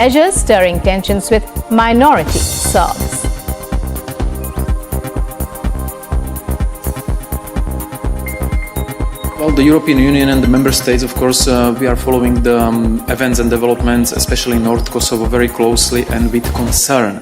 measures stirring tensions with minority Serbs. Well, the European Union and the member states, of course, we are following the events and developments, especially in North Kosovo, very closely and with concern.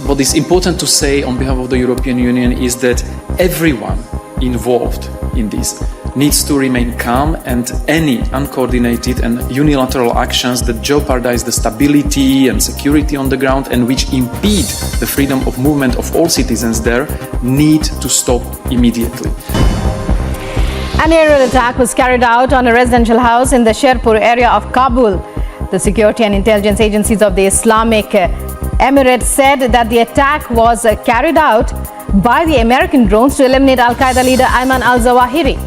What is important to say on behalf of the European Union is that everyone involved in this needs to remain calm, and any uncoordinated and unilateral actions that jeopardize the stability and security on the ground and which impede the freedom of movement of all citizens there need to stop immediately. An aerial attack was carried out on a residential house in the Sherpur area of Kabul. The security and intelligence agencies of the Islamic Emirate said that the attack was carried out by the American drones to eliminate Al-Qaeda leader Ayman Al-Zawahiri.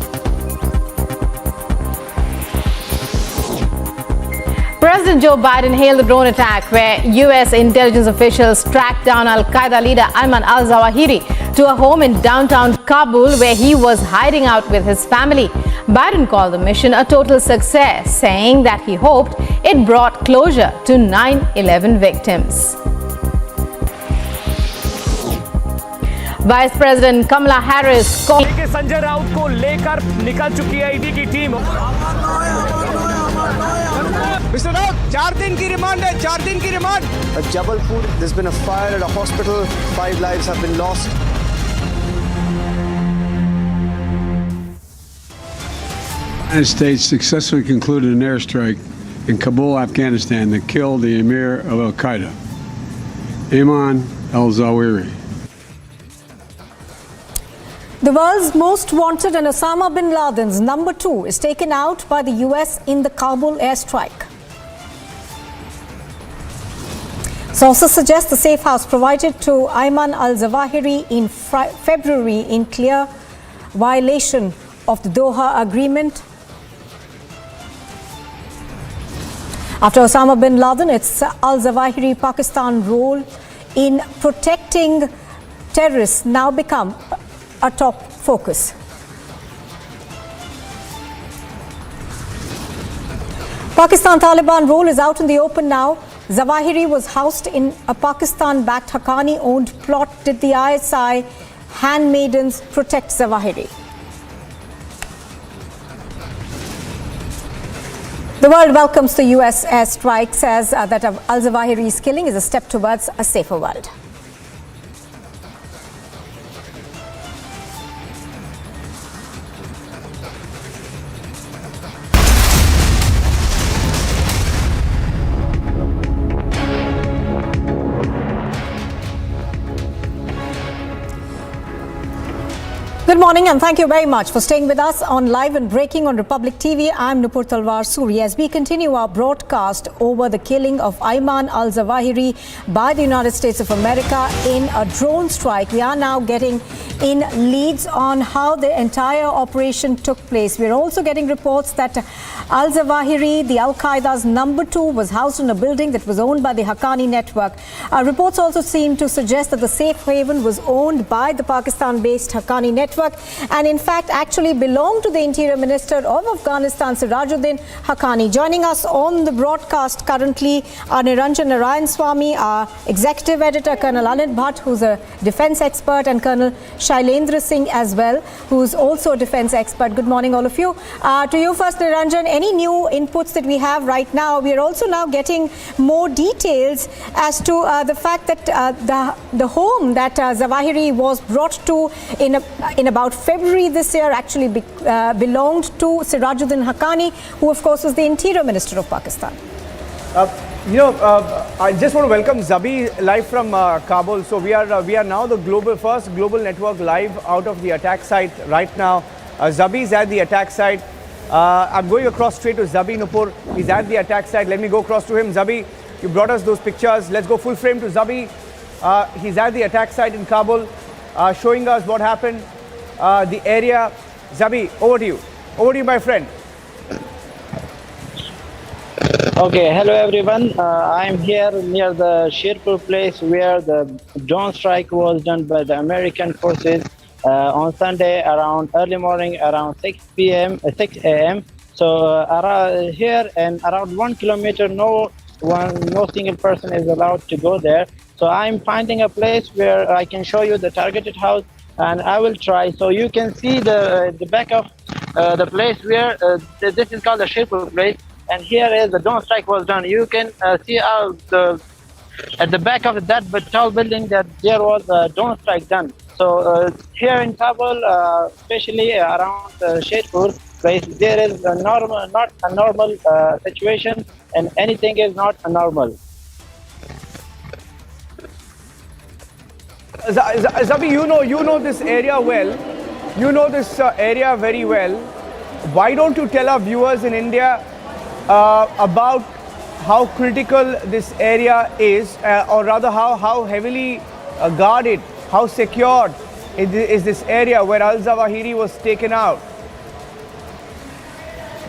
President Joe Biden hailed the drone attack where U.S. intelligence officials tracked down Al-Qaeda leader Ayman Al-Zawahiri to a home in downtown Kabul where he was hiding out with his family. Biden called the mission a total success, saying that he hoped it brought closure to 9/11 victims. Vice President Kamala Harris called Sanjay Raut को लेकर निकल चुकी है ED की team. Mr. Raut, 4 दिन की remand है, 4 दिन की remand. At Jabalpur, there's been a fire at a hospital. 5 lives have been lost. The United States successfully concluded an airstrike in Kabul, Afghanistan that killed the emir of Al-Qaeda, Ayman Al-Zawahiri. The world's most wanted and Osama bin Laden's number 2 is taken out by the US in the Kabul airstrike. Sources suggest the safe house provided to Ayman Al-Zawahiri in February in clear violation of the Doha Agreement. After Osama bin Laden, it's Al-Zawahiri Pakistan role in protecting terrorists now become a top focus. Pakistan Taliban role is out in the open now. Zawahiri was housed in a Pakistan-backed Haqqani-owned plot. Did the ISI handmaidens protect Zawahiri? The world welcomes the US airstrike, says that Al-Zawahiri's killing is a step towards a safer world. Good morning and thank you very much for staying with us on Live and Breaking on Republic TV. I'm Nupur Talwar Suri. As we continue our broadcast over the killing of Ayman Al-Zawahiri by the United States of America in a drone strike, we are now getting in leads on how the entire operation took place. We're also getting reports that Al-Zawahiri, the Al-Qaeda's number 2, was housed in a building that was owned by the Haqqani network. Reports also seem to suggest that the safe haven was owned by the Pakistan-based Haqqani network and in fact actually belonged to the Interior Minister of Afghanistan, Sirajuddin Haqqani. Joining us on the broadcast currently are Niranjan Narayan Swamy, our executive editor, Colonel Anil Bhatt, who's a defense expert, and Colonel Shailendra Singh as well, who's also a defense expert. Good morning, all of you. To you first, Niranjan, any new inputs that we have right now? We are also now getting more details as to the fact that the home that Zawahiri was brought to in about February this year actually belonged to Sirajuddin Haqqani, who of course was the Interior Minister of Pakistan. I just want to welcome Zabi live from Kabul. So we are now the first global network live out of the attack site right now. Zabi is at the attack site. I'm going across straight to Zabi Nupur. He's at the attack site. Let me go across to him. Zabi, you brought us those pictures. Let's go full frame to Zabi. He's at the attack site in Kabul, showing us what happened, the area. Zabi, over to you. Over to you, my friend. Okay, hello everyone. I'm here near the Sherpur place where the drone strike was done by the American forces on Sunday around early morning, around 6 a.m. So here and around 1 kilometer no single person is allowed to go there. So I'm finding a place where I can show you the targeted house, and I will try. So you can see the back of the place where this is called the Sherpur place, and here is the drone strike was done. You can see at the back of that tall building that there was a drone strike done. So here in Kabul, especially around Sherpur place, there is not a normal situation, and anything is not normal. Zabi, you know this area well. You know this area very well. Why don't you tell our viewers in India about how critical this area is, or rather how heavily guarded, how secured is this area where Al-Zawahiri was taken out?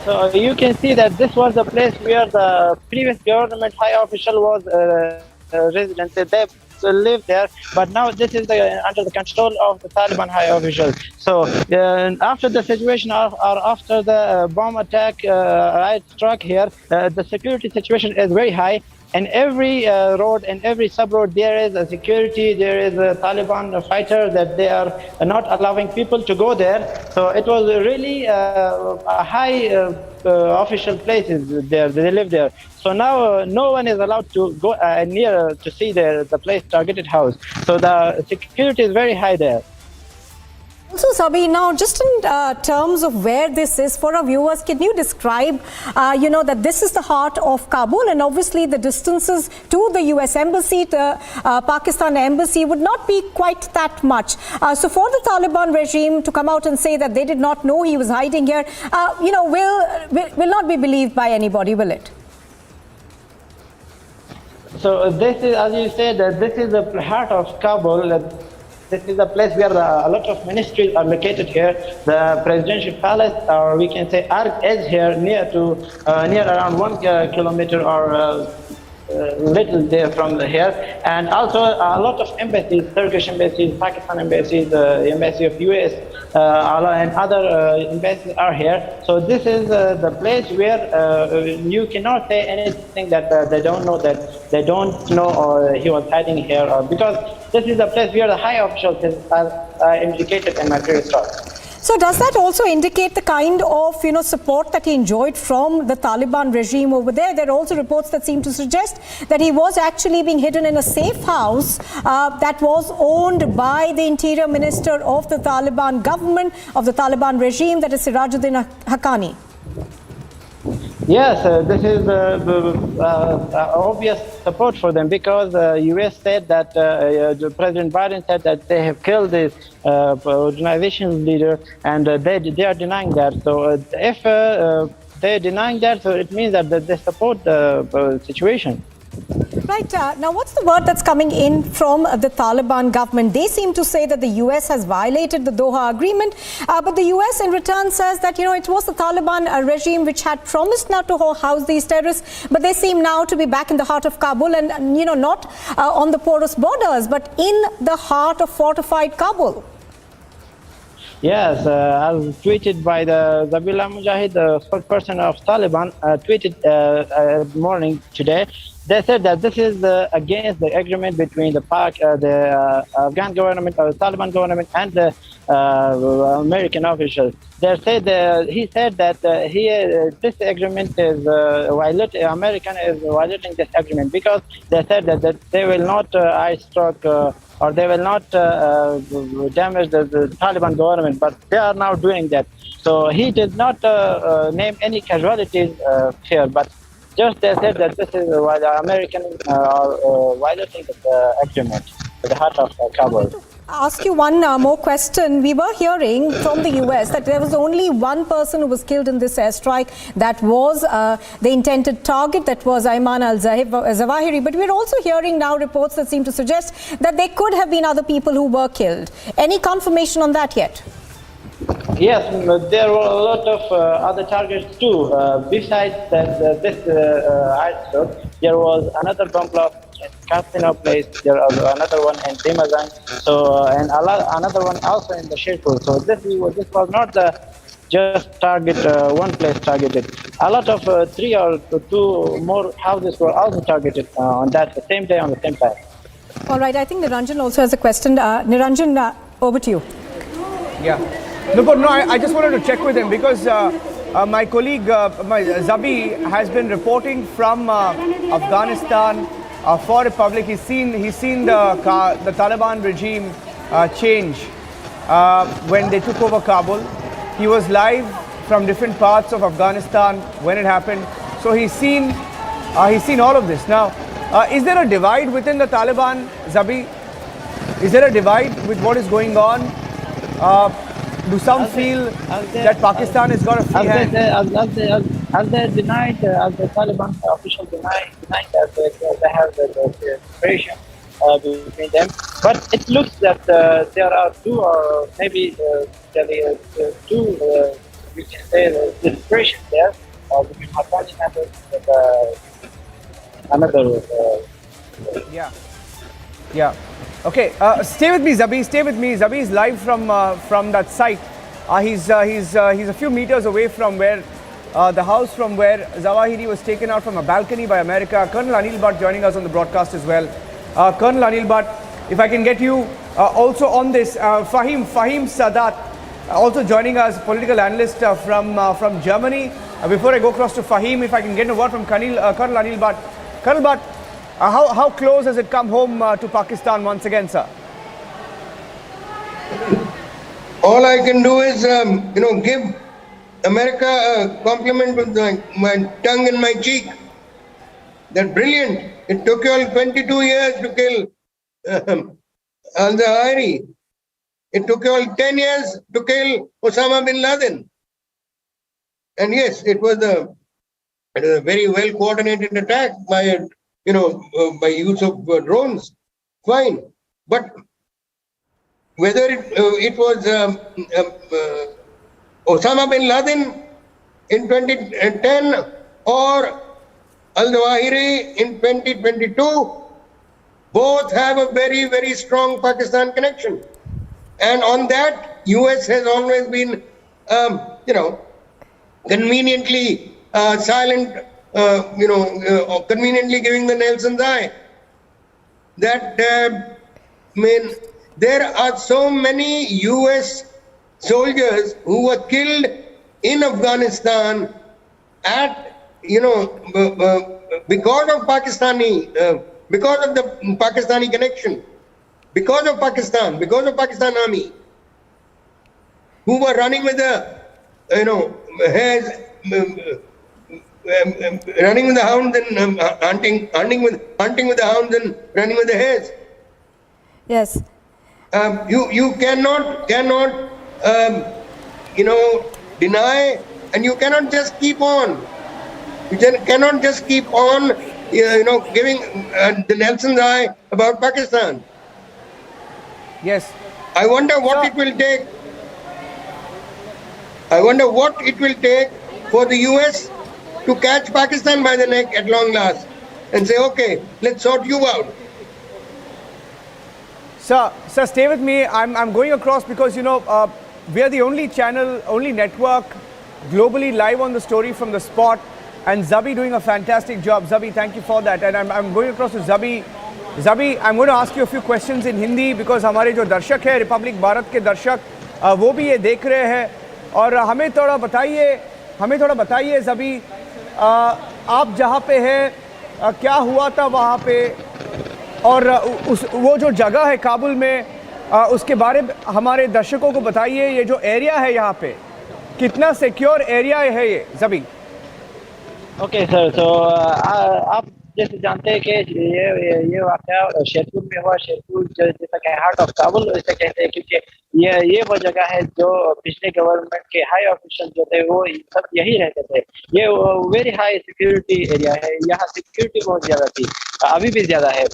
So you can see that this was the place where the previous government high official was resident. They lived there, but now this is under the control of the Taliban high officials. So after the situation or after the bomb attack right struck here, the security situation is very high. And every road and every sub-road, there is a security, there is a Taliban fighter that they are not allowing people to go there. So it was really a high official places there, they live there. So now no one is allowed to go near to see the place targeted house. So the security is very high there. Also, Zabi, now just in terms of where this is for our viewers, can you describe, that this is the heart of Kabul, and obviously the distances to the US Embassy, the Pakistan Embassy would not be quite that much. So for the Taliban regime to come out and say that they did not know he was hiding here, will not be believed by anybody, will it? So this is, as you said, this is the heart of Kabul. This is a place where a lot of ministries are located here. The presidential palace, or we can say Ark, is here near around 1 kilometer or little there from here. And also a lot of embassies, Turkish embassies, Pakistan embassies, the embassy of US, and other embassies are here. So this is the place where you cannot say anything that they don't know, or he was hiding here, or because this is the place where the high officials are indicated in my previous talk. So does that also indicate the kind of support that he enjoyed from the Taliban regime over there? There are also reports that seem to suggest that he was actually being hidden in a safe house that was owned by the interior minister of the Taliban government, of the Taliban regime, that is Sirajuddin Haqqani. Yes, this is obvious support for them, because US said that President Biden said that they have killed this organization's leader, and they are denying that. So if they're denying that, so it means that they support the situation. Right. Now, what's the word that's coming in from the Taliban government? They seem to say that the US has violated the Doha Agreement, but the US in return says that, it was the Taliban regime which had promised not to house these terrorists, but they seem now to be back in the heart of Kabul and, not on the porous borders, but in the heart of fortified Kabul. Yes, as tweeted by the Zabihullah Mujahid, the spokesperson of Taliban, tweeted morning today. They said that this is against the agreement between the Afghan government, or the Taliban government, and the American officials. He said that this agreement is American is violating this agreement, because they said that they will not or they will not damage the Taliban government, but they are now doing that. So he did not name any casualties here, but just they said that this is why the Americans are violating the agreement at the heart of Kabul. Ask you one more question. We were hearing from the US that there was only one person who was killed in this airstrike. That was the intended target, that was Ayman Al-Zawahiri. But we're also hearing now reports that seem to suggest that there could have been other people who were killed. Any confirmation on that yet? Yes, there were a lot of other targets too. Besides this airstrike, there was another bomb blast in Casino place. There was another one in Dimazan. So and another one also in the Sherpur. So this was not the just target one place targeted. a lot of 3 or 2 more houses were also targeted on that same day on the same time. All right, I think Niranjan also has a question. Niranjan, over to you. Yeah. No, I just wanted to check with him because my colleague, Zabi, has been reporting from Afghanistan for Republic. He's seen the Taliban regime change when they took over Kabul. He was live from different parts of Afghanistan when it happened. So he's seen all of this. Now, is there a divide within the Taliban, Zabi? Is there a divide with what is going on? Do some feel that Pakistan has got a free hand? As they denied, as the Taliban officials denied that they have the separation between them. But it looks that there are 2 or maybe two, we can say, the separation there between Afghanistan and another. Yeah. Okay. Stay with me, Zabi. Stay with me. Zabi is live from that site. He's a few meters away from where the house from where Zawahiri was taken out from a balcony by America. Colonel Anil Bhatt joining us on the broadcast as well. Colonel Anil Bhatt, if I can get you also on this. Fahim Sadat also joining us, political analyst from Germany. Before I go across to Fahim, if I can get a word from Colonel Anil Bhatt. Colonel Bhatt, how close has it come home to Pakistan once again, sir? All I can do is, give America a compliment with my tongue in my cheek. They're brilliant. It took you all 22 years to kill Al-Zawahiri. It took you all 10 years to kill Osama bin Laden. And yes, it was a very well coordinated attack by by use of drones. Fine. But whether it was Osama bin Laden in 2010 or Al-Zawahiri in 2022, both have a very, very strong Pakistan connection. And on that, US has always been, conveniently silent, conveniently giving the Nelson's eye. That, there are so many US soldiers who were killed in Afghanistan at, because of because of the Pakistani connection, because of Pakistan Army, who were running with the, hares, running with the hounds and hunting with the hounds and running with the hares. Yes. You cannot deny, and you cannot just keep on. You cannot just keep on, giving the Nelson's eye about Pakistan. Yes. I wonder what it will take. I wonder what it will take for the US to catch Pakistan by the neck at long last and say, okay, let's sort you out. Sir, stay with me. I'm going across because, we are the only channel, only network globally live on the story from the spot. And Zabi doing a fantastic job. Zabi, thank you for that. And I'm going across to Zabi. Zabi, I'm going to ask you a few questions in Hindi because हमारे जो दर्शक हैं, Republic Bharat के दर्शक, वो भी ये देख रहे हैं. और हमें थोड़ा बताइए ज़बी, आप जहाँ पे हैं, क्या हुआ था वहाँ पे, और वो जो जगह है काबुल में, उसके बारे में हमारे दर्शकों को बताइए. ये जो एरिया है यहाँ पे, कितना सिक्योर एरिया है ये, ज़बी? ओके सर, तो आप जैसे जानते हैं कि ये वाक़या शेरपुर में हुआ. शेरपुर जैसा कि हार्ट ऑफ काबुल ऐसे कहते हैं, क्योंकि ये वो जगह है जो पिछले गवर्नमेंट के हाई ऑफिशियल जो थे वो सब यही रहते थे. ये वेरी हाई सिक्योरिटी एरिया है. यहाँ सिक्योरिटी बहुत ज़्यादा थी, अभी भी ज़्यादा है.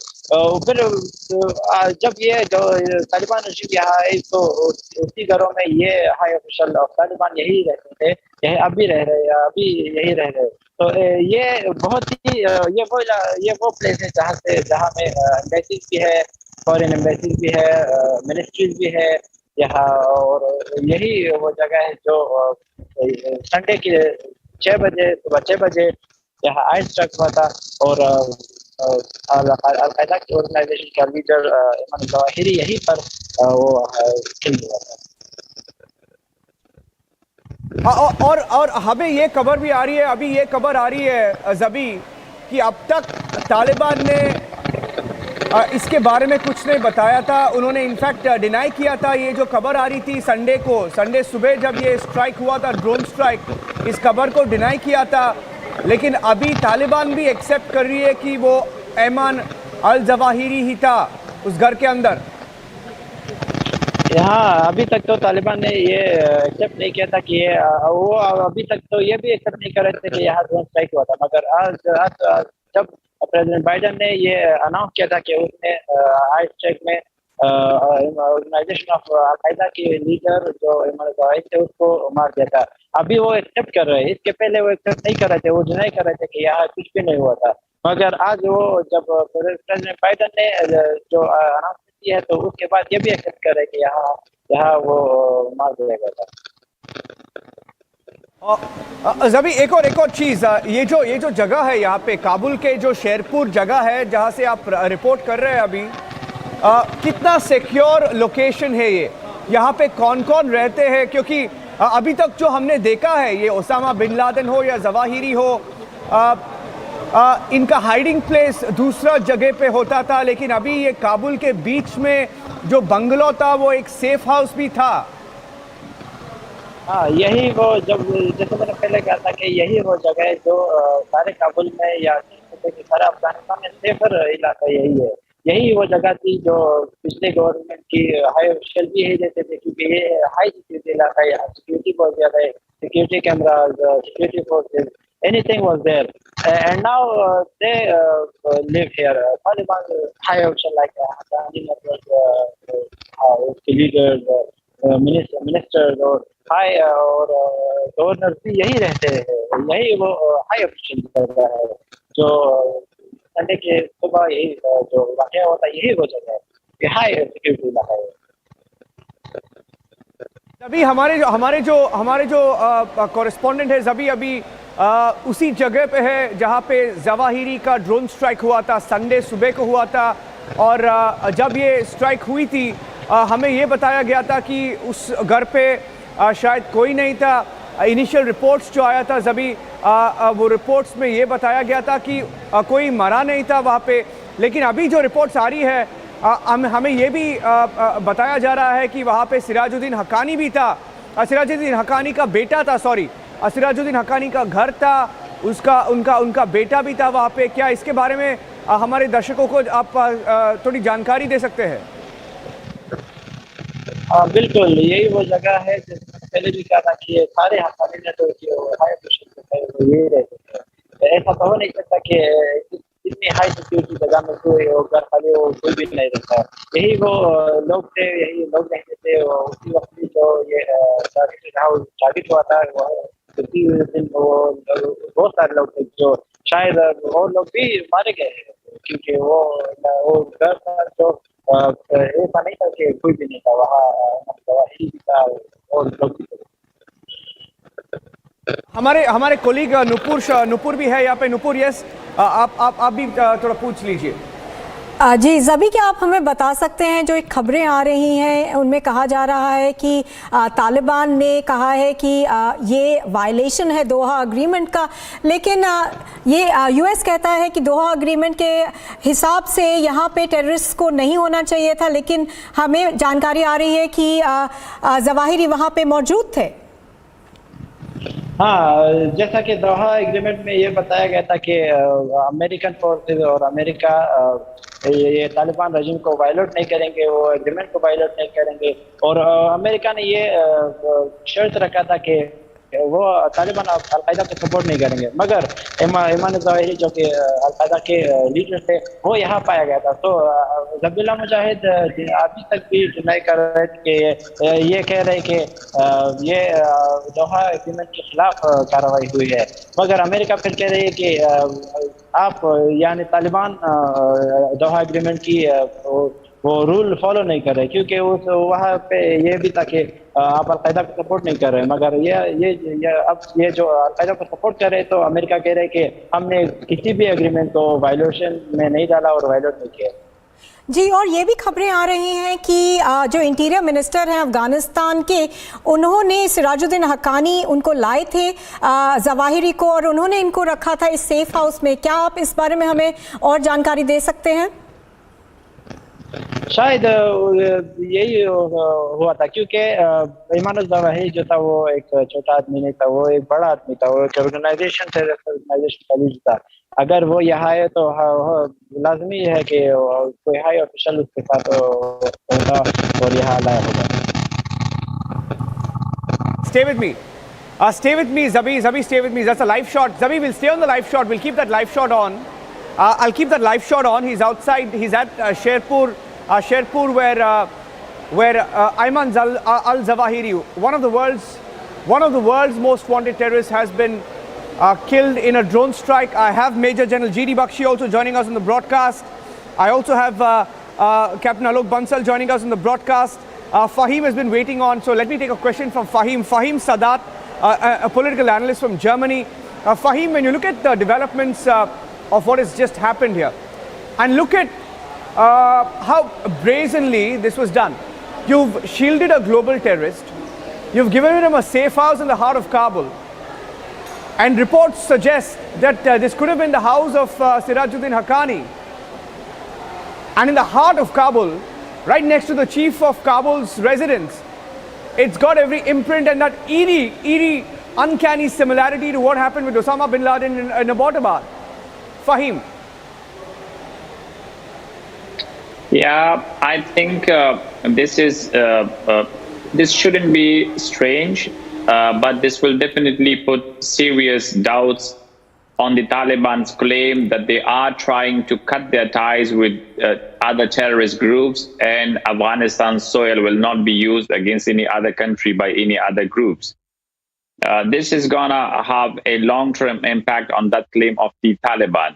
फिर जब ये जो तालिबान रजीम यहाँ आए तो उसी घरों में ये हाई ऑफिशियल ऑफ तालिबान यही रहते थे, यही अभी रह रहे हैं, अभी यही रह रहे. तो ये बहुत ही ये वो प्लेस है जहाँ में एम्बेसीज भी है, फॉरेन एम्बेसीज भी है, मिनिस्ट्रीज भी है यहाँ. और यही वो जगह है जो संडे के सुबह 6 बजे यहाँ आइस स्ट्राइक हुआ था और अल-कायदा की ऑर्गेनाइजेशन का लीडर अयमन ज़वाहिरी यहीं पर वो किल हुआ था। और हमें ये खबर भी आ रही है, अभी ये खबर आ रही है ज़बी कि अब तक तालिबान ने इसके बारे में कुछ नहीं बताया था। उन्होंने इनफैक्ट डिनाई किया था। ये जो खबर आ रही थी संडे सुबह जब ये स्ट्राइक हुआ था, ड्रोन स्ट्राइक, इस खबर को डिनाई किया था। लेकिन अभी तालिबान भी एक्सेप्ट कर रही है कि वो अयमान अल-ज़वाहिरी ही था उस घर के अंदर। हाँ, अभी तक तो तालिबान ने ये एक्सेप्ट नहीं किया था कि ये वो अभी तक तो ये भी एक्सेप्ट नहीं कर रहे थे कि यहाँ ड्रोन स्ट्राइक हुआ था। मगर आज जब प्रेसिडेंट बाइडेन ने ये अनाउंस किया था कि उसने आइस स्ट्राइक में ऑर्गेनाइजेशन ऑफ अल-कायदा के लीडर जो अयमन ज़वाहिरी थे उसको मार दिया था, अभी वो एक्सेप्ट कर रहे हैं। इसके पहले वो एक्सेप्ट नहीं कर रहे थे, वो डिनाई कर रहे थे कि यहाँ कुछ भी नहीं हुआ था। मगर आज वो जब प्रेसिडेंट बाइडेन ने जो अनाउंस है तो उसके बाद ये भी एक्सेप्ट करे कि यहाँ वो मार दिया गया था। ज़बी एक और चीज़, ये जो जगह है यहाँ पे काबुल के जो शेरपुर जगह है जहाँ से आप रिपोर्ट कर रहे हैं अभी, कितना सिक्योर लोकेशन है ये? यहाँ पे कौन कौन रहते हैं? क्योंकि अभी तक जो हमने देखा है, ये ओसामा बिन लादेन हो या ज़वाहिरी हो, इनका हाइडिंग प्लेस दूसरा जगह पे होता था। लेकिन अभी ये काबुल के बीच में जो बंगलो था वो एक सेफ हाउस भी था। हाँ, यही वो जैसे मैंने पहले कहा था कि यही वो जगह है जो सारे काबुल में या सारे अफगानिस्तान में सेफर इलाका यही है। यही वो जगह थी जो पिछले गवर्नमेंट की हाई ऑफिशियल भी यही रहते थे, क्योंकि ये हाई सिक्योरिटी इलाका है। यहाँ सिक्योरिटी बहुत ज़्यादा है, security cameras, security forces, anything was there, and now they live here. Taliban high official like Haqqani leaders, ministers और high और गवर्नर भी यही रहते हैं। यही वो हाई ऑफिशियल जगह है जो संडे के सुबह यही जो वाक़या होता है, यही वो जगह है। ये हाई सिक्योरिटी इलाका है। अभी हमारे जो कॉरेस्पॉन्डेंट है ज़बी अभी उसी जगह पे है जहाँ पे ज़वाहिरी का ड्रोन स्ट्राइक हुआ था, संडे सुबह को हुआ था। और जब ये स्ट्राइक हुई थी हमें ये बताया गया था कि उस घर पे शायद कोई नहीं था। इनिशियल रिपोर्ट्स जो आया था ज़बी, वो रिपोर्ट्स में ये बताया गया था कि कोई मरा नहीं था वहाँ पे। लेकिन अभी जो रिपोर्ट्स आ रही है हमें ये भी बताया जा रहा है कि वहाँ पे सिराजुद्दीन हक्कानी भी था। सिराजुद्दीन हक्कानी का बेटा था, सिराजुद्दीन हक्कानी का घर था, उनका बेटा भी था वहाँ पे। क्या इसके बारे में हमारे दर्शकों को आप थोड़ी जानकारी दे सकते हैं? हाँ बिल्कुल, यही वो जगह है जिसमें पहले भी कहा था कि ये सारे हक्कानी नेटवर्क हाई ऑफिशियल यही रहते थे। ऐसा तो हो नहीं सकता कि इतनी हाई सिक्योरिटी जगह में कोई घर खाली हो, कोई भी नहीं रहता। यही वो लोग थे, यही लोग रहते थे। उसी वक्त जो ये टारगेट हुआ था उसी दिन वो बहुत सारे लोग थे जो शायद और लोग भी मारे गए, क्योंकि वो घर था जो ऐसा नहीं था कि कोई भी नहीं था वहाँ, भी था और लोग भी थे। हमारे कोलीग नुपुर भी है यहाँ पे। नुपुर, यस, आप भी थोड़ा पूछ लीजिए। जी ज़बी, क्या आप हमें बता सकते हैं, जो एक खबरें आ रही हैं उनमें कहा जा रहा है कि तालिबान ने कहा है कि ये वायलेशन है दोहा अग्रीमेंट का, लेकिन ये यूएस कहता है कि दोहा अग्रीमेंट के हिसाब से यहाँ पे टेररिस्ट को नहीं होना चाहिए था। लेकिन हमें जानकारी आ रही है कि ज़वाहिरी वहाँ पे मौजूद थे। हाँ, जैसा कि दोहा एग्रीमेंट में ये बताया गया था कि अमेरिकन फोर्सेज और अमेरिका ये तालिबान रजीम को वायलेट नहीं करेंगे, वो एग्रीमेंट को वायलेट नहीं करेंगे। और अमेरिका ने ये शर्त रखा था कि वो तालिबान अल-कायदा को सपोर्ट नहीं करेंगे। मगर अयमान ज़वाहिरी जो कि अल-कायदा के लीडर थे वो यहाँ पाया गया था। तो ज़बीउल्लाह मुजाहिद अभी तक भी डिनाई कर रहे थे कि ये कह रहे कि ये दोहा एग्रीमेंट के खिलाफ कार्रवाई हुई है। मगर अमेरिका फिर कह रही है कि आप यानी तालिबान दोहा एग्रीमेंट की वो रूल फॉलो नहीं कर रहे, क्योंकि उस वहाँ पे ये भी था कि आप अलकायदा को सपोर्ट नहीं कर रहे, मगर ये जो अलकायदा को सपोर्ट कर रहे हैं, तो अमेरिका कह रहे हैं कि हमने किसी भी एग्रीमेंट को वायलेशन में नहीं डाला और वायलेट नहीं किया। जी, और ये भी खबरें आ रही हैं कि जो इंटीरियर मिनिस्टर हैं अफगानिस्तान के, उन्होंने सिराजुद्दीन हक्कानी उनको लाए थे जवाहिरी को, और उन्होंने इनको रखा था इस सेफ हाउस में। क्या आप इस बारे में हमें और जानकारी दे सकते हैं? शायद यही हुआ था, क्योंकि ईमान अल-ज़वाहिरी जो था वो एक छोटा आदमी नहीं था, वो एक बड़ा आदमी था, वो एक ऑर्गेनाइजेशन का लीडर था। अगर वो यहाँ आए तो लाजमी है कि कोई हाई ऑफिशियल उसके साथ होगा और यहाँ लाया होगा। Stay with me. Stay with me, Zabi. Zabi, stay with me. That's a live shot. Zabi, we'll stay on the live shot. We'll keep that live shot on. I'll keep that live shot on. He's outside. He's at Sherpur, where Ayman Al-Zawahiri, one of the world's most wanted terrorists, has been killed in a drone strike. I have Major General G.D. Bakshi also joining us on the broadcast. I also have Captain Alok Bansal joining us on the broadcast. Fahim has been waiting on, so let me take a question from Fahim. Fahim Sadat, a political analyst from Germany. Fahim, when you look at the developments of what has just happened here, and look at how brazenly this was done. You've shielded a global terrorist. You've given him a safe house in the heart of Kabul. And reports suggest that this could have been the house of Sirajuddin Haqqani. And in the heart of Kabul, right next to the chief of Kabul's residence, it's got every imprint and that eerie, uncanny similarity to what happened with Osama bin Laden in Abbottabad. Fahim. Yeah, I think this shouldn't be strange, but this will definitely put serious doubts on the Taliban's claim that they are trying to cut their ties with other terrorist groups, and Afghanistan's soil will not be used against any other country by any other groups. This is gonna have a long-term impact on that claim of the Taliban.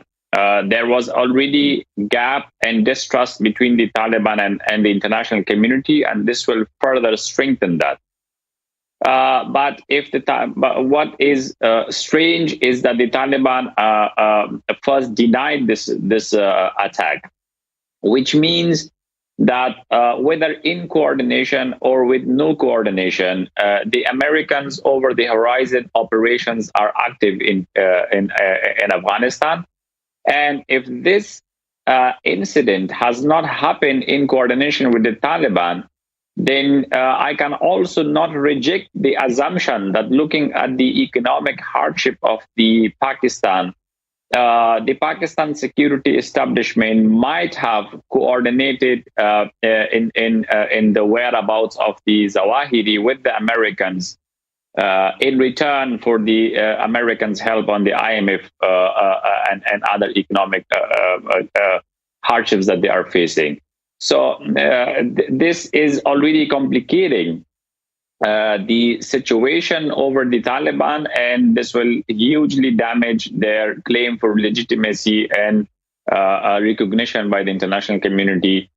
There was already gap and distrust between the Taliban and the international community, and this will further strengthen that. But what is strange is that the Taliban first denied this attack, which means that whether in coordination or with no coordination, the Americans over the horizon operations are active in Afghanistan. And if this incident has not happened in coordination with the Taliban, then I can also not reject the assumption that looking at the economic hardship of the Pakistan security establishment might have coordinated in the whereabouts of the Zawahiri with the Americans in return for the Americans' help on the IMF and other economic hardships that they are facing. So this is already complicating the situation over the Taliban, and this will hugely damage their claim for legitimacy and recognition by the international community,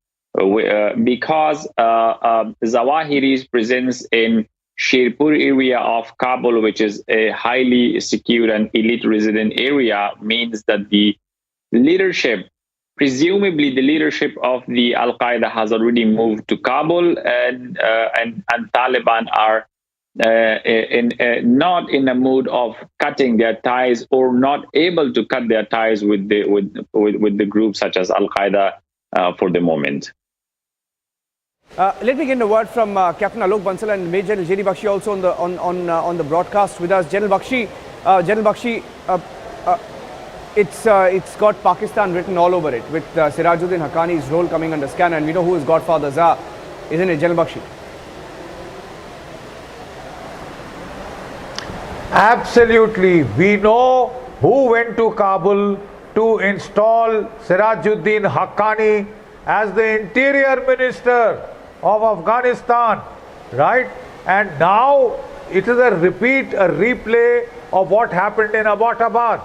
because Zawahiri's presence in Sherpur area of Kabul, which is a highly secure and elite resident area, means that the leadership, presumably the leadership of the Al-Qaeda, has already moved to Kabul, and Taliban are not in a mood of cutting their ties, or not able to cut their ties with the groups such as Al-Qaeda for the moment. Let me get a word from Captain Alok Bansal and Major General J.D. Bakshi also on the broadcast with us. General Bakshi, it's got Pakistan written all over it, with Sirajuddin Haqqani's role coming under scan, and we know who his godfathers are, isn't it, General Bakshi? Absolutely. We know who went to Kabul to install Sirajuddin Haqqani as the Interior Minister of Afghanistan, right? And now it is a replay of what happened in Abbottabad.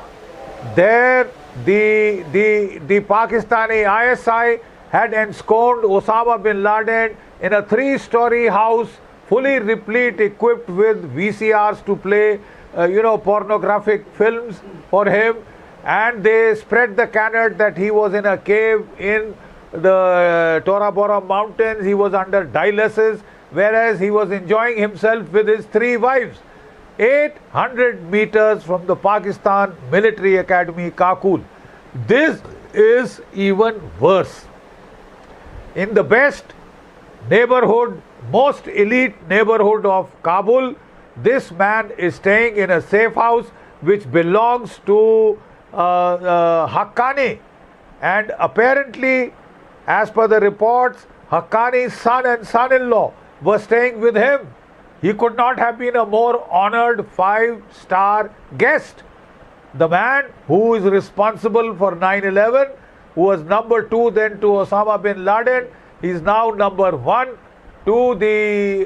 There, the Pakistani ISI had ensconced Osama bin Laden in a 3-story house, fully replete, equipped with VCRs to play, pornographic films for him. And they spread the canard that he was in a cave in the Tora Bora mountains. He was under dialysis, whereas he was enjoying himself with his 3 wives. 800 meters from the Pakistan Military Academy, Kakul. This is even worse. In the best neighborhood, most elite neighborhood of Kabul, this man is staying in a safe house which belongs to Haqqani. And apparently, as per the reports, Haqqani's son and son-in-law were staying with him. He could not have been a more honored 5-star guest. The man who is responsible for 9/11, who was number 2 then to Osama bin Laden, he is now number 1 to the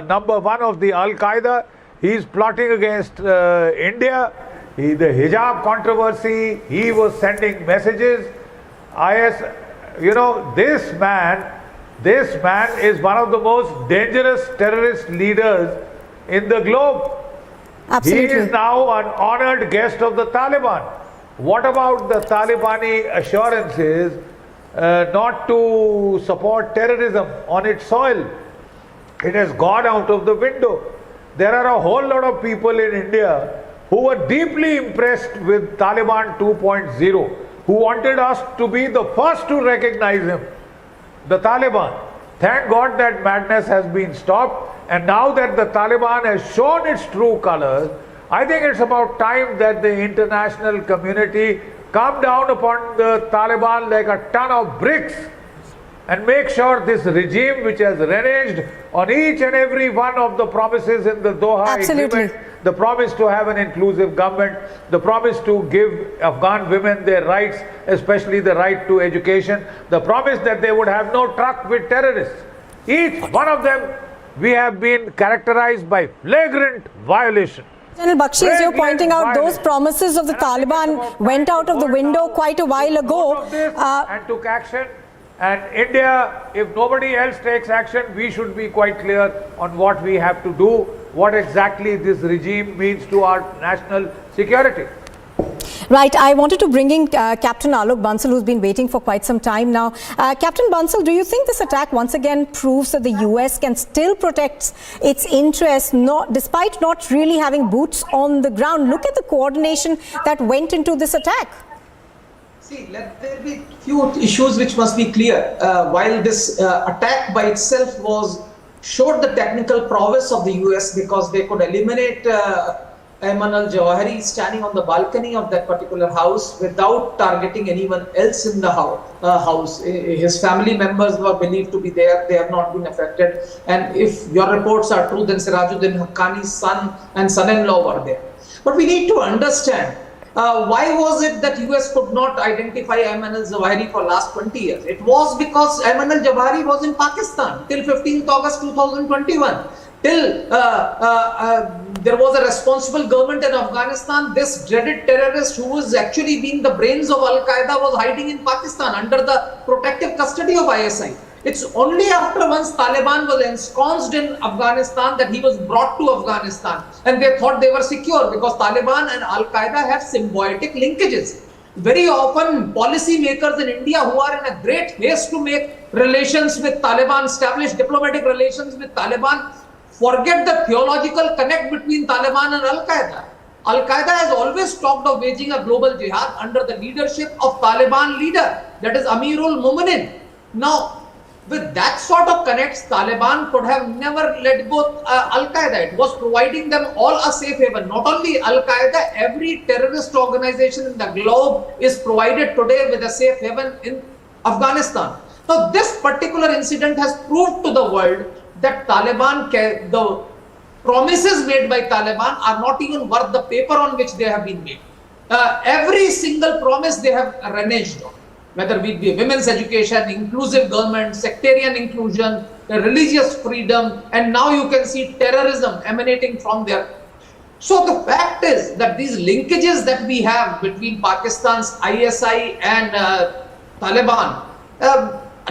number 1 of the Al-Qaeda. He is plotting against India. The hijab controversy, he was sending messages. This man is one of the most dangerous terrorist leaders in the globe. Absolutely. He is now an honored guest of the Taliban. What about the Talibani assurances not to support terrorism on its soil? It has gone out of the window. There are a whole lot of people in India who were deeply impressed with Taliban 2.0, who wanted us to be the first to recognize him, the Taliban. Thank God that madness has been stopped, and now that the Taliban has shown its true colors, I think it's about time that the international community come down upon the Taliban like a ton of bricks and make sure this regime, which has reneged on each and every one of the promises in the Doha Agreement, the promise to have an inclusive government, the promise to give Afghan women their rights, especially the right to education, the promise that they would have no truck with terrorists. Each one of them, we have been characterized by flagrant violation. General Bakshi, as you're pointing out, those promises of the Taliban went out of the window quite a while ago. And took action. And India, if nobody else takes action, we should be quite clear on what we have to do, what exactly this regime means to our national security. Right, I wanted to bring in Captain Alok Bansal, who's been waiting for quite some time now. Captain Bansal, do you think this attack once again proves that the US can still protect its interests, despite not really having boots on the ground? Look at the coordination that went into this attack. See, let there be few issues which must be clear. While this attack by itself showed the technical prowess of the US, because they could eliminate Ayman Al-Zawahiri standing on the balcony of that particular house without targeting anyone else in the house. His family members were believed to be there. They have not been affected. And if your reports are true, then Sirajuddin Haqqani's son and son-in-law were there. But we need to understand, why was it that US could not identify Ayman Al-Zawahiri for last 20 years? It was because Ayman Al-Zawahiri was in Pakistan till 15th August 2021. Till there was a responsible government in Afghanistan, this dreaded terrorist who was actually being the brains of Al-Qaeda was hiding in Pakistan under the protective custody of ISI. It's only after once Taliban was ensconced in Afghanistan that he was brought to Afghanistan, and they thought they were secure because Taliban and Al-Qaeda have symbiotic linkages. Very often policy makers in India who are in a great haste to make relations with Taliban, establish diplomatic relations with Taliban, forget the theological connect between Taliban and Al-Qaeda. Al-Qaeda has always talked of waging a global jihad under the leadership of Taliban leader, that is Amirul Mu'minin. Now, with that sort of connects, Taliban could have never let go Al-Qaeda. It was providing them all a safe haven. Not only Al-Qaeda, every terrorist organization in the globe is provided today with a safe haven in Afghanistan. Now, this particular incident has proved to the world that the promises made by Taliban are not even worth the paper on which they have been made. Every single promise they have reneged on, whether it be women's education, inclusive government, sectarian inclusion, religious freedom, and now you can see terrorism emanating from there. So the fact is that these linkages that we have between Pakistan's ISI and Taliban,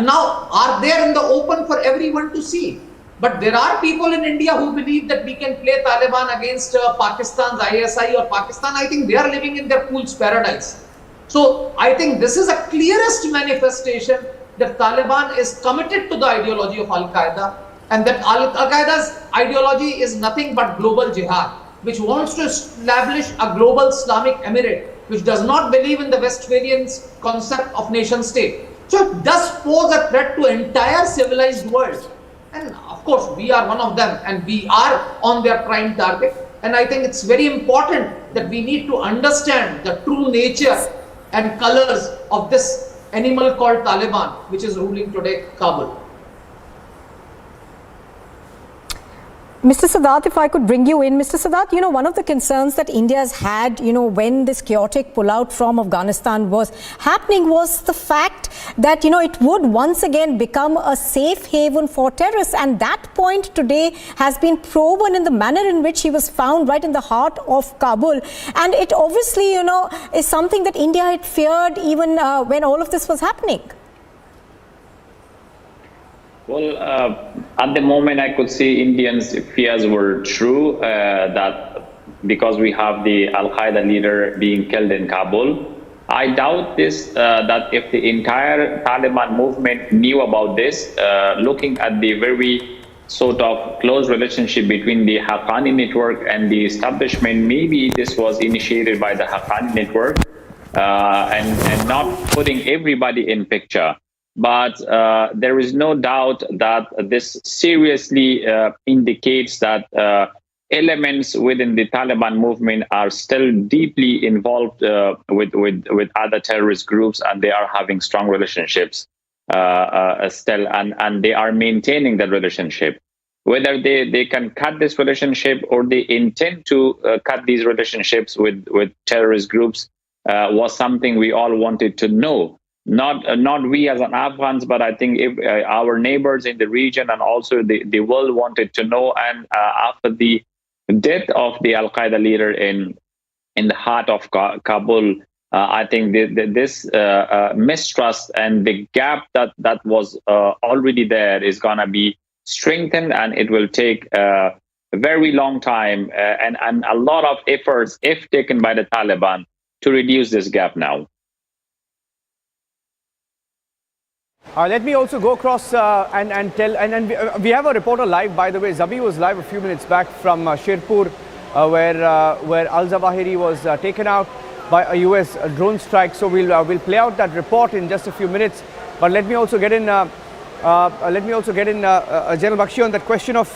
now are there in the open for everyone to see. But there are people in India who believe that we can play Taliban against Pakistan's ISI or Pakistan. I think they are living in their fool's paradise. So I think this is a clearest manifestation that Taliban is committed to the ideology of Al-Qaeda, and that Al-Qaeda's ideology is nothing but global jihad, which wants to establish a global Islamic emirate, which does not believe in the Westphalian concept of nation state. So it does pose a threat to entire civilized world. And of course, we are one of them, and we are on their prime target. And I think it's very important that we need to understand the true nature and colors of this animal called Taliban, which is ruling today Kabul. Mr. Sadat, if I could bring you in. Mr. Sadat, one of the concerns that India has had, when this chaotic pullout from Afghanistan was happening was the fact that, it would once again become a safe haven for terrorists. And that point today has been proven in the manner in which he was found right in the heart of Kabul. And it obviously, is something that India had feared even when all of this was happening. Well, at the moment, I could see Indians' fears were true, that because we have the Al-Qaeda leader being killed in Kabul. I doubt this, that if the entire Taliban movement knew about this, looking at the very sort of close relationship between the Haqqani network and the establishment, maybe this was initiated by the Haqqani network and not putting everybody in picture. But there is no doubt that this seriously indicates that elements within the Taliban movement are still deeply involved with other terrorist groups, and they are having strong relationships still, and they are maintaining that relationship. Whether they can cut this relationship or they intend to cut these relationships with terrorist groups was something we all wanted to know. Not we as an Afghans, but I think our neighbors in the region and also the world wanted to know. And after the death of the Al-Qaeda leader in the heart of Kabul, I think this mistrust and the gap that was already there is going to be strengthened, and it will take a very long time and a lot of efforts, if taken by the Taliban, to reduce this gap now. Let me also go across and tell, and we have a reporter live, by the way. Zabi was live a few minutes back from Sherpur, where Al-Zawahiri was taken out by a US drone strike. So we'll play out that report in just a few minutes. But let me also get in General Bakshi on that question of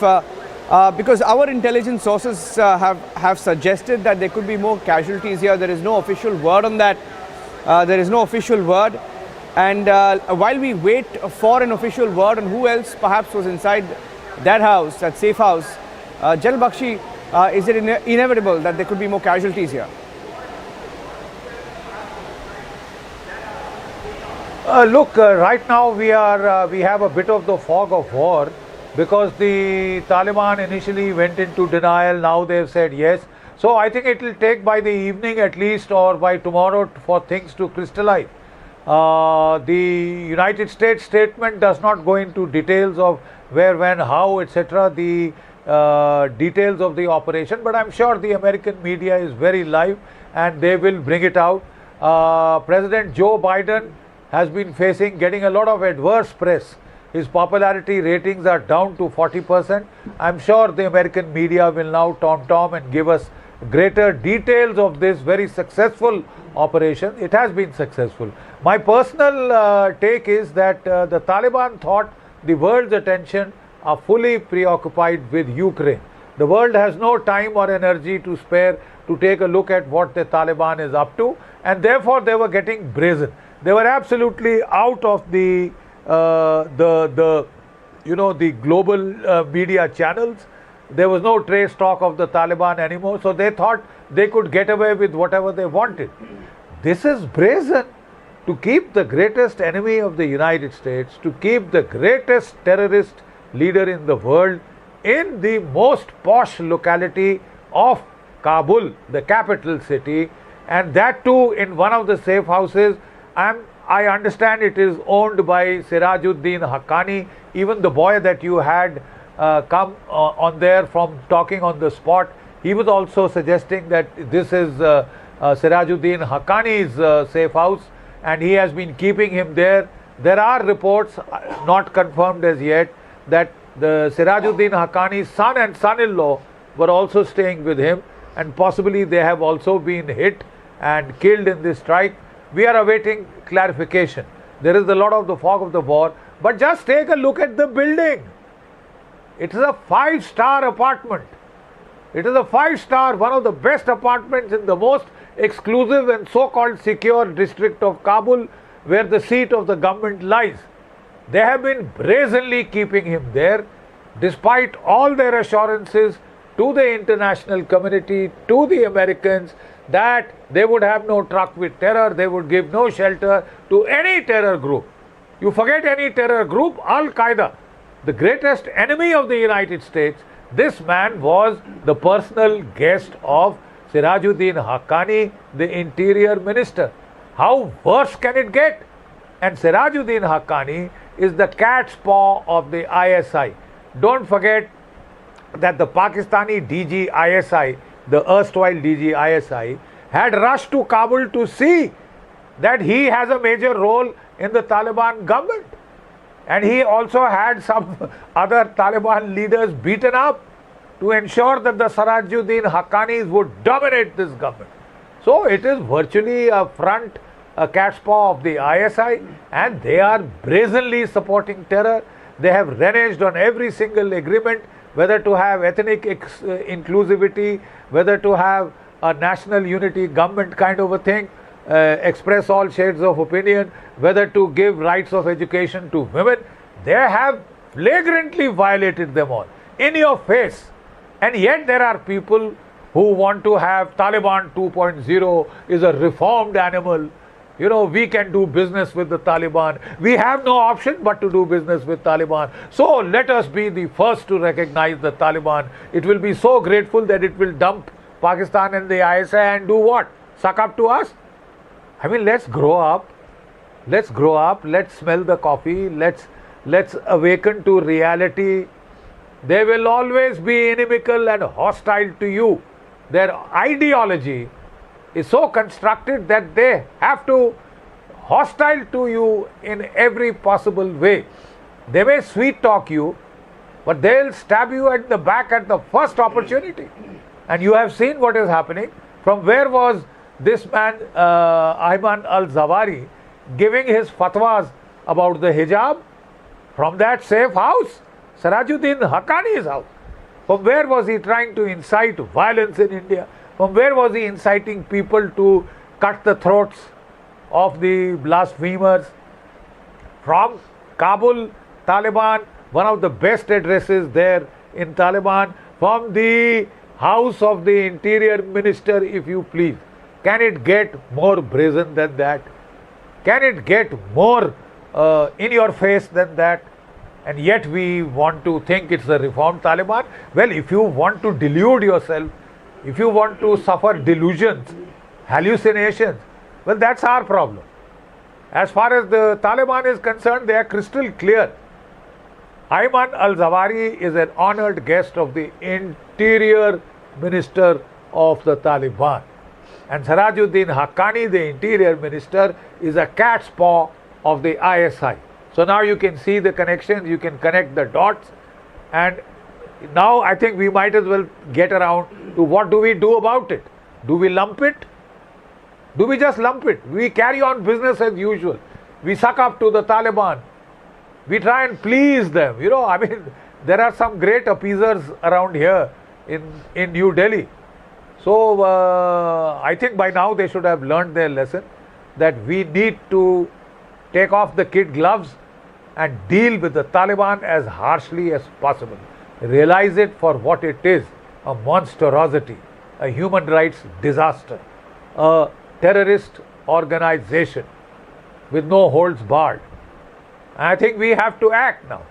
because our intelligence sources have suggested that there could be more casualties here. There is no official word on that. There is no official word. And while we wait for an official word on who else perhaps was inside that house, that safe house, General Bakshi, is it inevitable that there could be more casualties here? Look, right now we have a bit of the fog of war, because the Taliban initially went into denial. Now they've said yes. So I think it will take by the evening at least, or by tomorrow, for things to crystallize. The United States statement does not go into details of where, when, how, etc., the details of the operation, but I'm sure the American media is very live and they will bring it out. President Joe Biden has been getting a lot of adverse press. His popularity ratings are down to 40%. I'm sure the American media will now tom and give us greater details of this very successful operation. It has been successful. My personal take is that the Taliban thought the world's attention are fully preoccupied with Ukraine. The world has no time or energy to spare to take a look at what the Taliban is up to, and therefore they were getting brazen. They were absolutely out of the global media channels. There was no trace talk of the Taliban anymore, so they thought they could get away with whatever they wanted. This is brazen. To keep the greatest enemy of the United States, to keep the greatest terrorist leader in the world in the most posh locality of Kabul, the capital city, and that too in one of the safe houses. I'm I understand it is owned by Sirajuddin Haqqani. Even the boy that you had come on there from talking on the spot, he was also suggesting that this is Sirajuddin Haqqani's safe house, and he has been keeping him there. There are reports, not confirmed as yet, that the Sirajuddin Haqqani's son and son-in-law were also staying with him, and possibly they have also been hit and killed in this strike. We are awaiting clarification. There is a lot of the fog of the war, but just take a look at the building. It is a 5-star apartment. It is a 5-star, one of the best apartments in the most exclusive and so-called secure district of Kabul, where the seat of the government lies. They have been brazenly keeping him there, despite all their assurances to the international community, to the Americans, that they would have no truck with terror, they would give no shelter to any terror group. You forget any terror group, Al-Qaeda, the greatest enemy of the United States. This man was the personal guest of Sirajuddin Haqqani, the interior minister. How worse can it get? And Sirajuddin Haqqani is the cat's paw of the ISI. Don't forget that the Pakistani DG ISI, the erstwhile DG ISI, had rushed to Kabul to see that he has a major role in the Taliban government. And he also had some other Taliban leaders beaten up to ensure that the Sirajuddin Haqqanis would dominate this government. So it is virtually a cat's paw of the ISI, and they are brazenly supporting terror. They have reneged on every single agreement, whether to have ethnic inclusivity, whether to have a national unity government kind of a thing, express all shades of opinion, whether to give rights of education to women. They have flagrantly violated them all in your face. And yet there are people who want to have Taliban 2.0 is a reformed animal. You know, we can do business with the Taliban. We have no option but to do business with Taliban. So let us be the first to recognize the Taliban. It will be so grateful that it will dump Pakistan and the ISI and do what? Suck up to us? I mean, let's grow up. Let's grow up. Let's smell the coffee. Let's awaken to reality. They will always be inimical and hostile to you. Their ideology is so constructed that they have to hostile to you in every possible way. They may sweet talk you, but they'll stab you at the back at the first opportunity. And you have seen what is happening. From where was this man Ayman Al-Zawahiri giving his fatwas about the hijab? From that safe house, Sirajuddin Haqqani's house. From where was he trying to incite violence in India? From where was he inciting people to cut the throats of the blasphemers? From Kabul, Taliban, one of the best addresses there in Taliban, from the house of the interior minister, if you please. Can it get more brazen than that? Can it get more in your face than that? And yet we want to think it's a reformed Taliban. Well, if you want to delude yourself, if you want to suffer delusions, hallucinations, well, that's our problem. As far as the Taliban is concerned, they are crystal clear. Ayman Al-Zawahiri is an honored guest of the interior minister of the Taliban. And Sirajuddin Haqqani, the interior minister, is a cat's paw of the ISI. So now you can see the connections, you can connect the dots, and now I think we might as well get around to what do we do about it. Do we lump it? Do we just lump it? We carry on business as usual. We suck up to the Taliban. We try and please them. You know, I mean, there are some great appeasers around here in New Delhi. So I think by now they should have learned their lesson, that we need to take off the kid gloves and deal with the Taliban as harshly as possible. Realize it for what it is, a monstrosity, a human rights disaster, a terrorist organization with no holds barred. And I think we have to act now.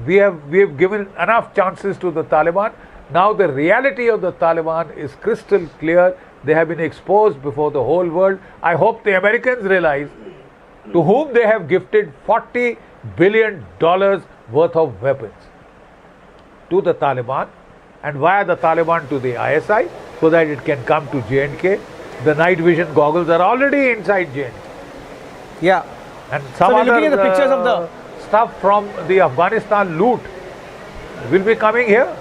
We have given enough chances to the Taliban. Now the reality of the Taliban is crystal clear. They have been exposed before the whole world. I hope the Americans realize to whom they have gifted $40 billion worth of weapons to the Taliban, and via the Taliban to the ISI, so that it can come to J&K. The night vision goggles are already inside J&K. Yeah. And some so other looking at the pictures of the stuff from the Afghanistan loot will be coming here.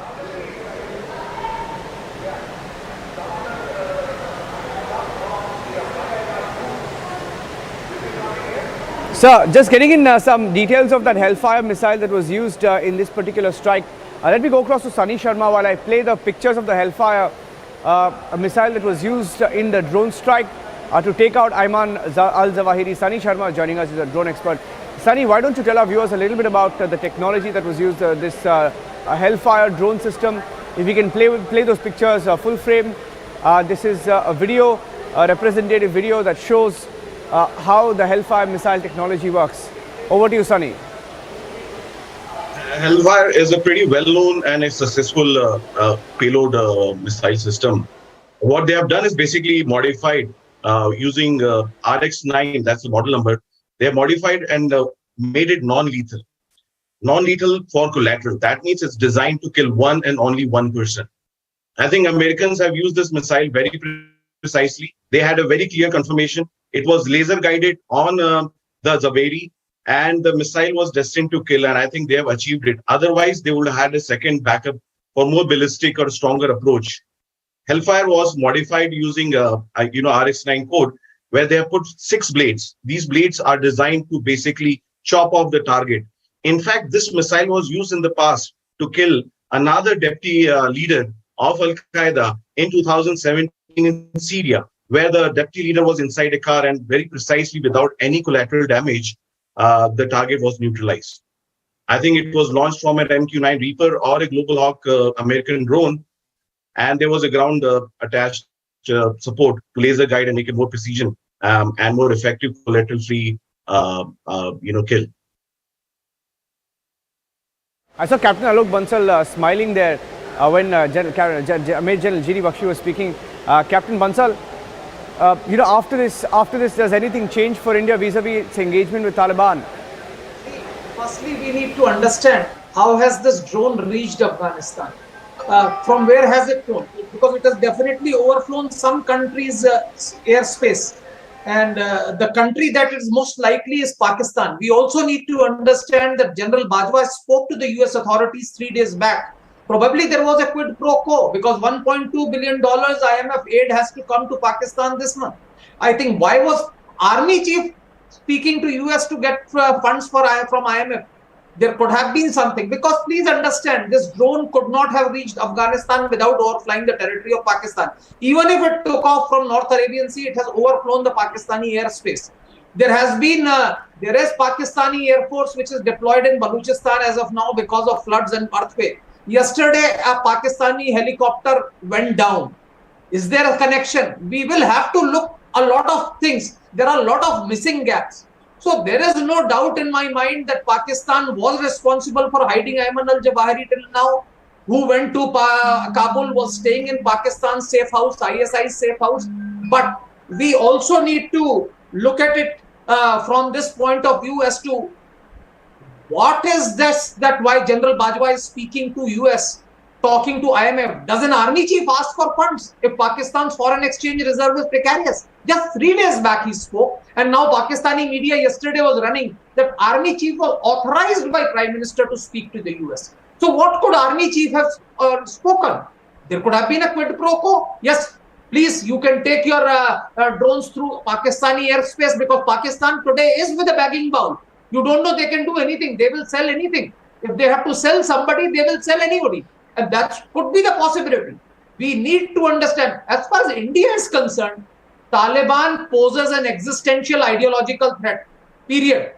Sir, just getting in some details of that Hellfire missile that was used in this particular strike. Let me go across to Sunny Sharma while I play the pictures of the Hellfire a missile that was used in the drone strike to take out Ayman Al-Zawahiri. Sunny Sharma joining us, is a drone expert. Sunny, why don't you tell our viewers a little bit about the technology that was used, this Hellfire drone system. If we can play those pictures full frame. This is a video, a representative video that shows how the Hellfire missile technology works. Over to you, Sunny. Hellfire is a pretty well-known and a successful payload missile system. What they have done is basically modified using RX-9, that's the model number. They have modified and made it non-lethal. Non-lethal for collateral. That means it's designed to kill one and only one person. I think Americans have used this missile very precisely. They had a very clear confirmation. It was laser guided on the Al-Zawahiri, and the missile was destined to kill, and I think they have achieved it. Otherwise, they would have had a second backup for more ballistic or stronger approach. Hellfire was modified using RX-9 code, where they have put 6 blades. These blades are designed to basically chop off the target. In fact, this missile was used in the past to kill another deputy leader of Al-Qaeda in 2017 in Syria, where the deputy leader was inside a car, and very precisely without any collateral damage, the target was neutralized. I think it was launched from an MQ-9 Reaper or a Global Hawk American drone, and there was a ground attached support to laser guide and make it more precision and more effective collateral-free, kill. I saw Captain Alok Bansal smiling there when Major General G.D. Bakshi was speaking. Captain Bansal, after this, does anything change for India vis-a-vis its engagement with Taliban? Firstly, we need to understand how has this drone reached Afghanistan? From where has it flown? Because it has definitely overflown some countries' airspace. And the country that is most likely is Pakistan. We also need to understand that General Bajwa spoke to the US authorities 3 days back. Probably there was a quid pro quo because $1.2 billion IMF aid has to come to Pakistan this month. I think why was Army Chief speaking to US to get funds from IMF? There could have been something, because please understand, this drone could not have reached Afghanistan without overflying the territory of Pakistan. Even if it took off from North Arabian Sea, it has overflown the Pakistani airspace. There is Pakistani Air Force which is deployed in Balochistan as of now because of floods and earthquake. Yesterday, a Pakistani helicopter went down. Is there a connection? We will have to look a lot of things. There are a lot of missing gaps. So there is no doubt in my mind that Pakistan was responsible for hiding Ayman al-Zawahiri till now. Who went to Kabul was staying in Pakistan's safe house, ISI's safe house. But we also need to look at it from this point of view as to what is this, that why General Bajwa is speaking to US, talking to IMF. Does an army chief ask for funds if Pakistan's foreign exchange reserve is precarious? Just 3 days back he spoke, and now Pakistani media yesterday was running that army chief was authorized by Prime Minister to speak to the US. So what could army chief have spoken? There could have been a quid pro quo. Yes, please, you can take your drones through Pakistani airspace, because Pakistan today is with a begging bowl. You don't know they can do anything. They will sell anything. If they have to sell somebody, they will sell anybody. And that could be the possibility. We need to understand, as far as India is concerned, Taliban poses an existential ideological threat, period.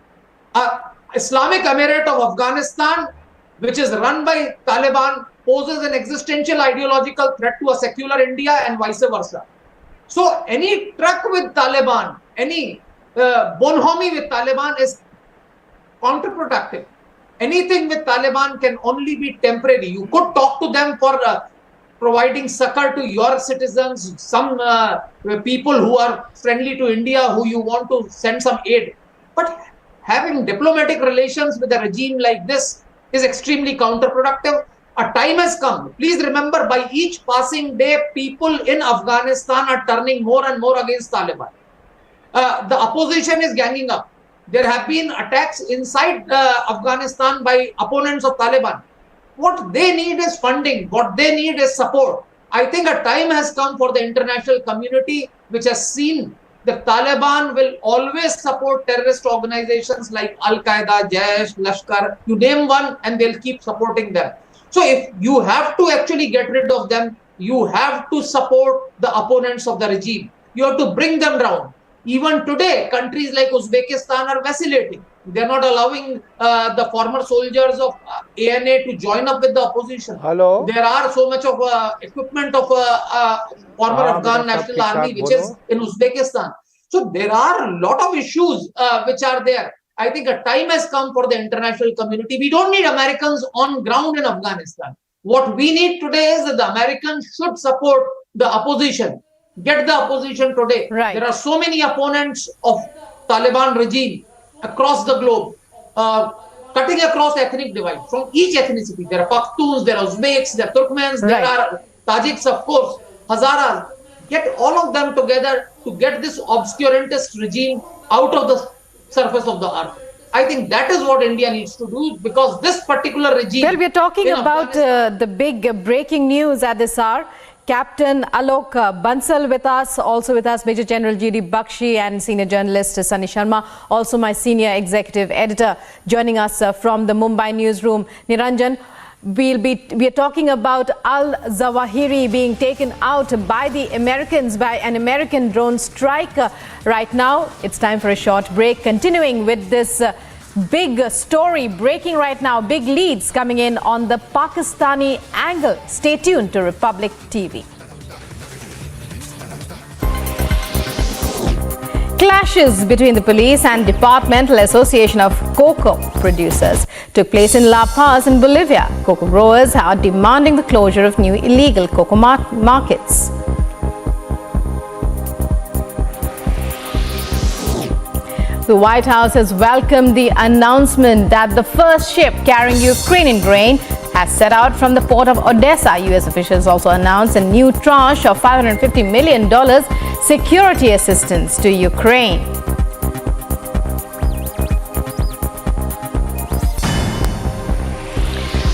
Islamic Emirate of Afghanistan, which is run by Taliban, poses an existential ideological threat to a secular India and vice versa. So any truck with Taliban, any bonhomie with Taliban is counterproductive. Anything with Taliban can only be temporary. You could talk to them for providing succor to your citizens, some people who are friendly to India, who you want to send some aid. But having diplomatic relations with a regime like this is extremely counterproductive. A time has come. Please remember, by each passing day, people in Afghanistan are turning more and more against Taliban. The opposition is ganging up. There have been attacks inside Afghanistan by opponents of Taliban. What they need is funding. What they need is support. I think a time has come for the international community, which has seen that Taliban will always support terrorist organizations like Al-Qaeda, Jaish, Lashkar, you name one, and they'll keep supporting them. So if you have to actually get rid of them, you have to support the opponents of the regime. You have to bring them down. Even today, countries like Uzbekistan are vacillating. They're not allowing the former soldiers of ANA to join up with the opposition. Hello. There are so much of equipment of former Afghan National Army, which is in Uzbekistan. So there are a lot of issues which are there. I think a time has come for the international community. We don't need Americans on ground in Afghanistan. What we need today is that the Americans should support the opposition. Get the opposition today. Right. There are so many opponents of Taliban regime across the globe, cutting across ethnic divide from each ethnicity. There are Pakhtuns, there are Uzbeks, there are Turkmens, there are Tajiks, of course, Hazaras. Get all of them together to get this obscurantist regime out of the surface of the earth. I think that is what India needs to do, because this particular regime... Well, we're talking about the big breaking news at this hour. Captain Alok Bansal with us, also with us Major General G.D. Bakshi and senior journalist Sunny Sharma, also my senior executive editor joining us from the Mumbai newsroom. Niranjan, we are talking about Al-Zawahiri being taken out by the Americans by an American drone strike. Right now, it's time for a short break. Continuing with this big story breaking right now, big leads coming in on the Pakistani angle. Stay tuned to Republic TV. Clashes between the police and Departmental Association of Cocoa Producers took place in La Paz in Bolivia. Cocoa growers are demanding the closure of new illegal cocoa markets. The White House has welcomed the announcement that the first ship carrying Ukrainian grain has set out from the port of Odessa. U.S. officials also announced a new tranche of $550 million security assistance to Ukraine.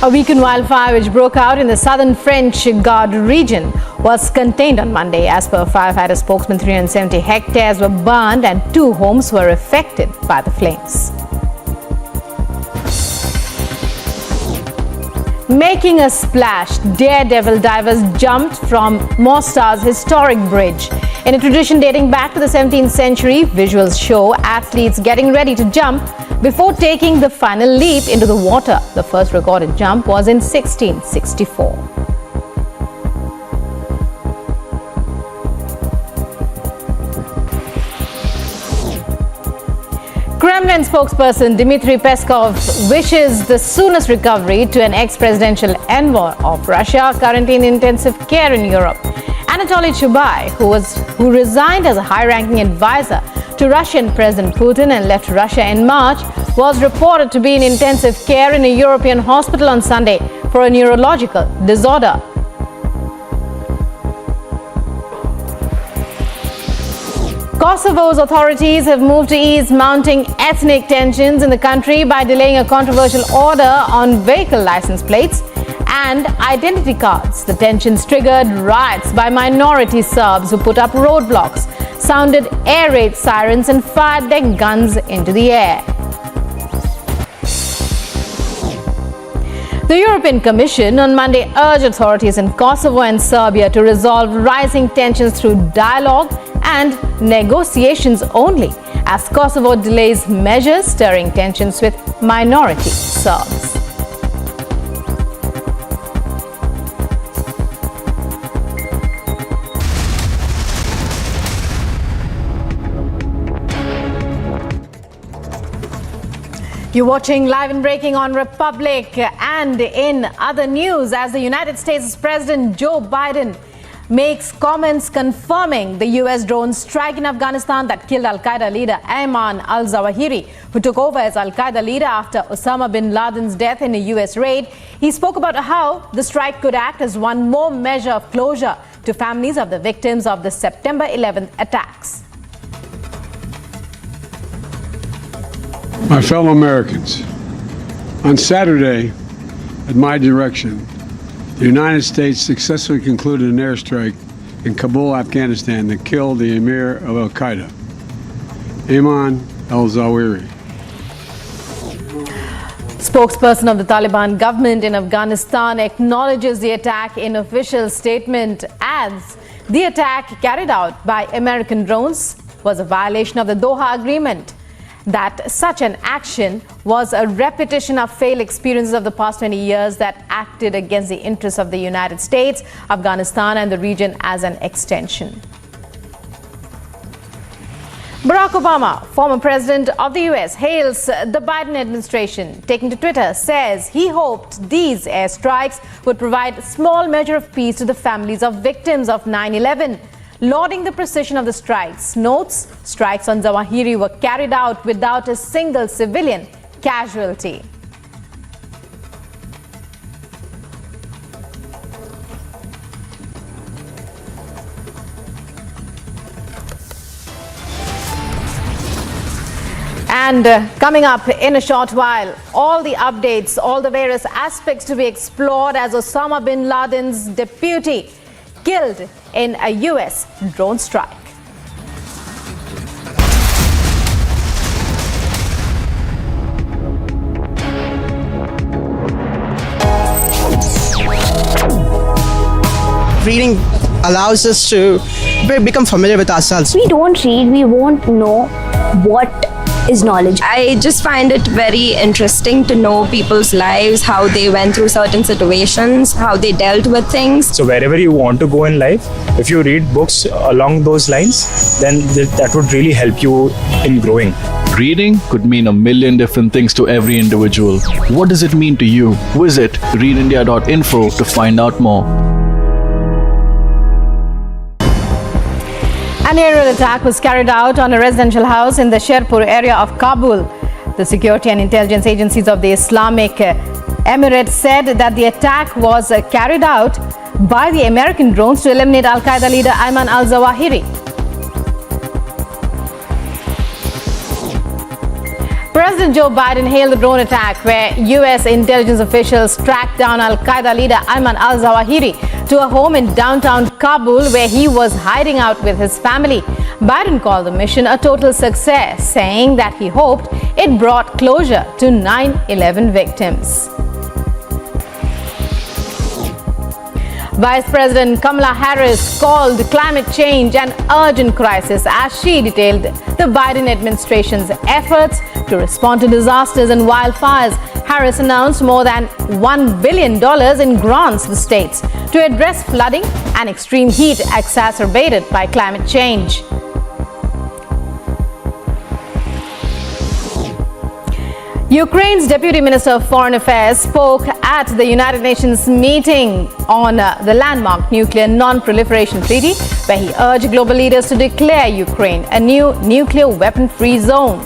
A weekend wildfire which broke out in the southern French Gard region was contained on Monday. As per firefighter spokesman, 370 hectares were burned and 2 homes were affected by the flames. Making a splash, daredevil divers jumped from Mostar's historic bridge. In a tradition dating back to the 17th century, visuals show athletes getting ready to jump before taking the final leap into the water. The first recorded jump was in 1664. Kremlin spokesperson Dmitry Peskov wishes the soonest recovery to an ex-presidential envoy of Russia currently in intensive care in Europe. Anatoly Chubai, who resigned as a high-ranking advisor to Russian President Putin and left Russia in March, was reported to be in intensive care in a European hospital on Sunday for a neurological disorder. Kosovo's authorities have moved to ease mounting ethnic tensions in the country by delaying a controversial order on vehicle license plates and identity cards. The tensions triggered riots by minority Serbs who put up roadblocks, sounded air raid sirens and fired their guns into the air. The European Commission on Monday urged authorities in Kosovo and Serbia to resolve rising tensions through dialogue and negotiations only, as Kosovo delays measures stirring tensions with minority Serbs. You're watching Live and Breaking on Republic. And in other news, as the United States President Joe Biden makes comments confirming the US drone strike in Afghanistan that killed Al-Qaeda leader Ayman Al-Zawahiri, who took over as Al-Qaeda leader after Osama bin Laden's death in a US raid. He spoke about how the strike could act as one more measure of closure to families of the victims of the September 11th attacks. My fellow Americans, on Saturday, at my direction, the United States successfully concluded an airstrike in Kabul, Afghanistan that killed the emir of Al-Qaeda, Ayman Al-Zawahiri. Spokesperson of the Taliban government in Afghanistan acknowledges the attack in official statement, adds the attack carried out by American drones was a violation of the Doha Agreement, that such an action was a repetition of failed experiences of the past 20 years that acted against the interests of the United States, Afghanistan and the region as an extension. Barack Obama, former president of the US, hails the Biden administration. Taking to Twitter, says he hoped these airstrikes would provide a small measure of peace to the families of victims of 9/11. Lauding the precision of the strikes, notes strikes on Zawahiri were carried out without a single civilian casualty. And coming up in a short while, all the updates, all the various aspects to be explored as Osama bin Laden's deputy killed in a US drone strike. Reading allows us to become familiar with ourselves. We don't read, we won't know what is knowledge. I just find it very interesting to know people's lives, how they went through certain situations, how they dealt with things. So wherever you want to go in life, if you read books along those lines, then that would really help you in growing. Reading could mean a million different things to every individual. What does it mean to you? Visit readindia.info to find out more. An aerial attack was carried out on a residential house in the Sherpur area of Kabul. The security and intelligence agencies of the Islamic Emirate said that the attack was carried out by the American drones to eliminate Al-Qaeda leader Ayman Al-Zawahiri. President Joe Biden hailed the drone attack where U.S. intelligence officials tracked down Al-Qaeda leader Ayman Al-Zawahiri to a home in downtown Kabul where he was hiding out with his family. Biden called the mission a total success, saying that he hoped it brought closure to 9/11 victims. Vice President Kamala Harris called climate change an urgent crisis as she detailed the Biden administration's efforts to respond to disasters and wildfires. Harris announced more than $1 billion in grants to the states to address flooding and extreme heat exacerbated by climate change. Ukraine's Deputy Minister of Foreign Affairs spoke at the United Nations meeting on the landmark Nuclear Non-Proliferation Treaty, where he urged global leaders to declare Ukraine a new nuclear weapon-free zone.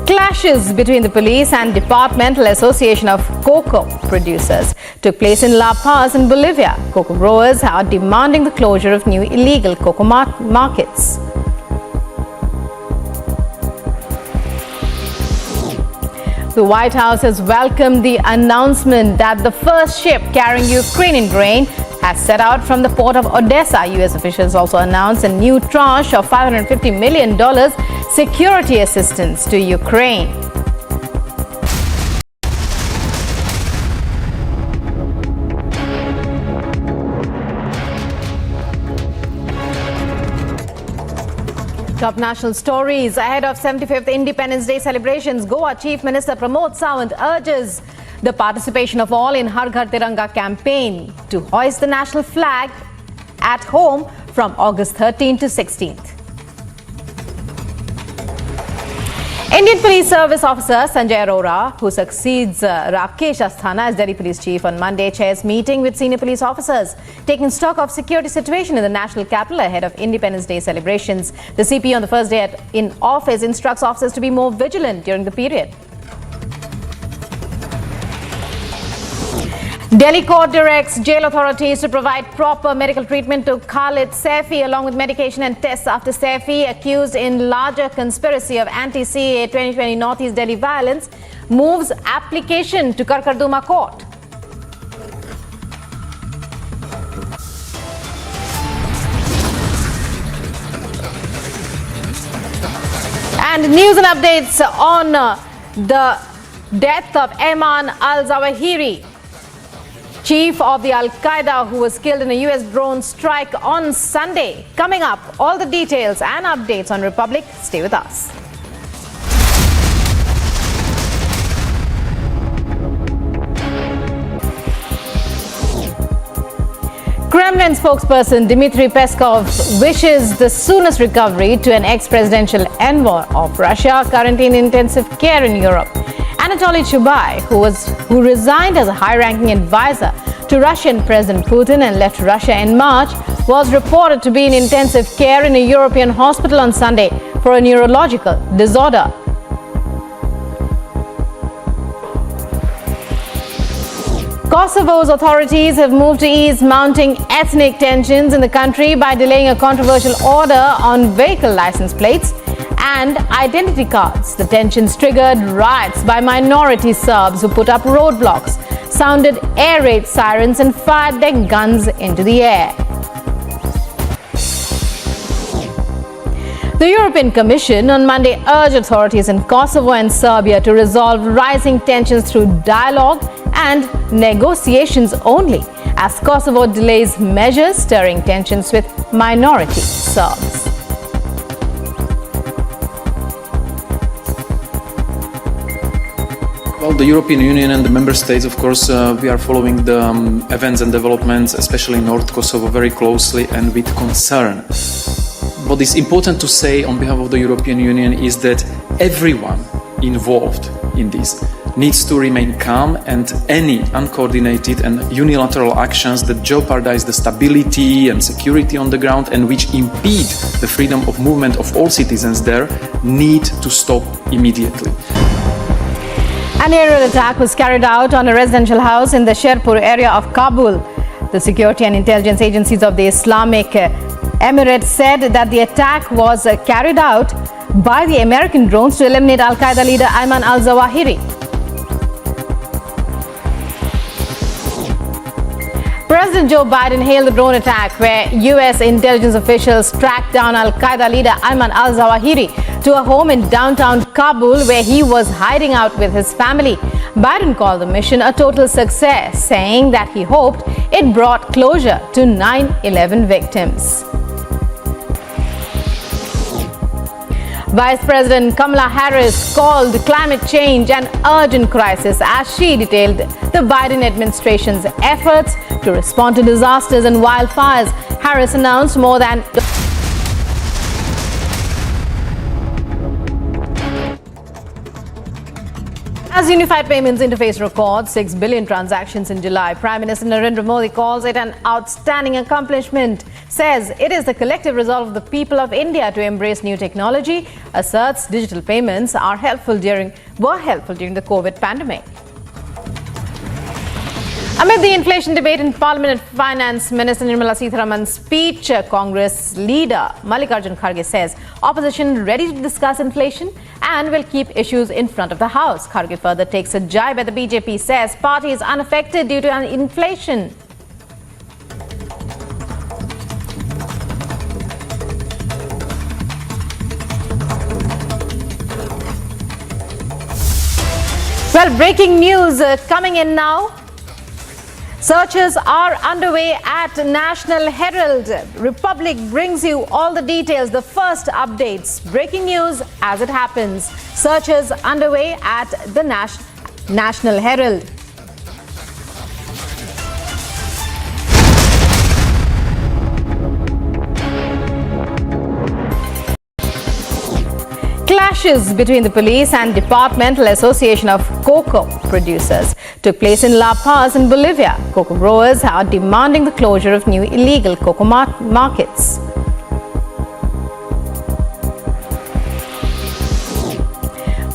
Clashes between the police and Departmental Association of Cocoa Producers took place in La Paz in Bolivia. Cocoa growers are demanding the closure of new illegal cocoa markets. The White House has welcomed the announcement that the first ship carrying Ukrainian grain has set out from the port of Odessa. U.S. officials also announced a new tranche of $550 million security assistance to Ukraine. Top national stories ahead of 75th Independence Day celebrations. Goa Chief Minister Pramod Sawant urges the participation of all in Har Ghar Tiranga campaign to hoist the national flag at home from August 13th to 16th. Indian Police Service Officer Sanjay Arora, who succeeds Rakesh Asthana as Delhi Police Chief on Monday, chairs meeting with senior police officers, taking stock of security situation in the national capital ahead of Independence Day celebrations. The CP on the first day in office instructs officers to be more vigilant during the period. Delhi court directs jail authorities to provide proper medical treatment to Khalid Saifi along with medication and tests after Saifi, accused in larger conspiracy of anti-CAA 2020 Northeast Delhi violence, moves application to Karkarduma court. And news and updates on the death of Ayman Al-Zawahiri, chief of the Al-Qaeda, who was killed in a US drone strike on Sunday. Coming up, all the details and updates on Republic. Stay with us. Kremlin spokesperson Dmitry Peskov wishes the soonest recovery to an ex-presidential envoy of Russia currently in intensive care in Europe. Anatoly Chubai, who resigned as a high-ranking advisor to Russian President Putin and left Russia in March, was reported to be in intensive care in a European hospital on Sunday for a neurological disorder. Kosovo's authorities have moved to ease mounting ethnic tensions in the country by delaying a controversial order on vehicle license plates and identity cards. The tensions triggered riots by minority Serbs who put up roadblocks, sounded air raid sirens and fired their guns into the air. The European Commission on Monday urged authorities in Kosovo and Serbia to resolve rising tensions through dialogue and negotiations only, as Kosovo delays measures stirring tensions with minority Serbs. Well, the European Union and the member states, of course, we are following the events and developments, especially in North Kosovo, very closely and with concern. What is important to say on behalf of the European Union is that everyone involved in this needs to remain calm, and any uncoordinated and unilateral actions that jeopardize the stability and security on the ground and which impede the freedom of movement of all citizens there need to stop immediately. An aerial attack was carried out on a residential house in the Sherpur area of Kabul. The security and intelligence agencies of the Islamic Emirates said that the attack was carried out by the American drones to eliminate Al-Qaeda leader Ayman Al-Zawahiri. President Joe Biden hailed the drone attack where U.S. intelligence officials tracked down Al-Qaeda leader Ayman Al-Zawahiri to a home in downtown Kabul where he was hiding out with his family. Biden called the mission a total success, saying that he hoped it brought closure to 9/11 victims. Vice President Kamala Harris called climate change an urgent crisis as she detailed the Biden administration's efforts to respond to disasters and wildfires. Harris announced more than As Unified Payments Interface records 6 billion transactions in July, Prime Minister Narendra Modi calls it an outstanding accomplishment, says it is the collective resolve of the people of India to embrace new technology, asserts digital payments were helpful during the COVID pandemic. Amid the inflation debate in Parliament, Finance Minister Nirmala Sitharaman's speech, Congress leader Mallikarjun Kharge says opposition ready to discuss inflation and will keep issues in front of the House. Kharge further takes a jibe at the BJP, says party is unaffected due to inflation. Well, breaking news coming in now. Searches are underway at National Herald. Republic brings you all the details, the first updates. Breaking news as it happens. Searches underway at the National Herald. Clashes between the police and Departmental Association of Cocoa Producers took place in La Paz in Bolivia. Cocoa growers are demanding the closure of new illegal cocoa markets.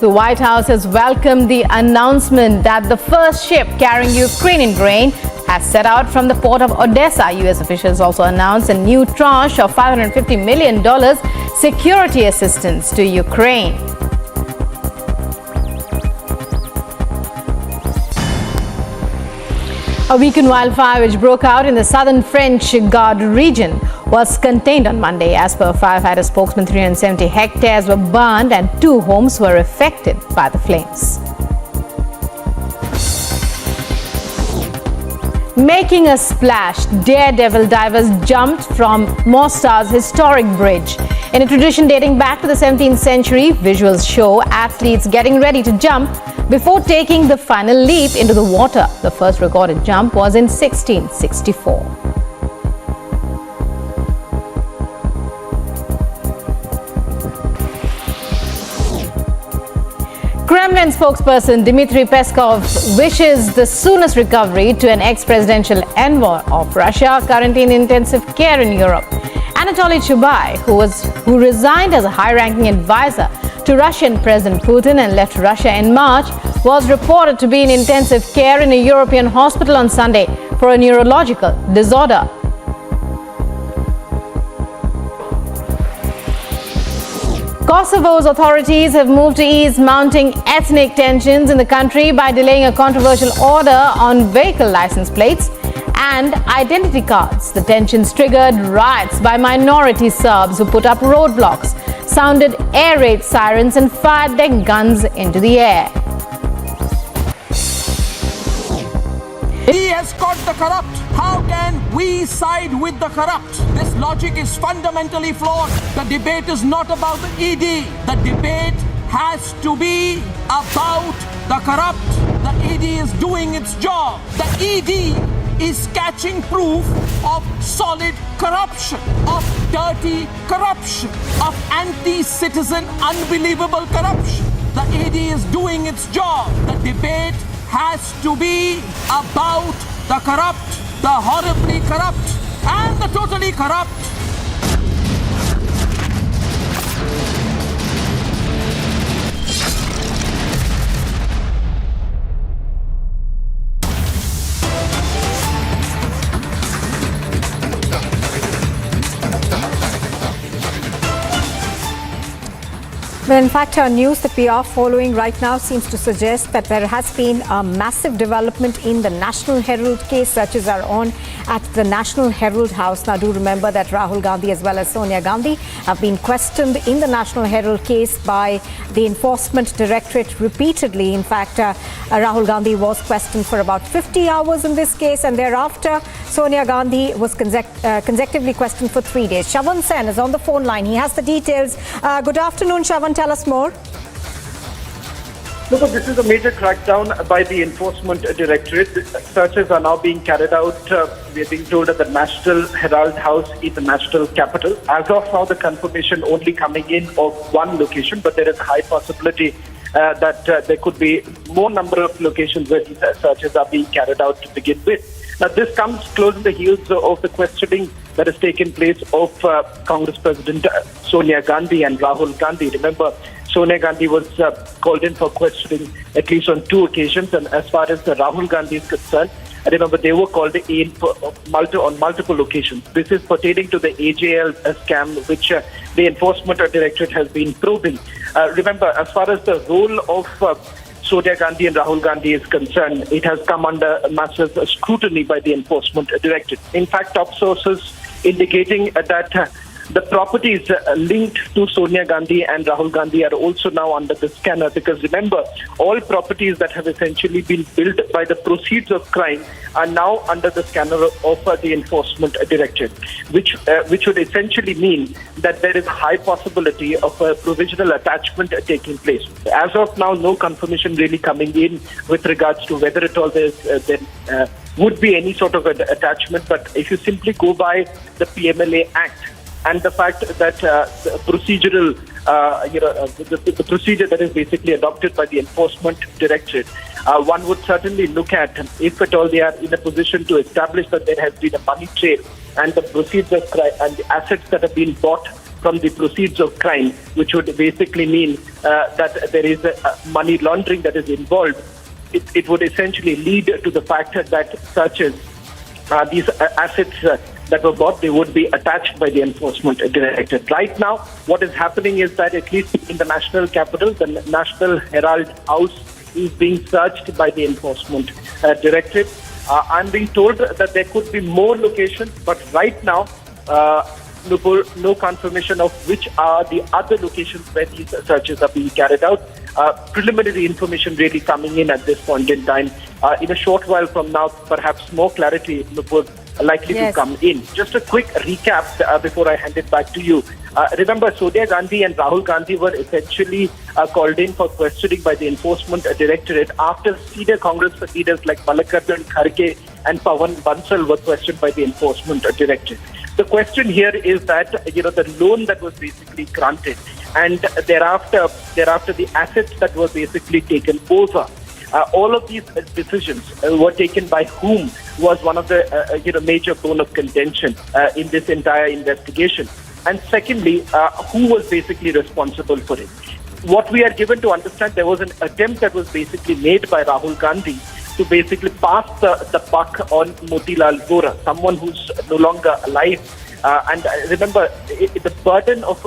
The White House has welcomed the announcement that the first ship carrying Ukrainian grain has set out from the port of Odessa. U.S. officials also announced a new tranche of $550 million security assistance to Ukraine. A weekend wildfire which broke out in the southern French Guard region was contained on Monday. As per a firefighter spokesman, 370 hectares were burned and 2 homes were affected by the flames. Making a splash, daredevil divers jumped from Mostar's historic bridge. In a tradition dating back to the 17th century, visuals show athletes getting ready to jump before taking the final leap into the water. The first recorded jump was in 1664. Kremlin spokesperson Dmitry Peskov wishes the soonest recovery to an ex-presidential envoy of Russia currently in intensive care in Europe. Anatoly Chubai, who resigned as a high-ranking advisor to Russian President Putin and left Russia in March, was reported to be in intensive care in a European hospital on Sunday for a neurological disorder. Kosovo's authorities have moved to ease mounting ethnic tensions in the country by delaying a controversial order on vehicle license plates and identity cards. The tensions triggered riots by minority Serbs who put up roadblocks, sounded air raid sirens and fired their guns into the air. He has caught the corrupt. How can we side with the corrupt? This logic is fundamentally flawed. The debate is not about the ED. The debate has to be about the corrupt. The ED is doing its job. The ED is catching proof of solid corruption, of dirty corruption, of anti-citizen, unbelievable corruption. The ED is doing its job. The debate has to be about the corrupt, the horribly corrupt, and the totally corrupt. Well, in fact, our news that we are following right now seems to suggest that there has been a massive development in the National Herald case. Searches are on at the National Herald House. Now, do remember that Rahul Gandhi as well as Sonia Gandhi have been questioned in the National Herald case by the Enforcement Directorate repeatedly. In fact, Rahul Gandhi was questioned for about 50 hours in this case, and thereafter Sonia Gandhi was consecutively questioned for 3 days. Shavan Sen is on the phone line. He has the details. Good afternoon, Shavan. Tell us more. Look, this is a major crackdown by the Enforcement Directorate. Searches are now being carried out. We are being told at the National Herald House in the national capital. As of now, the confirmation only coming in of one location, but there is a high possibility that there could be more number of locations where these searches are being carried out to begin with. Now, this comes close in the heels of the questioning that has taken place of Congress President Sonia Gandhi and Rahul Gandhi. Remember, Sonia Gandhi was called in for questioning at least on 2 occasions, and as far as Rahul Gandhi is concerned, I remember they were called in on multiple occasions. This is pertaining to the AJL scam, which the Enforcement Directorate has been probing. Remember, as far as the role of Sonia Gandhi and Rahul Gandhi is concerned, it has come under massive scrutiny by the Enforcement Directorate. In fact, top sources indicating that the properties linked to Sonia Gandhi and Rahul Gandhi are also now under the scanner, because remember, all properties that have essentially been built by the proceeds of crime are now under the scanner of the Enforcement Directorate, which would essentially mean that there is a high possibility of a provisional attachment taking place. As of now, no confirmation really coming in with regards to whether at all there would be any sort of an attachment, but if you simply go by the PMLA Act, and the fact that the procedural, the procedure that is basically adopted by the Enforcement Directorate, one would certainly look at if at all they are in a position to establish that there has been a money trail and the proceeds of crime and the assets that have been bought from the proceeds of crime, which would basically mean that there is a money laundering that is involved. It would essentially lead to the fact that such as these assets that were bought, they would be attached by the Enforcement Directorate. Right now, what is happening is that at least in the national capital, the National Herald House is being searched by the Enforcement Directorate. I'm being told that there could be more locations, but right now, no confirmation of which are the other locations where these searches are being carried out. Preliminary information really coming in at this point in time. In a short while from now, perhaps more clarity would likely to come in. Just a quick recap before I hand it back to you. Remember, Sonia Gandhi and Rahul Gandhi were essentially called in for questioning by the Enforcement Directorate after senior Congress leaders like Mallikarjun Kharge and Pawan Bansal were questioned by the Enforcement Directorate. The question here is that, the loan that was basically granted and thereafter the assets that were basically taken over, all of these decisions were taken by whom was one of the major bone of contention in this entire investigation. And secondly, who was basically responsible for it? What we are given to understand, there was an attempt that was basically made by Rahul Gandhi to basically pass the buck on Motilal Vora, someone who's no longer alive. And remember, the burden of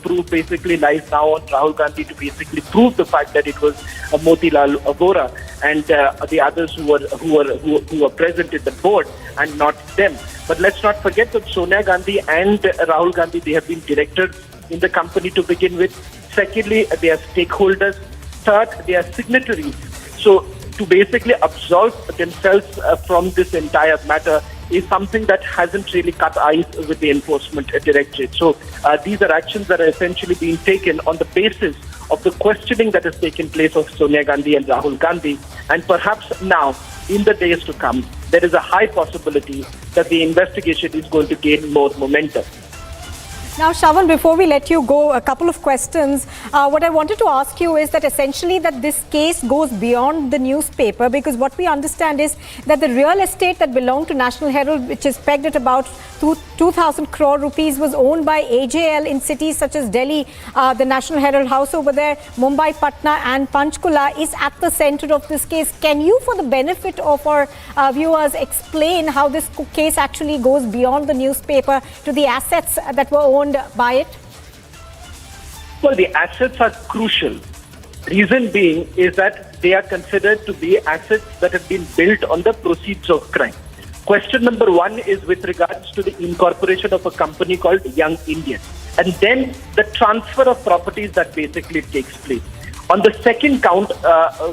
proof basically lies now on Rahul Gandhi to basically prove the fact that it was Motilal Vora and the others who were present in the board and not them. But let's not forget that Sonia Gandhi and Rahul Gandhi, they have been directors in the company to begin with. Secondly, they are stakeholders. Third, they are signatories. So to basically absolve themselves from this entire matter is something that hasn't really cut ice with the Enforcement Directorate. So these are actions that are essentially being taken on the basis of the questioning that has taken place of Sonia Gandhi and Rahul Gandhi. And perhaps now, in the days to come, there is a high possibility that the investigation is going to gain more momentum. Now, Shravan, before we let you go, a couple of questions. What I wanted to ask you is that essentially that this case goes beyond the newspaper, because what we understand is that the real estate that belonged to National Herald, which is pegged at about 2,000 crore rupees, was owned by AJL in cities such as Delhi, the National Herald House over there, Mumbai, Patna and Panchkula is at the center of this case. Can you, for the benefit of our viewers, explain how this case actually goes beyond the newspaper to the assets that were owned by it? Well, the assets are crucial. Reason being is that they are considered to be assets that have been built on the proceeds of crime. Question number one is with regards to the incorporation of a company called Young Indian, and then the transfer of properties that basically takes place. On the second count,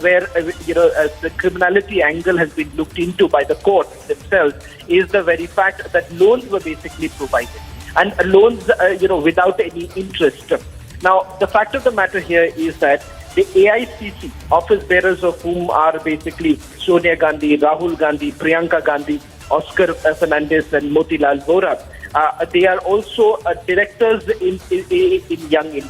where the criminality angle has been looked into by the court themselves, is the very fact that loans were basically provided, and loans, without any interest. Now, the fact of the matter here is that the AICC, office bearers of whom are basically Sonia Gandhi, Rahul Gandhi, Priyanka Gandhi, Oscar Fernandez and Motilal Vora, they are also directors in Young Indian.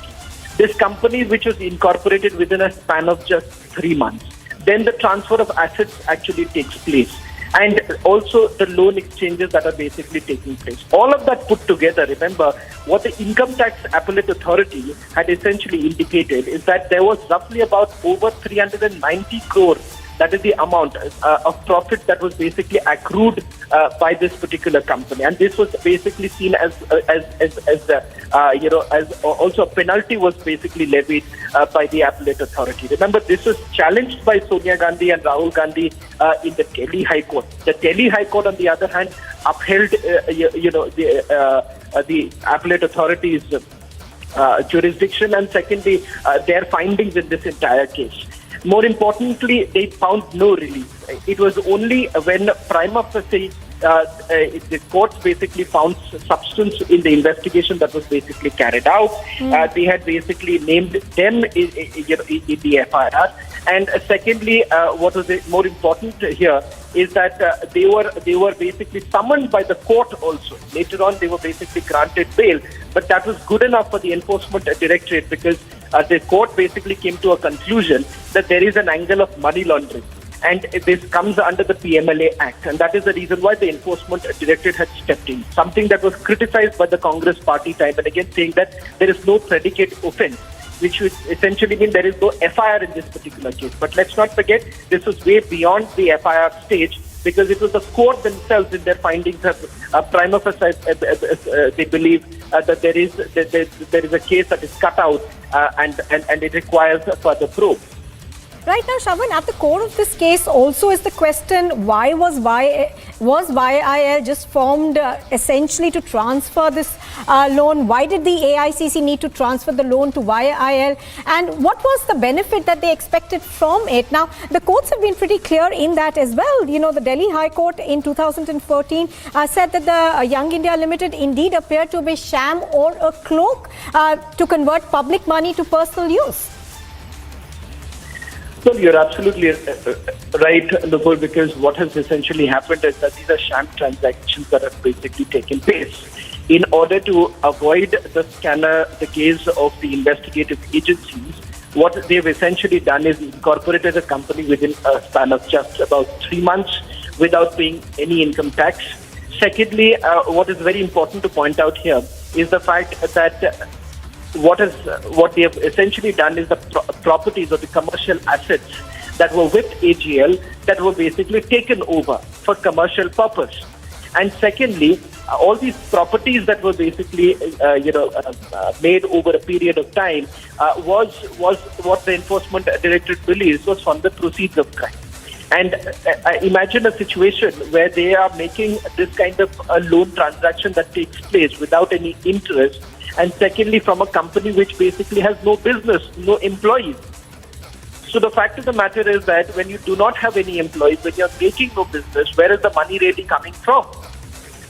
This company, which was incorporated within a span of just 3 months. Then the transfer of assets actually takes place. And also the loan exchanges that are basically taking place. All of that put together, remember, what the Income Tax Appellate Authority had essentially indicated is that there was roughly about over 390 crore. That is the amount of profit that was basically accrued by this particular company, and this was basically seen as also a penalty was basically levied by the appellate authority. Remember, this was challenged by Sonia Gandhi and Rahul Gandhi in the Delhi High Court. The Delhi High Court, on the other hand, upheld the appellate authority's jurisdiction, and secondly, their findings in this entire case. More importantly, they found no relief. It was only when prima facie the courts basically found substance in the investigation that was basically carried out. They had basically named them in the FIR, And secondly, what was more important here is that they were basically summoned by the court also. Later on, they were basically granted bail, but that was good enough for the Enforcement Directorate because the court basically came to a conclusion that there is an angle of money laundering. And this comes under the PMLA Act. And that is the reason why the Enforcement Directorate had stepped in. Something that was criticized by the Congress party time and again, saying that there is no predicate offense, which would essentially mean there is no FIR in this particular case. But let's not forget, this was way beyond the FIR stage because it was the court themselves in their findings have prima facie, they believe that there is a case that is cut out and it requires further probe. Right now, Shravan, at the core of this case also is the question, why was YIL just formed essentially to transfer this loan? Why did the AICC need to transfer the loan to YIL? And what was the benefit that they expected from it? Now, the courts have been pretty clear in that as well. You know, the Delhi High Court in 2014 said that the Young India Limited indeed appeared to be sham or a cloak to convert public money to personal use. Well, you're absolutely right, Nupur, because what has essentially happened is that these are sham transactions that have basically taken place. In order to avoid the case of the investigative agencies, what they've essentially done is incorporated a company within a span of just about 3 months without paying any income tax. Secondly, what is very important to point out here is the fact that what they have essentially done is the properties or the commercial assets that were with AGL that were basically taken over for commercial purpose. And secondly, all these properties that were basically made over a period of time was what the Enforcement Directorate believes was from the proceeds of crime. And imagine a situation where they are making this kind of a loan transaction that takes place without any interest, and secondly from a company which basically has no business, no employees. So the fact of the matter is that when you do not have any employees, when you're making no business, where is the money really coming from?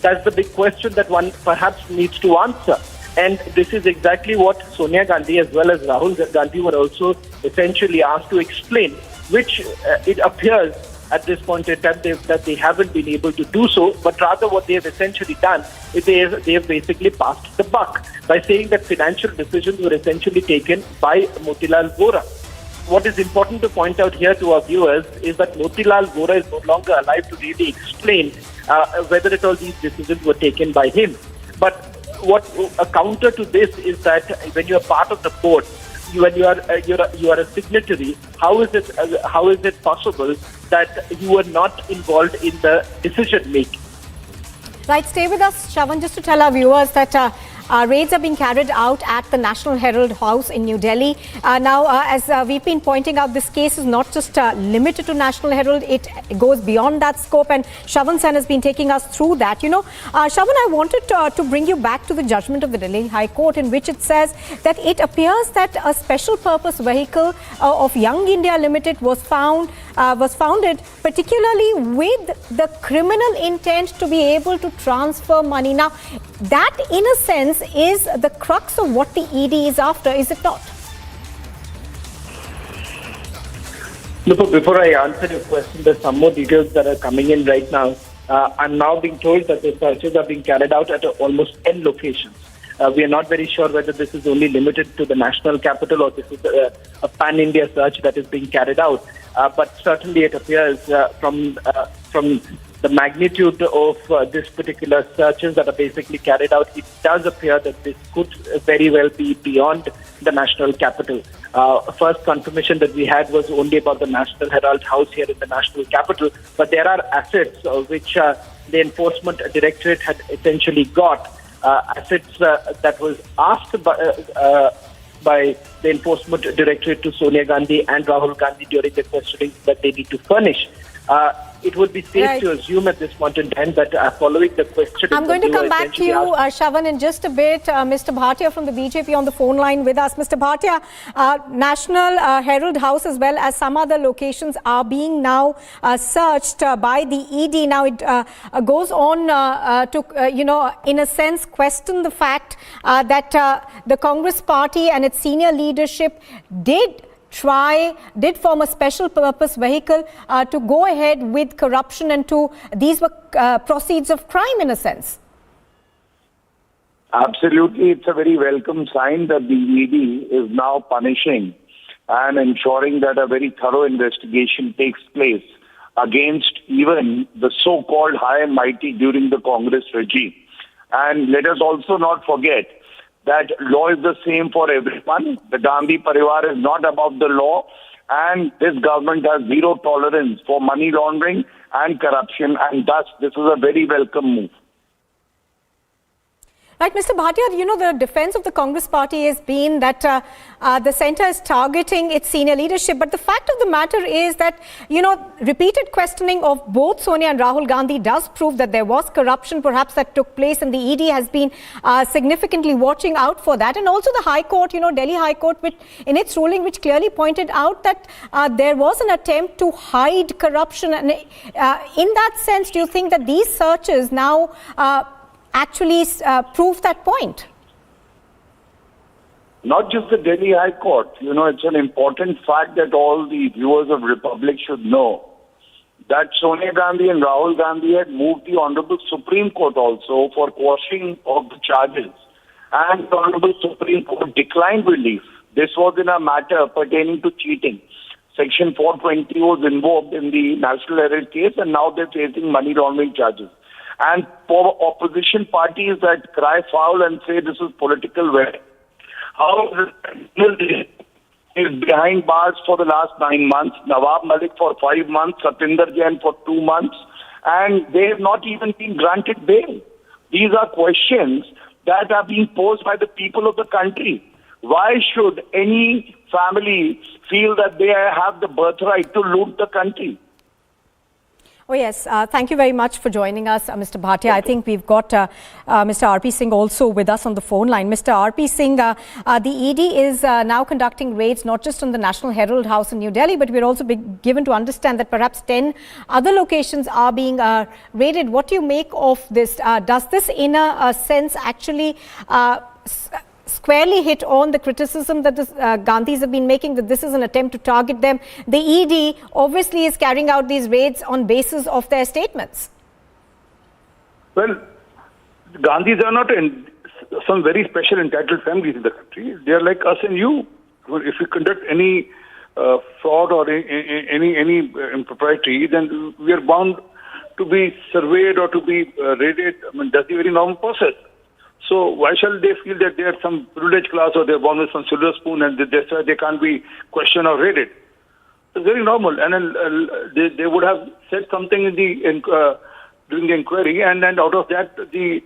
That's the big question that one perhaps needs to answer. And this is exactly what Sonia Gandhi as well as Rahul Gandhi were also essentially asked to explain, which it appears at this point in time that they haven't been able to do so, but rather what they have essentially done is they have basically passed the buck by saying that financial decisions were essentially taken by Motilal Vora. What is important to point out here to our viewers is that Motilal Vora is no longer alive to really explain whether at all these decisions were taken by him. But what a counter to this is that when you are part of the board, when you are a signatory, how is it possible that you were not involved in the decision making? Right, stay with us, Shravan, just to tell our viewers that raids are being carried out at the National Herald House in New Delhi. As we've been pointing out, this case is not just limited to National Herald, it goes beyond that scope, and Shravan Sen has been taking us through that. Shravan, I wanted to bring you back to the judgment of the Delhi High Court, in which it says that it appears that a special purpose vehicle of Young India Limited was founded particularly with the criminal intent to be able to transfer money. Now, that in a sense is the crux of what the ED is after, is it not? Look, before I answer your question, there's some more details that are coming in right now. I'm now being told that the searches are being carried out at almost 10 locations. We are not very sure whether this is only limited to the national capital or this is a pan-India search that is being carried out. But certainly it appears from the magnitude of this particular searches that are basically carried out, it does appear that this could very well be beyond the national capital. First confirmation that we had was only about the National Herald House here in the national capital, but there are assets which the Enforcement Directorate had essentially got, assets that was asked by the Enforcement Directorate to Sonia Gandhi and Rahul Gandhi during the questioning that they need to furnish. It would be safe to assume at this point in time that following the questioning... I'm going to come back to you, Shravan, in just a bit. Mr. Bhatia from the BJP on the phone line with us. Mr. Bhatia, National Herald House as well as some other locations are being now searched by the ED. Now, it goes on to, in a sense, question the fact that the Congress party and its senior leadership did did form a special purpose vehicle to go ahead with corruption, and these were proceeds of crime in a sense. Absolutely, it's a very welcome sign that the ED is now punishing and ensuring that a very thorough investigation takes place against even the so-called high and mighty during the Congress regime. And let us also not forget that law is the same for everyone. The Gandhi Parivar is not above the law, and this government has zero tolerance for money laundering and corruption, and thus this is a very welcome move. Right, Mr. Bhatia, the defense of the Congress party has been that the centre is targeting its senior leadership. But the fact of the matter is that, repeated questioning of both Sonia and Rahul Gandhi does prove that there was corruption perhaps that took place, and the ED has been significantly watching out for that. And also the High Court, Delhi High Court, which, in its ruling, which clearly pointed out that there was an attempt to hide corruption. And in that sense, do you think that these searches now actually prove that point? Not just the Delhi High Court. It's an important fact that all the viewers of Republic should know that Sonia Gandhi and Rahul Gandhi had moved the Honorable Supreme Court also for quashing of the charges. And the Honorable Supreme Court declined relief. This was in a matter pertaining to cheating. Section 420 was invoked in the National Herald case, and now they're facing money laundering charges. And for opposition parties that cry foul and say this is political way, how is behind bars for the last 9 months, Nawab Malik for 5 months, Satinder Jain for 2 months, and they have not even been granted bail. These are questions that are being posed by the people of the country. Why should any family feel that they have the birthright to loot the country? Oh, yes. Thank you very much for joining us, Mr. Bhatia. I think we've got Mr. R.P. Singh also with us on the phone line. Mr. R.P. Singh, the ED is now conducting raids not just on the National Herald House in New Delhi, but we're also given to understand that perhaps 10 other locations are being raided. What do you make of this? Does this, in a sense, actually squarely hit on the criticism that the Gandhis have been making, that this is an attempt to target them? The ED obviously is carrying out these raids on basis of their statements. Well, Gandhis are not some very special entitled families in the country. They are like us and you. If we conduct any fraud or any impropriety, then we are bound to be surveyed or to be raided. I mean, that's the very normal process. So why shall they feel that they are some privileged class or they're born with some silver spoon and that's why they can't be questioned or raided? It's very normal. And then they would have said something in during the inquiry, and then out of that, the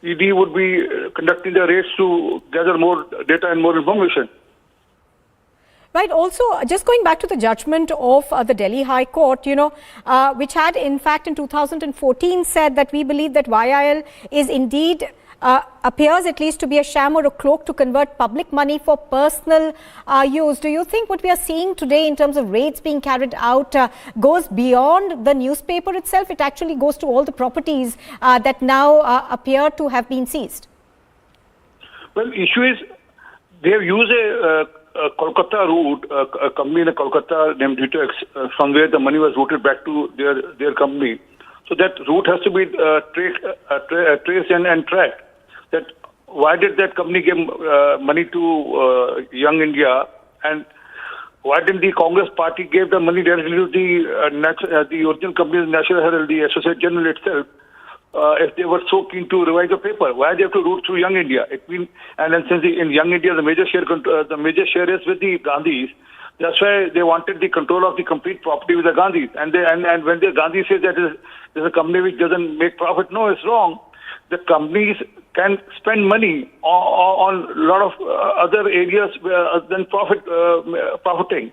ED would be conducting the raids to gather more data and more information. Right. Also, just going back to the judgment of the Delhi High Court, which had, in fact, in 2014 said that we believe that YIL is indeed appears at least to be a sham or a cloak to convert public money for personal use. Do you think what we are seeing today in terms of raids being carried out goes beyond the newspaper itself? It actually goes to all the properties that now appear to have been seized. Well, issue is they have used a Kolkata route, a company in Kolkata named Detox, from where the money was routed back to their company. So that route has to be traced and tracked. That why did that company give money to Young India, and why didn't the Congress party give the money directly to the original company, the National Herald, the Associate Journal itself, if they were so keen to revise the paper? Why they have to route through Young India? And then since in Young India the major share is with the Gandhis, that's why they wanted the control of the complete property with the Gandhis. And when the Gandhi says that there's a company which doesn't make profit, no, it's wrong. The companies can spend money on a lot of other areas than profiting,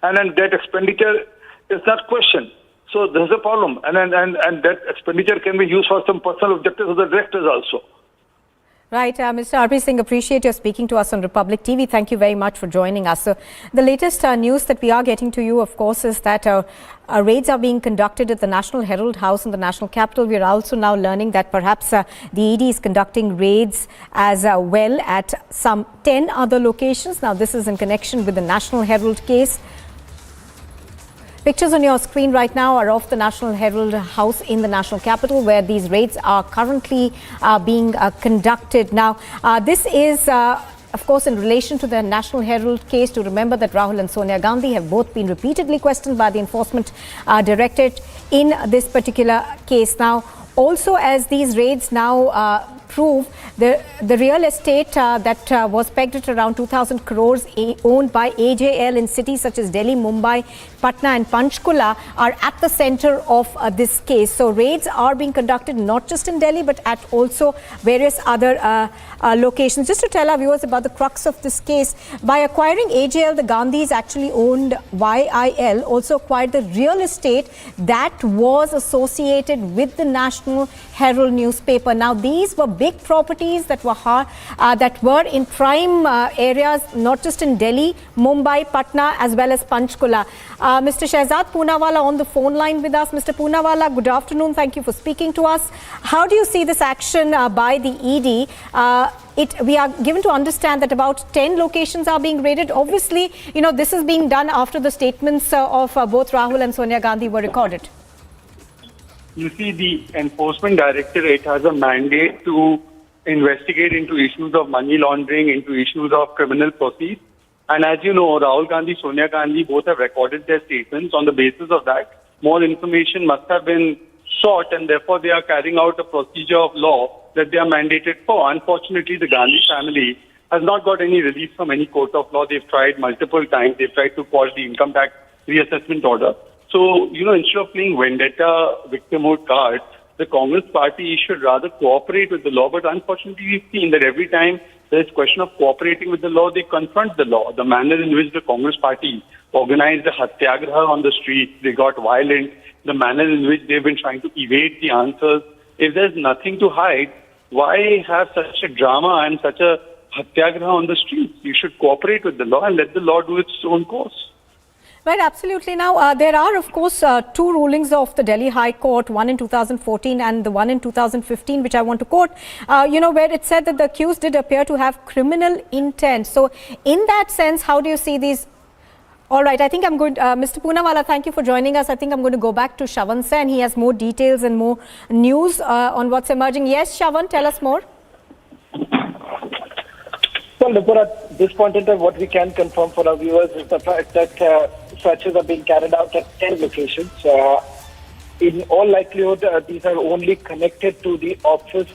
and then that expenditure is not questioned. So there's a problem, and that expenditure can be used for some personal objectives of the directors also. Right, Mr. R.P. Singh, appreciate your speaking to us on Republic TV. Thank you very much for joining us. So, the latest news that we are getting to you, of course, is that raids are being conducted at the National Herald House in the national capital. We are also now learning that perhaps the ED is conducting raids as well at some 10 other locations. Now, this is in connection with the National Herald case. Pictures on your screen right now are of the National Herald House in the national capital, where these raids are currently being conducted. Now, this is, of course, in relation to the National Herald case. To remember that Rahul and Sonia Gandhi have both been repeatedly questioned by the Enforcement Directorate in this particular case. Now, also, as these raids now prove, the real estate that was pegged at around 2,000 crores owned by AJL in cities such as Delhi, Mumbai, Patna and Panchkula are at the center of this case. So raids are being conducted not just in Delhi but at also various other locations. Just to tell our viewers about the crux of this case, by acquiring AJL, the Gandhis actually owned YIL, also acquired the real estate that was associated with the National Herald newspaper. Now, these were big properties that were in prime areas, not just in Delhi, Mumbai, Patna, as well as Panchkula. Mr. Shehzad Poonawalla on the phone line with us. Mr. Poonawalla, good afternoon. Thank you for speaking to us. How do you see this action by the ED? We are given to understand that about 10 locations are being raided. Obviously, you know, this is being done after the statements of both Rahul and Sonia Gandhi were recorded. You see, the Enforcement Directorate has a mandate to investigate into issues of money laundering, into issues of criminal proceeds. And as you know, Rahul Gandhi, Sonia Gandhi both have recorded their statements. On the basis of that, more information must have been sought, and therefore they are carrying out a procedure of law that they are mandated for. Unfortunately, the Gandhi family has not got any relief from any court of law. They've tried multiple times. They've tried to quash the income tax reassessment order. So, you know, instead of playing vendetta victimhood cards, the Congress party should rather cooperate with the law. But unfortunately, we've seen that every time there's a question of cooperating with the law, they confront the law. The manner in which the Congress party organized the Satyagraha on the streets, they got violent, the manner in which they've been trying to evade the answers. If there's nothing to hide, why have such a drama and such a Satyagraha on the streets? You should cooperate with the law and let the law do its own course. Right, absolutely. Now, there are, of course, two rulings of the Delhi High Court, one in 2014 and the one in 2015, which I want to quote, where it said that the accused did appear to have criminal intent. So, in that sense, how do you see these? All right, I think I'm going to, Mr. Poonawalla, thank you for joining us. I think I'm going to go back to Shravan Sen. He has more details and more news on what's emerging. Yes, Shravan, tell us more. Well, Nupur, at this point in time, what we can confirm for our viewers is the fact that searches are being carried out at 10 locations. In all likelihood, these are only connected to the office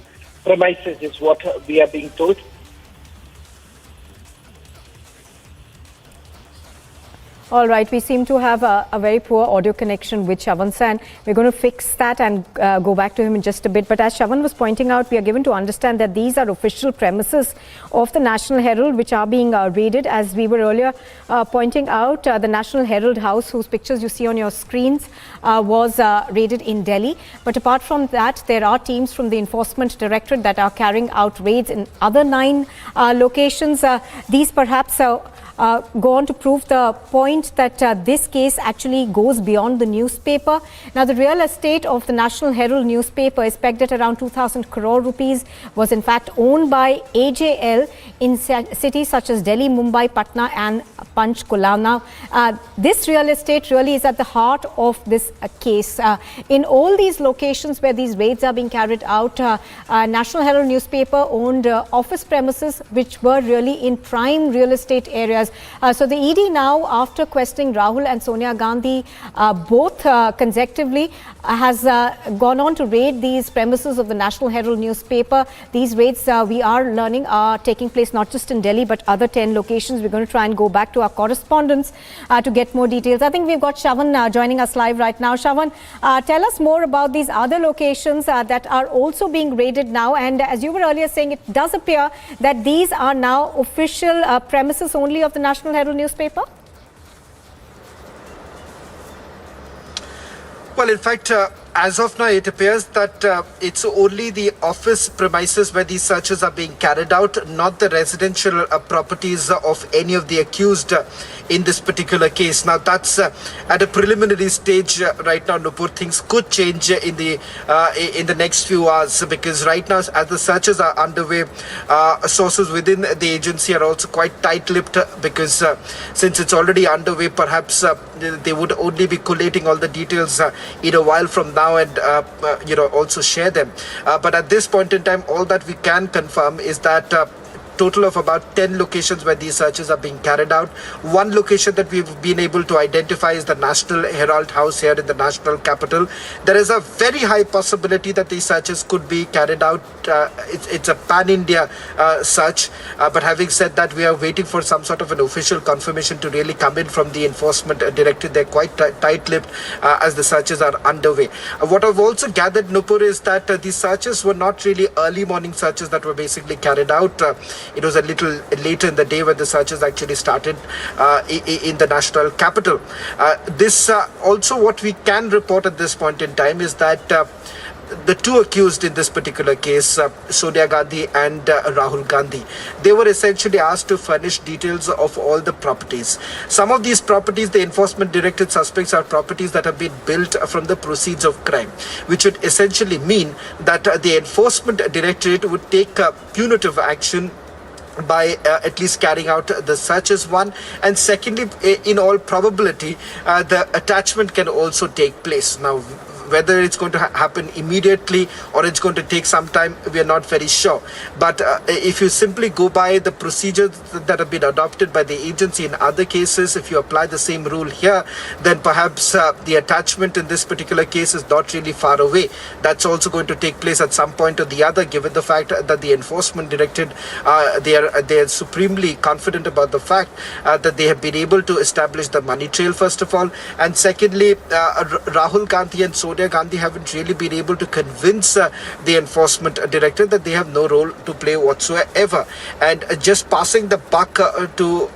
premises, is what we are being told. All right, we seem to have a very poor audio connection with Shravan Sen. We're going to fix that and go back to him in just a bit. But as Shravan was pointing out, we are given to understand that these are official premises of the National Herald, which are being raided. As we were earlier pointing out, the National Herald House, whose pictures you see on your screens, was raided in Delhi. But apart from that, there are teams from the Enforcement Directorate that are carrying out raids in other 9 locations. These perhaps go on to prove the point that this case actually goes beyond the newspaper. Now, the real estate of the National Herald newspaper is pegged at around 2,000 crore rupees, was in fact owned by AJL in cities such as Delhi, Mumbai, Patna and Panchkula. Now, this real estate really is at the heart of this case. In all these locations where these raids are being carried out, National Herald newspaper owned office premises which were really in prime real estate areas. So the ED now, after questioning Rahul and Sonia Gandhi both consecutively, has gone on to raid these premises of the National Herald newspaper. These raids, we are learning, are taking place not just in Delhi but other 10 locations. We're going to try and go back to our correspondents to get more details. I think we've got Shravan joining us live right now. Shravan, tell us more about these other locations that are also being raided now. And as you were earlier saying, it does appear that these are now official premises only of the National Herald newspaper? Well, in fact, As of now, it appears that it's only the office premises where these searches are being carried out, not the residential properties of any of the accused in this particular case. Now, that's at a preliminary stage right now, Nupur. Things could change in the next few hours, because right now, as the searches are underway, sources within the agency are also quite tight-lipped, because since it's already underway, perhaps they would only be collating all the details in a while from now and also share them. But at this point in time, all that we can confirm is that total of about 10 locations where these searches are being carried out. One location that we've been able to identify is the National Herald House here in the national capital. There is a very high possibility that these searches could be carried out. It's a pan-India search. But having said that, we are waiting for some sort of an official confirmation to really come in from the enforcement directorate. They're quite tight-lipped as the searches are underway. What I've also gathered, Nupur, is that these searches were not really early morning searches that were basically carried out. It was a little later in the day when the searches actually started in the national capital. This also, what we can report at this point in time is that the two accused in this particular case, Sonia Gandhi and Rahul Gandhi, they were essentially asked to furnish details of all the properties. Some of these properties, the enforcement directorate suspects, are properties that have been built from the proceeds of crime, which would essentially mean that the enforcement directorate would take punitive action by at least carrying out the searches, one, and secondly, in all probability, the attachment can also take place. Now, whether it's going to happen immediately or it's going to take some time, we are not very sure. But if you simply go by the procedures that have been adopted by the agency in other cases, if you apply the same rule here, then perhaps the attachment in this particular case is not really far away. That's also going to take place at some point or the other, given the fact that the enforcement directorate, they are supremely confident about the fact that they have been able to establish the money trail, first of all, and secondly, Rahul Gandhi and Sonia Gandhi haven't really been able to convince the enforcement director that they have no role to play whatsoever. And just passing the buck to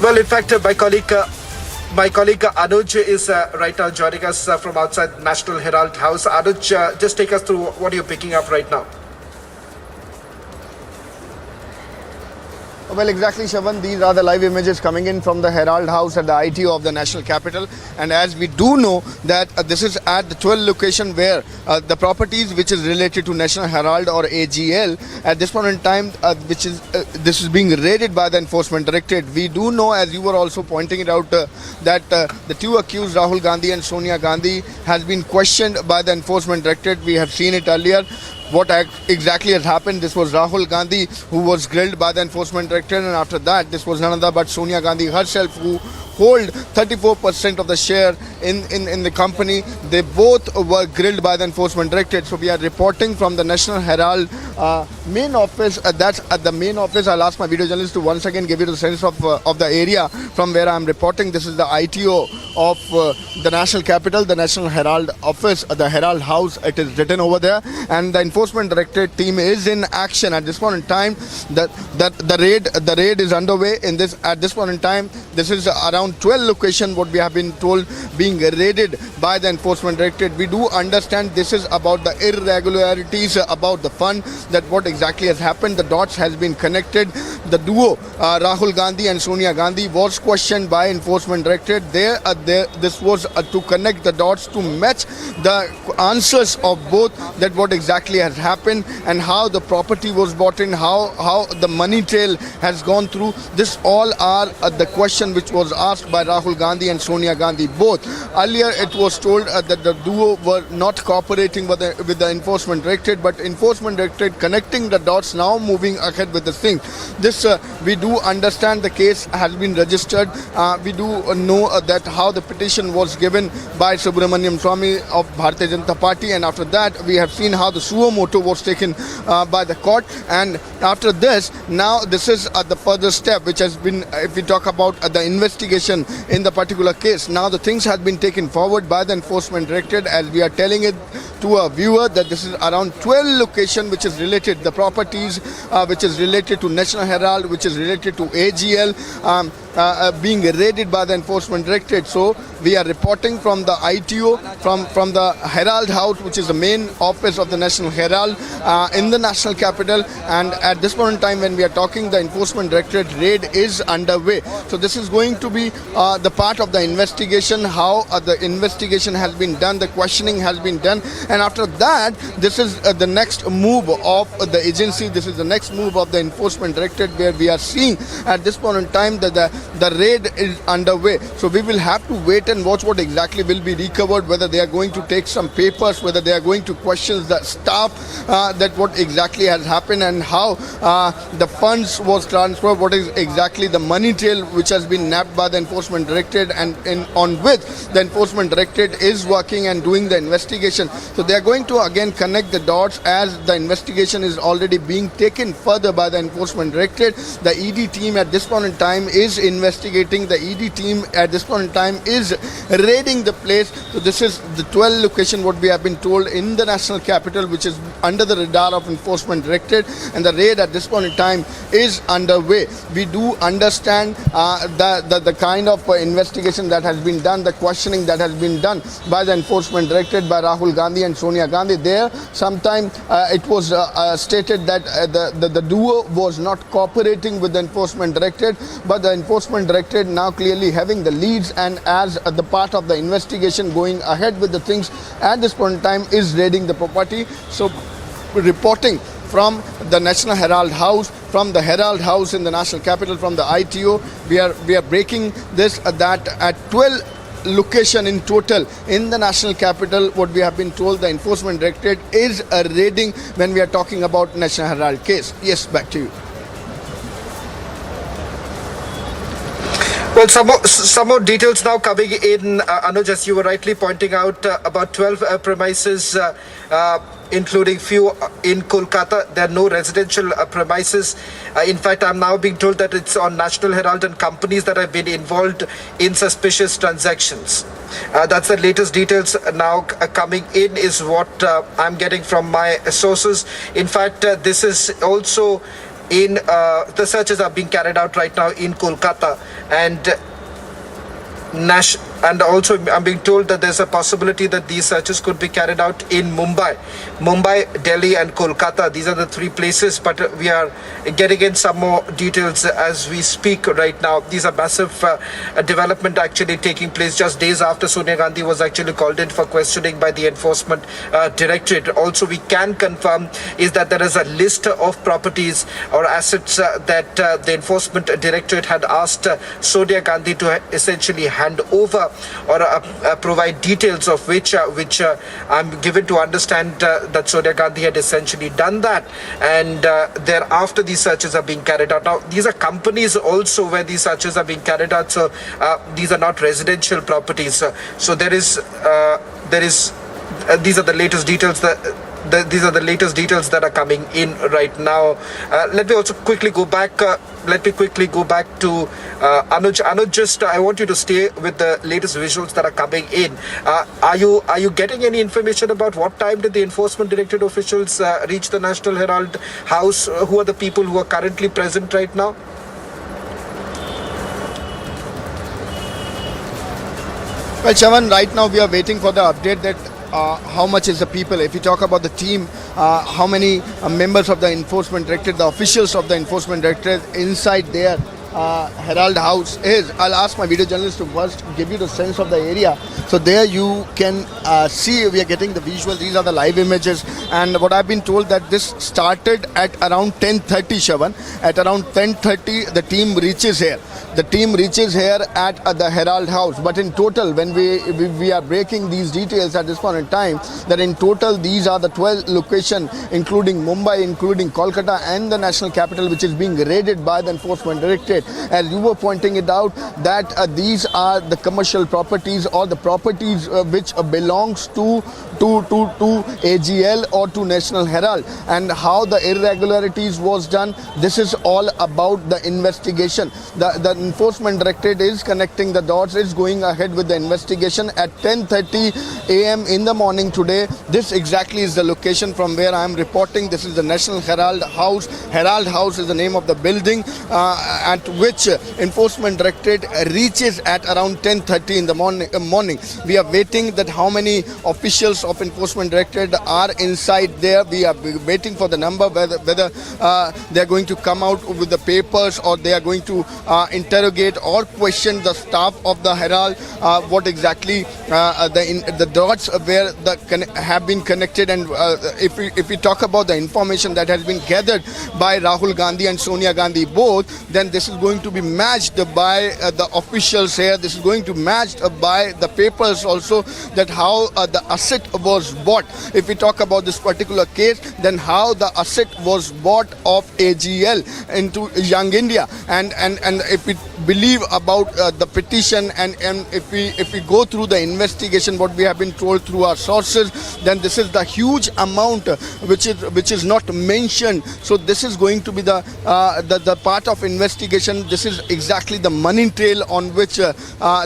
well, in fact, my colleague Anuj is right now joining us from outside National Herald House. Anuj, just take us through what you're picking up right now. Well, exactly, Shavan. These are the live images coming in from the Herald House at the ITO of the National Capital. And as we do know that this is at the 12 location where the properties which is related to National Herald or AGL at this point in time, this is being raided by the Enforcement Directorate. We do know, as you were also pointing it out, that the two accused, Rahul Gandhi and Sonia Gandhi, has been questioned by the Enforcement Directorate. We have seen it earlier. What exactly has happened? This was Rahul Gandhi who was grilled by the Enforcement Directorate, and after that this was none other but Sonia Gandhi herself, who hold 34% of the share in the company. They both were grilled by the Enforcement Directorate. So we are reporting from the National Herald main office. That's at the main office. I'll ask my video journalist to once again give you the sense of the area from where I'm reporting. This is the ITO of the National Capital, the National Herald office, the Herald House. It is written over there, and the Enforcement Directorate team is in action at this point in time. The raid is underway in this at this point in time. This is around 12 locations, what we have been told, being raided by the Enforcement Directorate. We do understand this is about the irregularities about the fund, that what exactly has happened. The dots has been connected. The duo Rahul Gandhi and Sonia Gandhi was questioned by Enforcement Directorate. This was to connect the dots, to match the answers of both, that what exactly has happened and how the property was bought in, how the money trail has gone through. This all are the question which was asked by Rahul Gandhi and Sonia Gandhi both. Earlier it was told that the duo were not cooperating with the Enforcement Directorate, but Enforcement Directorate connecting the dots, now moving ahead with the thing. This we do understand the case has been registered. We do know that how the petition was given by Subramaniam Swamy of Bharatiya Janata Party, and after that we have seen how the suo motu was taken by the court, and after this, now this is the further step which has been, if we talk about the investigation in the particular case. Now the things have been taken forward by the Enforcement Directorate, as we are telling it to a viewer, that this is around 12 locations which is is related, the properties which is related to National Herald, which is related to AGL, being raided by the Enforcement Directorate. So we are reporting from the ITO, from the Herald House, which is the main office of the National Herald in the national capital. And at this point in time, when we are talking, the Enforcement Directorate raid is underway. So this is going to be the part of the investigation, how the investigation has been done, the questioning has been done. And after that, this is the next move of the agency. This is the next move of the Enforcement Directorate, where we are seeing at this point in time that the raid is underway. So we will have to wait and watch what exactly will be recovered, whether they are going to take some papers, whether they are going to question the staff, that what exactly has happened and how the funds was transferred, what is exactly the money trail which has been nabbed by the Enforcement Directorate, and on which the Enforcement Directorate is working and doing the investigation. So they are going to again connect the dots as the investigation is already being taken further by the Enforcement Directorate. The ED team at this point in time is investigating. The ED team at this point in time is raiding the place. So this is the 12 location what we have been told in the national capital, which is under the radar of Enforcement Directorate, and the raid at this point in time is underway. We do understand the kind of investigation that has been done, the questioning that has been done by the Enforcement Directorate, by Rahul Gandhi and Sonia Gandhi. There sometime it was stated that the duo was not cooperating with the Enforcement Directorate, but the Enforcement Directorate now clearly having the leads, and as the part of the investigation going ahead with the things at this point in time is raiding the property. So reporting from the National Herald House, from the Herald House in the national capital, from the ITO, we are breaking this that at 12 location in total in the national capital, what we have been told, the Enforcement Directorate is raiding when we are talking about National Herald case. Yes, back to you. Well, some more details now coming in, Anuj, as you were rightly pointing out, about 12 premises, including few in Kolkata. There are no residential premises. In fact, I'm now being told that it's on National Herald and companies that have been involved in suspicious transactions. That's the latest details now coming in, is what I'm getting from my sources. In fact, this is also in the searches are being carried out right now in Kolkata, and also I'm being told that there's a possibility that these searches could be carried out in Mumbai, Delhi and Kolkata. These are the three places, but we are getting in some more details as we speak right now. These are massive development actually taking place just days after Sonia Gandhi was actually called in for questioning by the Enforcement Directorate. Also, we can confirm is that there is a list of properties or assets that the Enforcement Directorate had asked Sonia Gandhi to essentially hand over or provide details of which I'm given to understand that Sonia Gandhi had essentially done that, and thereafter these searches are being carried out. Now, these are companies also where these searches are being carried out, so these are not residential properties. So these are the latest details these are the latest details that are coming in right now. Let me also quickly go back. Let me quickly go back to Anuj. Anuj, just I want you to stay with the latest visuals that are coming in. Are you getting any information about what time did the Enforcement Directorate officials reach the National Herald House? Who are the people who are currently present right now? Well, Chavan, right now we are waiting for the update that how much is the people. If you talk about the team, how many members of the Enforcement Directorate, the officials of the Enforcement Directorate inside their Herald House is. I'll ask my video journalist to first give you the sense of the area. So there you can see we are getting the visual. These are the live images, and what I've been told that this started at around 10:30, Shavan. At around 10:30 the team reaches here. The team reaches here at the Herald House, but in total, when we are breaking these details at this point in time, that in total these are the 12 locations, including Mumbai, including Kolkata and the national capital, which is being raided by the Enforcement Directorate. As you were pointing it out, that these are the commercial properties or the properties which belongs to AGL or to National Herald, and how the irregularities was done. This is all about the investigation. The Enforcement Directorate is connecting the dots, is going ahead with the investigation at 10:30 a.m. in the morning today. This exactly is the location from where I am reporting. This is the National Herald House. Herald House is the name of the building at which Enforcement Directorate reaches at around 10:30 in the morning. We are waiting that how many officials of Enforcement Directorate are inside there. We are waiting for the number, whether they are going to come out with the papers or they are going to interrogate or question the staff of the Herald, what exactly the dots where have been connected. And if we talk about the information that has been gathered by Rahul Gandhi and Sonia Gandhi both, then this is going to be matched by the officials here. This is going to matched by the papers also, that how the asset was bought. If we talk about this particular case, then how the asset was bought of AGL into Young India, and if we believe about the petition, and if we go through the investigation, what we have been told through our sources, then this is the huge amount which is not mentioned. So this is going to be the part of investigation. This is exactly the money trail on which the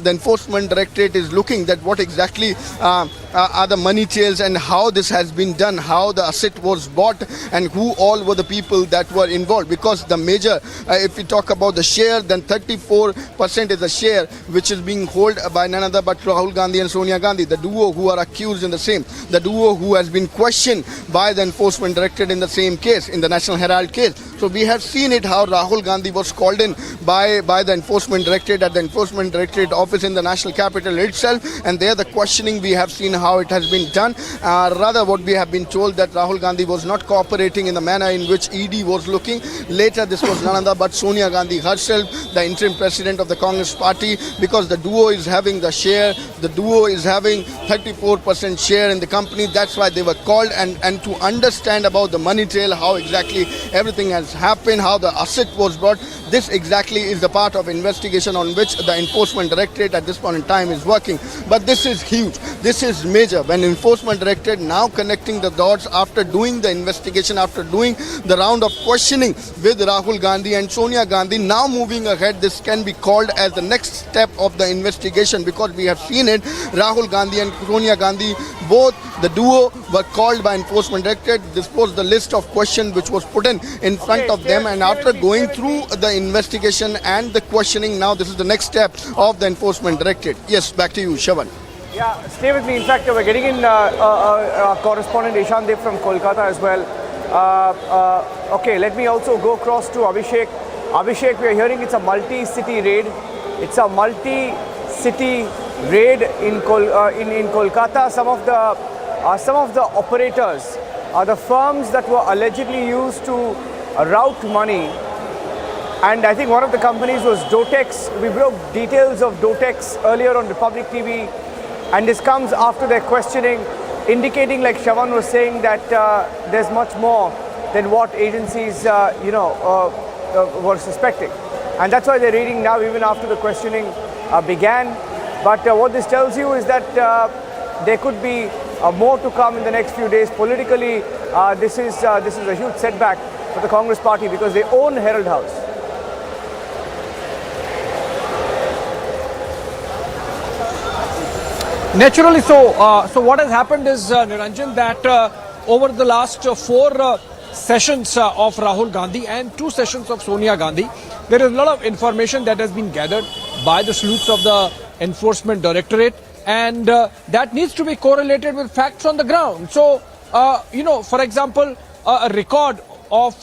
Enforcement Directorate is looking, that what exactly are the money trails and how this has been done, how the asset was bought, and who all were the people that were involved. Because the major, if we talk about the share, then 34% is a share which is being held by none other but Rahul Gandhi and Sonia Gandhi, the duo who are accused in the same, the duo who has been questioned by the Enforcement Directorate in the same case, in the National Herald case. So we have seen it how Rahul Gandhi was called in by the Enforcement Directorate at the Enforcement Directorate office in the national capital itself, and there the questioning we have seen how it has been done. Rather, what we have been told that Rahul Gandhi was not cooperating in the manner in which ED was looking. Later, this was none other but Sonia Gandhi herself, the interim president of the Congress party, because the duo is having the share, the duo is having 34% share in the company. That's why they were called, and to understand about the money trail, how exactly everything has happened, how the asset was brought. This exactly is the part of investigation on which the Enforcement Directorate at this point in time is working. But this is huge. This is major. When Enforcement Directorate now connecting the dots after doing the investigation, after doing the round of questioning with Rahul Gandhi and Sonia Gandhi, now moving ahead, this can be called as the next step of the investigation, because we have seen it. Rahul Gandhi and Sonia Gandhi, both the duo were called by Enforcement Directorate. This was the list of questions which was put in front of them, and after going through the investigation and the questioning, now this is the next step of the Enforcement Directorate. Yes, back to you, Shavan. Yeah, stay with me. In fact, we're getting in correspondent Ishan Dev from Kolkata as well. Okay, let me also go across to Abhishek. Abhishek, we are hearing it's a multi-city raid. It's a multi-city raid in Kolkata. Some of the operators are the firms that were allegedly used to route money. And I think one of the companies was Dotex. We broke details of Dotex earlier on Republic TV. And this comes after their questioning, indicating, like Shavan was saying, that there's much more than what agencies, were suspecting. And that's why they're raiding now, even after the questioning began. But what this tells you is that there could be more to come in the next few days. Politically, this is a huge setback for the Congress party, because they own Herald House. Naturally so. So what has happened is, Niranjan, that over the last 4 sessions of Rahul Gandhi and 2 sessions of Sonia Gandhi, there is a lot of information that has been gathered by the sleuths of the Enforcement Directorate, and that needs to be correlated with facts on the ground. So, for example, a record of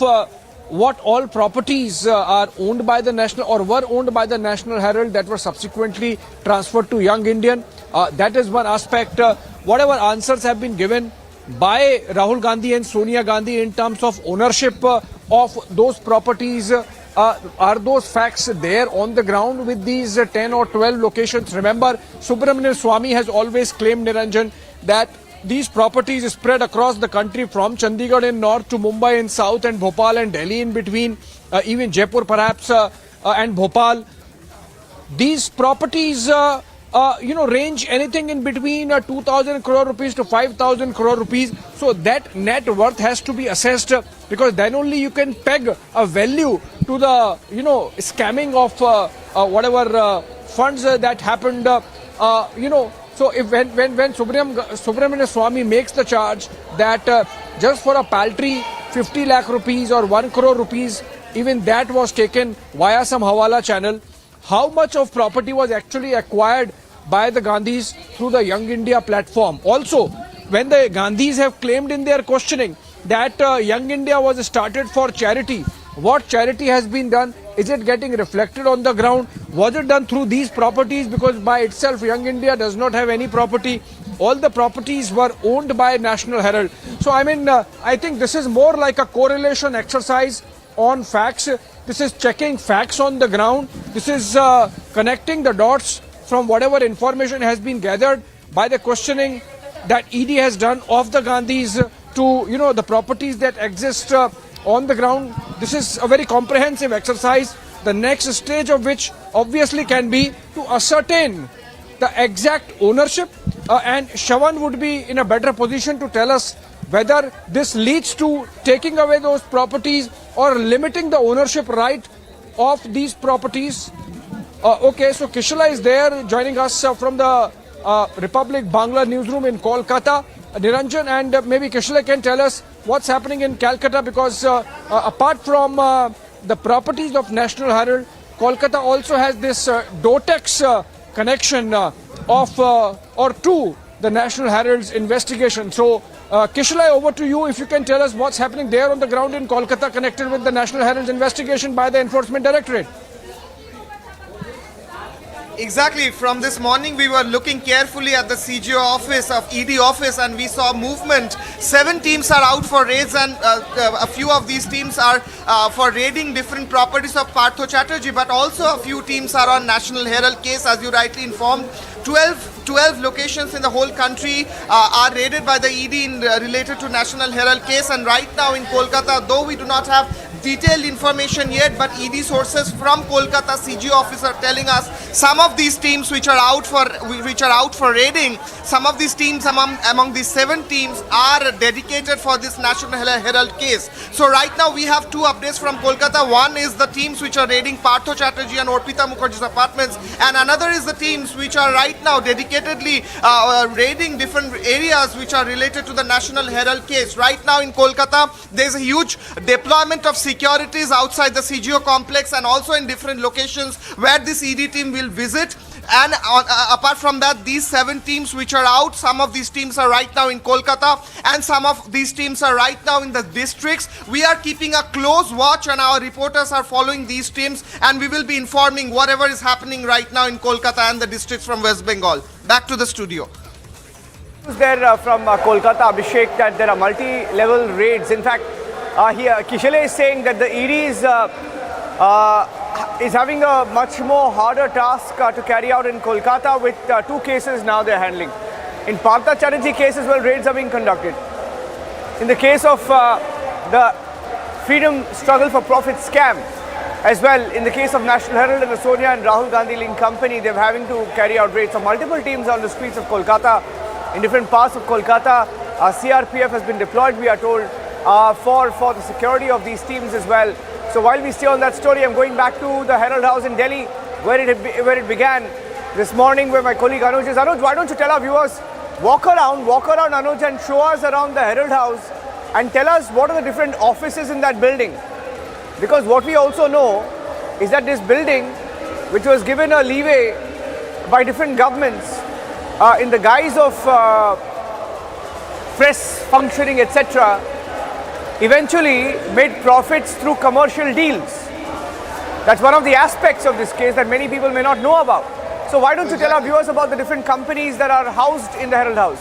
what all properties are owned by the National, or were owned by the National Herald, that were subsequently transferred to Young Indian. That is one aspect. Whatever answers have been given by Rahul Gandhi and Sonia Gandhi in terms of ownership of those properties, are those facts there on the ground with these 10 or 12 locations? Remember, Subramanian Swamy has always claimed, Niranjan, that these properties spread across the country, from Chandigarh in north to Mumbai in south, and Bhopal and Delhi in between, even Jaipur perhaps, and Bhopal. These properties range anything in between 2,000 crore rupees to 5,000 crore rupees. So that net worth has to be assessed, because then only you can peg a value to the, scamming of whatever funds that happened, So if when Subramanian Swamy makes the charge that just for a paltry 50 lakh rupees or 1 crore rupees, even that was taken via some Hawala channel, how much of property was actually acquired by the Gandhis through the Young India platform? Also, when the Gandhis have claimed in their questioning that Young India was started for charity, what charity has been done? Is it getting reflected on the ground? Was it done through these properties? Because by itself, Young India does not have any property. All the properties were owned by National Herald. So, I think this is more like a correlation exercise on facts. This is checking facts on the ground. This is connecting the dots from whatever information has been gathered by the questioning that ED has done of the Gandhis to, the properties that exist on the ground. This is a very comprehensive exercise, the next stage of which obviously can be to ascertain the exact ownership, and Shravan would be in a better position to tell us whether this leads to taking away those properties or limiting the ownership right of these properties. Okay, so Kishala is there joining us from the Republic Bangla newsroom in Kolkata. Niranjan and maybe Kishala can tell us what's happening in Calcutta, because apart from the properties of National Herald, Kolkata also has this Dotex connection to the National Herald's investigation. So Kishala, over to you, if you can tell us what's happening there on the ground in Kolkata connected with the National Herald's investigation by the Enforcement Directorate. Exactly. From this morning, we were looking carefully at the CGO office of ED office, and we saw movement. 7 teams are out for raids, and a few of these teams are for raiding different properties of Partho Chatterjee, but also a few teams are on National Herald case, as you rightly informed. 12 locations in the whole country are raided by the ED related to National Herald case, and right now in Kolkata, though we do not have detailed information yet, but ED sources from Kolkata CG office are telling us some of these teams which are out for raiding, some of these teams among these 7 teams are dedicated for this National Herald case. So right now we have 2 updates from Kolkata. One is the teams which are raiding Partho Chatterjee and Orpita Mukherjee's apartments, and another is the teams which are right now dedicatedly raiding different areas which are related to the National Herald case. Right now in Kolkata, there is a huge deployment of securities outside the CGO complex and also in different locations where this ED team will visit. And apart from that, these 7 teams which are out, some of these teams are right now in Kolkata and some of these teams are right now in the districts. We are keeping a close watch and our reporters are following these teams, and we will be informing whatever is happening right now in Kolkata and the districts from West Bengal. Back to the studio. There from Kolkata, Abhishek, that there are multi-level raids. In fact, here Kishale is saying that the ED is having a much more harder task to carry out in Kolkata with 2 cases now they're handling. In Partha Chatterjee cases, well, raids are being conducted. In the case of the Freedom Struggle for Profit scam, as well, in the case of National Herald and the Sonia and Rahul Gandhi Link Company, they're having to carry out raids. So multiple teams on the streets of Kolkata, in different parts of Kolkata. CRPF has been deployed, we are told, for the security of these teams as well. So while we stay on that story, I'm going back to the Herald House in Delhi, where it began this morning, where my colleague Anuj is. Anuj, why don't you tell our viewers, walk around Anuj, and show us around the Herald House and tell us what are the different offices in that building. Because what we also know is that this building, which was given a leeway by different governments in the guise of press functioning, etc., eventually made profits through commercial deals. That's one of the aspects of this case that many people may not know about. So why don't you tell our viewers about the different companies that are housed in the Herald House?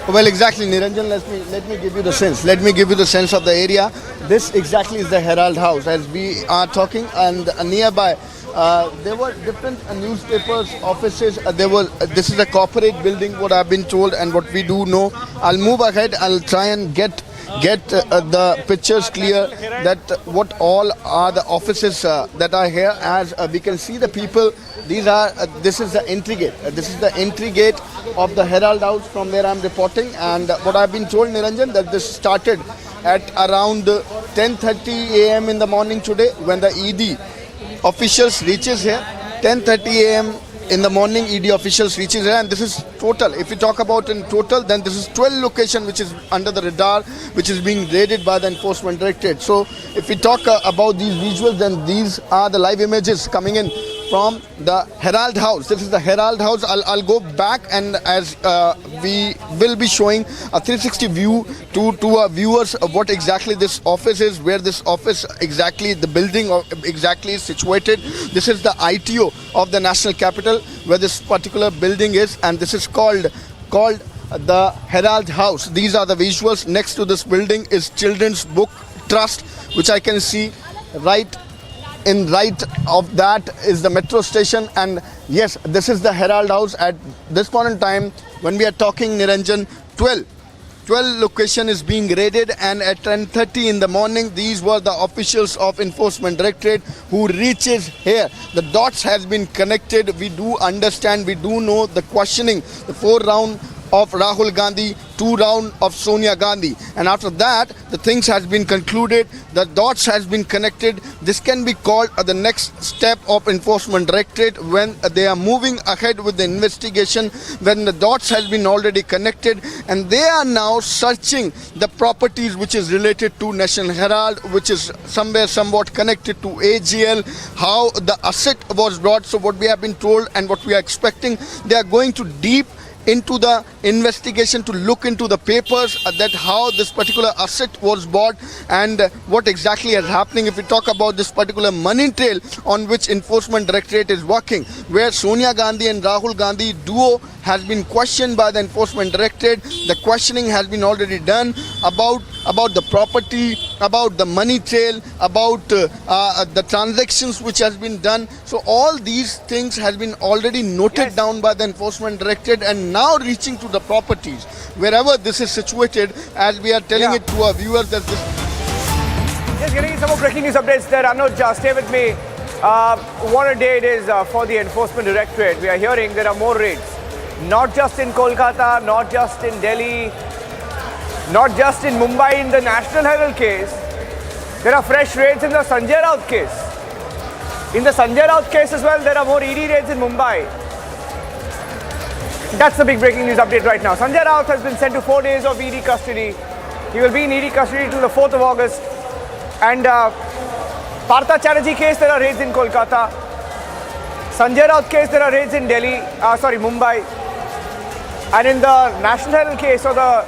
Well, exactly, Niranjan, let me give you the sense. Let me give you the sense of the area. This exactly is the Herald House as we are talking, and nearby there were different newspapers, offices. This is a corporate building, what I've been told and what we do know. I'll move ahead. I'll try and get get the pictures clear that what all are the offices that are here. As we can see the people, this is the entry gate. This is the entry gate of the Herald House from where I'm reporting, and what I've been told, Niranjan, that this started at around 10:30 a.m. in the morning today when the ED officials reaches here. 10:30 a.m. in the morning, ED officials reaches here, and this is total. If we talk about in total, then this is 12 location which is under the radar, which is being raided by the Enforcement Directorate. So if we talk about these visuals, then these are the live images coming in from the Herald House. This is the Herald House. I'll go back, and as we will be showing a 360 view to our viewers of what exactly this office is, where this office exactly, the building exactly is situated. This is the ITO of the National Capital, where this particular building is, and this is called the Herald House. These are the visuals. Next to this building is Children's Book Trust, which I can see right of that is the metro station. And yes, this is the Herald House. At this point in time, when we are talking, Niranjan, 12 location is being raided, and at 10:30 in the morning, these were the officials of Enforcement Directorate who reaches here. The dots has been connected. We do understand, we do know the questioning, the 4 round of Rahul Gandhi, 2 round of Sonia Gandhi, and after that the things has been concluded, the dots has been connected. This can be called the next step of Enforcement Directorate when they are moving ahead with the investigation, when the dots has been already connected, and they are now searching the properties which is related to National Herald, which is somewhat connected to AGL, how the asset was brought. So what we have been told and what we are expecting, they are going to deep into the investigation to look into the papers that how this particular asset was bought and what exactly is happening. If we talk about this particular money trail on which Enforcement Directorate is working, where Sonia Gandhi and Rahul Gandhi duo has been questioned by the Enforcement Directorate. The questioning has been already done about the property, about the money trail, about the transactions which has been done. So all these things has been already noted down by the Enforcement Directorate, and now reaching to the properties wherever this is situated, as we are telling it to our viewers that this. Just getting some more breaking news updates there. Anuj, stay with me. What a day it is for the Enforcement Directorate. We are hearing there are more raids. Not just in Kolkata, not just in Delhi, not just in Mumbai in the National Herald case. There are fresh raids in the Sanjay Raut case. In the Sanjay Raut case as well, there are more ED raids in Mumbai. That's the big breaking news update right now. Sanjay Raut has been sent to 4 days of ED custody. He will be in ED custody till the 4th of August. And Partha Chatterjee case, there are raids in Kolkata. Sanjay Raut case, there are raids in Mumbai. And in the National Herald case, or the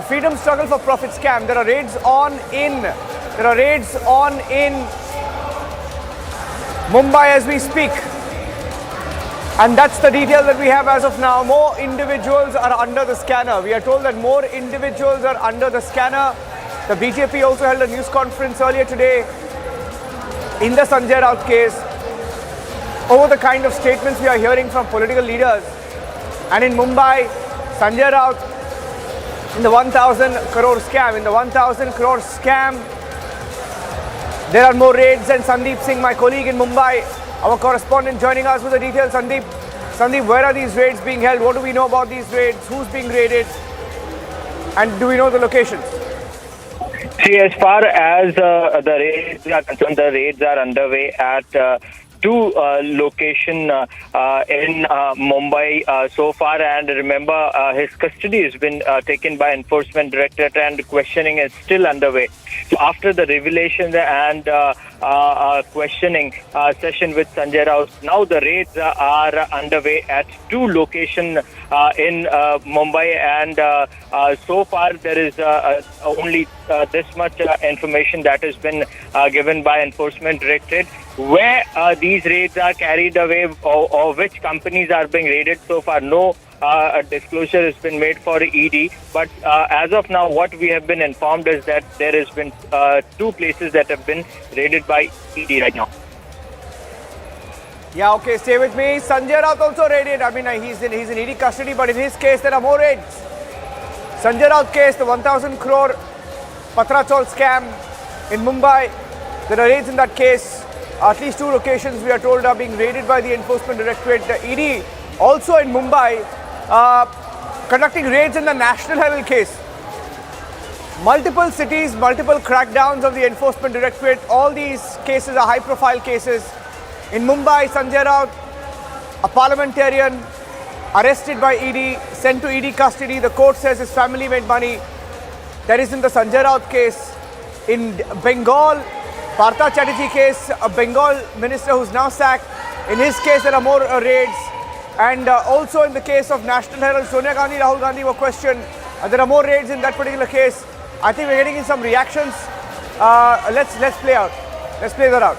Freedom Struggle for Profit scam, there are raids on in Mumbai as we speak. And that's the detail that we have as of now. More individuals are under the scanner. We are told that more individuals are under the scanner. The BJP also held a news conference earlier today in the Sanjay Raut case over the kind of statements we are hearing from political leaders. And in Mumbai, Sanjay Raut, in the 1,000 crore scam, there are more raids. And Sandeep Singh, my colleague in Mumbai, our correspondent, joining us with the details. Sandeep, where are these raids being held? What do we know about these raids? Who's being raided? And do we know the locations? See, as far as the raids are concerned, the raids are underway at two locations in Mumbai so far, and remember his custody has been taken by Enforcement Directorate and questioning is still underway. So after the revelation and questioning session with Sanjay Raut, now the raids are underway at two locations in Mumbai, and so far there is only this much information that has been given by Enforcement Directorate. Where these raids are carried away or which companies are being raided, so far no disclosure has been made for ED, but as of now what we have been informed is that there has been two places that have been raided by ED right now. Yeah, okay, stay with me. Sanjay Raut also raided. I mean, he's in ED custody, but in his case there are more raids. Sanjay Raut case, the 1,000 crore Patrachol scam in Mumbai. There are raids in that case. At least 2 locations, we are told, are being raided by the Enforcement Directorate. The ED also in Mumbai conducting raids in the National Herald case. Multiple cities, multiple crackdowns of the Enforcement Directorate. All these cases are high-profile cases. In Mumbai, Sanjay Raut, a parliamentarian, arrested by ED, sent to ED custody. The court says his family made money. That is in the Sanjay Raut case. In Bengal, Partha Chatterjee case, a Bengal minister who's now sacked. In his case, there are more raids. And also in the case of National Herald, Sonia Gandhi, Rahul Gandhi were questioned. There are more raids in that particular case. I think we're getting in some reactions. Let's play out. Let's play that out.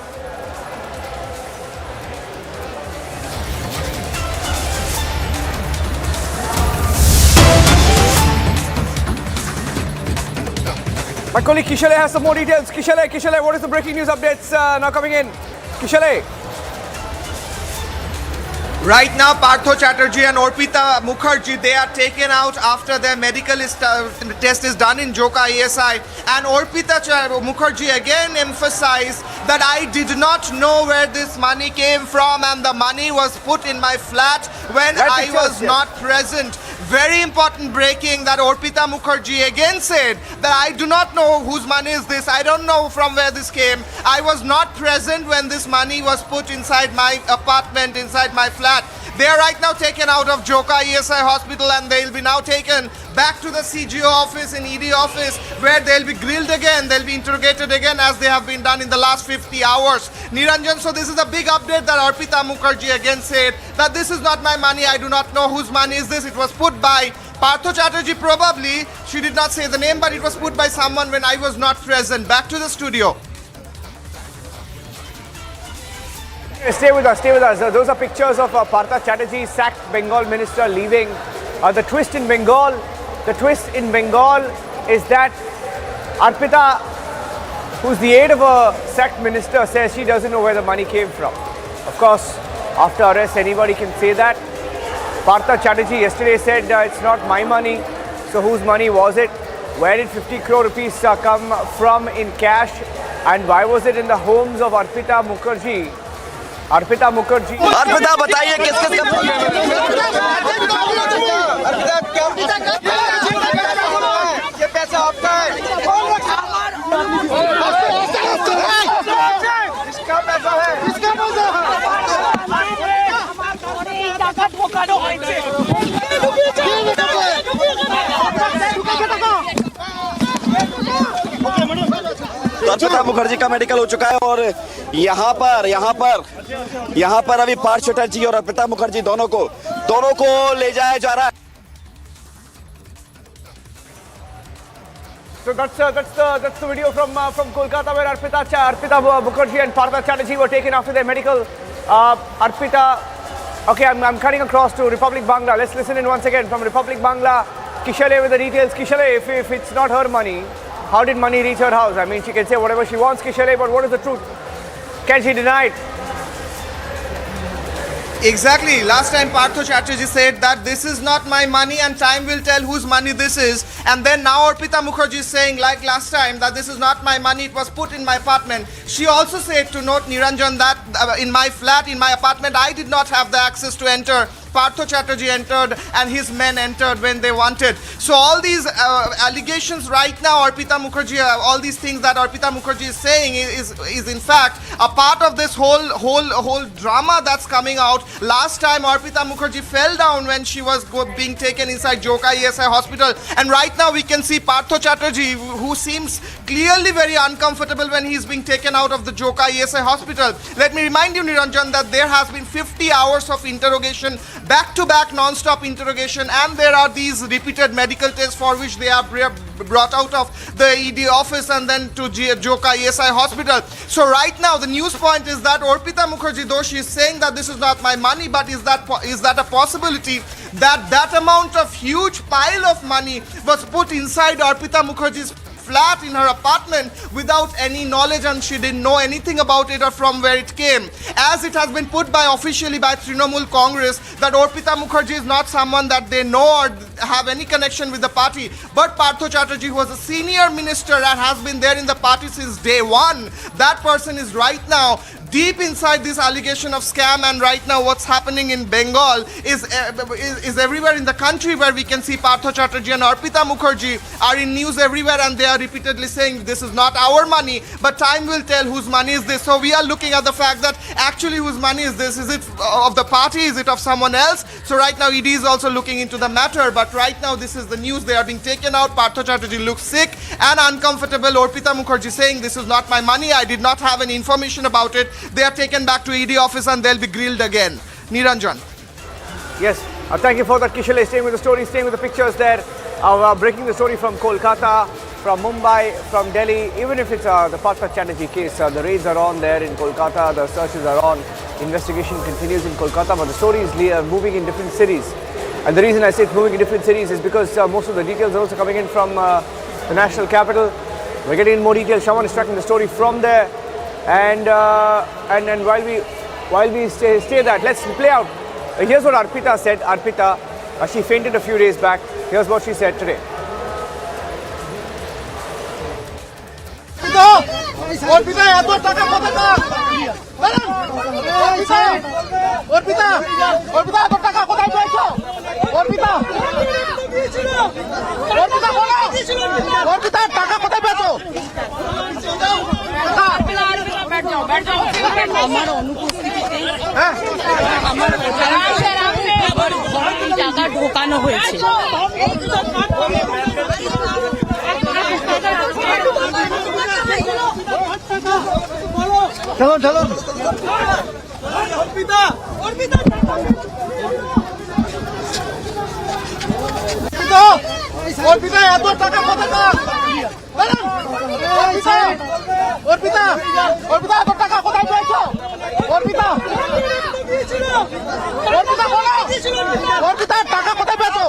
My colleague Kishale has some more details. Kishale, what is the breaking news updates now coming in? Kishale. Right now, Partho Chatterjee and Orpita Mukherjee, they are taken out after their medical test is done in Joka ESI. And Orpita Mukherjee again emphasized that I did not know where this money came from and the money was put in my flat when I was not present. Very important breaking that Orpita Mukherjee again said that I do not know whose money is this. I don't know from where this came. I was not present when this money was put inside my apartment, inside my flat. They are right now taken out of Joka ESI hospital and they will be now taken back to the CGO office in ED office where they'll be grilled again, they'll be interrogated again as they have been done in the last 50 hours. Niranjan, so this is a big update that Orpita Mukherjee again said that this is not my money, I do not know whose money is this. It was put by Partho Chatterjee probably, she did not say the name, but it was put by someone when I was not present. Back to the studio. Stay with us, stay with us. Those are pictures of Partha Chatterjee, sacked Bengal minister, leaving. The twist in Bengal is that Arpita, who's the aide of a sacked minister, says she doesn't know where the money came from. Of course, after arrest, anybody can say that. Partha Chatterjee yesterday said it's not my money. So whose money was it? Where did 50 crore rupees come from in cash? And why was it in the homes of Arpita Mukherjee? Arpita Mukherjee Arpita बताइए किस-किस का ये पैसा आपका है इसका पैसा है इसका अर्पिता मुखर्जी का मेडिकल हो चुका है और यहाँ पर अभी पार्थ चटर्जी और अर्पिता मुखर्जी दोनों को ले जाया जा रहा है. So that's the video from Kolkata where Arpita Mukherjee and Partha Chatterjee were taken after their medical. Arpita, okay, I'm cutting across to Republic Bangla. Let's listen in once again from Republic Bangla. Kishale with the details. Kishale, if it's not her money, how did money reach her house? I mean, she can say whatever she wants, Kishale, but what is the truth? Can she deny it? Exactly. Last time Partho Chatterjee said that this is not my money and time will tell whose money this is. And then now Orpita Mukherjee is saying like last time that this is not my money, it was put in my apartment. She also said to note Niranjan that in my flat, in my apartment, I did not have the access to enter. Partho Chatterjee entered and his men entered when they wanted. So all these allegations right now, Orpita Mukherjee, all these things that Orpita Mukherjee is saying is in fact a part of this whole drama that's coming out. Last time Orpita Mukherjee fell down when she was being taken inside Joka ESI hospital, and right now we can see Partho Chatterjee, who seems clearly very uncomfortable when he's being taken out of the Joka ESI hospital. Let me remind you, Niranjan, that there has been 50 hours of interrogation, back-to-back non-stop interrogation, and there are these repeated medical tests for which they are brought out of the ED office and then to Joka ESI hospital. So right now the news point is that Orpita Mukherjee, though she is saying that this is not my money, but is that a possibility that amount of huge pile of money was put inside Orpita Mukherjee's flat, in her apartment, without any knowledge, and she didn't know anything about it or from where it came. As it has been put by officially by Trinamool Congress that Arpita Mukherjee is not someone that they know or have any connection with the party, but Partho Chatterjee, who was a senior minister and has been there in the party since day one, that person is right now deep inside this allegation of scam. And right now what's happening in Bengal is everywhere in the country, where we can see Partho Chatterjee and Arpita Mukherjee are in news everywhere, and they are repeatedly saying this is not our money, but time will tell whose money is this. So we are looking at the fact that actually whose money is this? Is it of the party? Is it of someone else? So right now ED is also looking into the matter, but right now this is the news. They are being taken out. Partho Chatterjee looks sick and uncomfortable. Arpita Mukherjee saying this is not my money, I did not have any information about it. They are taken back to ED office and they'll be grilled again. Niranjan. Yes, thank you for that, Kishale. Staying with the story, staying with the pictures there. Breaking the story from Kolkata, from Mumbai, from Delhi. Even if it's the Partho Chatterjee case, the raids are on there in Kolkata, the searches are on, investigation continues in Kolkata, but the story is moving in different cities. And the reason I say it's moving in different cities is because most of the details are also coming in from the national capital. We're getting in more details. Shaman is tracking the story from there. And while we stay that, let's play out. Here's what Arpita said. Arpita, she fainted a few days back. Here's what she said today. আমার অনুপস্থিতিতে আমার টাকা ঢোকানো হয়েছে। চলো চলো অর্পিতা এত টাকা কোথায় অর্পিতা অর্পিতা এত টাকা কোথায় পেয়েছো অর্পিতা অর্পিতা বলো অর্পিতা টাকা কোথায় পেয়েছো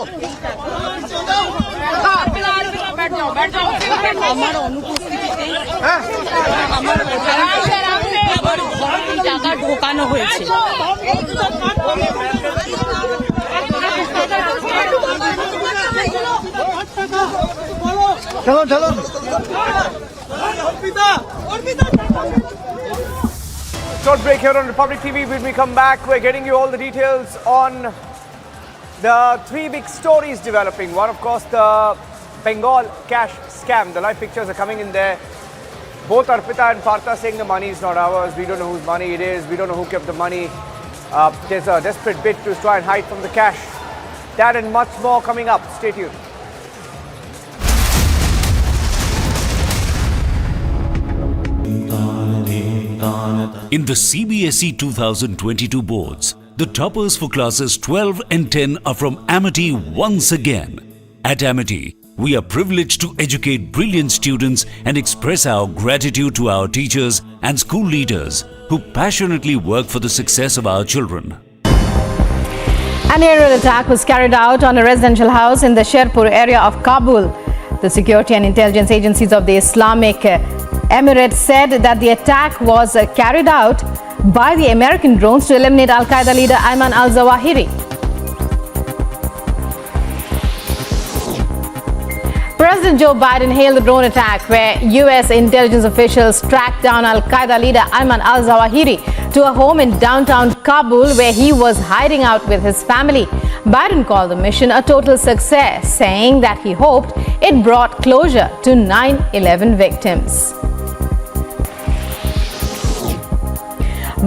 আমার অনুপস্থিতিতে আমার টাকা ঢোকানো হয়েছে। চলো চলো short break here on Republic TV. When we come back, we're getting you all the details on the three big stories developing. One, of course, the Bengal cash scam. The live pictures are coming in there. Both Arpita and Partha saying the money is not ours. We don't know whose money it is. We don't know who kept the money. There's a desperate bid to try and hide from the cash. That and much more coming up. Stay tuned. In the CBSE 2022 boards, the toppers for classes 12 and 10 are from Amity once again. At Amity, we are privileged to educate brilliant students and express our gratitude to our teachers and school leaders who passionately work for the success of our children. An aerial attack was carried out on a residential house in the Sherpur area of Kabul. The security and intelligence agencies of the Islamic Emirates said that the attack was carried out by the American drones to eliminate Al-Qaeda leader Ayman Al-Zawahiri. President Joe Biden hailed the drone attack where U.S. intelligence officials tracked down Al-Qaeda leader Ayman Al-Zawahiri to a home in downtown Kabul where he was hiding out with his family. Biden called the mission a total success, saying that he hoped it brought closure to 9/11 victims.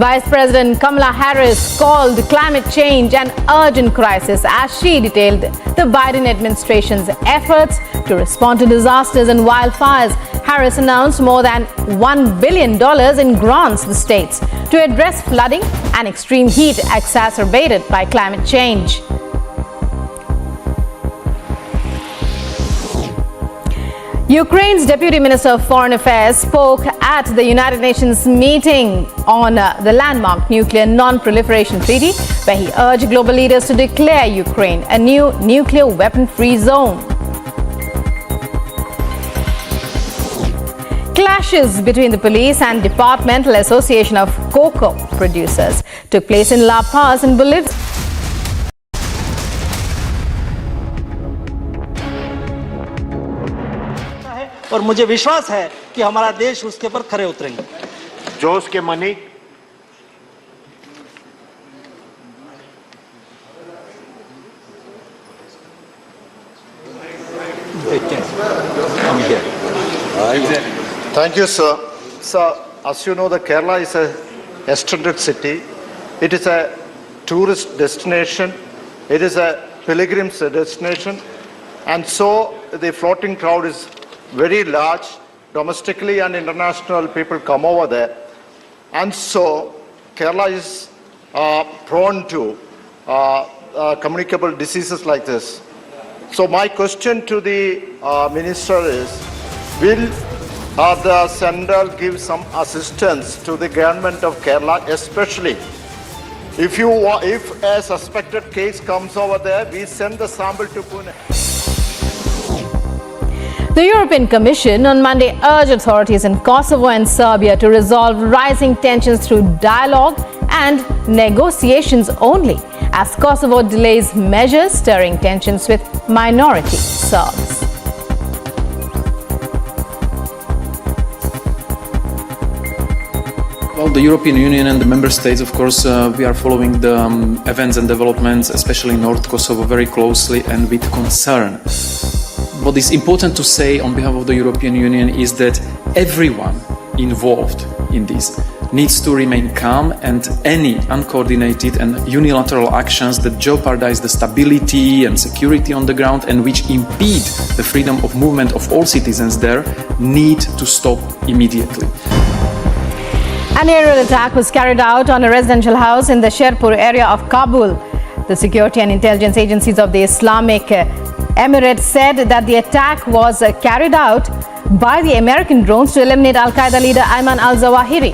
Vice President Kamala Harris called climate change an urgent crisis as she detailed the Biden administration's efforts to respond to disasters and wildfires. Harris announced more than $1 billion in grants to states to address flooding and extreme heat exacerbated by climate change. Ukraine's Deputy Minister of Foreign Affairs spoke at the United Nations meeting on the landmark Nuclear Non-Proliferation Treaty, where he urged global leaders to declare Ukraine a new nuclear weapon-free zone. Clashes between the police and Departmental Association of Cocoa Producers took place in La Paz in Bolivia. और मुझे विश्वास है कि हमारा देश उसके पर खरे उतरेंगे। जोश के money Thank you, sir. Sir, as you know, the Kerala is a extended city. It is a tourist destination. It is a pilgrim's destination. And so the floating crowd is very large. Domestically and international people come over there. And so Kerala is prone to communicable diseases like this. So my question to the minister is, will the central give some assistance to the government of Kerala, especially if a suspected case comes over there, we send the sample to Pune. The European Commission on Monday urged authorities in Kosovo and Serbia to resolve rising tensions through dialogue and negotiations only, as Kosovo delays measures stirring tensions with minority Serbs. Well, the European Union and the member states, of course, we are following the events and developments, especially in North Kosovo, very closely and with concern. What is important to say on behalf of the European Union is that everyone involved in this needs to remain calm, and any uncoordinated and unilateral actions that jeopardize the stability and security on the ground and which impede the freedom of movement of all citizens there need to stop immediately. An aerial attack was carried out on a residential house in the Sherpur area of Kabul. The security and intelligence agencies of the Islamic Emirates said that the attack was carried out by the American drones to eliminate Al-Qaeda leader Ayman Al-Zawahiri.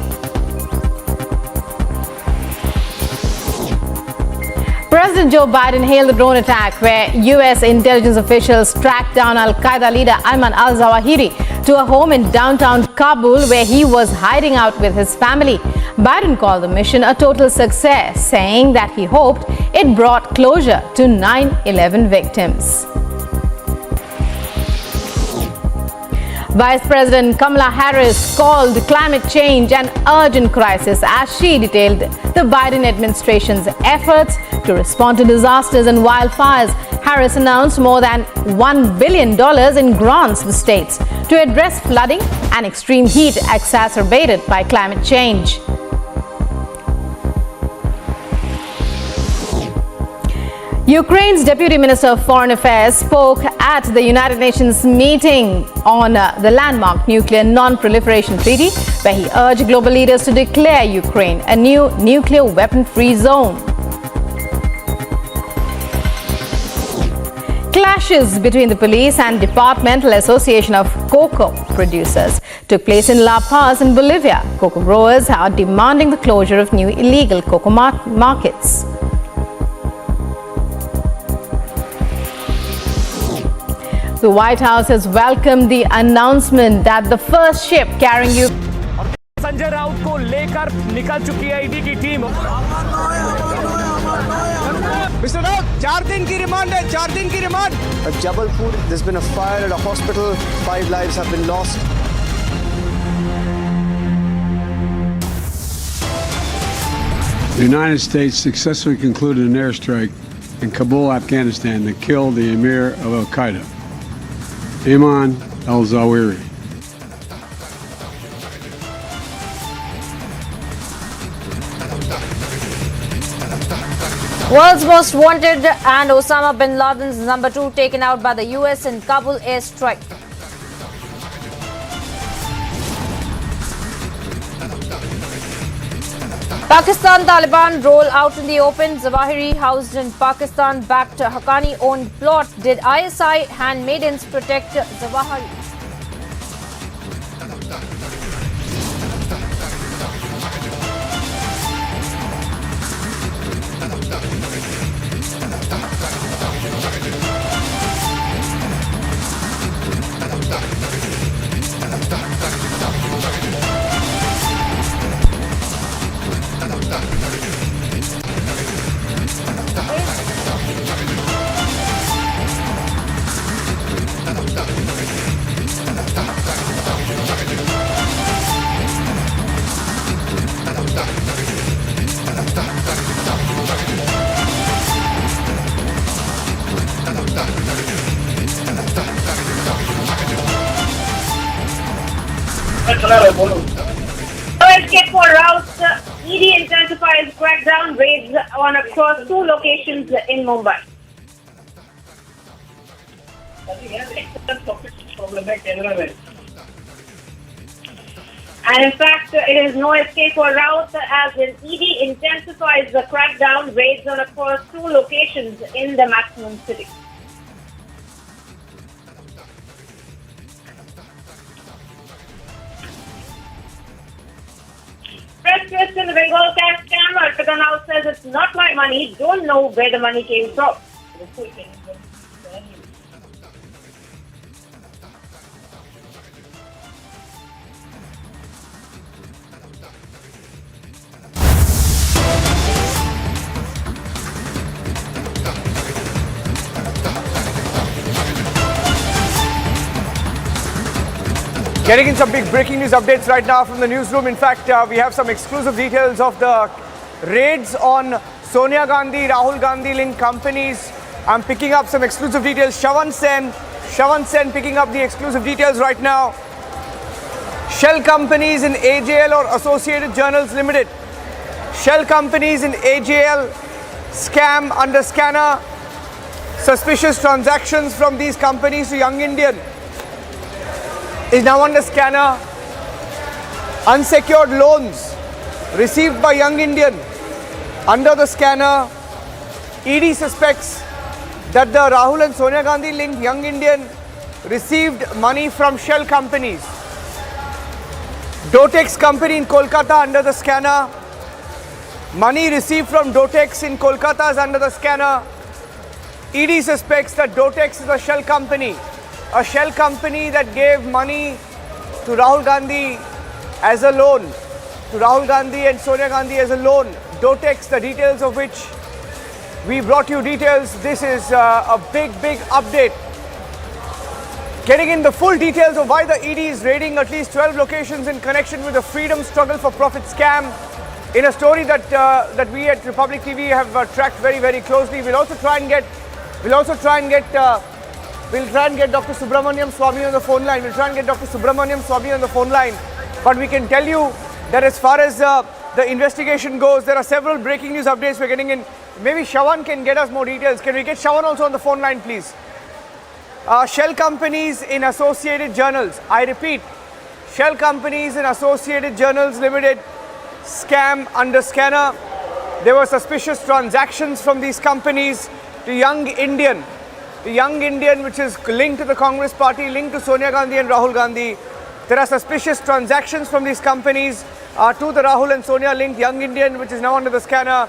President Joe Biden hailed the drone attack where U.S. intelligence officials tracked down Al-Qaeda leader Ayman Al-Zawahiri to a home in downtown Kabul where he was hiding out with his family. Biden called the mission a total success, saying that he hoped it brought closure to 9/11 victims. Vice President Kamala Harris called climate change an urgent crisis as she detailed the Biden administration's efforts to respond to disasters and wildfires. Harris announced more than $1 billion in grants to the states to address flooding and extreme heat exacerbated by climate change. Ukraine's Deputy Minister of Foreign Affairs spoke at the United Nations meeting on the landmark Nuclear Non-Proliferation Treaty, where he urged global leaders to declare Ukraine a new nuclear weapon-free zone. Clashes between the police and Departmental Association of Cocoa Producers took place in La Paz in Bolivia. Cocoa growers are demanding the closure of new illegal cocoa markets. The White House has welcomed the announcement that the first ship carrying Sanjay Raut को लेकर निकल चुकी है ED की team. Mister Raut, 4 दिन की remand है, 4 दिन की remand. At Jabalpur, there's been a fire at a hospital. 5 lives have been lost. The United States successfully concluded an airstrike in Kabul, Afghanistan, that killed the emir of Al-Qaeda, Ayman Al-Zawahiri. World's most wanted and Osama bin Laden's number 2 taken out by the US in Kabul airstrike. Pakistan Taliban roll out in the open. Zawahiri, housed in Pakistan-backed Haqqani-owned plot. Did ISI handmaidens protect Zawahiri? No escape for routes. ED intensifies crackdown raids on across 2 locations in Mumbai. And in fact, it is no escape for routes as in ED intensifies the crackdown raids on across 2 locations in the maximum city. Press twist in the Bengal cash scammer. Arpita now says it's not my money. Don't know where the money came from. Getting in some big breaking news updates right now from the newsroom. In fact, we have some exclusive details of the raids on Sonia Gandhi, Rahul Gandhi linked companies. I'm picking up some exclusive details. Shawan Sen picking up the exclusive details right now. Shell companies in AJL or Associated Journals Limited. Shell companies in AJL scam under scanner. Suspicious transactions from these companies to Young Indian is now under scanner. Unsecured loans received by Young Indian under the scanner. ED suspects that the Rahul and Sonia Gandhi linked Young Indian received money from Shell companies. Dotex company in Kolkata under the scanner. Money received from Dotex in Kolkata is under the scanner. ED suspects that Dotex is a Shell company. A Shell company that gave money to Rahul Gandhi as a loan, to Rahul Gandhi and Sonia Gandhi as a loan. Dotex, the details of which we brought you details. This is a big update. Getting in the full details of why the ED is raiding at least 12 locations in connection with the freedom struggle for profit scam. In a story that we at Republic TV have tracked very closely. We'll try and get Dr. Subramaniam Swamy on the phone line. But we can tell you that as far as the investigation goes, there are several breaking news updates we're getting in. Maybe Shawan can get us more details. Can we get Shawan also on the phone line, please? Shell companies in Associated Journals. I repeat, Shell companies in Associated Journals Limited scam under scanner. There were suspicious transactions from these companies to Young Indian. The Young Indian, which is linked to the Congress party, linked to Sonia Gandhi and Rahul Gandhi. There are suspicious transactions from these companies to the Rahul and Sonia linked Young Indian, which is now under the scanner.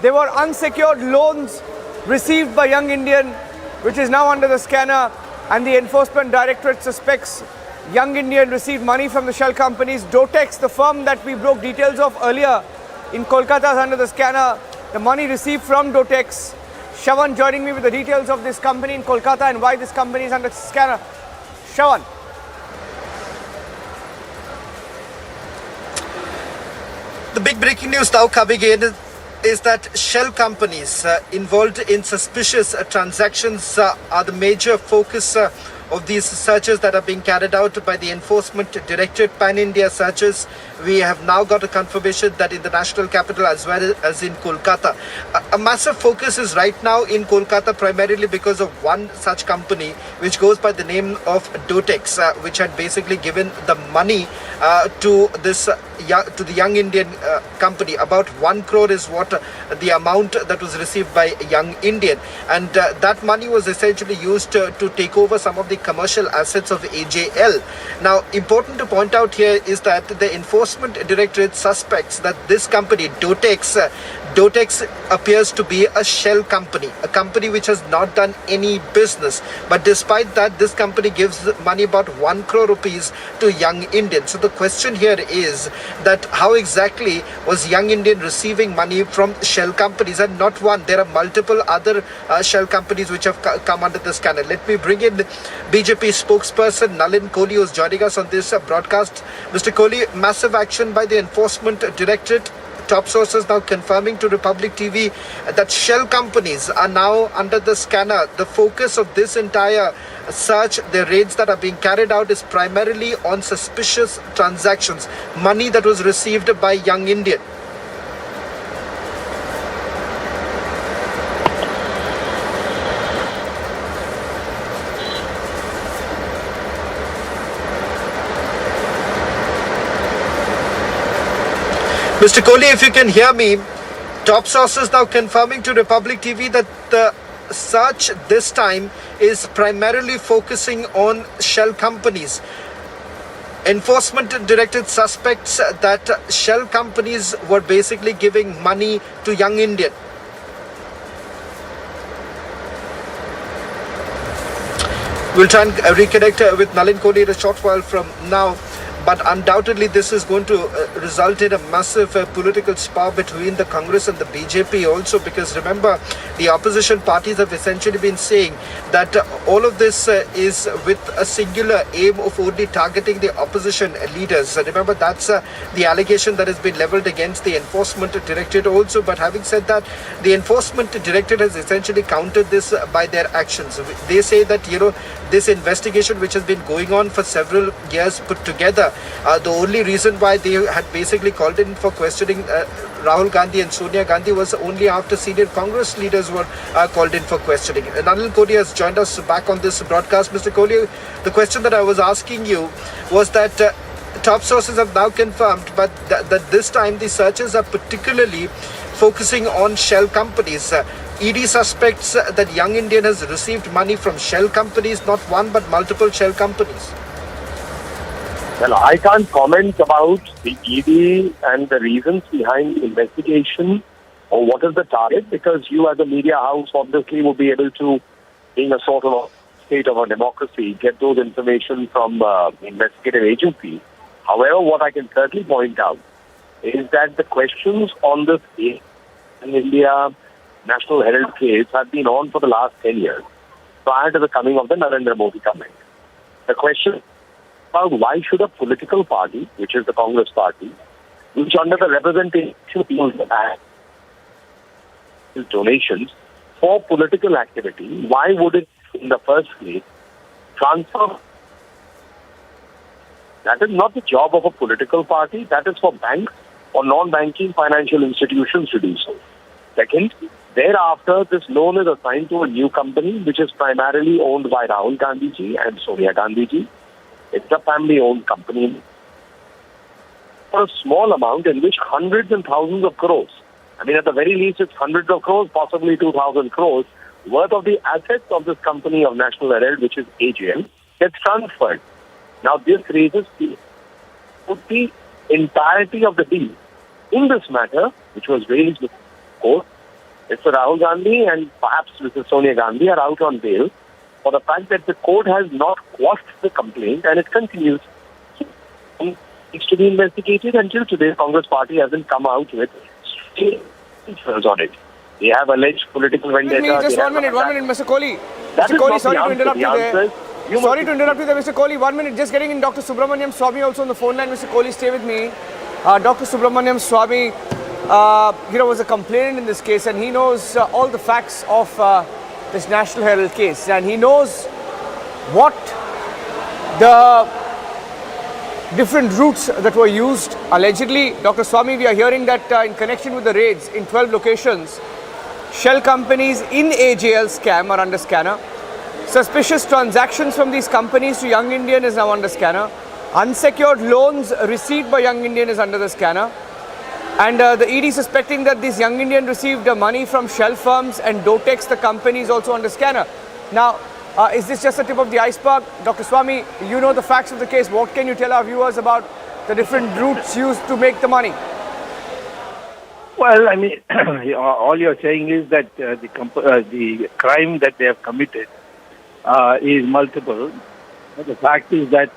There were unsecured loans received by Young Indian, which is now under the scanner. And the Enforcement Directorate suspects Young Indian received money from the Shell companies. Dotex, the firm that we broke details of earlier in Kolkata, is under the scanner. The money received from Dotex. Shawan joining me with the details of this company in Kolkata and why this company is under scanner. Shawan. The big breaking news now coming in is that Shell companies involved in suspicious transactions are the major focus of these searches that are being carried out by the Enforcement Directorate, Pan-India searches. We have now got a confirmation that in the national capital as well as in Kolkata. A massive focus is right now in Kolkata primarily because of one such company which goes by the name of Dotex, which had basically given the money to the Young Indian company. About 1 crore is what the amount that was received by Young Indian, and that money was essentially used to take over some of the commercial assets of AJL. Now, important to point out here is that the Enforcement Directorate suspects that this company, Dotex appears to be a shell company, a company which has not done any business. But despite that, this company gives money about 1 crore rupees to Young Indian. So the question here is that how exactly was Young Indian receiving money from shell companies? And not one, there are multiple other shell companies which have come under the scanner. Let me bring in BJP spokesperson Nalin Kohli, who's joining us on this broadcast. Mr. Kohli, massive action by the Enforcement Directorate. top sources now confirming to Republic TV that shell companies are now under the scanner. The focus of this entire search, the raids that are being carried out, is primarily on suspicious transactions, money that was received by Young Indian. Mr. Kohli, if you can hear me, top sources now confirming to Republic TV that the search this time is primarily focusing on shell companies. Enforcement directed suspects that shell companies were basically giving money to Young Indian. We'll try and reconnect with Nalin Kohli in a short while from now. But undoubtedly, this is going to result in a massive political spar between the Congress and the BJP also, because remember, the opposition parties have essentially been saying that all of this is with a singular aim of only targeting the opposition leaders. Remember, that's the allegation that has been leveled against the Enforcement Directorate also. But having said that, the Enforcement Directorate has essentially countered this by their actions. They say that, you know, this investigation, which has been going on for several years put together, the only reason why they had basically called in for questioning Rahul Gandhi and Sonia Gandhi was only after senior Congress leaders were called in for questioning. Nalin Kohli has joined us back on this broadcast. Mr. Kohli, the question that I was asking you was that top sources have now confirmed but that this time the searches are particularly focusing on shell companies. ED suspects that Young Indian has received money from shell companies, not one but multiple shell companies. Well, I can't comment about the ED and the reasons behind the investigation or what is the target, because you as a media house obviously will be able to, being a sort of state of a democracy, get those information from investigative agencies. However, what I can certainly point out is that the questions on this in India National Herald case have been on for the last 10 years, prior to the coming of the Narendra Modi government. The question about why should a political party, which is the Congress party, which under the representation of donations for political activity, why would it in the first place transfer? That is not the job of a political party. That is for banks or non-banking financial institutions to do so. Second, thereafter, this loan is assigned to a new company, which is primarily owned by Rahul Gandhi ji and Sonia Gandhi ji. It's a family-owned company for a small amount in which hundreds and thousands of crores, I mean, at the very least, it's hundreds of crores, possibly 2,000 crores worth of the assets of this company of National Herald, which is AGL, gets transferred. Now, this raises the entirety of the deal. In this matter, which was raised with the court, Mr. Rahul Gandhi and perhaps Mrs. Sonia Gandhi are out on bail for the fact that the court has not quashed the complaint and it continues. It's to be investigated. Until today, Congress party hasn't come out with answers on it. They have alleged political vendetta. Just 1 minute, Mr. Kohli. Mr. Kohli, sorry to interrupt you there. Sorry to interrupt you there, Mr. Kohli. 1 minute, just getting in Dr. Subramaniam Swamy also on the phone line. Mr. Kohli, stay with me. Dr. Subramaniam Swamy, was a complainant in this case, and he knows all the facts of this National Herald case, and he knows what the different routes that were used. Allegedly, Dr. Swamy, we are hearing that in connection with the raids in 12 locations, shell companies in AJL scam are under scanner. Suspicious transactions from these companies to Young Indian is now under scanner. Unsecured loans received by Young Indian is under the scanner. And the ED suspecting that this Young Indian received money from shell firms and Dotex, the company, is also under scanner. Now, is this just the tip of the iceberg? Dr. Swamy, you know the facts of the case. What can you tell our viewers about the different routes used to make the money? Well, I mean, all you're saying is that the crime that they have committed is multiple. But the fact is that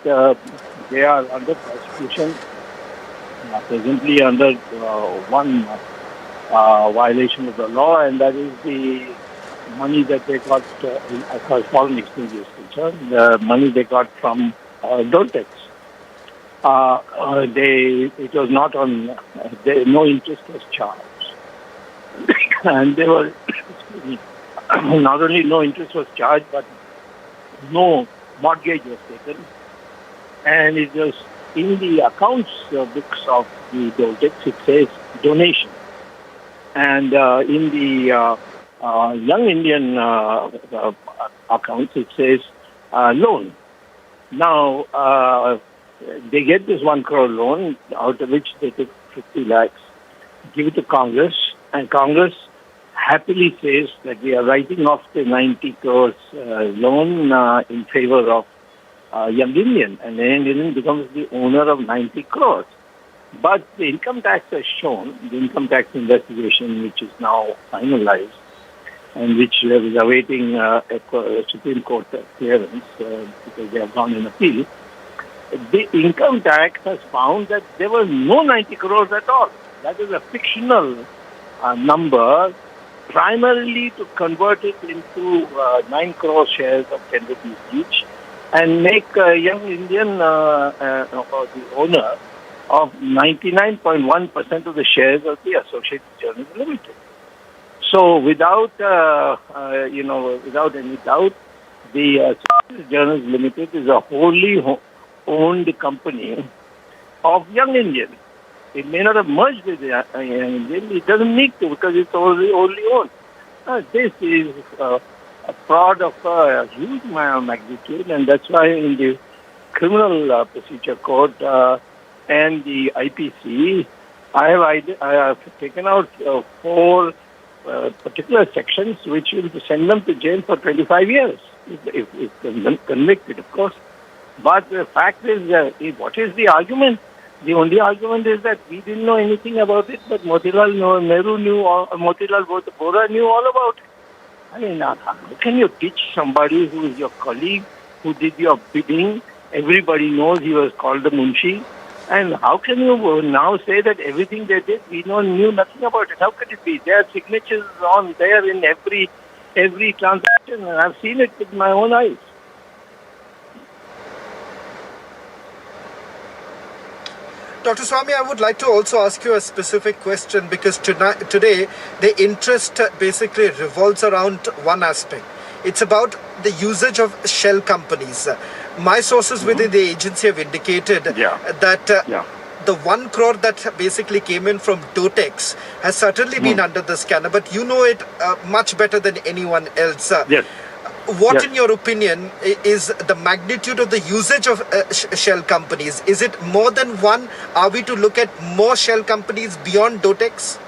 they are under prosecution, presently under one violation of the law, and that is the money that they got as far as foreign exchange is concerned, the money they got from Dotex. it was not on, no interest was charged. And they were, excuse me, not only no interest was charged, but no mortgage was taken. And it was in the accounts books of the Doltex, it says donation. And in the Young Indian accounts, it says loan. Now, they get this 1 crore loan, out of which they took 50 lakhs, give it to Congress, and Congress happily says that we are writing off the 90 crores loan in favor of Young Indian, and Young Indian becomes the owner of 90 crores. But the income tax has shown, the income tax investigation, which is now finalized, and which is awaiting a Supreme Court clearance because they have gone in appeal, the income tax has found that there was no 90 crores at all. That is a fictional number, primarily to convert it into 9 crore shares of 10 rupees each and make Young Indian the owner of 99.1% of the shares of the Associated Journals Limited. So without any doubt, the Associated Journals Limited is a wholly owned company of Young Indian. It may not have merged with Young Indian. It doesn't need to because it's only owned. This is a fraud of a huge magnitude, and that's why in the Criminal Procedure Code and the IPC, I have taken out 4 particular sections which will send them to jail for 25 years if convicted, of course. But the fact is, what is the argument? The only argument is that we didn't know anything about it, but Motilal Nehru knew, Motilal Vora knew all about it. I mean, how can you teach somebody who is your colleague, who did your bidding? Everybody knows he was called the Munshi. And how can you now say that everything they did, we knew nothing about it? How could it be? There are signatures on there in every transaction, and I've seen it with my own eyes. Dr. Swami, I would like to also ask you a specific question because today the interest basically revolves around one aspect. It's about the usage of shell companies. My sources within the agency have indicated that the 1 crore that basically came in from Dotex has certainly been under the scanner, but you know it much better than anyone else. What, in your opinion, is the magnitude of the usage of shell companies? Is it more than one? Are we to look at more shell companies beyond Dotex?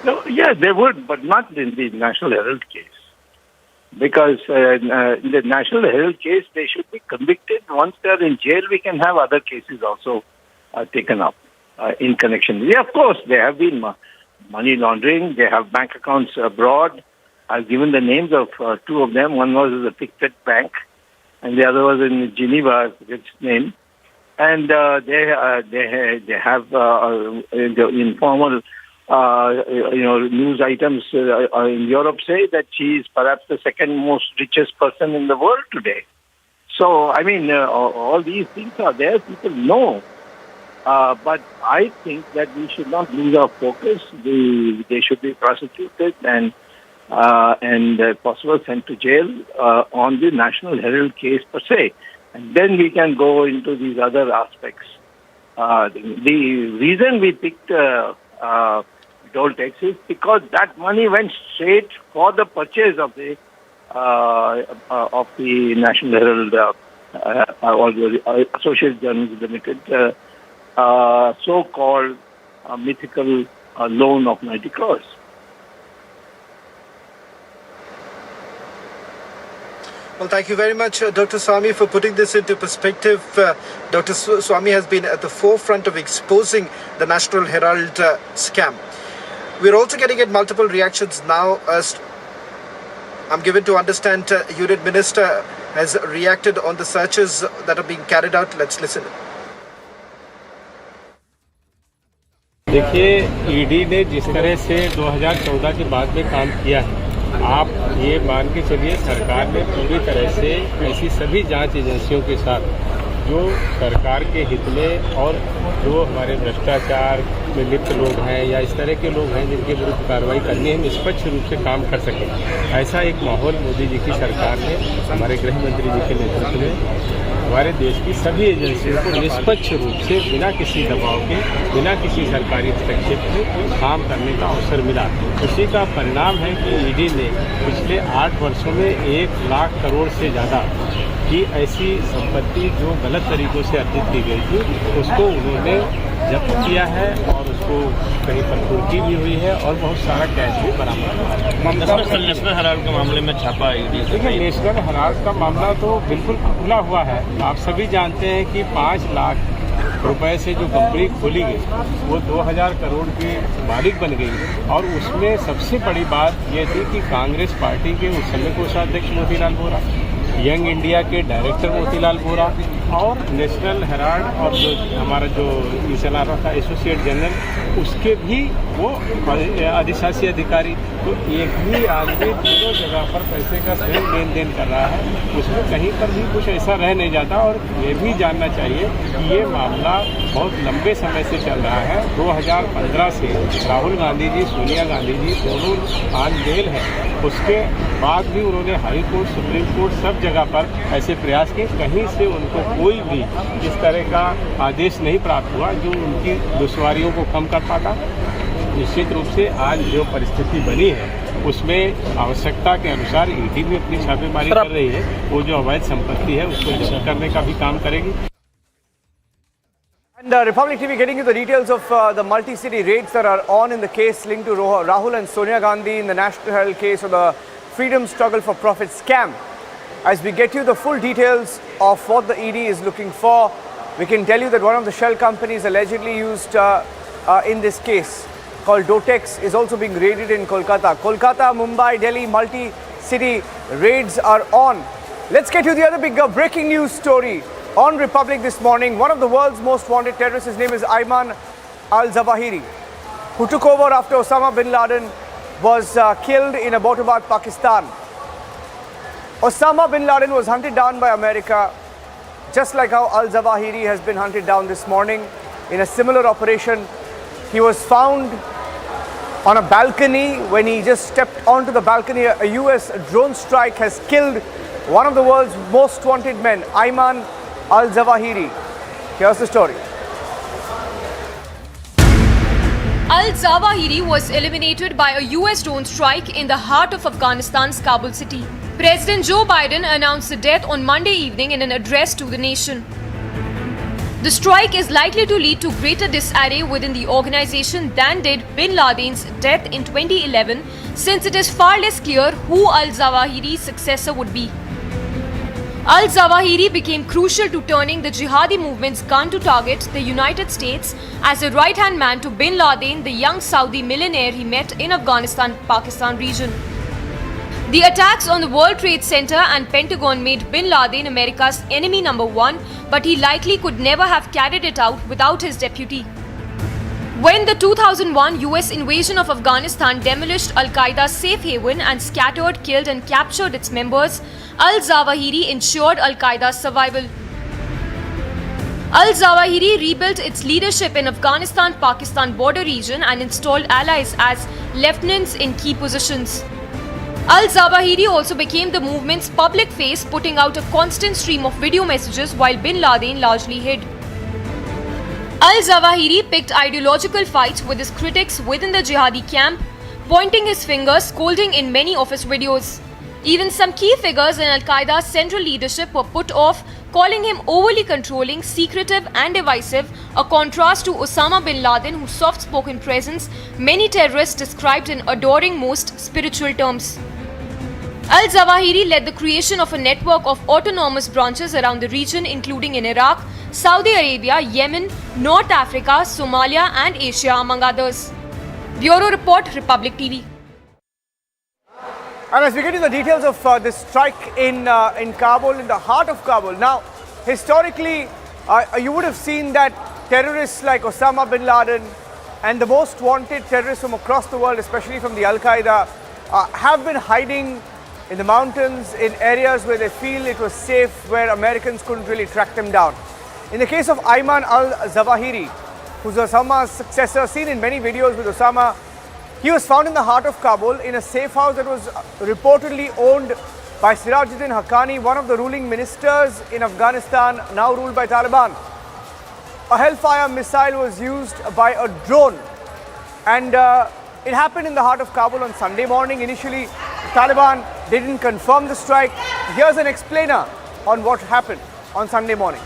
No, yes, they would, but not in the National Herald case. Because in the National Herald case, they should be convicted. Once they are in jail, we can have other cases also taken up in connection. Yeah, of course, there have been money laundering. They have bank accounts abroad. I've given the names of 2 of them. One was the Pictet Bank, and the other was in Geneva, its name. And they have the informal, news items in Europe say that she is perhaps the second most richest person in the world today. So, I mean, all these things are there. People know. But I think that we should not lose our focus. They should be prosecuted and possible sent to jail on the National Herald case per se. And then we can go into these other aspects. The reason we picked Doltex is because that money went straight for the purchase of the National Herald or the Associated Journals Limited so-called mythical loan of 90 crores. Well, thank you very much, Dr. Swami, for putting this into perspective. Dr. Swami has been at the forefront of exposing the National Herald scam. We're also getting at multiple reactions now. I'm given to understand Union Minister has reacted on the searches that are being carried out. Let's listen. देखिए, ED ने जिस तरह से 2014 के बाद में काम किया है, आप ये मान के चलिए सरकार ने पूरी तरह से ऐसी सभी जांच एजेंसियों के साथ जो सरकार के हित में और जो हमारे भ्रष्टाचार में लिप्त लोग हैं या इस तरह के लोग हैं जिनके विरुद्ध कार्रवाई करनी है, निष्पक्ष रूप से काम कर सकें। ऐसा एक माहौल मोदी जी की सरकार ने हमारे गृह मंत्री जी के नेतृत्व में हमारे देश की सभी एजेंसियों को निष्पक्ष रूप से बिना किसी दबाव के, बिना किसी सरकारी हस्तक्षेप के काम करने का अवसर मिला। उसी का परिणाम है कि ईडी ने पिछले 8 वर्षों में 1 लाख करोड़ से ज़्यादा की ऐसी संपत्ति जो गलत तरीकों से अर्जित की गई थी, उसको उन्होंने जब्त किया है और उसको कहीं पर कुर्की भी हुई है और बहुत सारा कैश भी बरामद हुआ है। नेशनल हेराल्ड के मामले में छापा देखिए, नेशनल हेराल्ड का मामला तो बिल्कुल खुला हुआ है। आप सभी जानते हैं कि 5 लाख रुपए से जो कंपनी खोली गई वो 2000 करोड़ की मालिक बन गई और उसमें सबसे बड़ी बात ये थी कि कांग्रेस पार्टी के उस समय कोषाध्यक्ष मोतीलाल वोरा, यंग इंडिया के डायरेक्टर मोतीलाल वोरा और नेशनल हेराल्ड और जो हमारा जो चला रहा था एसोसिएट जनरल, उसके भी वो अधिशासी अधिकारी, तो एक ही आदमी दोनों जगह पर पैसे का स्वयं लेन देन कर रहा है, उसमें कहीं पर भी कुछ ऐसा रह नहीं जाता। और ये भी जानना चाहिए कि ये मामला बहुत लंबे समय से चल रहा है। 2015 से राहुल गांधी जी, सोनिया गांधी जी दोनों आज जेल है, उसके बाद भी उन्होंने हाई कोर्ट, सुप्रीम कोर्ट सब जगह पर ऐसे प्रयास किए, कहीं से उनको कोई भी इस तरह का आदेश नहीं प्राप्त हुआ जो उनकी दुश्वारियों को कम कर पाता। निश्चित रूप से आज जो परिस्थिति बनी है उसमें आवश्यकता के अनुसार ईडी भी अपनी छापेमारी कर रही है, वो जो अवैध संपत्ति है उसको जब्त करने का भी काम करेगी। And Republic TV getting you the details of the multi-city raids that are on in the case linked to Rahul and Sonia Gandhi in the National Herald case of the Freedom Struggle for Profit scam. As we get you the full details of what the ED is looking for, we can tell you that one of the shell companies allegedly used in this case, called Dotex, is also being raided in Kolkata. Kolkata, Mumbai, Delhi, multi-city raids are on. Let's get you the other big breaking news story on Republic this morning. One of the world's most wanted terrorists, his name is Ayman Al-Zawahiri, who took over after Osama bin Laden was killed in Abbottabad, Pakistan. Osama bin Laden was hunted down by America, just like how Al-Zawahiri has been hunted down this morning in a similar operation. He was found on a balcony. When he just stepped onto the balcony, a US drone strike has killed one of the world's most wanted men, Ayman Al-Zawahiri. Here's the story. Al-Zawahiri was eliminated by a US drone strike in the heart of Afghanistan's Kabul city. President Joe Biden announced the death on Monday evening in an address to the nation. The strike is likely to lead to greater disarray within the organization than did bin Laden's death in 2011, since it is far less clear who Al-Zawahiri's successor would be. Al-Zawahiri became crucial to turning the jihadi movement's gun to target the United States as a right-hand man to bin Laden, the young Saudi millionaire he met in Afghanistan-Pakistan region. The attacks on the World Trade Center and Pentagon made bin Laden America's enemy number one, but he likely could never have carried it out without his deputy. When the 2001 US invasion of Afghanistan demolished Al-Qaeda's safe haven and scattered, killed and captured its members, Al-Zawahiri ensured Al-Qaeda's survival. Al-Zawahiri rebuilt its leadership in Afghanistan-Pakistan border region and installed allies as lieutenants in key positions. Al-Zawahiri also became the movement's public face, putting out a constant stream of video messages while bin Laden largely hid. Al-Zawahiri picked ideological fights with his critics within the jihadi camp, pointing his finger, scolding in many of his videos. Even some key figures in Al-Qaeda's central leadership were put off, calling him overly controlling, secretive and divisive, a contrast to Osama bin Laden, whose soft-spoken presence many terrorists described in adoring most spiritual terms. Al-Zawahiri led the creation of a network of autonomous branches around the region, including in Iraq, Saudi Arabia, Yemen, North Africa, Somalia and Asia, among others. Bureau Report, Republic TV. And as we get into the details of this strike in Kabul, in the heart of Kabul. Now, historically, you would have seen that terrorists like Osama bin Laden and the most wanted terrorists from across the world, especially from the Al-Qaeda, have been hiding in the mountains, in areas where they feel it was safe, where Americans couldn't really track them down. In the case of Ayman Al-Zawahiri, who's Osama's successor, seen in many videos with Osama, he was found in the heart of Kabul in a safe house that was reportedly owned by Sirajuddin Haqqani, one of the ruling ministers in Afghanistan, now ruled by Taliban. A Hellfire missile was used by a drone, and it happened in the heart of Kabul on Sunday morning. Initially, Taliban didn't confirm the strike. Here's an explainer on what happened on Sunday morning.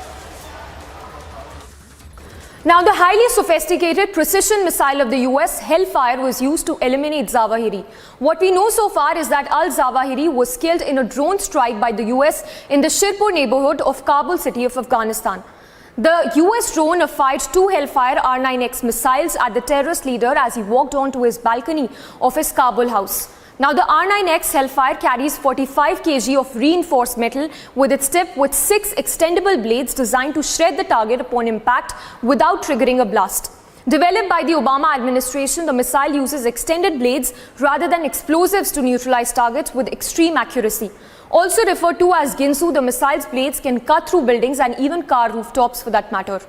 Now, the highly sophisticated precision missile of the US, Hellfire, was used to eliminate Zawahiri. What we know so far is that Al-Zawahiri was killed in a drone strike by the US in the Shirpur neighborhood of Kabul city of Afghanistan. The US drone fired 2 Hellfire R9X missiles at the terrorist leader as he walked onto his balcony of his Kabul house. Now, the R9X Hellfire carries 45 kg of reinforced metal with its tip with 6 extendable blades designed to shred the target upon impact without triggering a blast. Developed by the Obama administration, the missile uses extended blades rather than explosives to neutralize targets with extreme accuracy. Also referred to as Ginsu, the missile's blades can cut through buildings and even car rooftops for that matter.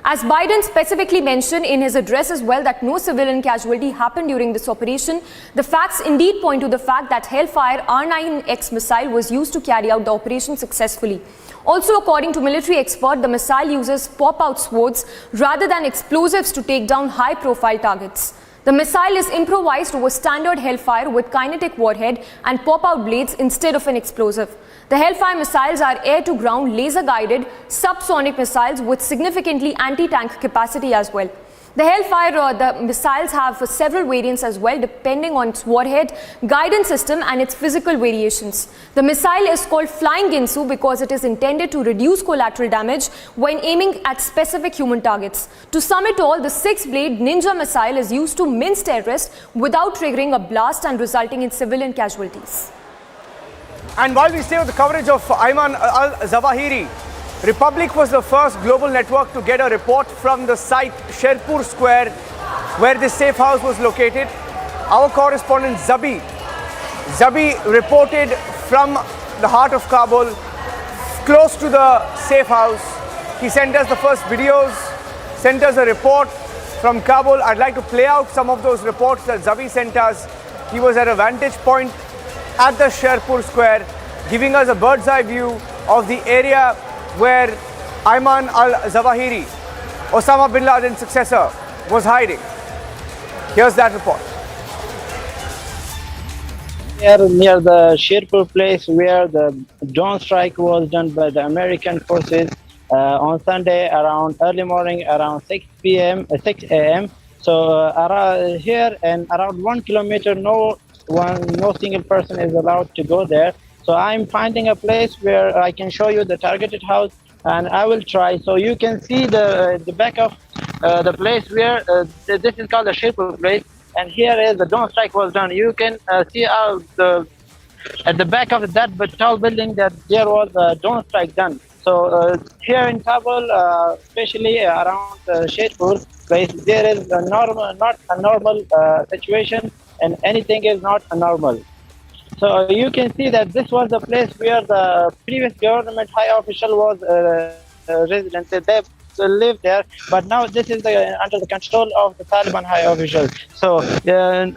As Biden specifically mentioned in his address as well that no civilian casualty happened during this operation, the facts indeed point to the fact that Hellfire R9X missile was used to carry out the operation successfully. Also, according to military expert, the missile uses pop-out swords rather than explosives to take down high-profile targets. The missile is improvised over standard Hellfire with kinetic warhead and pop-out blades instead of an explosive. The Hellfire missiles are air-to-ground, laser-guided, subsonic missiles with significantly anti-tank capacity as well. The Hellfire, the missiles have several variants as well, depending on its warhead, guidance system and its physical variations. The missile is called Flying Ginsu because it is intended to reduce collateral damage when aiming at specific human targets. To sum it all, the 6-blade Ninja missile is used to mince terrorists without triggering a blast and resulting in civilian casualties. And while we stay with the coverage of Ayman Al-Zawahiri, Republic was the first global network to get a report from the site Sherpur Square where this safe house was located. Our correspondent Zabi reported from the heart of Kabul, close to the safe house. He sent us the first videos, sent us a report from Kabul. I'd like to play out some of those reports that Zabi sent us. He was at a vantage point at the Sherpur Square, giving us a bird's eye view of the area where Ayman Al-Zawahiri, Osama bin Laden's successor, was hiding. Here's that report. Here near the Sherpur place where the drone strike was done by the American forces on Sunday around early morning, around 6 a.m. So here and around 1 kilometer, no single person is allowed to go there. So I'm finding a place where I can show you the targeted house, and I will try. So you can see the back of the place where this is called the Sherpur place, and here is the drone strike was done. You can see at the back of that tall building that there was a drone strike done. So here in Kabul, especially around Sherpur place, there is not a normal situation, and anything is not normal. So you can see that this was the place where the previous government high official was resident. They lived there, but now this is under the control of the Taliban high officials. So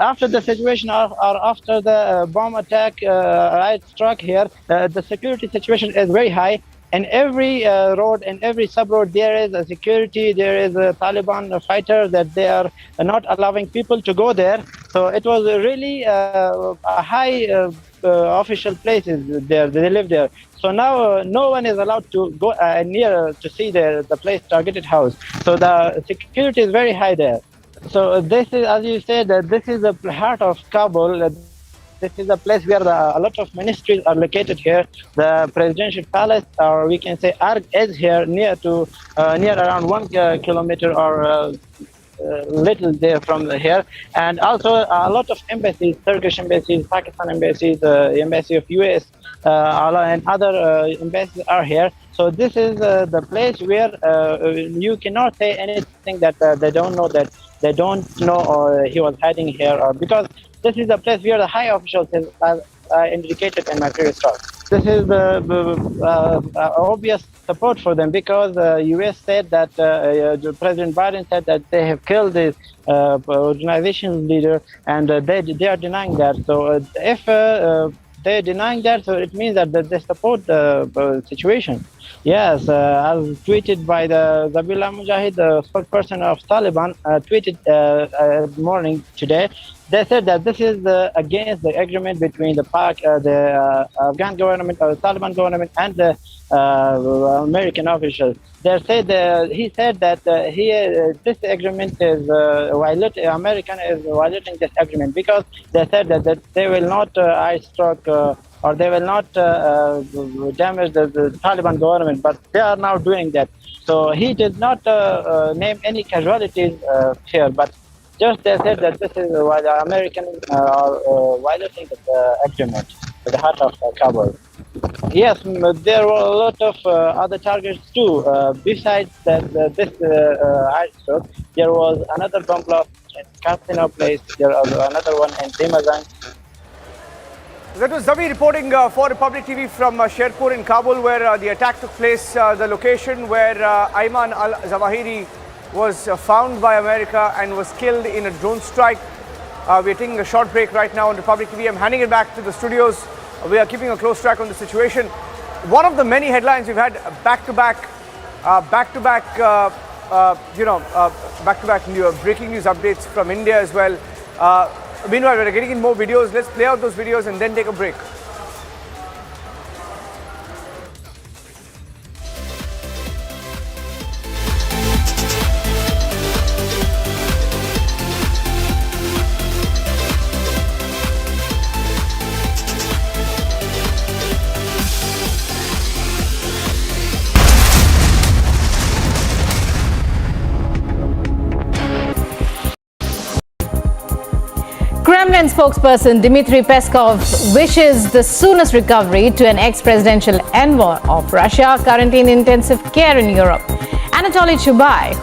after the situation or after the bomb attack right struck here, the security situation is very high. And every road and every sub-road, there is a security, there is a Taliban fighter that they are not allowing people to go there. So it was really a high official places there, they live there. So now no one is allowed to go near to see the place targeted house. So the security is very high there. So this is, as you said, this is the heart of Kabul. This is a place where a lot of ministries are located here. The presidential palace, or we can say Arg, is here near around 1 kilometer or little there from here. And also a lot of embassies, Turkish embassies, Pakistan embassies, embassy of US, and other embassies are here. So this is the place where you cannot say anything that they don't know he was hiding here, or because this is the place where the high officials, as I indicated in my previous talk. this is the obvious support for them, because U.S. said that President Biden said that they have killed this organization leader, and they are denying that. So if they're denying that, so it means that they support the situation. Yes, as tweeted by the Zabihullah Mujahid, the spokesperson of Taliban, tweeted morning today. They said that this is against the agreement between the Afghan government, or the Taliban government, and the American officials. He said that this agreement is violating. American is violating this agreement, because they said that they will not eye stroke or they will not damage the Taliban government, but they are now doing that. So he did not name any casualties here, but just they said that this is why the American are violating the agreement at the heart of Kabul. Yes, there were a lot of other targets too. Besides this airstrike, there was another bomb blast in Casino Place. There was another one in Dimazan. That was Zabi reporting for Republic TV from Sherpur in Kabul, where the attack took place, the location where Ayman Al-Zawahiri was found by America and was killed in a drone strike. We're taking a short break right now on Republic TV. I'm handing it back to the studios. We are keeping a close track on the situation. One of the many headlines we've had back-to-back breaking news updates from India as well. Meanwhile, we're getting in more videos. Let's play out those videos and then take a break. Kremlin spokesperson Dmitry Peskov wishes the soonest recovery to an ex-presidential envoy of Russia currently in intensive care in Europe. Anatoly Chubai,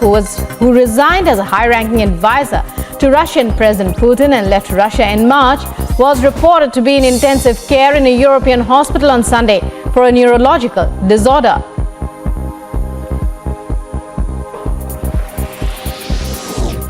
who resigned as a high-ranking advisor to Russian President Putin and left Russia in March, was reported to be in intensive care in a European hospital on Sunday for a neurological disorder.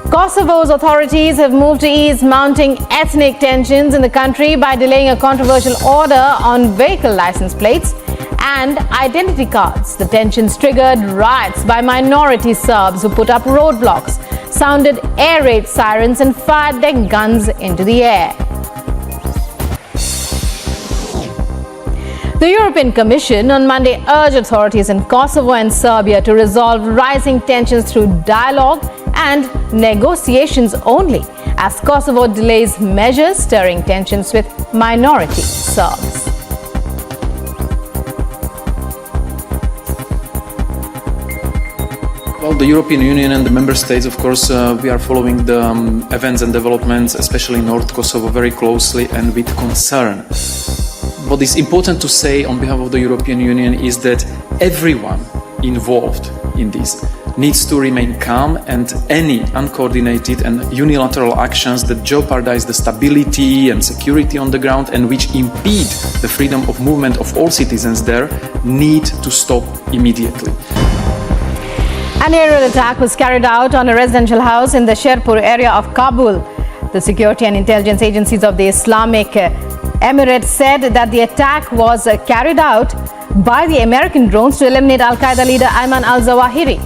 Kosovo's authorities have moved to ease mounting ethnic tensions in the country by delaying a controversial order on vehicle license plates and identity cards. The tensions triggered riots by minority Serbs who put up roadblocks, sounded air raid sirens and fired their guns into the air. The European Commission on Monday urged authorities in Kosovo and Serbia to resolve rising tensions through dialogue and negotiations only, as Kosovo delays measures stirring tensions with minority Serbs. Well, the European Union and the member states, of course, we are following the events and developments, especially in North Kosovo, very closely and with concern. What is important to say on behalf of the European Union is that everyone involved in this needs to remain calm, and any uncoordinated and unilateral actions that jeopardize the stability and security on the ground and which impede the freedom of movement of all citizens there need to stop immediately. An aerial attack was carried out on a residential house in the Sherpur area of Kabul. The security and intelligence agencies of the Islamic Emirate said that the attack was carried out by the American drones to eliminate Al-Qaeda leader Ayman Al-Zawahiri.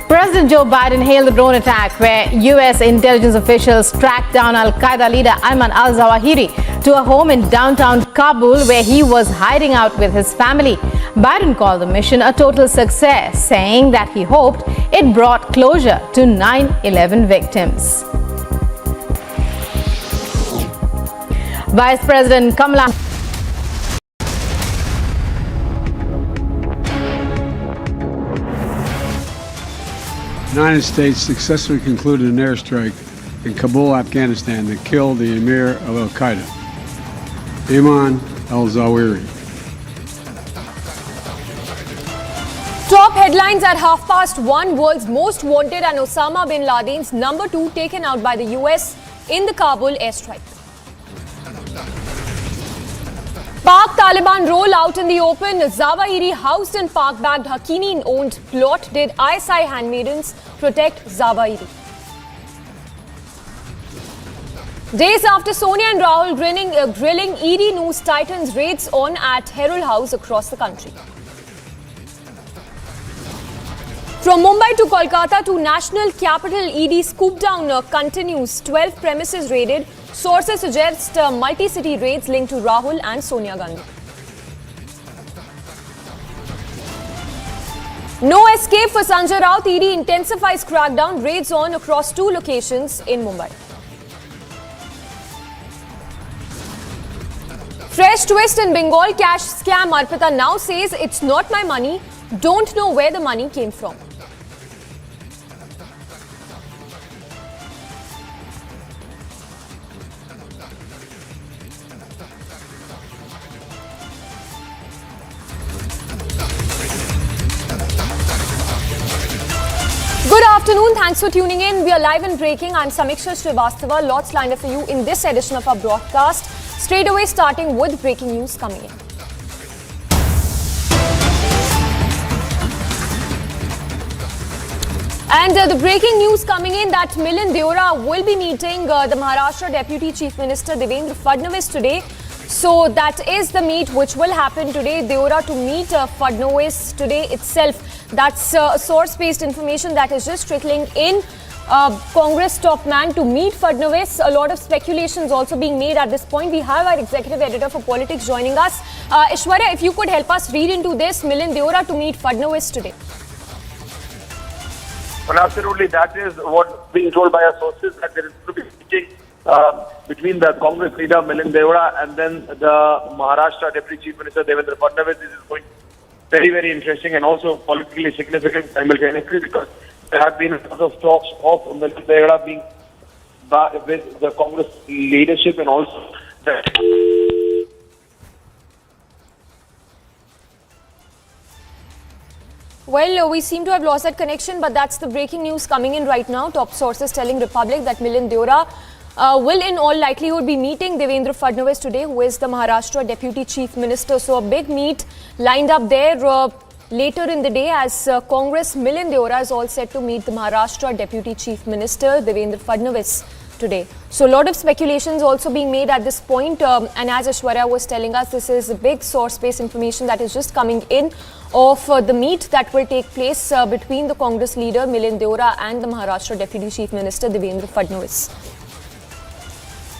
President Joe Biden hailed the drone attack where U.S. intelligence officials tracked down Al-Qaeda leader Ayman Al-Zawahiri to a home in downtown Kabul where he was hiding out with his family. Biden called the mission a total success, saying that he hoped it brought closure to 9/11 victims. Vice President Kamala The United States successfully concluded an airstrike in Kabul, Afghanistan that killed the Emir of Al-Qaeda, Ayman Al-Zawahiri. Top headlines at 1:30. World's most wanted and Osama bin Laden's #2 taken out by the US in the Kabul airstrike. Pak Taliban roll out in the open. Zawahiri housed and park-bagged Hakimi-owned plot. Did ISI handmaidens protect Zawahiri? Days after Sonia and Rahul grilling, ED news tightens raids on at Herald House across the country. From Mumbai to Kolkata to national capital, ED scoop down continues. 12 premises raided. Sources suggest multi-city raids linked to Rahul and Sonia Gandhi. No escape for Sanjay Raut. ED intensifies crackdown. Raids on across 2 locations in Mumbai. Fresh twist in Bengal cash scam. Arpita now says it's not my money. Don't know where the money came from. Good afternoon. Thanks for tuning in. We are live and breaking. I'm Samiksha Srivastava. Lots lined up for you in this edition of our broadcast. Straight away starting with breaking news coming in. And the breaking news coming in that Milind Deora will be meeting the Maharashtra Deputy Chief Minister Devendra Fadnavis today. So that is the meet which will happen today. Deora to meet Fadnavis today itself. That's source-based information that is just trickling in. Congress top man to meet Fadnavis. A lot of speculations also being made at this point. We have our executive editor for politics joining us. Ishwarya, if you could help us read into this, Milind Deora to meet Fadnavis today. Well, absolutely. That is what being told by our sources, that there is going to be meeting between the Congress leader Milind Deora and then the Maharashtra Deputy Chief Minister Devendra Fadnavis. This is going very, very interesting and also politically significant simultaneously, because there have been a lot of talks of Milind Deora being with the Congress leadership and also the... Well, we seem to have lost that connection, but that's the breaking news coming in right now. Top sources telling Republic that Milind Deora will in all likelihood be meeting Devendra Fadnavis today, who is the Maharashtra Deputy Chief Minister. So a big meet lined up there later in the day as Congress. Milind Deora is all set to meet the Maharashtra Deputy Chief Minister Devendra Fadnavis today. So a lot of speculations also being made at this point. And as Ashwarya was telling us, this is a big source-based information that is just coming in of the meet that will take place between the Congress leader Milind Deora and the Maharashtra Deputy Chief Minister Devendra Fadnavis.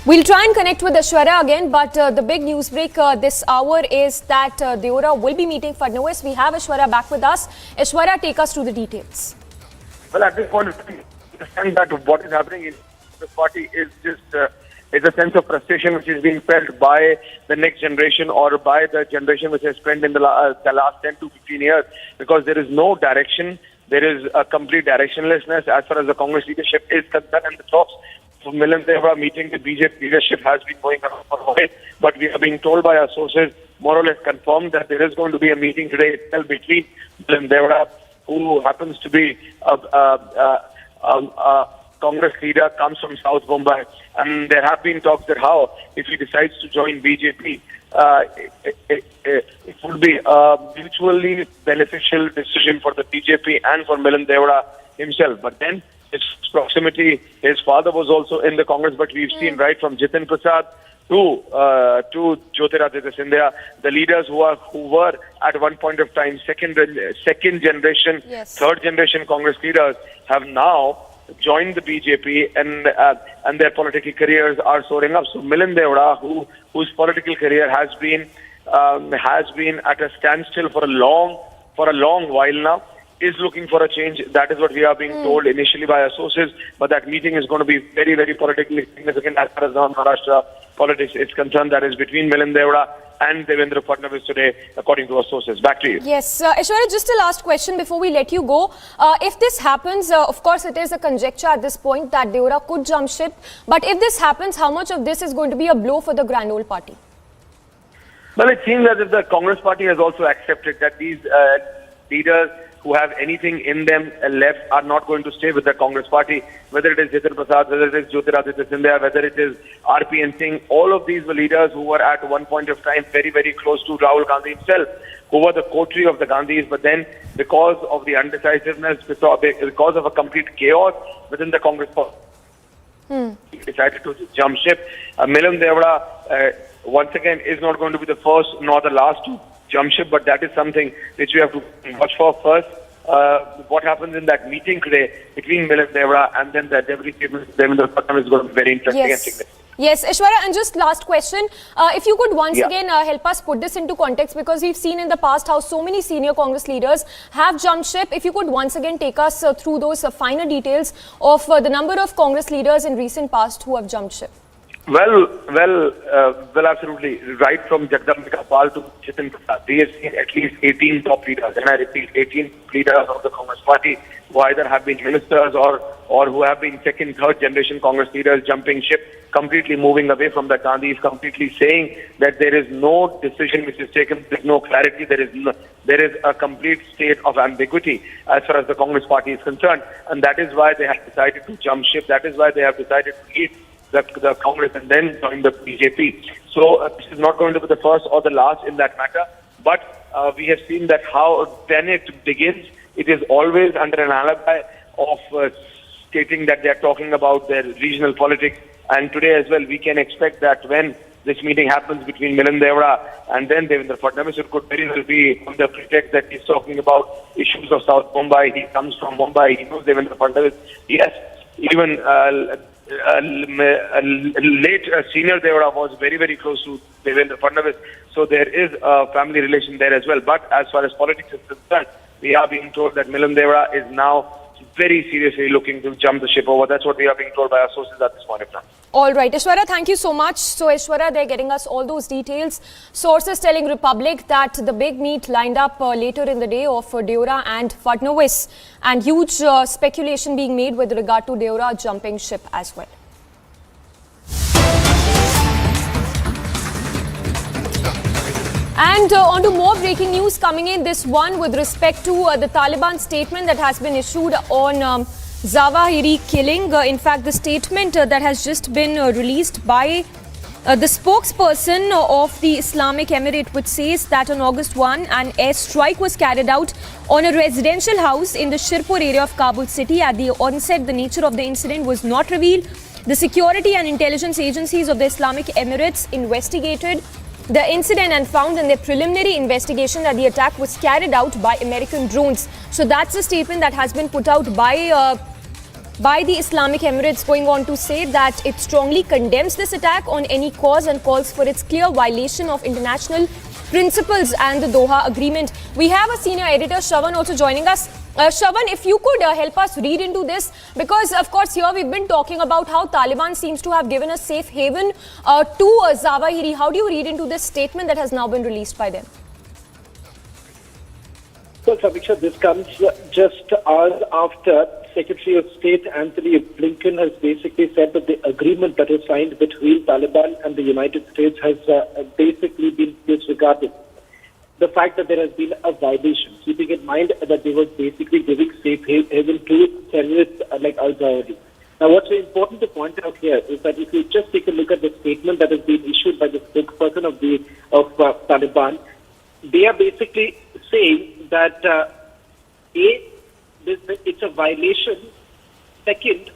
We'll try and connect with Ashwarya again, but the big news break this hour is that Deora will be meeting Fadnavis. We have Ashwarya back with us. Ashwarya, take us through the details. Well, at this point, I understand that what is happening in the party is just is a sense of frustration which is being felt by the next generation or by the generation which has spent in the last 10 to 15 years, because there is no direction. There is a complete directionlessness as far as the Congress leadership is concerned, and the talks of Milind Deora meeting the BJP leadership has been going on for a while. But we are being told by our sources, more or less confirmed, that there is going to be a meeting today itself between Milind Deora, who happens to be Congress leader, comes from South Mumbai, and there have been talks that how, if he decides to join BJP, it would be a mutually beneficial decision for the BJP and for Milind Deora himself. But then his proximity, his father was also in the Congress, but we've seen right from Jitin Prasad to Jyotiraditya Scindia, the leaders who were at one point of time second generation, third generation Congress leaders have now joined the BJP, and their political careers are soaring up. So Milind Deora, whose political career has been at a standstill for a long while now, is looking for a change. That is what we are being told initially by our sources. But that meeting is going to be very, very politically significant as far as Maharashtra politics is concerned. That is between Milind Deora and Devendra Fadnavis today, according to our sources. Back to you. Yes, Ashwarya, just a last question before we let you go. If this happens, of course, it is a conjecture at this point that Deora could jump ship. But if this happens, how much of this is going to be a blow for the Grand Old Party? Well, it seems as if the Congress party has also accepted that these leaders who have anything in them left are not going to stay with the Congress party, whether it is Jiten Prasad, whether it is Jyotiraditya Scindia, whether it is RPN Singh. All of these were leaders who were at one point of time very, very close to Rahul Gandhi himself, who were the coterie of the Gandhis. But then, because of the undecisiveness, because of a complete chaos within the Congress party, decided to jump ship. Milan Devada, once again, is not going to be the first nor the last to jump ship, but that is something which we have to watch for first. What happens in that meeting today between Milan Devada and then the Deputy Chief Minister Devendra Fadnavis is going to be very interesting and significant. Yes, Aishwarya, and just last question. If you could once again help us put this into context, because we've seen in the past how so many senior Congress leaders have jumped ship. If you could once again take us through those finer details of the number of Congress leaders in recent past who have jumped ship. Well, absolutely. Right from Jagdambika Pal to Jiten Prasad, we have seen at least 18 top leaders, and I repeat, 18 leaders of the Congress party who either have been ministers or who have been second, third generation Congress leaders jumping ship, completely moving away from the Gandhis, completely saying that there is no decision which is taken, there is no clarity, there is a complete state of ambiguity as far as the Congress party is concerned, and that is why they have decided to jump ship. That is why they have decided to leave the Congress and then join the BJP. So this is not going to be the first or the last in that matter, but we have seen that when it begins, it is always under an alibi of stating that they are talking about their regional politics. And today as well, we can expect that when this meeting happens between Milan Devada and then Devendra Fadnavis, it could very well be on the pretext that he's talking about issues of South Mumbai. He comes from Mumbai. He knows Devendra Fadnavis. Yes, even late senior Devada was very, very close to Devendra Fadnavis. So there is a family relation there as well. But as far as politics is concerned, we are being told that Milan Devada is now very seriously looking to jump the ship over. That's what we are being told by our sources at this point of time. All right, Aishwarya, thank you so much. So, Aishwarya, they're getting us all those details. Sources telling Republic that the big meet lined up later in the day of Deora and Fadnavis, and huge speculation being made with regard to Deora jumping ship as well. And on to more breaking news coming in, this one with respect to the Taliban statement that has been issued on Zawahiri killing. In fact, the statement that has just been released by the spokesperson of the Islamic Emirate, which says that on August 1, an airstrike was carried out on a residential house in the Shirpur area of Kabul city. At the onset, the nature of the incident was not revealed. The security and intelligence agencies of the Islamic Emirates investigated the incident and found in their preliminary investigation that the attack was carried out by American drones. So that's a statement that has been put out by the Islamic Emirates, going on to say that it strongly condemns this attack on any cause and calls for its clear violation of international principles and the Doha Agreement. We have a senior editor, Shravan, also joining us. Shravan, if you could help us read into this, because of course here we've been talking about how Taliban seems to have given a safe haven to Zawahiri. How do you read into this statement that has now been released by them? Well, Samiksha, this comes just hours after Secretary of State Anthony Blinken has basically said that the agreement that was signed between Taliban and the United States has basically been disregarded. The fact that there has been a violation, keeping in mind that they were basically giving safe haven to terrorists like Al-Zawahiri. Now, what's very important to point out here is that if you just take a look at the statement that has been issued by the spokesperson of Taliban, they are basically saying that it's a violation. Second,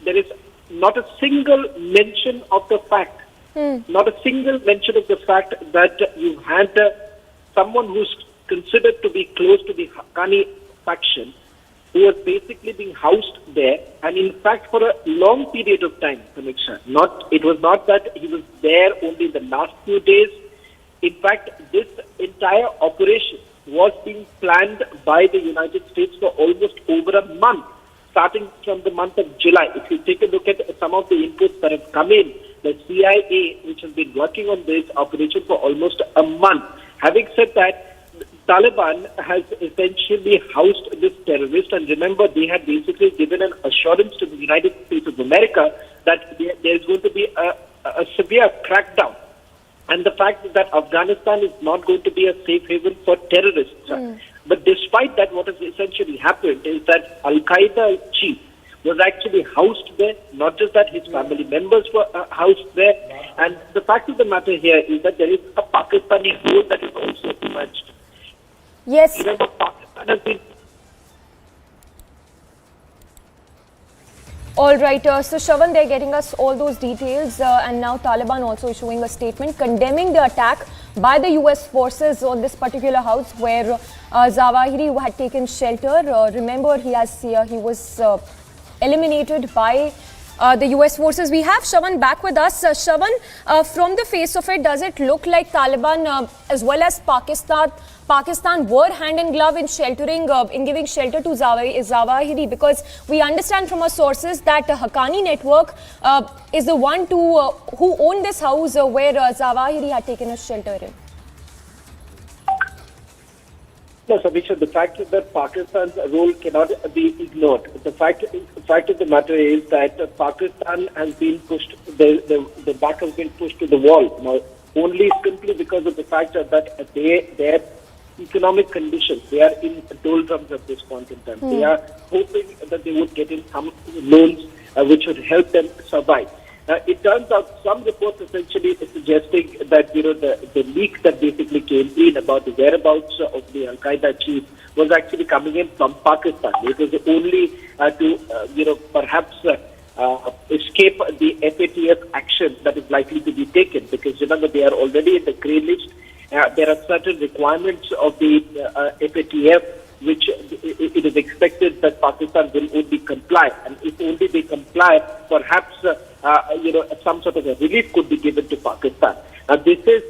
there is not a single mention of the fact, that you had someone who's considered to be close to the Haqqani faction, who was basically being housed there, and in fact for a long period of time, Samiksha. It was not that he was there only in the last few days. In fact, this entire operation was being planned by the United States for almost over a month, starting from the month of July. If you take a look at some of the inputs that have come in, the CIA, which has been working on this operation for almost a month. Having said that, Taliban has essentially housed this terrorist, and remember, they had basically given an assurance to the United States of America that there is going to be a severe crackdown and the fact that Afghanistan is not going to be a safe haven for terrorists. But despite that, what has essentially happened is that Al-Qaeda chief was actually housed there. Not just that, his family members were housed there. And the fact of the matter here is that there is a Pakistani role that is also emerged. Yes. Remember, Pakistan has been... All right, so Shravan, they're getting us all those details, and now Taliban also issuing a statement condemning the attack by the US forces on this particular house where Zawahiri had taken shelter. Remember, he was eliminated by the US forces. We have Shravan back with us. Shravan, from the face of it, does it look like Taliban as well as Pakistan were hand in glove in sheltering, in giving shelter to Zawahiri? Because we understand from our sources that the Haqqani network is the one who owned this house where Zawahiri had taken a shelter in. No, Samisha, the fact is that Pakistan's role cannot be ignored. The fact of the matter is that Pakistan has been pushed, the back has been pushed to the wall. Now, only simply because of the fact that their economic conditions, they are in doldrums at this point in time. They are hoping that they would get in some loans which would help them survive. It turns out some reports essentially suggesting that the leak that basically came in about the whereabouts of the Al-Qaeda chief was actually coming in from Pakistan. It was only to perhaps escape the FATF action that is likely to be taken, because remember, they are already in the grey list. There are certain requirements of the FATF which it is expected that Pakistan will only comply, and if only they comply, perhaps some sort of a relief could be given to Pakistan. This is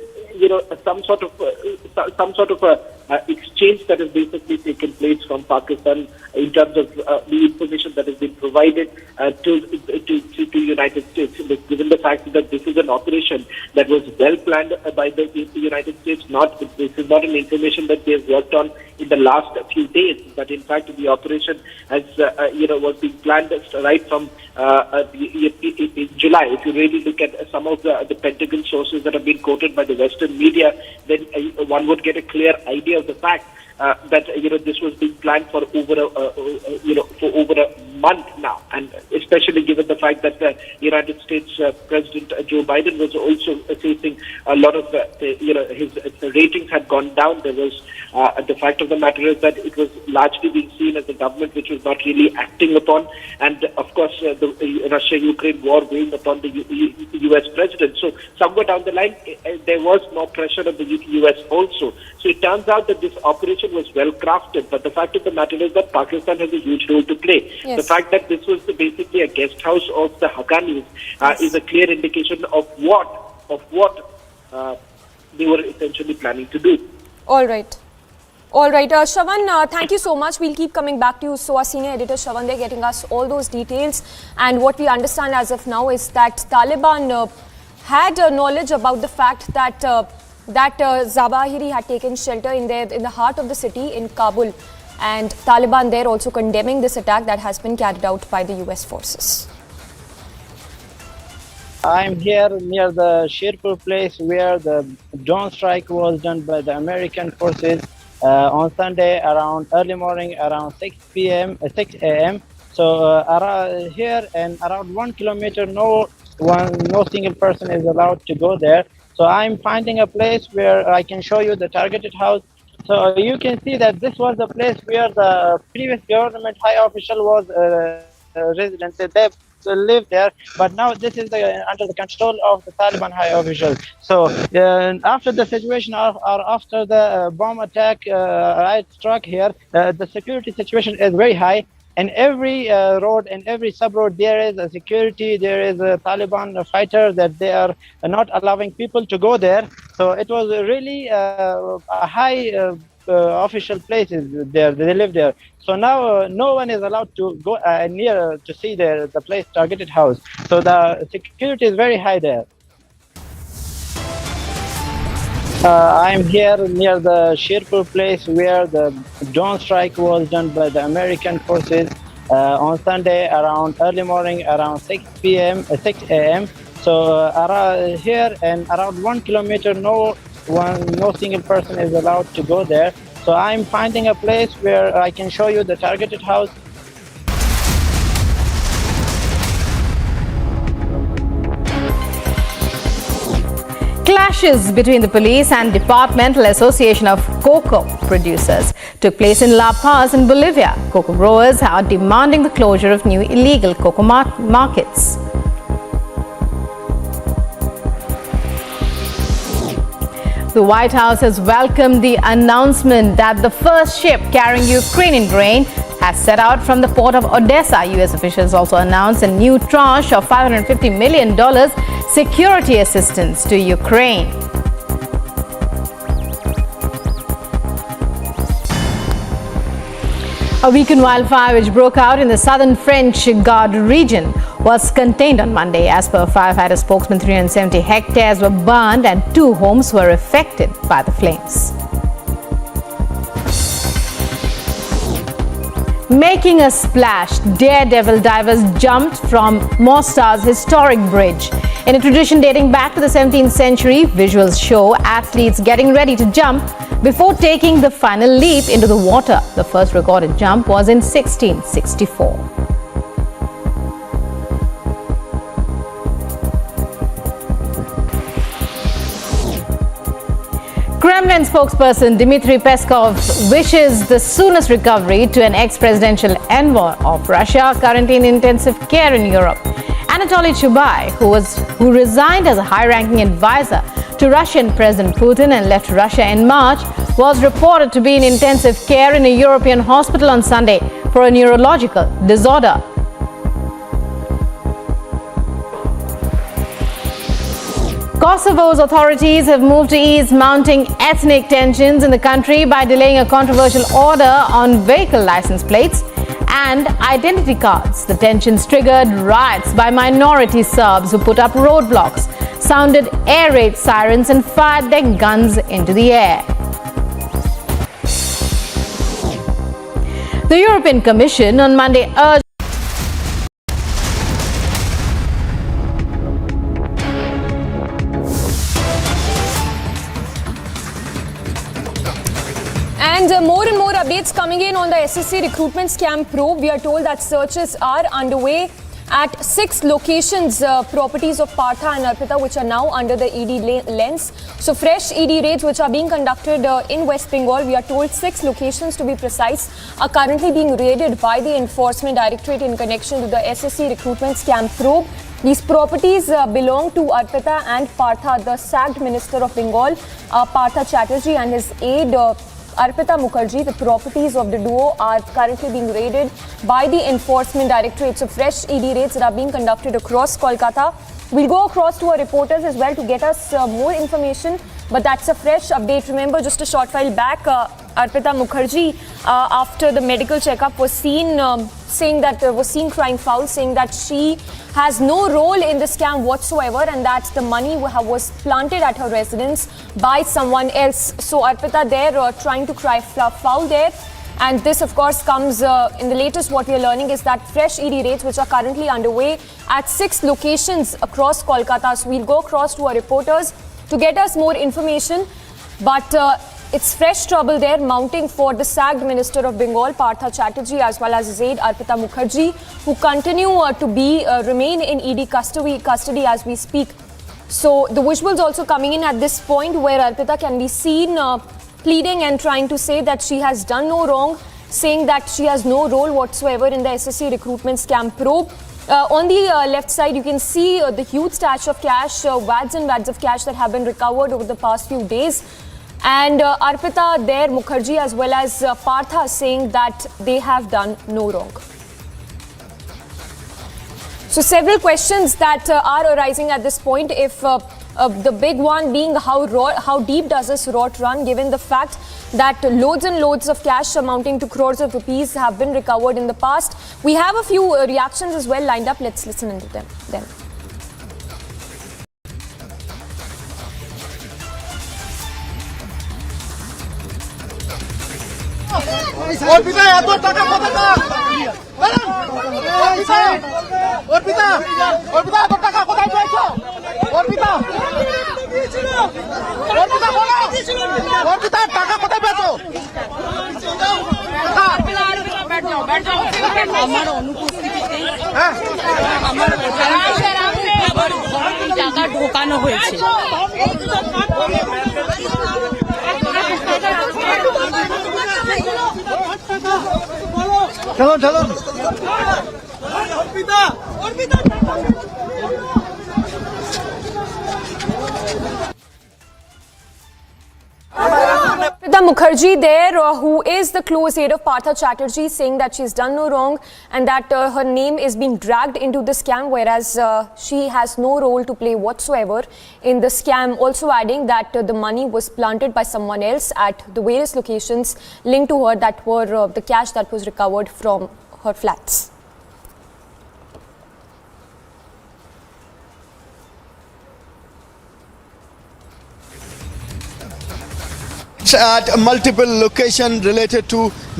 some sort of a exchange that has basically taken place from Pakistan in terms of the information that has been provided to United States. Given the fact that this is an operation that was well planned by the United States, this is not an information that they have worked on in the last few days, but in fact the operation has was being planned right from in July. If you really look at some of the Pentagon sources that have been quoted by the Western media, then one would get a clear idea of the fact that this was being planned for over a month now, and especially given the fact that the United States President Joe Biden was also facing a lot of his ratings had gone down. There was the fact of the matter is that it was largely being seen as a government which was not really acting upon, and of course the Russia-Ukraine war weighing upon the US president. So somewhere down the line there was more pressure on the US also. So it turns out that this operation was well crafted, but the fact of the matter is that Pakistan has a huge role to play. Yes. The fact that this was basically a guest house of the Haqqanis is a clear indication of what they were essentially planning to do. All right. Shravan, thank you so much. We'll keep coming back to you. So our senior editor Shravan, they're getting us all those details, and what we understand as of now is that Taliban had knowledge about the fact that Zawahiri had taken shelter in the heart of the city in Kabul, and Taliban there also condemning this attack that has been carried out by the US forces. I'm here near the Sherpur place where the drone strike was done by the American forces on Sunday around early morning, around 6 a.m. So here and around 1 kilometer, no single person is allowed to go there. So I'm finding a place where I can show you the targeted house. So you can see that this was the place where the previous government high official was resident. They lived there, but now this is under the control of the Taliban high officials. So after the situation or after the bomb attack struck here, the security situation is very high. And every road and every sub-road, there is a security, there is a Taliban fighter that they are not allowing people to go there. So it was really a high official places there, they live there. So now no one is allowed to go near to see the place targeted house. So the security is very high there. I'm here near the Sherpur place where the drone strike was done by the American forces on Sunday around early morning, around 6 a.m. So here and around 1 kilometer, no single person is allowed to go there. So I'm finding a place where I can show you the targeted house. Clashes between the police and Departmental Association of Cocoa Producers took place in La Paz in Bolivia. Cocoa growers are demanding the closure of new illegal cocoa markets. The White House has welcomed the announcement that the first ship carrying Ukrainian grain has set out from the port of Odessa. U.S. officials also announced a new tranche of $550 million security assistance to Ukraine. A weekend wildfire which broke out in the southern French Gard region was contained on Monday. As per firefighter spokesman, 370 hectares were burned and 2 homes were affected by the flames. Making a splash, daredevil divers jumped from Mostar's historic bridge. In a tradition dating back to the 17th century, visuals show athletes getting ready to jump before taking the final leap into the water. The first recorded jump was in 1664. Kremlin spokesperson Dmitry Peskov wishes the soonest recovery to an ex-presidential envoy of Russia currently in intensive care in Europe. Anatoly Chubai, who resigned as a high-ranking advisor to Russian President Putin and left Russia in March, was reported to be in intensive care in a European hospital on Sunday for a neurological disorder. Kosovo's authorities have moved to ease mounting ethnic tensions in the country by delaying a controversial order on vehicle license plates and identity cards. The tensions triggered riots by minority Serbs who put up roadblocks, sounded air raid sirens and fired their guns into the air. The European Commission on Monday urged And more updates coming in on the SSC recruitment scam probe. We are told that searches are underway at 6 locations, properties of Partha and Arpita, which are now under the ED lens. So fresh ED raids which are being conducted in West Bengal. We are told 6 locations to be precise are currently being raided by the Enforcement Directorate in connection to the SSC recruitment scam probe. These properties belong to Arpita and Partha. The sacked Minister of Bengal, Partha Chatterjee, and his aide Arpita Mukherjee. The properties of the duo are currently being raided by the Enforcement Directorate. So fresh ED raids that are being conducted across Kolkata. We'll go across to our reporters as well to get us more information. But that's a fresh update. Remember, just a short while back, Arpita Mukherjee, after the medical checkup, was seen crying foul, saying that she has no role in the scam whatsoever and that the money was planted at her residence by someone else. So Arpita there trying to cry foul there. And this, of course, comes in the latest. What we are learning is that fresh ED raids, which are currently underway at 6 locations across Kolkata. So we'll go across to our reporters to get us more information. But it's fresh trouble there mounting for the sacked Minister of Bengal, Partha Chatterjee, as well as his aide, Arpita Mukherjee, who continue to remain in ED custody as we speak. So the visuals also coming in at this point where Arpita can be seen pleading and trying to say that she has done no wrong, saying that she has no role whatsoever in the SSC recruitment scam probe. On the left side, you can see the huge stash of cash, wads and wads of cash that have been recovered over the past few days. And Arpita there, Mukherjee, as well as Partha, saying that they have done no wrong. So several questions that are arising at this point. If the big one being how deep does this rot run, given the fact that loads and loads of cash amounting to crores of rupees have been recovered in the past. We have a few reactions as well lined up. Let's listen into them then. Orpita, আমার অনুপস্থিতিতে আমার টাকা ঢোকানো হয়েছে। চলো চলো The Mukherjee there, who is the close aide of Partha Chatterjee, saying that she's done no wrong and that her name is being dragged into the scam, whereas she has no role to play whatsoever in the scam. Also adding that the money was planted by someone else at the various locations linked to her that were the cash that was recovered from her flats. At multiple locations related to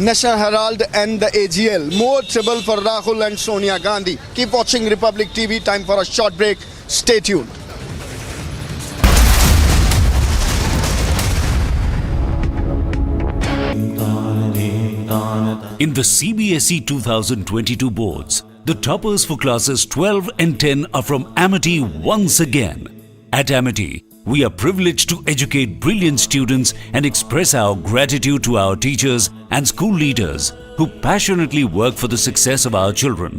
National Herald and the AGL. More trouble for Rahul and Sonia Gandhi. Keep watching Republic TV. Time for a short break. Stay tuned. In the CBSE 2022 boards, the toppers for classes 12 and 10 are from Amity once again. At Amity, we are privileged to educate brilliant students and express our gratitude to our teachers and school leaders who passionately work for the success of our children.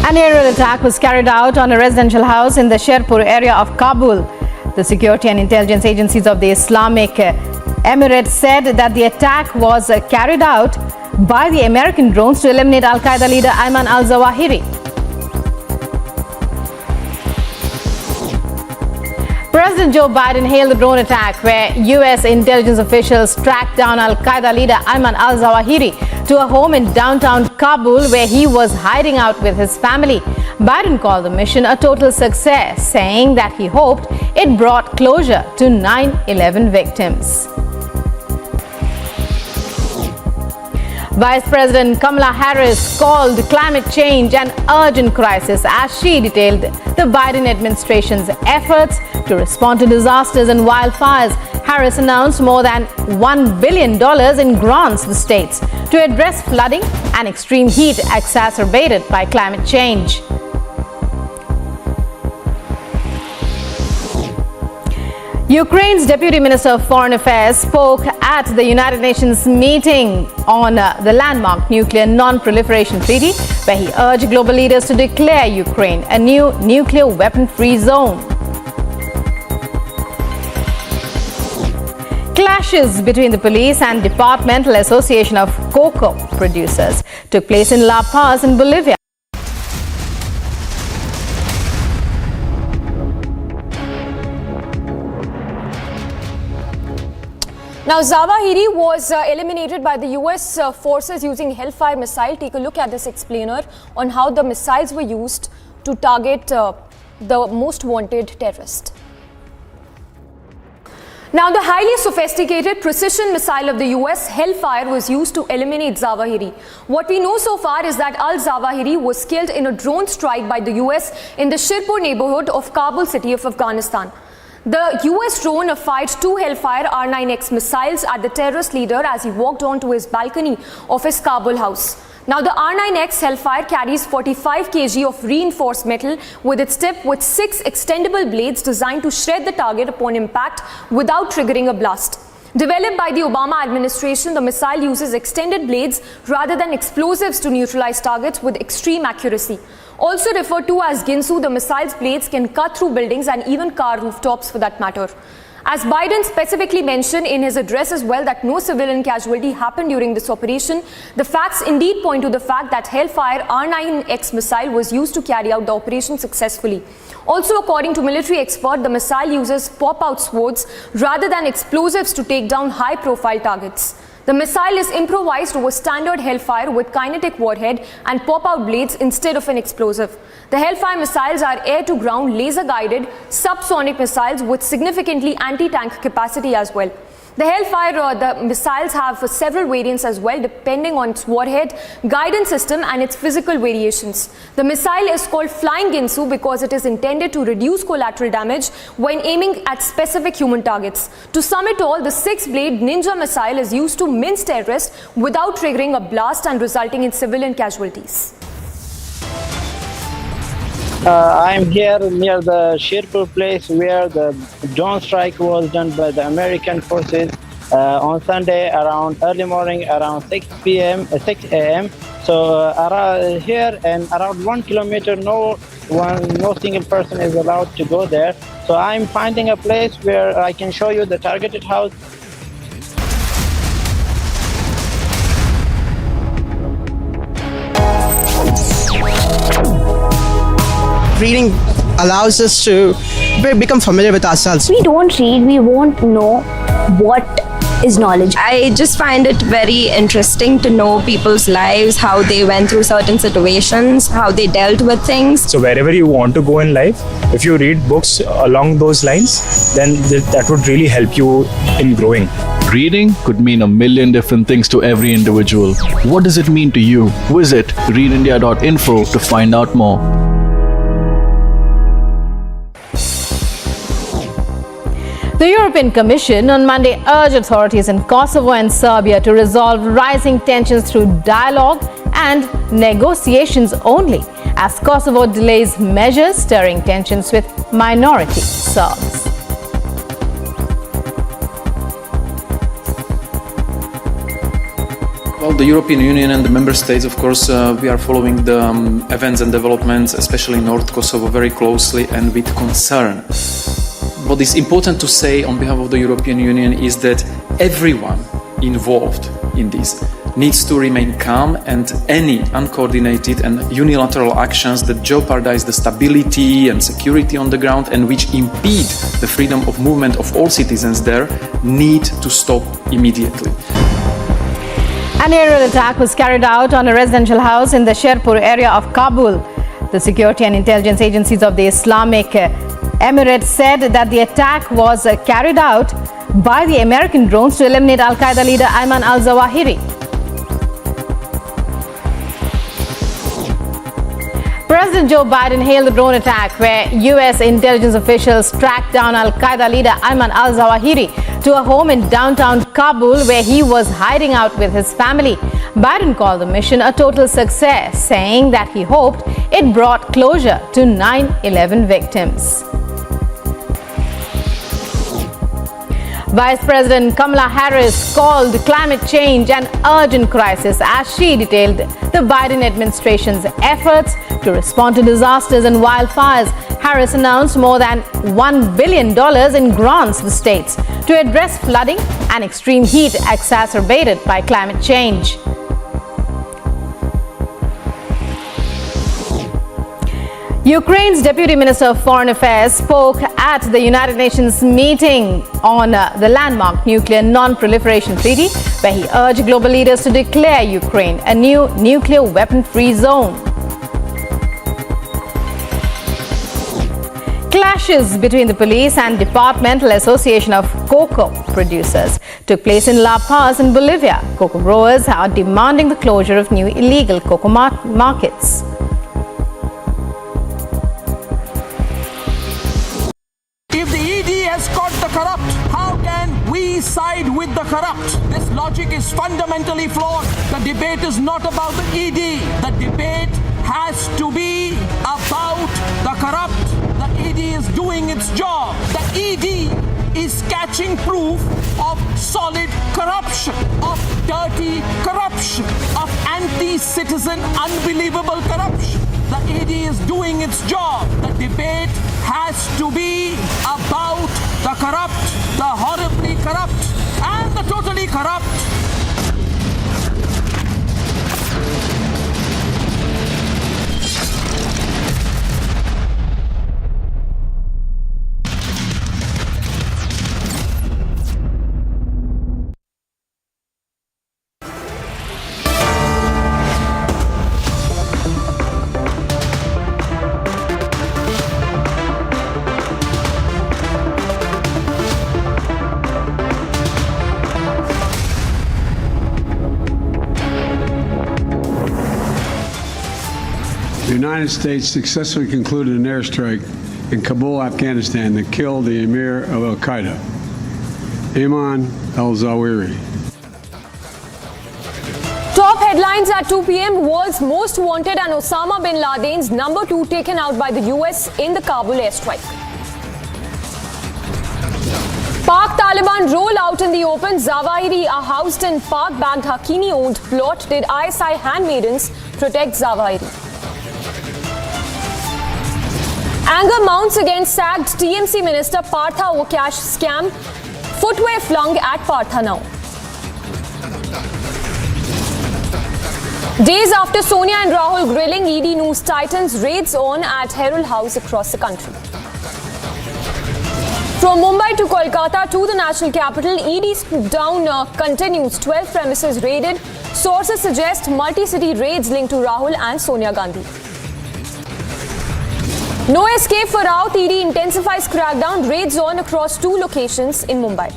An aerial attack was carried out on a residential house in the Sherpur area of Kabul. The security and intelligence agencies of the Islamic Emirates said that the attack was carried out by the American drones to eliminate Al-Qaeda leader Ayman Al-Zawahiri. President Joe Biden hailed the drone attack where U.S. intelligence officials tracked down Al-Qaeda leader Ayman Al-Zawahiri to a home in downtown Kabul where he was hiding out with his family. Biden called the mission a total success, saying that he hoped it brought closure to 9/11 victims. Vice President Kamala Harris called climate change an urgent crisis as she detailed the Biden administration's efforts to respond to disasters and wildfires. Harris announced more than $1 billion in grants to states to address flooding and extreme heat exacerbated by climate change. Ukraine's Deputy Minister of Foreign Affairs spoke at the United Nations meeting on the landmark Nuclear Non-Proliferation Treaty, where he urged global leaders to declare Ukraine a new nuclear weapon-free zone. Clashes between the police and Departmental Association of Cocoa Producers took place in La Paz in Bolivia. Now, Zawahiri was eliminated by the US forces using Hellfire missile. Take a look at this explainer on how the missiles were used to target the most wanted terrorist. Now, the highly sophisticated precision missile of the US, Hellfire, was used to eliminate Zawahiri. What we know so far is that Al-Zawahiri was killed in a drone strike by the US in the Sherpur neighborhood of Kabul city of Afghanistan. The US drone fired 2 Hellfire R9X missiles at the terrorist leader as he walked onto his balcony of his Kabul house. Now, the R9X Hellfire carries 45 kg of reinforced metal with its tip with 6 extendable blades designed to shred the target upon impact without triggering a blast. Developed by the Obama administration, the missile uses extended blades rather than explosives to neutralize targets with extreme accuracy. Also referred to as Ginsu, the missile's blades can cut through buildings and even car rooftops for that matter. As Biden specifically mentioned in his address as well that no civilian casualty happened during this operation, the facts indeed point to the fact that Hellfire R9X missile was used to carry out the operation successfully. Also, according to military expert, the missile uses pop-out swords rather than explosives to take down high-profile targets. The missile is improvised over standard Hellfire with kinetic warhead and pop-out blades instead of an explosive. The Hellfire missiles are air-to-ground, laser-guided, subsonic missiles with significantly anti-tank capacity as well. The Hellfire, the missiles have several variants as well, depending on its warhead, guidance system and its physical variations. The missile is called Flying Ginsu because it is intended to reduce collateral damage when aiming at specific human targets. To sum it all, the 6-blade Ninja missile is used to mince terrorists without triggering a blast and resulting in civilian casualties. I'm here near the Sherpur place where the drone strike was done by the American forces on Sunday around early morning, around 6 a.m. So here and around 1 kilometer, no single person is allowed to go there. So I'm finding a place where I can show you the targeted house. Reading allows us to become familiar with ourselves. We don't read, we won't know what is knowledge. I just find it very interesting to know people's lives, how they went through certain situations, how they dealt with things. So wherever you want to go in life, if you read books along those lines, then that would really help you in growing. Reading could mean a million different things to every individual. What does it mean to you? Visit readindia.info to find out more. The European Commission on Monday urged authorities in Kosovo and Serbia to resolve rising tensions through dialogue and negotiations only, as Kosovo delays measures stirring tensions with minority Serbs. Well, the European Union and the member states, of course, we are following the events and developments, especially in North Kosovo, very closely and with concern. What is important to say on behalf of the European Union is that everyone involved in this needs to remain calm, and any uncoordinated and unilateral actions that jeopardize the stability and security on the ground and which impede the freedom of movement of all citizens there need to stop immediately. An aerial attack was carried out on a residential house in the Sherpur area of Kabul. The security and intelligence agencies of the Islamic Emirates said that the attack was carried out by the American drones to eliminate Al-Qaeda leader Ayman Al-Zawahiri. President Joe Biden hailed the drone attack where U.S. intelligence officials tracked down Al-Qaeda leader Ayman Al-Zawahiri to a home in downtown Kabul where he was hiding out with his family. Biden called the mission a total success, saying that he hoped it brought closure to 9/11 victims. Vice President Kamala Harris called climate change an urgent crisis as she detailed the Biden administration's efforts to respond to disasters and wildfires. Harris announced more than $1 billion in grants to the states to address flooding and extreme heat exacerbated by climate change. Ukraine's Deputy Minister of Foreign Affairs spoke at the United Nations meeting on the landmark Nuclear Non-Proliferation Treaty, where he urged global leaders to declare Ukraine a new nuclear weapon-free zone. Clashes between the police and Departmental Association of Cocoa Producers took place in La Paz in Bolivia. Cocoa growers are demanding the closure of new illegal cocoa markets. If the ED has caught the corrupt, how can we side with the corrupt? This logic is fundamentally flawed. The debate is not about the ED. The debate has to be about the corrupt. The ED is doing its job. The ED is catching proof of solid corruption, of dirty corruption, of anti-citizen, unbelievable corruption. The ED is doing its job. The debate has to be about the corrupt, the horribly corrupt, and the totally corrupt. The United States successfully concluded an airstrike in Kabul, Afghanistan that killed the emir of Al-Qaeda, Ayman Al-Zawahiri. Top headlines at 2 p.m. World's most wanted and Osama bin Laden's number 2 taken out by the US in the Kabul airstrike. Pak Taliban roll out in the open. Zawahiri are housed in Pak-backed Hakimi-owned plot. Did ISI handmaidens protect Zawahiri? Anger mounts against sacked TMC minister Partha over cash scam. Footwear flung at Partha now. Days after Sonia and Rahul grilling, ED news tightens raids on at Herald House across the country. From Mumbai to Kolkata to the national capital, ED swoop down continues. 12 premises raided. Sources suggest multi-city raids linked to Rahul and Sonia Gandhi. No escape for Raut. ED intensifies crackdown. Raids on across 2 locations in Mumbai.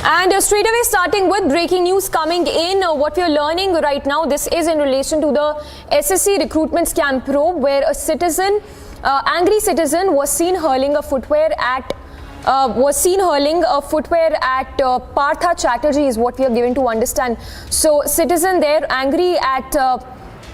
And straight away starting with breaking news coming in. What we are learning right now, this is in relation to the SSC recruitment scam probe, where a citizen, angry citizen, was seen hurling a footwear at Partha Chatterjee, is what we are given to understand. So citizen there angry at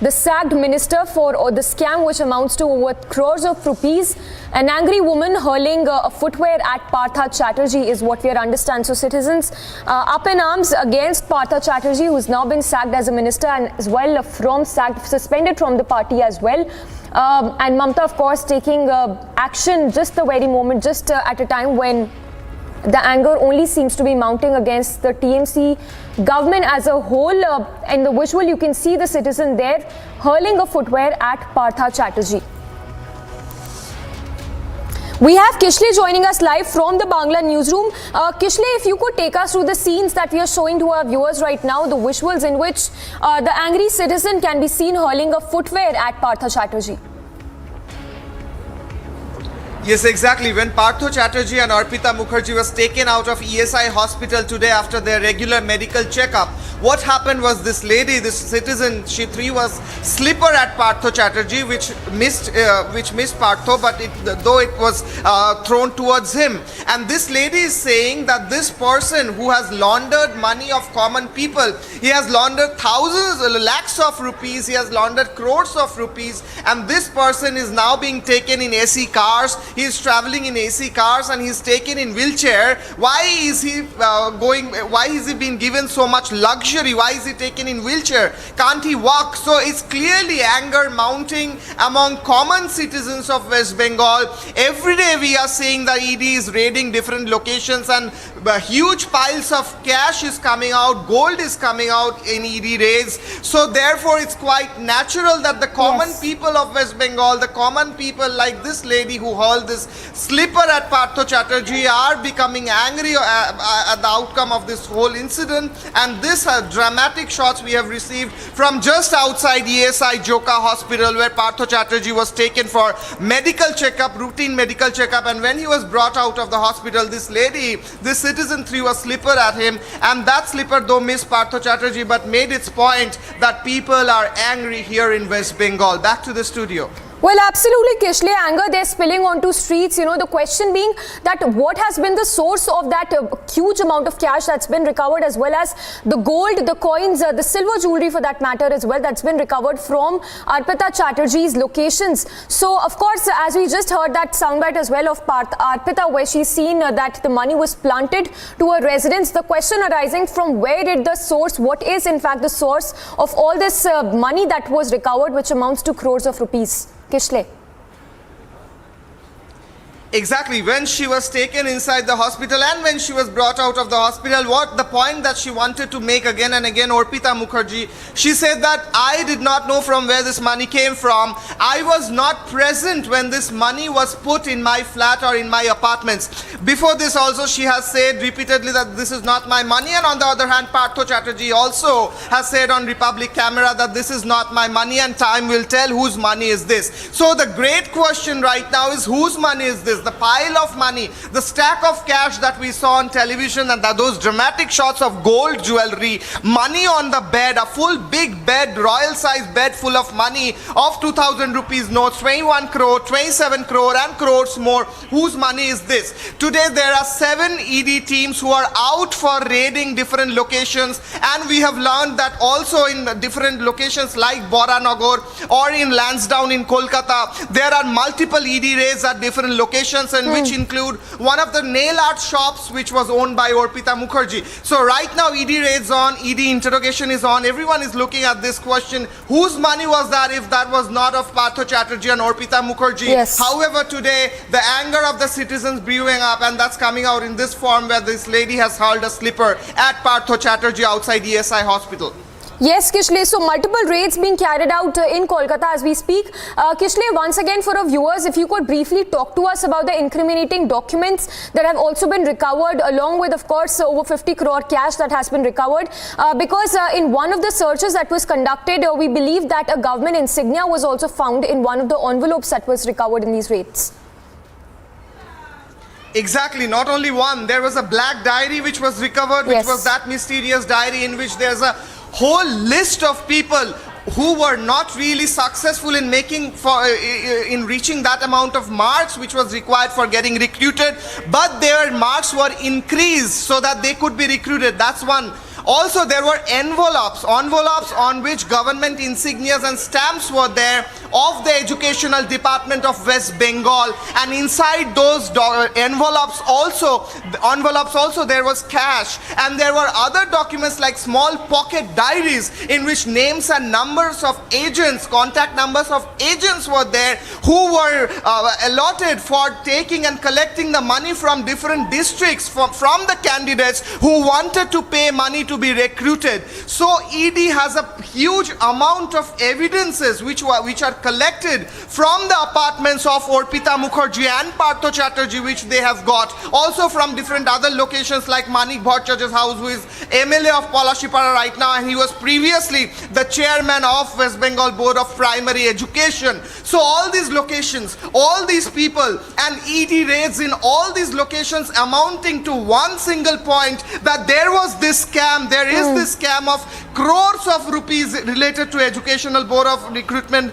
the sacked minister for the scam, which amounts to over crores of rupees. An angry woman hurling a footwear at Partha Chatterjee is what we are understand. So citizens up in arms against Partha Chatterjee, who's now been sacked as a minister and as well suspended from the party as well. And Mamta, of course, taking action just the very moment, just at a time when the anger only seems to be mounting against the TMC government as a whole. In the visual, you can see the citizen there hurling a footwear at Partha Chatterjee. We have Kishle joining us live from the Bangla newsroom. Kishle, if you could take us through the scenes that we are showing to our viewers right now, the visuals in which the angry citizen can be seen hurling a footwear at Partha Chatterjee. Yes, exactly. When Partha Chatterjee and Arpita Mukherjee was taken out of ESI hospital today after their regular medical checkup, what happened was this lady, this citizen, she threw a slipper at Partha Chatterjee, which missed Partha, but though it was thrown towards him. And this lady is saying that this person who has laundered money of common people, he has laundered lakhs of rupees, he has laundered crores of rupees, and this person is now being taken in AC cars. He is traveling in AC cars and he is taken in wheelchair. Why is he why is he being given so much luxury? Why is he taken in wheelchair? Can't he walk? So it's clearly anger mounting among common citizens of West Bengal. Every day we are seeing the ED is raiding different locations and huge piles of cash is coming out, gold is coming out in ED raids. So therefore it's quite natural that the common people of West Bengal, the common people like this lady who hurled this slipper at Partha Chatterjee, are becoming angry at the outcome of this whole incident. And this dramatic shots we have received from just outside ESI Joka Hospital, where Partha Chatterjee was taken for medical checkup, routine medical checkup. And when he was brought out of the hospital, this lady, this citizen threw a slipper at him, and that slipper though missed Partha Chatterjee but made its point that people are angry here in West Bengal. Back to the studio. Well, absolutely, Kishle. Anger, they're spilling onto streets. You know, the question being that what has been the source of that huge amount of cash that's been recovered, as well as the gold, the coins, the silver jewelry for that matter as well, that's been recovered from Arpita Chatterjee's locations. So, of course, as we just heard that soundbite as well of Arpita, where she's seen that the money was planted to a residence, the question arising from where did the source, what is in fact the source of all this money that was recovered, which amounts to crores of rupees? Kishle. Exactly. When she was taken inside the hospital and when she was brought out of the hospital, what the point that she wanted to make again and again, Arpita Mukherjee, she said that I did not know from where this money came from. I was not present when this money was put in my flat or in my apartments. Before this also she has said repeatedly that this is not my money, and on the other hand Partha Chatterjee also has said on Republic Camera that this is not my money and time will tell whose money is this. So the great question right now is whose money is this? the pile of money, the stack of cash that we saw on television, and those dramatic shots of gold jewelry, money on the bed, a full big bed, royal size bed full of money of 2,000 rupees notes, 21 crore, 27 crore and crores more. Whose money is this? Today there are 7 ED teams who are out for raiding different locations, and we have learned that also in different locations like Boranagar or in Lansdowne in Kolkata, there are multiple ED raids at different locations, and which include one of the nail art shops which was owned by Arpita Mukherjee. So right now ED raids on, ED interrogation is on. Everyone is looking at this question, whose money was that if that was not of Partho Chatterjee and Arpita Mukherjee? Yes. However, today the anger of the citizens brewing up, and that's coming out in this form where this lady has hurled a slipper at Partho Chatterjee outside ESI hospital. Yes, Kishle, so multiple raids being carried out in Kolkata as we speak. Kishle, once again for our viewers, if you could briefly talk to us about the incriminating documents that have also been recovered, along with, of course, over 50 crore cash that has been recovered. Because in one of the searches that was conducted, we believe that a government insignia was also found in one of the envelopes that was recovered in these raids. Exactly, not only one, there was a black diary which was recovered, which was that mysterious diary in which there's a whole list of people who were not really successful in in reaching that amount of marks which was required for getting recruited, but their marks were increased so that they could be recruited. That's one. Also, there were envelopes on which government insignias and stamps were there of the Educational Department of West Bengal, and inside those envelopes also there was cash, and there were other documents like small pocket diaries in which names and numbers of agents, contact numbers of agents were there who were allotted for taking and collecting the money from different districts from the candidates who wanted to pay money to be recruited. So ED has a huge amount of evidences which are collected from the apartments of Arpita Mukherjee and Partho Chatterjee, which they have got. Also from different other locations like Manik Bhattacharya's house, who is MLA of Palashipara right now, and he was previously the chairman of West Bengal Board of Primary Education. So all these locations, all these people, and ED raids in all these locations amounting to one single point, that there was this scam, there is this scam of crores of rupees related to Educational Board of Recruitment,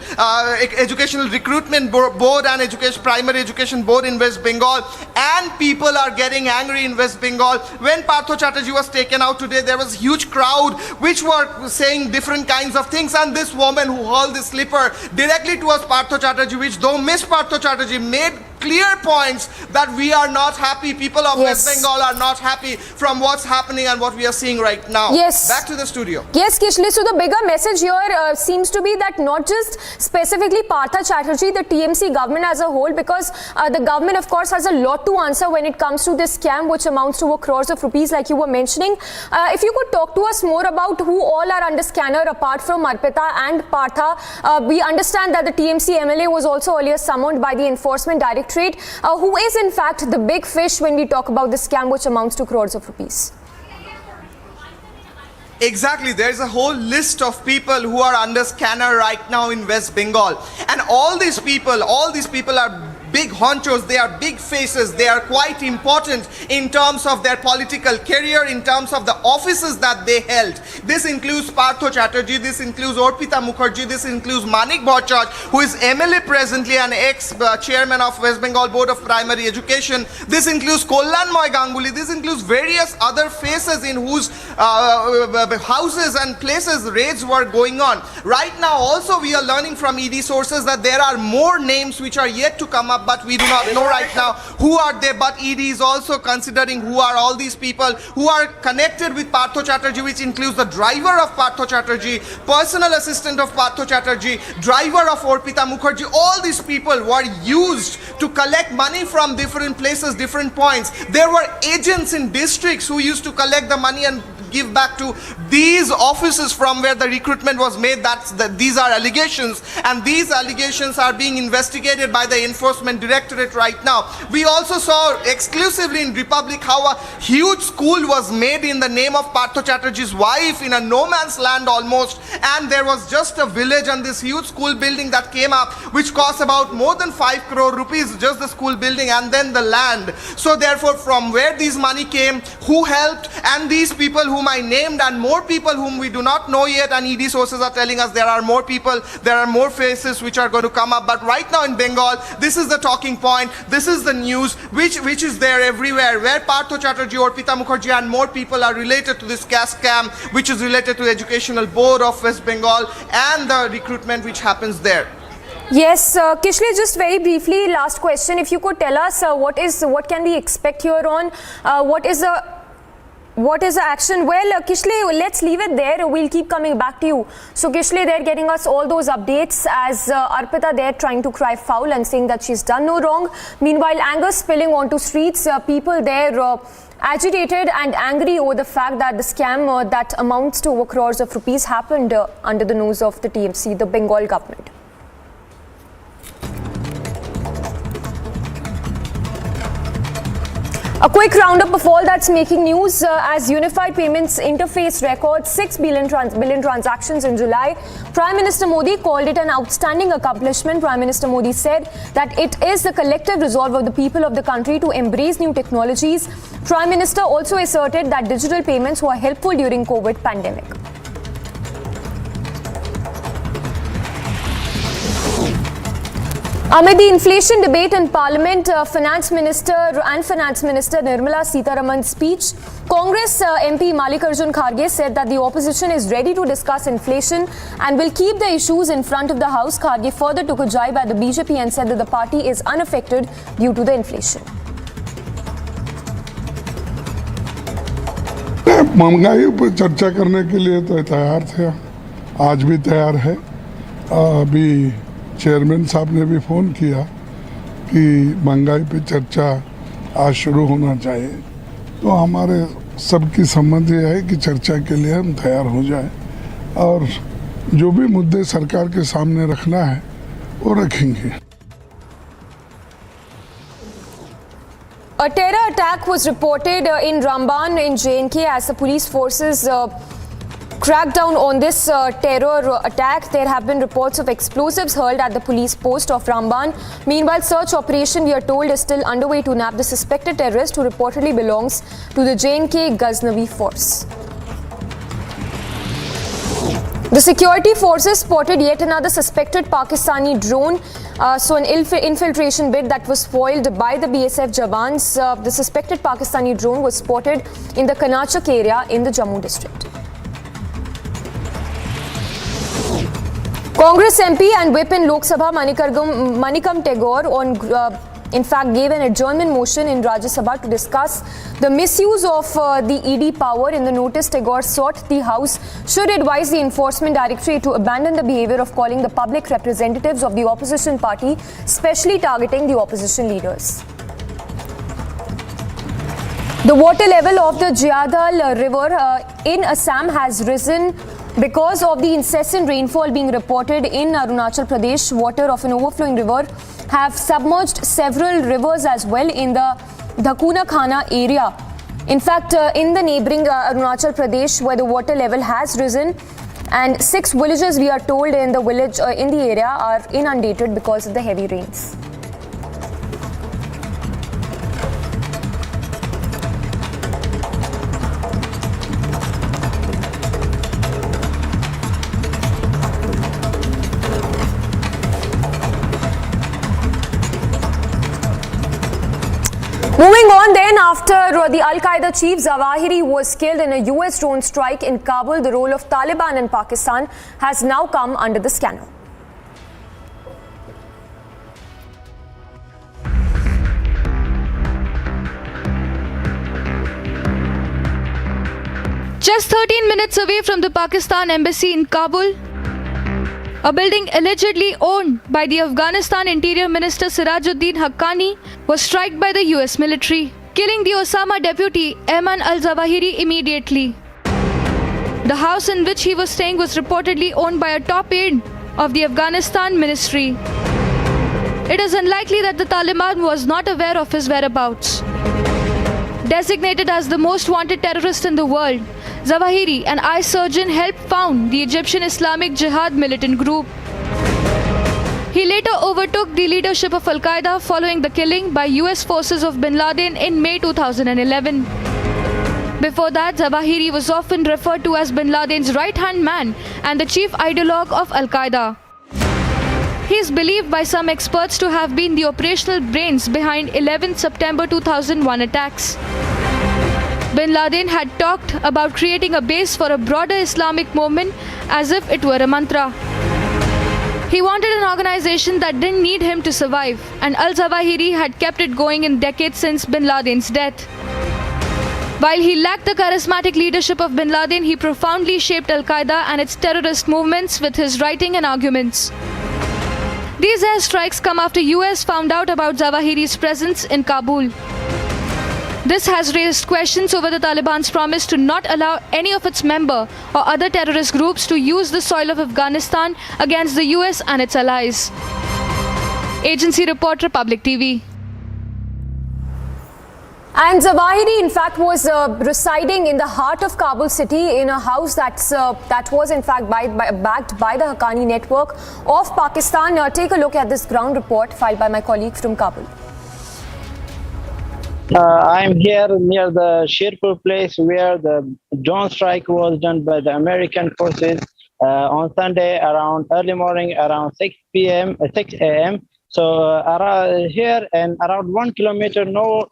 Educational Recruitment Board and Primary Education Board in West Bengal, and people are getting angry in West Bengal. When Partho Chatterjee was taken out today, there was a huge crowd which were saying different kinds of things, and this woman who hurled the slipper directly towards Partho Chatterjee, which though Miss Partho Chatterjee made clear points that we are not happy, people of West Bengal are not happy from what's happening and what we are seeing right now. Yes. Back to the studio. Yes, Kishle, so the bigger message here seems to be that not just specifically Partho Chatterjee, the TMC government as a whole, because the government of course has a lot to answer when it comes to this scam which amounts to crores of rupees like you were mentioning. If you could talk to us more about who all are under scanner apart from Arpita and Partha. We understand that the TMC MLA was also earlier summoned by the Enforcement Directorate. Who is in fact the big fish when we talk about the scam which amounts to crores of rupees? Exactly, there's a whole list of people who are under scanner right now in West Bengal, and all these people are big honchos, they are big faces, they are quite important in terms of their political career, in terms of the offices that they held. This includes Partho Chatterjee, this includes Arpita Mukherjee, this includes Manik Bhattacharya, who is MLA presently and ex-chairman of West Bengal Board of Primary Education. This includes Kalyanmoy Ganguly, this includes various other faces in whose houses and places raids were going on. Right now also we are learning from ED sources that there are more names which are yet to come up, but we do not know right now who are they. But ED is also considering who are all these people who are connected with Partho Chatterjee, which includes the driver of Partho Chatterjee, personal assistant of Partho Chatterjee, driver of Arpita Mukherjee. All these people were used to collect money from different places, different points. There were agents in districts who used to collect the money and give back to these offices from where the recruitment was made. These are allegations, and these allegations are being investigated by the Enforcement Directorate right now. We also saw exclusively in Republic how a huge school was made in the name of Partho Chatterjee's wife in a no man's land almost, and there was just a village and this huge school building that came up which cost about more than 5 crore rupees, just the school building and then the land. So therefore, from where these money came, who helped, and these people whom I named and more people whom we do not know yet, and ED sources are telling us there are more people, there are more faces which are going to come up. But right now in Bengal, this is the talking point, this is the news which is there everywhere, where Partho Chatterjee or Pita Mukherjee and more people are related to this caste scam which is related to the Educational Board of West Bengal and the recruitment which happens there. Yes, Kishli, just very briefly, last question. If you could tell us what can we expect here on, what is the action? Well, Kishli, let's leave it there. We'll keep coming back to you. So, Kishli, they're getting us all those updates as Arpita there trying to cry foul and saying that she's done no wrong. Meanwhile, anger spilling onto streets. People there agitated and angry over the fact that the scam that amounts to over crores of rupees happened under the nose of the TMC, the Bengal government. A quick roundup of all that's making news as Unified Payments Interface records 6 billion transactions in July. Prime Minister Modi called it an outstanding accomplishment. Prime Minister Modi said that it is the collective resolve of the people of the country to embrace new technologies. Prime Minister also asserted that digital payments were helpful during COVID pandemic. Amid the inflation debate in Parliament, Finance Minister Nirmala Sitharaman's speech, Congress MP Mallikarjun Kharge said that the opposition is ready to discuss inflation and will keep the issues in front of the House. Kharge further took a jibe at the BJP and said that the party is unaffected due to the inflation. महंगाई पर चर्चा करने के लिए तो तैयार थे, आज भी तैयार है। अभी चेयरमैन साहब ने भी फ़ोन किया कि महंगाई पे चर्चा आज शुरू होना चाहिए, तो हमारे सबकी सम्मति है कि चर्चा के लिए हम तैयार हो जाए और जो भी मुद्दे सरकार के सामने रखना है वो रखेंगे। A terror attack was reported in Ramban in J&K as the police forces cracked down on this terror attack. There have been reports of explosives hurled at the police post of Ramban. Meanwhile, search operation, we are told, is still underway to nab the suspected terrorist who reportedly belongs to the J&K Ghaznavi force. The security forces spotted yet another suspected Pakistani drone. So an infiltration bid that was foiled by the BSF Jawans. The suspected Pakistani drone was spotted in the Kanachak area in the Jammu district. Congress MP and Whip in Lok Sabha Manikam Tagore in fact gave an adjournment motion in Rajya Sabha to discuss the misuse of the ED power. In the notice, Tagore sought the House should advise the Enforcement Directorate to abandon the behavior of calling the public representatives of the opposition party, especially targeting the opposition leaders. The water level of the Jiyadal River in Assam has risen because of the incessant rainfall being reported in Arunachal Pradesh. Water of an overflowing river have submerged several rivers as well in the Dhakuna Khana area. In fact, in the neighboring Arunachal Pradesh, where the water level has risen, and 6 villages, we are told, in the area are inundated because of the heavy rains. Moving on then, after the Al-Qaeda chief Zawahiri was killed in a US drone strike in Kabul, the role of Taliban in Pakistan has now come under the scanner. Just 13 minutes away from the Pakistan embassy in Kabul, a building allegedly owned by the Afghanistan Interior Minister Sirajuddin Haqqani was struck by the US military, killing the Osama deputy Ayman Al-Zawahiri immediately. The house in which he was staying was reportedly owned by a top aide of the Afghanistan ministry. It is unlikely that the Taliban was not aware of his whereabouts. Designated as the most wanted terrorist in the world, Zawahiri, an eye surgeon, helped found the Egyptian Islamic Jihad militant group. He later overtook the leadership of Al-Qaeda following the killing by US forces of bin Laden in May 2011. Before that, Zawahiri was often referred to as bin Laden's right-hand man and the chief ideologue of Al-Qaeda. He is believed by some experts to have been the operational brains behind 11 September 2001 attacks. Bin Laden had talked about creating a base for a broader Islamic movement as if it were a mantra. He wanted an organization that didn't need him to survive, and Al-Zawahiri had kept it going in decades since bin Laden's death. While he lacked the charismatic leadership of bin Laden, he profoundly shaped Al-Qaeda and its terrorist movements with his writing and arguments. These airstrikes come after US found out about Zawahiri's presence in Kabul. This has raised questions over the Taliban's promise to not allow any of its member or other terrorist groups to use the soil of Afghanistan against the US and its allies. Agency Report, Republic TV. And Zawahiri, in fact, was residing in the heart of Kabul city in a house that was, in fact, backed by the Haqqani network of Pakistan. Take a look at this ground report filed by my colleague from Kabul. I'm here near the Sherpur place where the drone strike was done by the American forces on Sunday around early morning, around 6 a.m. So here and around 1 kilometer, no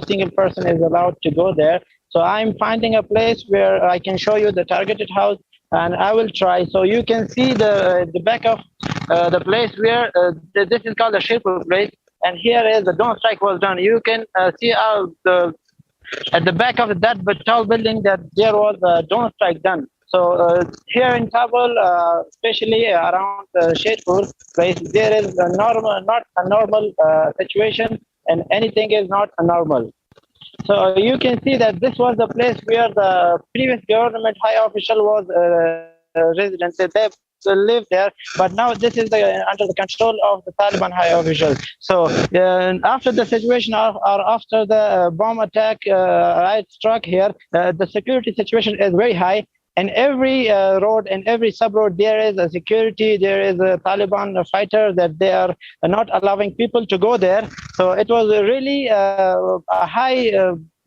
single person is allowed to go there. So I'm finding a place where I can show you the targeted house, and I will try. So you can see the back of the place where this is called the Sherpur place. And here is the drone strike was done. You can see at the back of that tall building that there was a drone strike done. So here in Kabul, especially around the Sherpur place, there is not a normal situation, and anything is not normal. So you can see that this was the place where the previous government high official was resident. They live there, but now this is under the control of the Taliban high officials. So after the situation or after the bomb attack struck here, the security situation is very high. And every road and every sub-road, there is a security, there is a Taliban fighter that they are not allowing people to go there. So it was really a high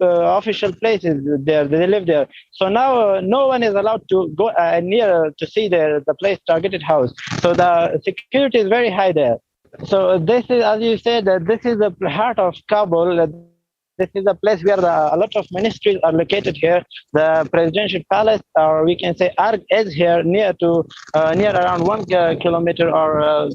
official places there, they live there. So now no one is allowed to go near to see the place targeted house. So the security is very high there. So this is, as you said, this is the heart of Kabul. This is a place where a lot of ministries are located here. The presidential palace, or we can say Arg, is here near around 1 kilometer or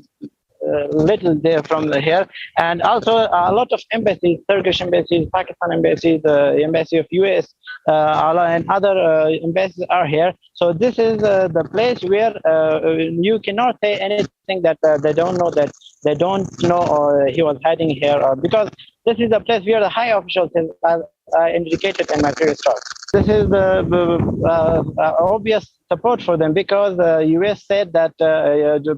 little there from here. And also a lot of embassies, Turkish embassies, Pakistan embassies, the embassy of US, and other embassies are here. So this is the place where you cannot say anything that they don't know he was hiding here, or because this is the place where the high officials are indicated in my previous talk. This is the obvious support for them, because the US said that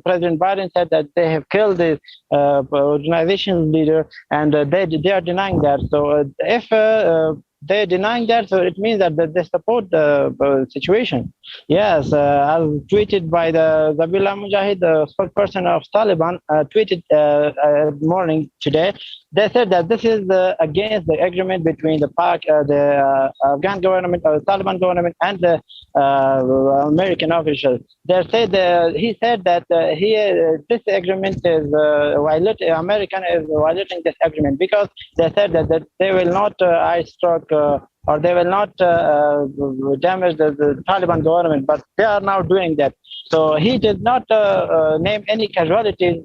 President Biden said that they have killed the organization's leader, and they are denying that. So if they're denying that, so it means that they support the situation. Yes, as tweeted by the Zabihullah Mujahid, the spokesperson of Taliban, tweeted morning today. They said that this is against the agreement between the Afghan government, or the Taliban government, and the American officials. He said that this agreement is American is violating this agreement, because they said that they will not strike or they will not damage the Taliban government, but they are now doing that. So he did not name any casualties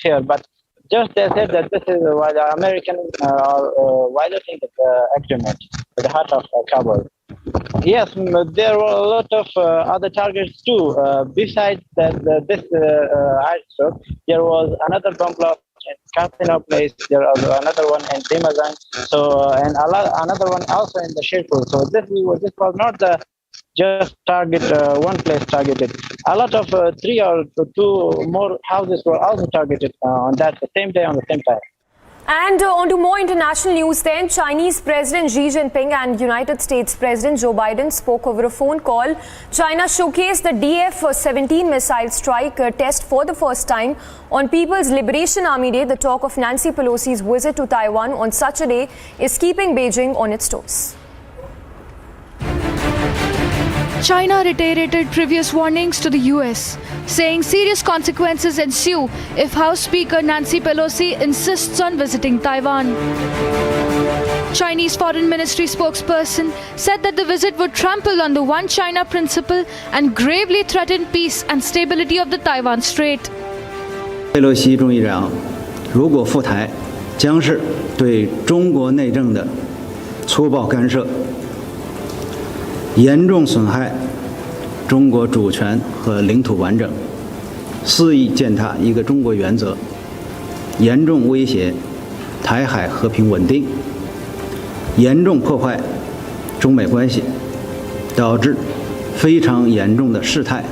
here, but just they said that this is why the Americans are violating the agreement at the heart of Kabul. Yes, there were a lot of other targets too. Besides this airstrike, there was another bomb blast in Casino place. There was another one in Dimazan. So and another one also in the Sherpur. So this was not the just target one place targeted. A lot of 3 or 2 more houses were also targeted on that same day, on the same time. And on to more international news then. Chinese President Xi Jinping and United States President Joe Biden spoke over a phone call. China showcased the DF-17 missile strike test for the first time on People's Liberation Army Day. The talk of Nancy Pelosi's visit to Taiwan on such a day is keeping Beijing on its toes. China reiterated previous warnings to the US, saying serious consequences ensue if House Speaker Nancy Pelosi insists on visiting Taiwan. Chinese Foreign Ministry spokesperson said that the visit would trample on the One China principle and gravely threaten peace and stability of the Taiwan Strait. 佩洛西众议长如果赴台，将是对中国内政的粗暴干涉，严重损害中国主权和领土完整，肆意践踏一个中国原则，严重威胁台海和平稳定，严重破坏中美关系，导致非常严重的事态。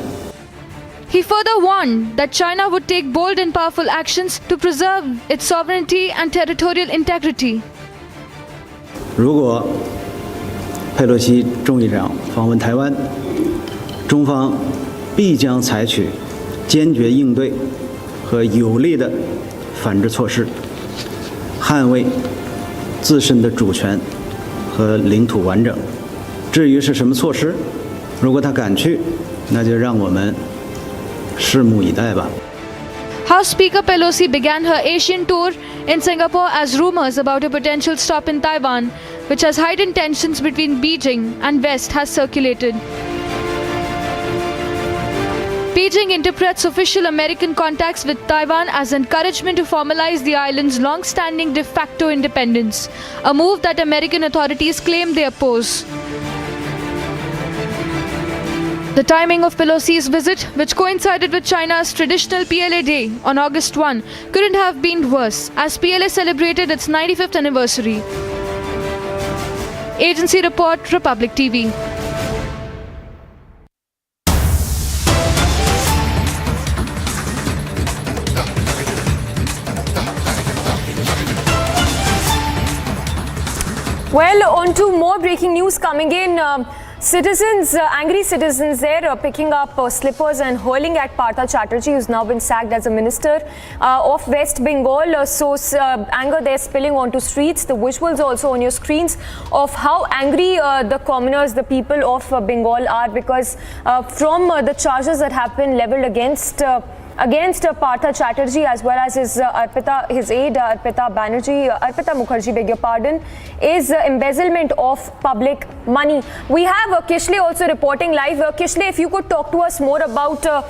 He further warned that China would take bold and powerful actions to preserve its sovereignty and territorial integrity. 如果佩洛西众议长访问台湾，中方必将采取坚决应对和有力的反制措施，捍卫自身的主权和领土完整。至于是什么措施，如果他敢去，那就让我们拭目以待吧。 House Speaker Pelosi began her Asian tour in Singapore as rumors about a potential stop in Taiwan, which has heightened tensions between Beijing and West, has circulated. Beijing interprets official American contacts with Taiwan as encouragement to formalize the island's long-standing de facto independence, a move that American authorities claim they oppose. The timing of Pelosi's visit, which coincided with China's traditional PLA Day on August 1, couldn't have been worse, as PLA celebrated its 95th anniversary. Agency report, Republic TV. Well, on to more breaking news coming in. Angry citizens there picking up slippers and hurling at Partha Chatterjee, who's now been sacked as a minister of West Bengal. Anger there spilling onto streets. The visuals also on your screens of how angry the commoners, the people of Bengal are, because from the charges that have been leveled against Partha Chatterjee as well as his aide Arpita Mukherjee, beg your pardon, is embezzlement of public money. We have Kishle also reporting live. Kishle, if you could talk to us more about the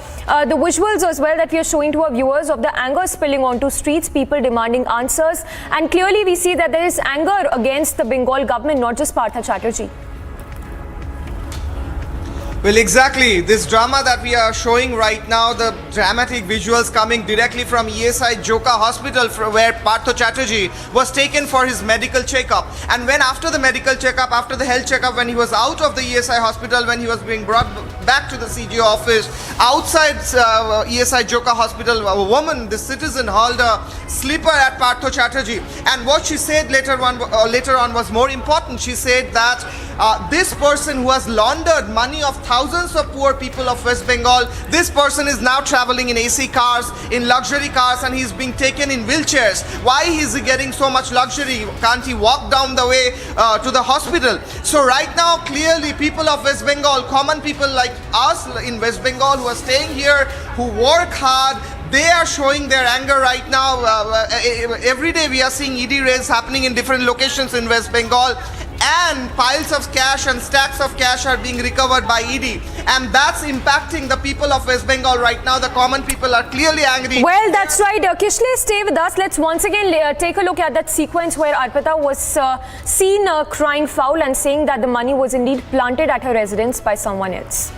visuals as well that we are showing to our viewers of the anger spilling onto streets, people demanding answers, and clearly we see that there is anger against the Bengal government, not just Partha Chatterjee. Well, exactly. This drama that we are showing right now, the dramatic visuals coming directly from ESI Joka Hospital, where Partha Chatterjee was taken for his medical checkup. And when after the medical checkup, after the health checkup, when he was out of the ESI hospital, when he was being brought back to the CGO office, outside ESI Joka Hospital, a woman, this citizen, hurled a slipper at Partha Chatterjee. And what she said later on was more important. She said that this person who has laundered money of thousands of poor people of West Bengal, this person is now traveling in AC cars, in luxury cars, and he's being taken in wheelchairs. Why is he getting so much luxury? Can't he walk down the way to the hospital? So right now, clearly people of West Bengal, common people like us in West Bengal who are staying here, who work hard, they are showing their anger right now. Every day we are seeing ED raids happening in different locations in West Bengal, and piles of cash and stacks of cash are being recovered by ED, and that's impacting the people of West Bengal right now. The common people are clearly angry. Well, that's right. Kishle, stay with us. Let's once again take a look at that sequence where Arpita was seen crying foul and saying that the money was indeed planted at her residence by someone else.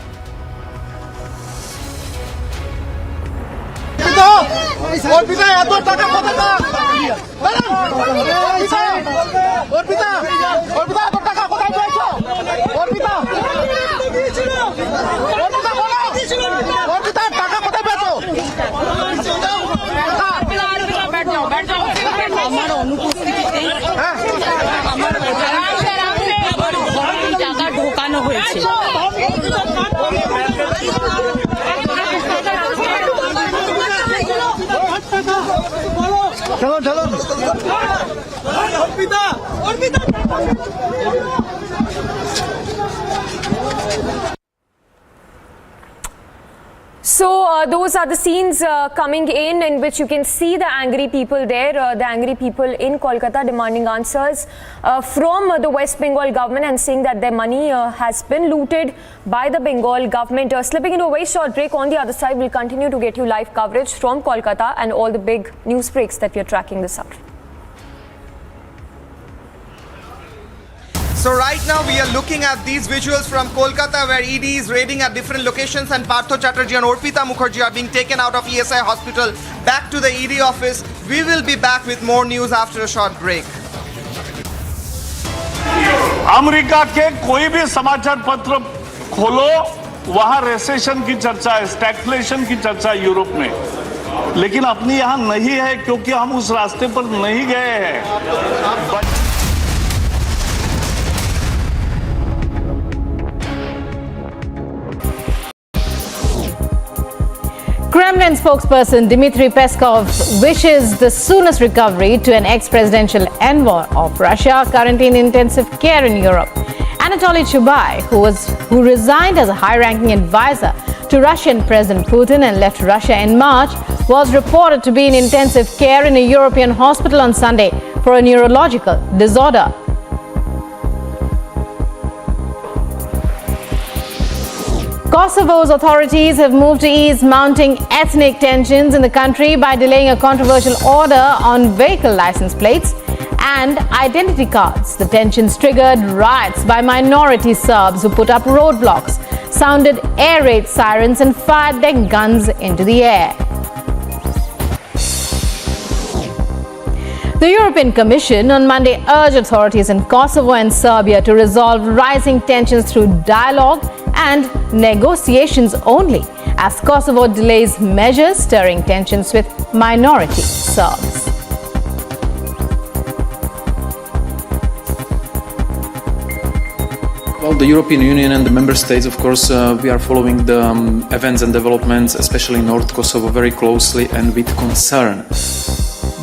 হয়েছে। So those are the scenes coming in which you can see the angry people there, the angry people in Kolkata demanding answers from the West Bengal government and saying that their money has been looted by the Bengal government. Slipping into a very short break. On the other side, we'll continue to get you live coverage from Kolkata and all the big news breaks that we are tracking this hour. So right now we are looking at these visuals from Kolkata where ED is raiding at different locations and Partho Chatterjee and Orpita Mukherjee are being taken out of ESI hospital back to the ED office. We will be back with more news after a short break. America के कोई भी समाचार पत्र खोलो वहां recession की चर्चा है, स्टैगफ्लेशन की चर्चा है यूरोप में, लेकिन अपनी यहां नहीं है क्योंकि हम उस रास्ते पर नहीं गए हैं। Kremlin spokesperson Dmitry Peskov wishes the soonest recovery to an ex-presidential envoy of Russia currently in intensive care in Europe. Anatoly Chubai, who resigned as a high-ranking advisor to Russian President Putin and left Russia in March, was reported to be in intensive care in a European hospital on Sunday for a neurological disorder. Kosovo's authorities have moved to ease mounting ethnic tensions in the country by delaying a controversial order on vehicle license plates and identity cards. The tensions triggered riots by minority Serbs who put up roadblocks, sounded air raid sirens and fired their guns into the air. The European Commission on Monday urged authorities in Kosovo and Serbia to resolve rising tensions through dialogue and negotiations only, as Kosovo delays measures stirring tensions with minority Serbs. Well, the European Union and the member states, of course, we are following the events and developments, especially in North Kosovo, very closely and with concern.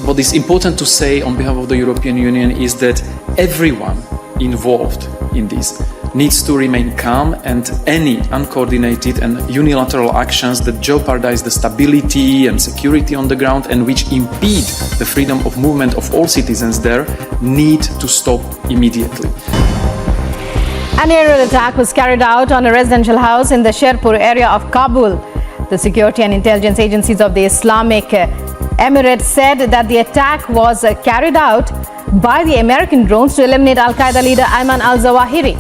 What is important to say on behalf of the European Union is that everyone involved in this needs to remain calm, and any uncoordinated and unilateral actions that jeopardize the stability and security on the ground and which impede the freedom of movement of all citizens there need to stop immediately. An aerial attack was carried out on a residential house in the Sherpur area of Kabul. The security and intelligence agencies of the Islamic Emirates said that the attack was carried out by the American drones to eliminate Al-Qaeda leader Ayman Al-Zawahiri.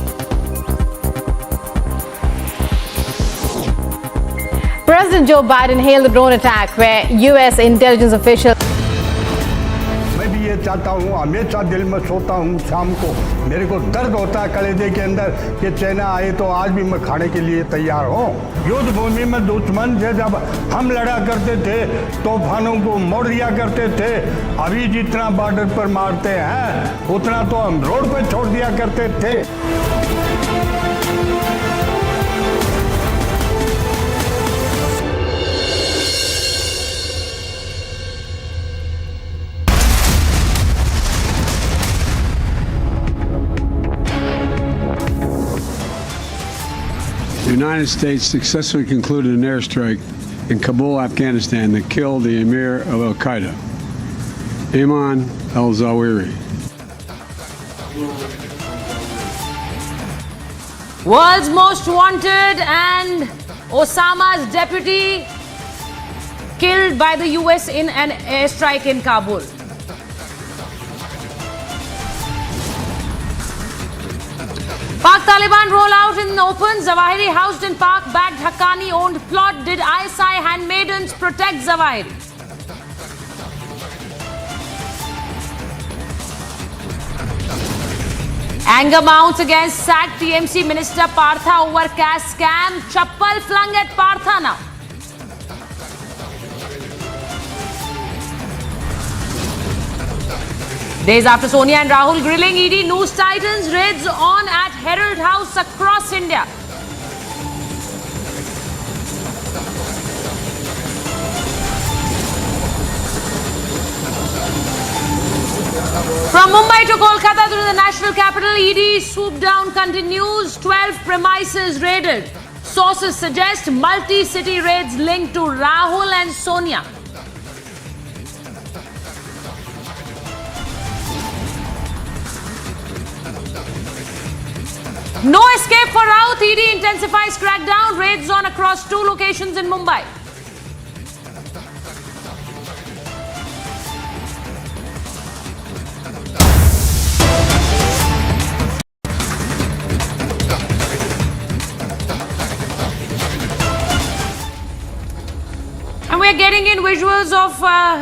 President Joe Biden hailed the drone attack where U.S. intelligence officials मैं भी ये चाहता हूँ, हमेशा दिल में सोता हूँ शाम को, मेरे को दर्द होता है कलेजे के अंदर कि चाइना आए तो आज भी मैं खाने के लिए तैयार हूँ। युद्ध भूमि में दुश्मन से जब हम लड़ा करते थे, तूफानों को मोड़ दिया करते थे, अभी जितना बॉर्डर पर मारते हैं उतना तो हम रोड पे छोड़ दिया करते थे। The United States successfully concluded an airstrike in Kabul, Afghanistan that killed the emir of Al-Qaeda, Ayman Al-Zawahiri. World's most wanted and Osama's deputy killed by the US in an airstrike in Kabul. Pak Taliban rollout in the open. Zawahiri housed in Pak-backed Haqqani-owned plot. Did ISI handmaidens protect Zawahiri? Anger mounts against sacked TMC Minister Partha over cash scam. Chappal flung at Partha now. Days after Sonia and Rahul grilling, ED news titans raids on at Herald House across India. From Mumbai to Kolkata to the national capital, ED swoop down continues. 12 premises raided. Sources suggest multi-city raids linked to Rahul and Sonia. No escape for Raut. ED intensifies crackdown. Raids on across 2 locations in Mumbai. And we're getting in visuals of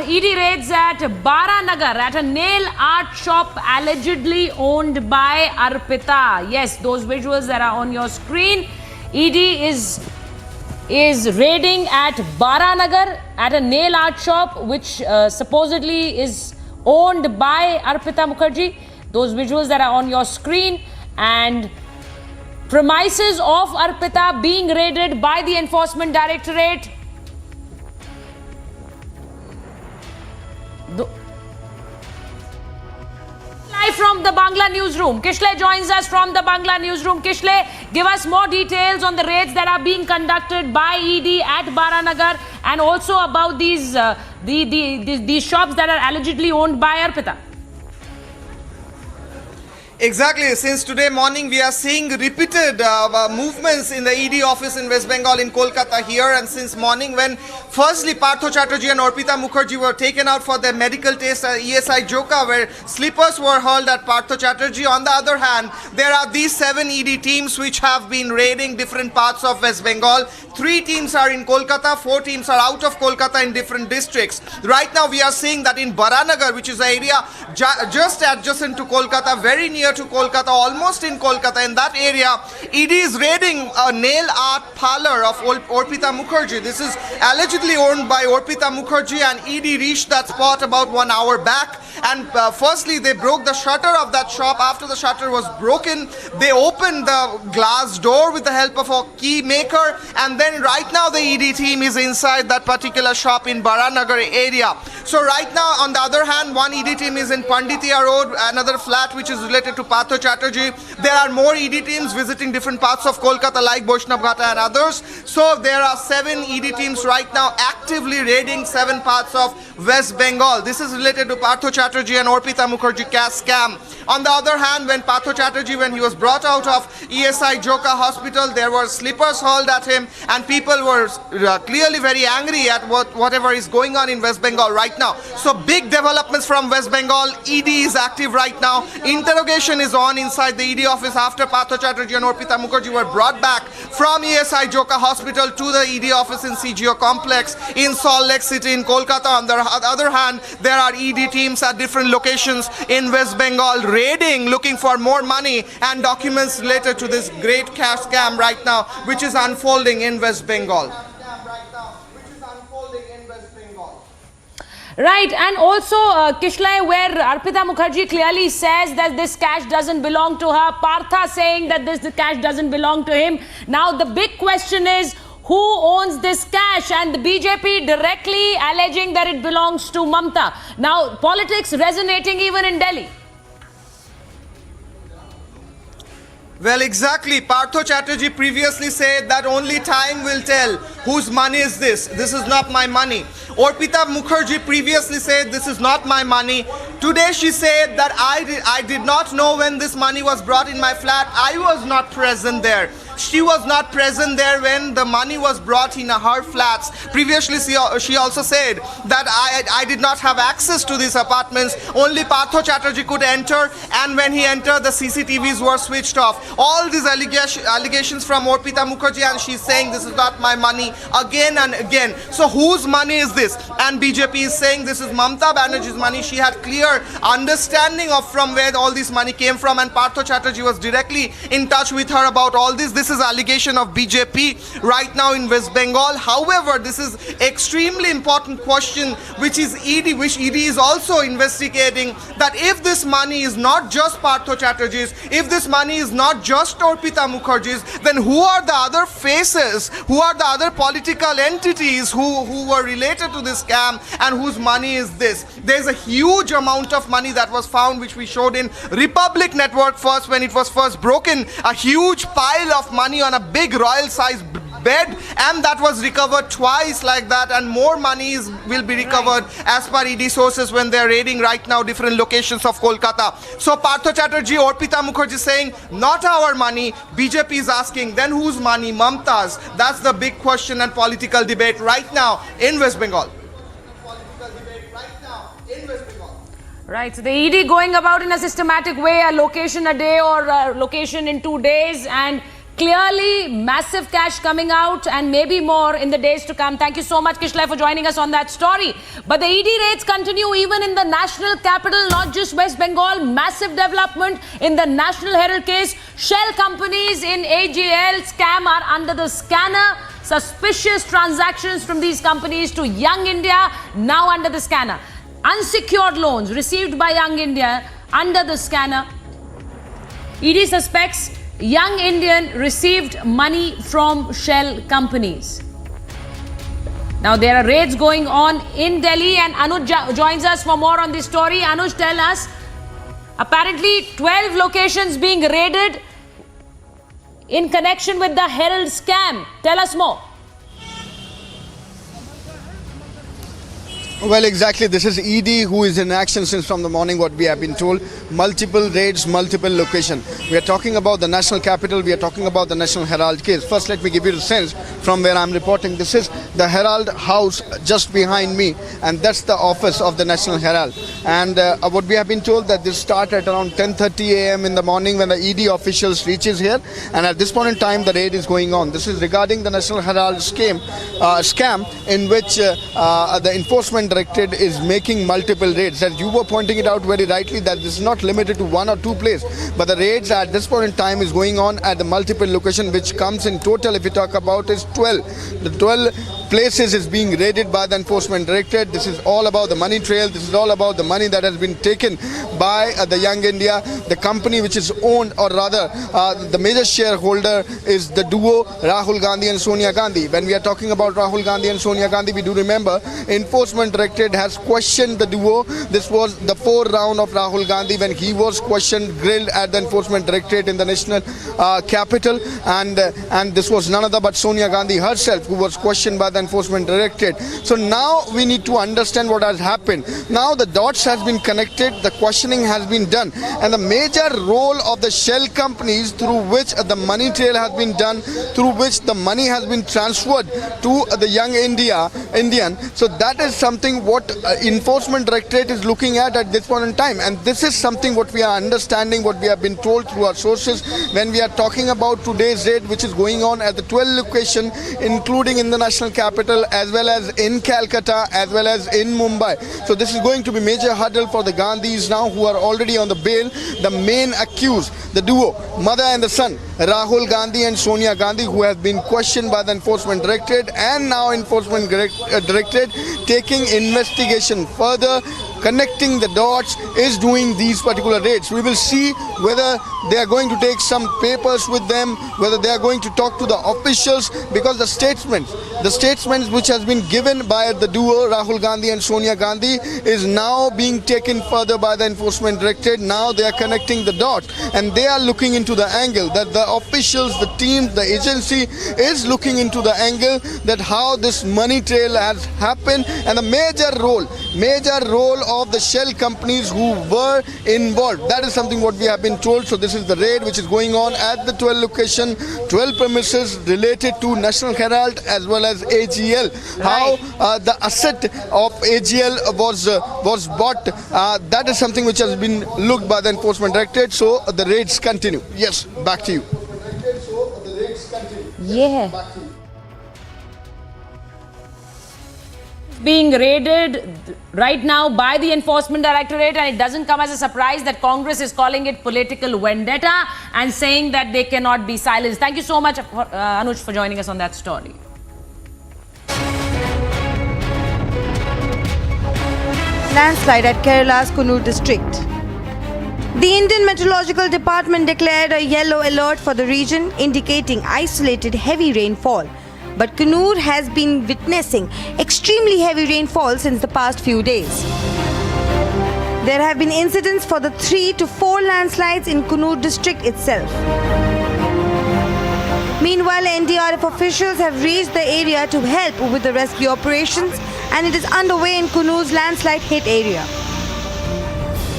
ED raids at Baranagar at a nail art shop allegedly owned by Arpita. Yes, those visuals that are on your screen. ED is raiding at Baranagar at a nail art shop which supposedly is owned by Arpita Mukherjee. Those visuals that are on your screen, and premises of Arpita being raided by the Enforcement Directorate. Live from the Bangla newsroom, Kishle joins us from the Bangla newsroom. Kishle, give us more details on the raids that are being conducted by ED at Baranagar, and also about these shops that are allegedly owned by Arpita. Exactly. Since today morning, we are seeing repeated movements in the ED office in West Bengal, in Kolkata here. And since morning, when firstly Partho Chatterjee and Arpita Mukherjee were taken out for their medical test at ESI Joka, where sleepers were hurled at Partho Chatterjee. On the other hand, there are these 7 ED teams which have been raiding different parts of West Bengal. 3 teams are in Kolkata, 4 teams are out of Kolkata in different districts. Right now, we are seeing that in Baranagar, which is an area just adjacent to Kolkata, very near to Kolkata, almost in Kolkata, in that area, ED is raiding a nail art parlor of Arpita Mukherjee. This is allegedly owned by Arpita Mukherjee, and ED reached that spot about 1 hour back. And firstly, they broke the shutter of that shop. After the shutter was broken, they opened the glass door with the help of a key maker. And then right now, the ED team is inside that particular shop in Baranagar area. So right now, on the other hand, one ED team is in Panditya Road, another flat which is related to Partho Chatterjee. There are more ED teams visiting different parts of Kolkata like Vaishnav Ghata and others. So there are 7 ED teams right now actively raiding 7 parts of West Bengal. This is related to Partho Chatterjee and Arpita Mukherjee cash scam. On the other hand, when Partho Chatterjee, when he was brought out of ESI Joka hospital, there were slippers hurled at him, and people were clearly very angry at whatever is going on in West Bengal right now. So big developments from West Bengal. ED is active right now. Interrogation is on inside the ED office after Partho Chatterjee and Arpita Mukherjee were brought back from ESI Joka hospital to the ED office in CGO complex in Salt Lake City in Kolkata. On the other hand, there are ED teams at different locations in West Bengal raiding, looking for more money and documents related to this great cash scam right now, which is unfolding in West Bengal. Right, and also Kishle, where Arpita Mukherjee clearly says that this cash doesn't belong to her, Partha saying that this cash doesn't belong to him. Now the big question is, who owns this cash? And the BJP directly alleging that it belongs to Mamta. Now politics resonating even in Delhi. Well, exactly. Partho Chatterjee previously said that only time will tell whose money is this. This is not my money. Arpita Mukherjee previously said this is not my money. Today she said that I did not know when this money was brought in my flat. I was not present there. She was not present there when the money was brought in her flats. Previously, she also said that I did not have access to these apartments. Only Partho Chatterjee could enter, and when he entered, the CCTVs were switched off. All these allegations from Arpita Mukherjee, and she's saying this is not my money again and again. So whose money is this? And BJP is saying this is Mamta Banerjee's money. She had clear understanding of from where all this money came from, and Partho Chatterjee was directly in touch with her about all this. This is allegation of BJP right now in West Bengal. However, this is extremely important question which ED is also investigating, that if this money is not just Partho Chatterjee's, if this money is not just Arpita Mukherjee's, then who are the other faces, who are the other political entities who were related to this scam and whose money is this? There's a huge amount of money that was found, which we showed in Republic Network first when it was first broken, a huge pile of money on a big royal size bed, and that was recovered twice like that, and more money will be recovered as per ED sources when they're raiding right now different locations of Kolkata. So Partho Chatterjee, Arpita Mukherjee saying, not our money. BJP is asking, then whose money? Mamta's. That's the big question and political debate right now in West Bengal. Right, so the ED going about in a systematic way, a location a day or a location in 2 days, and clearly massive cash coming out and maybe more in the days to come. Thank you so much, Kishlai, for joining us on that story. But the ED raids continue even in the national capital, not just West Bengal. Massive development in the National Herald case. Shell companies in AGL scam are under the scanner. Suspicious transactions from these companies to Young India now under the scanner. Unsecured loans received by Young India under the scanner. ED suspects Young Indian received money from shell companies. Now there are raids going on in Delhi, and Anuj joins us for more on this story. Anuj, tell us, apparently 12 locations being raided in connection with the Herald scam. Tell us more. Well, exactly. This is ED who is in action since from the morning, what we have been told. Multiple raids, multiple location. We are talking about the national capital. We are talking about the National Herald case. First, let me give you the sense from where I'm reporting. This is the Herald house just behind me, and that's the office of the National Herald. And what we have been told that this started at around 10:30 a.m. in the morning when the ED officials reaches here, and at this point in time, the raid is going on. This is regarding the National Herald scam in which the enforcement directorate is making multiple raids. As you were pointing it out very rightly, that this is not limited to one or two places, but the raids at this point in time is going on at the multiple location, which comes in total, if you talk about, is 12. The 12 places is being raided by the enforcement directorate. This is all about the money trail. This is all about the money that has been taken by the Young India, the company which is owned, or rather the major shareholder is the duo Rahul Gandhi and Sonia Gandhi. When we are talking about Rahul Gandhi and Sonia Gandhi, we do remember enforcement directorate has questioned the duo. This was the fourth round of Rahul Gandhi when he was questioned, grilled at the enforcement directorate in the national capital, and this was none other but Sonia Gandhi herself who was questioned by the enforcement directorate. So now we need to understand what has happened. Now the dots has been connected, the questioning has been done, and the major role of the shell companies through which the money trail has been done, through which the money has been transferred to the Young Indian. So that is something what enforcement directorate is looking at this point in time, and this is something what we are understanding, what we have been told through our sources when we are talking about today's raid, which is going on at the 12 location, including in the national capital as well as in Calcutta as well as in Mumbai. So this is going to be major hurdle for the Gandhis now, who are already on the bail. The main accused, the duo, mother and the son, Rahul Gandhi and Sonia Gandhi, who have been questioned by the enforcement directorate, and now enforcement directorate taking investigation further, connecting the dots, is doing these particular raids. We will see whether they are going to take some papers with them, whether they are going to talk to the officials, because the statements which has been given by the duo Rahul Gandhi and Sonia Gandhi is now being taken further by the enforcement directorate. Now they are connecting the dots, and they are looking into the angle that the officials, the team, the agency is looking into the angle that how this money trail has happened, and the major role of the shell companies who were involved. That is something what we have been told. So this is the raid which is going on at the 12 location, 12 premises related to National Herald as well as AGL. How the asset of AGL was bought, that is something which has been looked by the enforcement directorate. So the raids continue. Yes, back to you. Yeah. being raided right now by the Enforcement Directorate, and it doesn't come as a surprise that Congress is calling it political vendetta and saying that they cannot be silenced. Thank you so much, Anuj, for joining us on that story. Landslide at Kerala's Coonoor district. The Indian Meteorological Department declared a yellow alert for the region, indicating isolated heavy rainfall. But Coonoor has been witnessing extremely heavy rainfall since the past few days. There have been incidents for the 3 to 4 landslides in Coonoor district itself. Meanwhile, NDRF officials have reached the area to help with the rescue operations, and it is underway in Coonoor's landslide-hit area.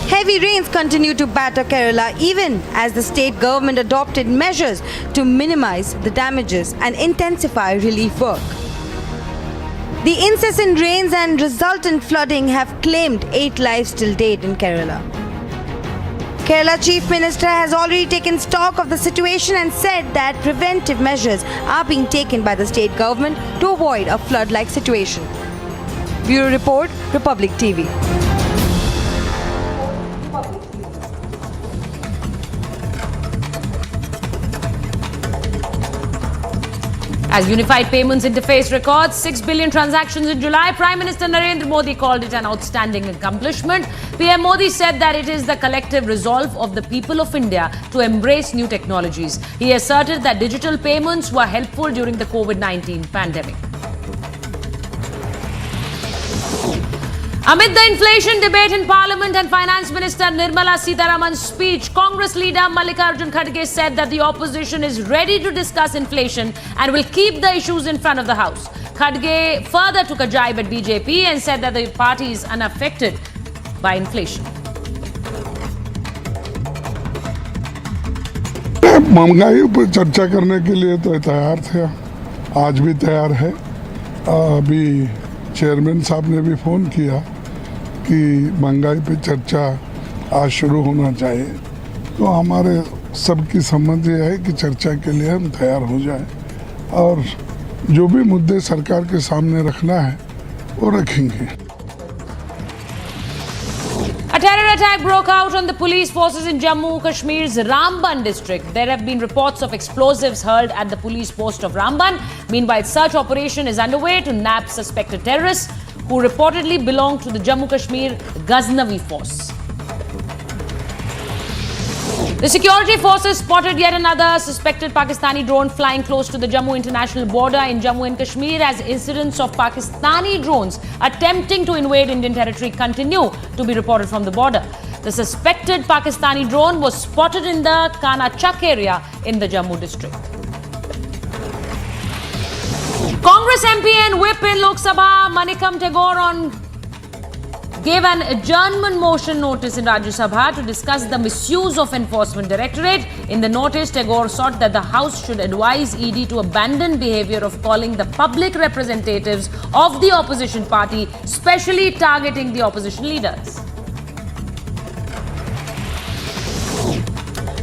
Heavy rains continue to batter Kerala even as the state government adopted measures to minimize the damages and intensify relief work. The incessant rains and resultant flooding have claimed 8 lives till date in Kerala. Kerala Chief Minister has already taken stock of the situation and said that preventive measures are being taken by the state government to avoid a flood-like situation. Bureau Report, Republic TV. As Unified Payments Interface records 6 billion transactions in July, Prime Minister Narendra Modi called it an outstanding accomplishment. PM Modi said that it is the collective resolve of the people of India to embrace new technologies. He asserted that digital payments were helpful during the COVID-19 pandemic. Amid the inflation debate in Parliament and Finance Minister Nirmala Sitharaman's speech, Congress leader Mallikarjun Kharge said that the opposition is ready to discuss inflation and will keep the issues in front of the House. Kharge further took a jibe at BJP and said that the party is unaffected by inflation. महंगाई पर चर्चा करने के लिए तो तैयार थे, आज भी तैयार है। अभी चेयरमैन साहब ने भी फ़ोन किया कि महंगाई पे चर्चा आज शुरू होना चाहिए, तो हमारे सबकी समझ ये है कि चर्चा के लिए हम तैयार हो जाएं और जो भी मुद्दे सरकार के सामने रखना है वो रखेंगे। A terror attack broke out on the police forces in Jammu Kashmir's Ramban district. There have been reports of explosives hurled at the police post of Ramban. Meanwhile, search operation is underway to nab suspected terrorists who reportedly belong to the Jammu Kashmir Ghaznavi force. The security forces spotted yet another suspected Pakistani drone flying close to the Jammu international border in Jammu and Kashmir as incidents of Pakistani drones attempting to invade Indian territory continue to be reported from the border. The suspected Pakistani drone was spotted in the Kana Chak area in the Jammu district. Congress MP and Whip in Lok Sabha Manikam Tagore gave an adjournment motion notice in Rajya Sabha to discuss the misuse of Enforcement Directorate. In the notice, Tagore sought that the House should advise ED to abandon behaviour of calling the public representatives of the opposition party, specially targeting the opposition leaders.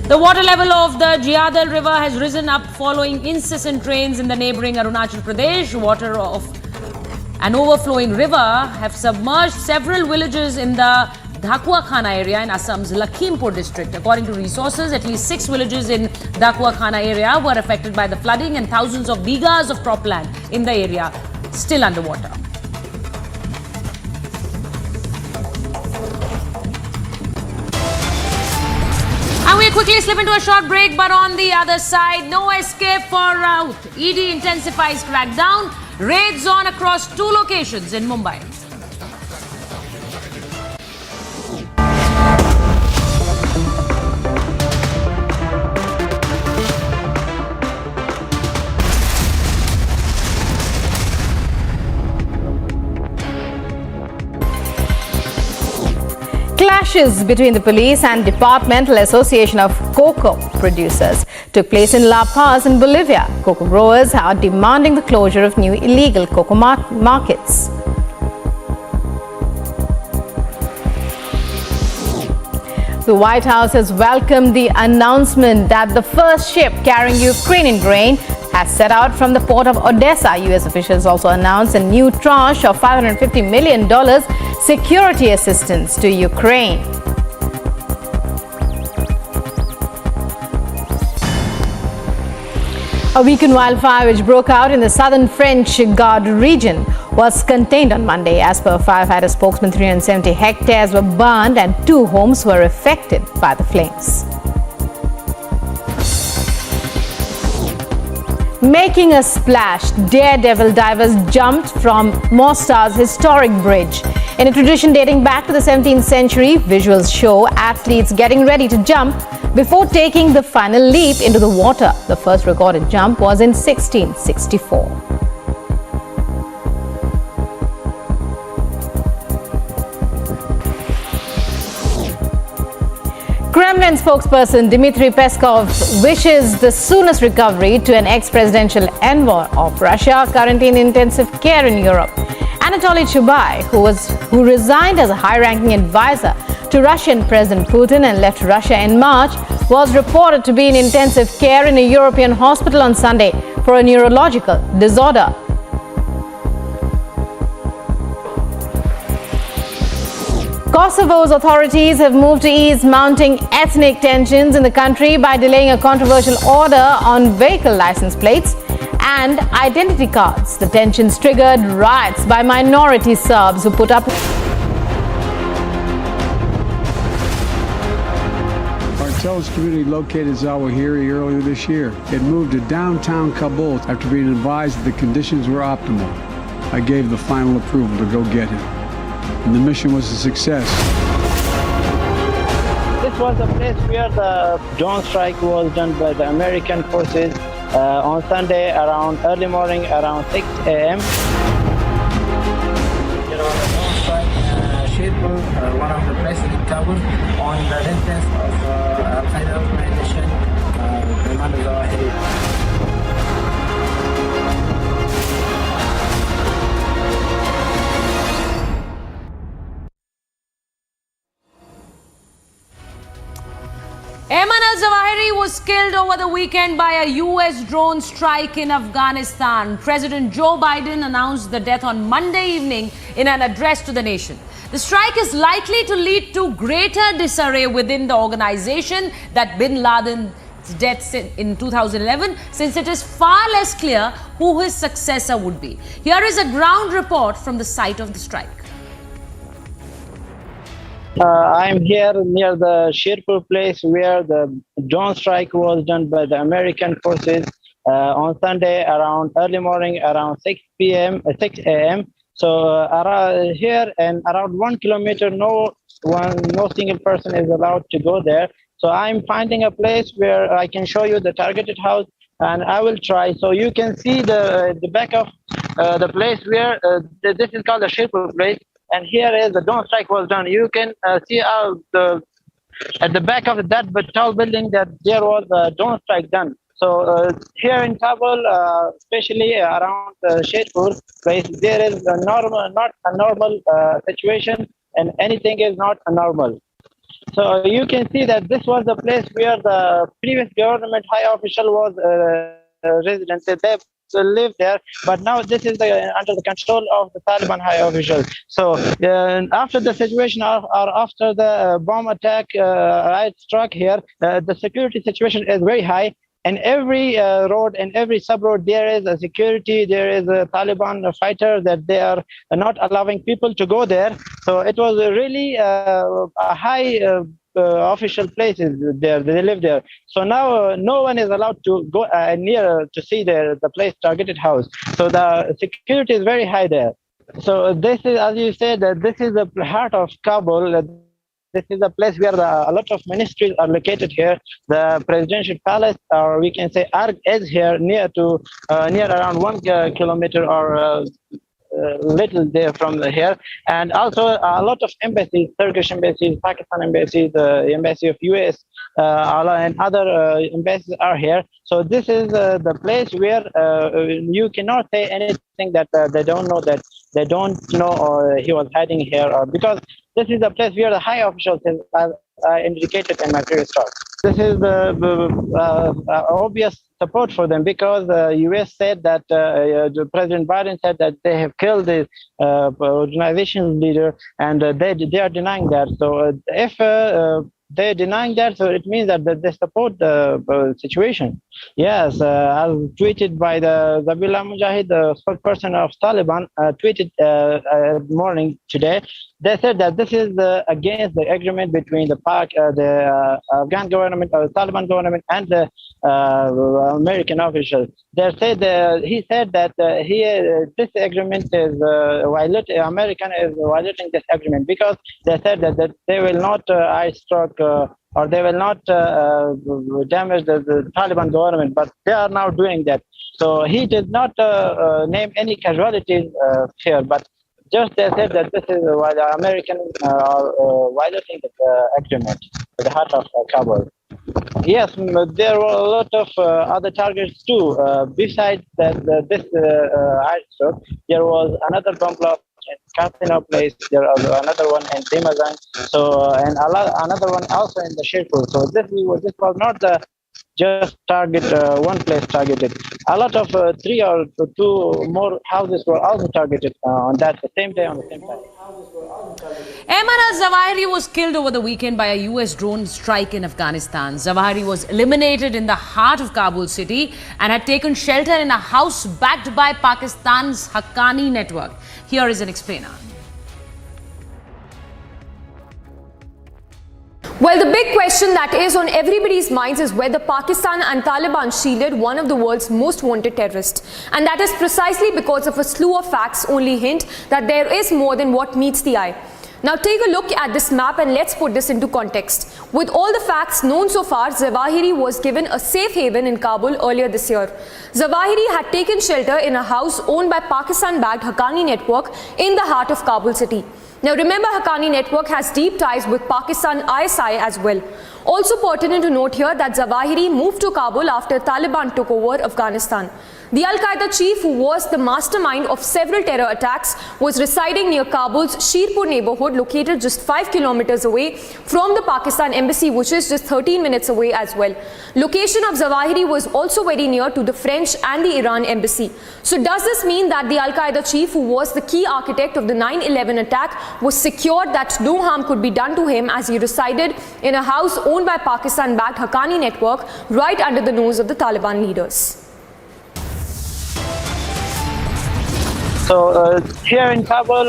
The water level of the Jiyadal River has risen up following incessant rains in the neighbouring Arunachal Pradesh. Water of an overflowing river have submerged several villages in the Dhakua Khana area in Assam's Lakhimpur district. According to resources, at least 6 villages in Dhakua Khana area were affected by the flooding and thousands of bighas of cropland in the area still underwater. And we quickly slip into a short break, but on the other side, no escape for Raut. ED intensifies crackdown. Raids on across 2 locations in Mumbai. Clashes between the police and Departmental Association of Cocoa Producers took place in La Paz in Bolivia. Cocoa growers are demanding the closure of new illegal cocoa markets. The White House has welcomed the announcement that the first ship carrying Ukrainian grain has set out from the port of Odessa. U.S. officials also announced a new tranche of $550 million security assistance to Ukraine. A weekend wildfire which broke out in the southern French Guard region was contained on Monday. As per firefighter spokesman, 370 hectares were burned and 2 homes were affected by the flames. Making a splash, daredevil divers jumped from Mostar's historic bridge. In a tradition dating back to the 17th century, visuals show athletes getting ready to jump before taking the final leap into the water. The first recorded jump was in 1664. Kremlin spokesperson Dmitry Peskov wishes the soonest recovery to an ex-presidential envoy of Russia currently in intensive care in Europe. Anatoly Chubai, who resigned as a high-ranking advisor to Russian President Putin and left Russia in March, was reported to be in intensive care in a European hospital on Sunday for a neurological disorder. Kosovo's authorities have moved to ease mounting ethnic tensions in the country by delaying a controversial order on vehicle license plates and identity cards. The tensions triggered riots by minority Serbs who put up. Intelligence community located Zawahiri earlier this year. It moved to downtown Kabul after being advised that the conditions were optimal. I gave the final approval to go get him, and the mission was a success. This was the place where the drone strike was done by the American forces on Sunday around early morning, around 6 a.m. One of the places in Kabul on the residence of Al-Qaeda organization, Ayman Al-Zawahiri. Ayman Al-Zawahiri was killed over the weekend by a US drone strike in Afghanistan. President Joe Biden announced the death on Monday evening in an address to the nation. The strike is likely to lead to greater disarray within the organization that bin Laden's death in 2011, since it is far less clear who his successor would be. Here is a ground report from the site of the strike. I'm here near the Sherpur place where the drone strike was done by the American forces on Sunday around early morning, around 6 a.m. So around here and around 1 kilometer, no single person is allowed to go there. So I'm finding a place where I can show you the targeted house, and I will try. So you can see the back of the place where this is called the Sherpur place. And here is the drone strike was done. You can see at the back of that tall building that there was a drone strike done. So here in Kabul, especially around the Sherpur place, there is not a normal situation, and anything is not normal. So you can see that this was the place where the previous government high official was resident. They live there, but now this is under the control of the Taliban high officials. So after the situation or after the bomb attack right struck here, the security situation is very high. And every road and every sub-road, there is a security, there is a Taliban fighter that they are not allowing people to go there. So it was really a high official places there, they live there. So now no one is allowed to go near to see the place targeted house. So the security is very high there. So this is, as you said, this is the heart of Kabul. This is a place where a lot of ministries are located here. The presidential palace, or we can say Arg, is here near around 1 kilometer or little there from here. And also a lot of embassies, Turkish embassies, Pakistan embassies, the embassy of US, and other embassies are here. So this is the place where you cannot say anything that they don't know, or he was hiding here, or because this is the place where the high officials, as I indicated in my previous talk. This is the obvious support for them, because the U.S. said that President Biden said that they have killed the organization's leader, and they are denying that. So if they're denying that, so it means that they support the situation. Yes, as tweeted by the Zabihullah Mujahid, the spokesperson of Taliban, tweeted morning today. They said that this is against the agreement between the Afghan government, or the Taliban government, and the American officials. They said he said that this agreement is violating. American is violating this agreement, because they said that they will not or they will not damage the Taliban government, but they are now doing that. So he did not name any casualties here, but just they said that this is why the American are violating the agreement at the heart of Kabul. Yes, there were a lot of other targets too. Besides this airstrike, there was another bomb blast in Casino Place. There was another one in Dimazan. So and another one also in the Sherpur. So this was not the just target one place targeted. A lot of 3 or 2 more houses were also targeted on that the same day, on the same time. Ayman Al-Zawahiri was killed over the weekend by a US drone strike in Afghanistan. Zawahiri was eliminated in the heart of Kabul city and had taken shelter in a house backed by Pakistan's Haqqani network. Here is an explainer. Well, the big question that is on everybody's minds is whether Pakistan and Taliban shielded one of the world's most wanted terrorists. And that is precisely because of a slew of facts only hint that there is more than what meets the eye. Now take a look at this map and let's put this into context. With all the facts known so far, Zawahiri was given a safe haven in Kabul earlier this year. Zawahiri had taken shelter in a house owned by Pakistan-backed Haqqani network in the heart of Kabul city. Now remember, Haqqani network has deep ties with Pakistan ISI as well. Also pertinent to note here that Zawahiri moved to Kabul after Taliban took over Afghanistan. The Al-Qaeda chief, who was the mastermind of several terror attacks, was residing near Kabul's Sherpur neighborhood, located just 5 kilometers away from the Pakistan embassy, which is just 13 minutes away as well. Location of Zawahiri was also very near to the French and the Iran embassy. So does this mean that the Al-Qaeda chief, who was the key architect of the 9/11 attack, was secured that no harm could be done to him as he resided in a house owned by Pakistan-backed Haqqani network right under the nose of the Taliban leaders? So here in Kabul,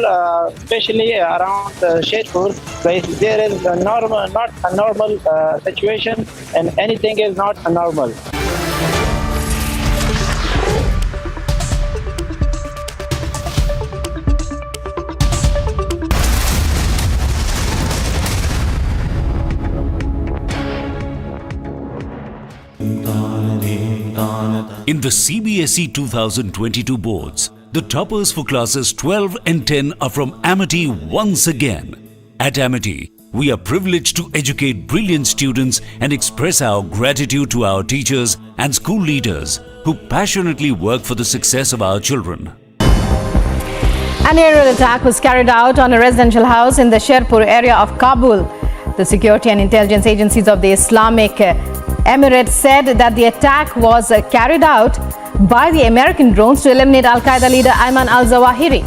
especially around Sherpur place, there is not a normal situation, and anything is not normal. In the CBSE 2022 boards, the toppers for classes 12 and 10 are from Amity once again. At Amity, we are privileged to educate brilliant students and express our gratitude to our teachers and school leaders who passionately work for the success of our children. An aerial attack was carried out on a residential house in the Sherpur area of Kabul. The security and intelligence agencies of the Islamic Emirate said that the attack was carried out by the American drones to eliminate Al-Qaeda leader Ayman Al-Zawahiri.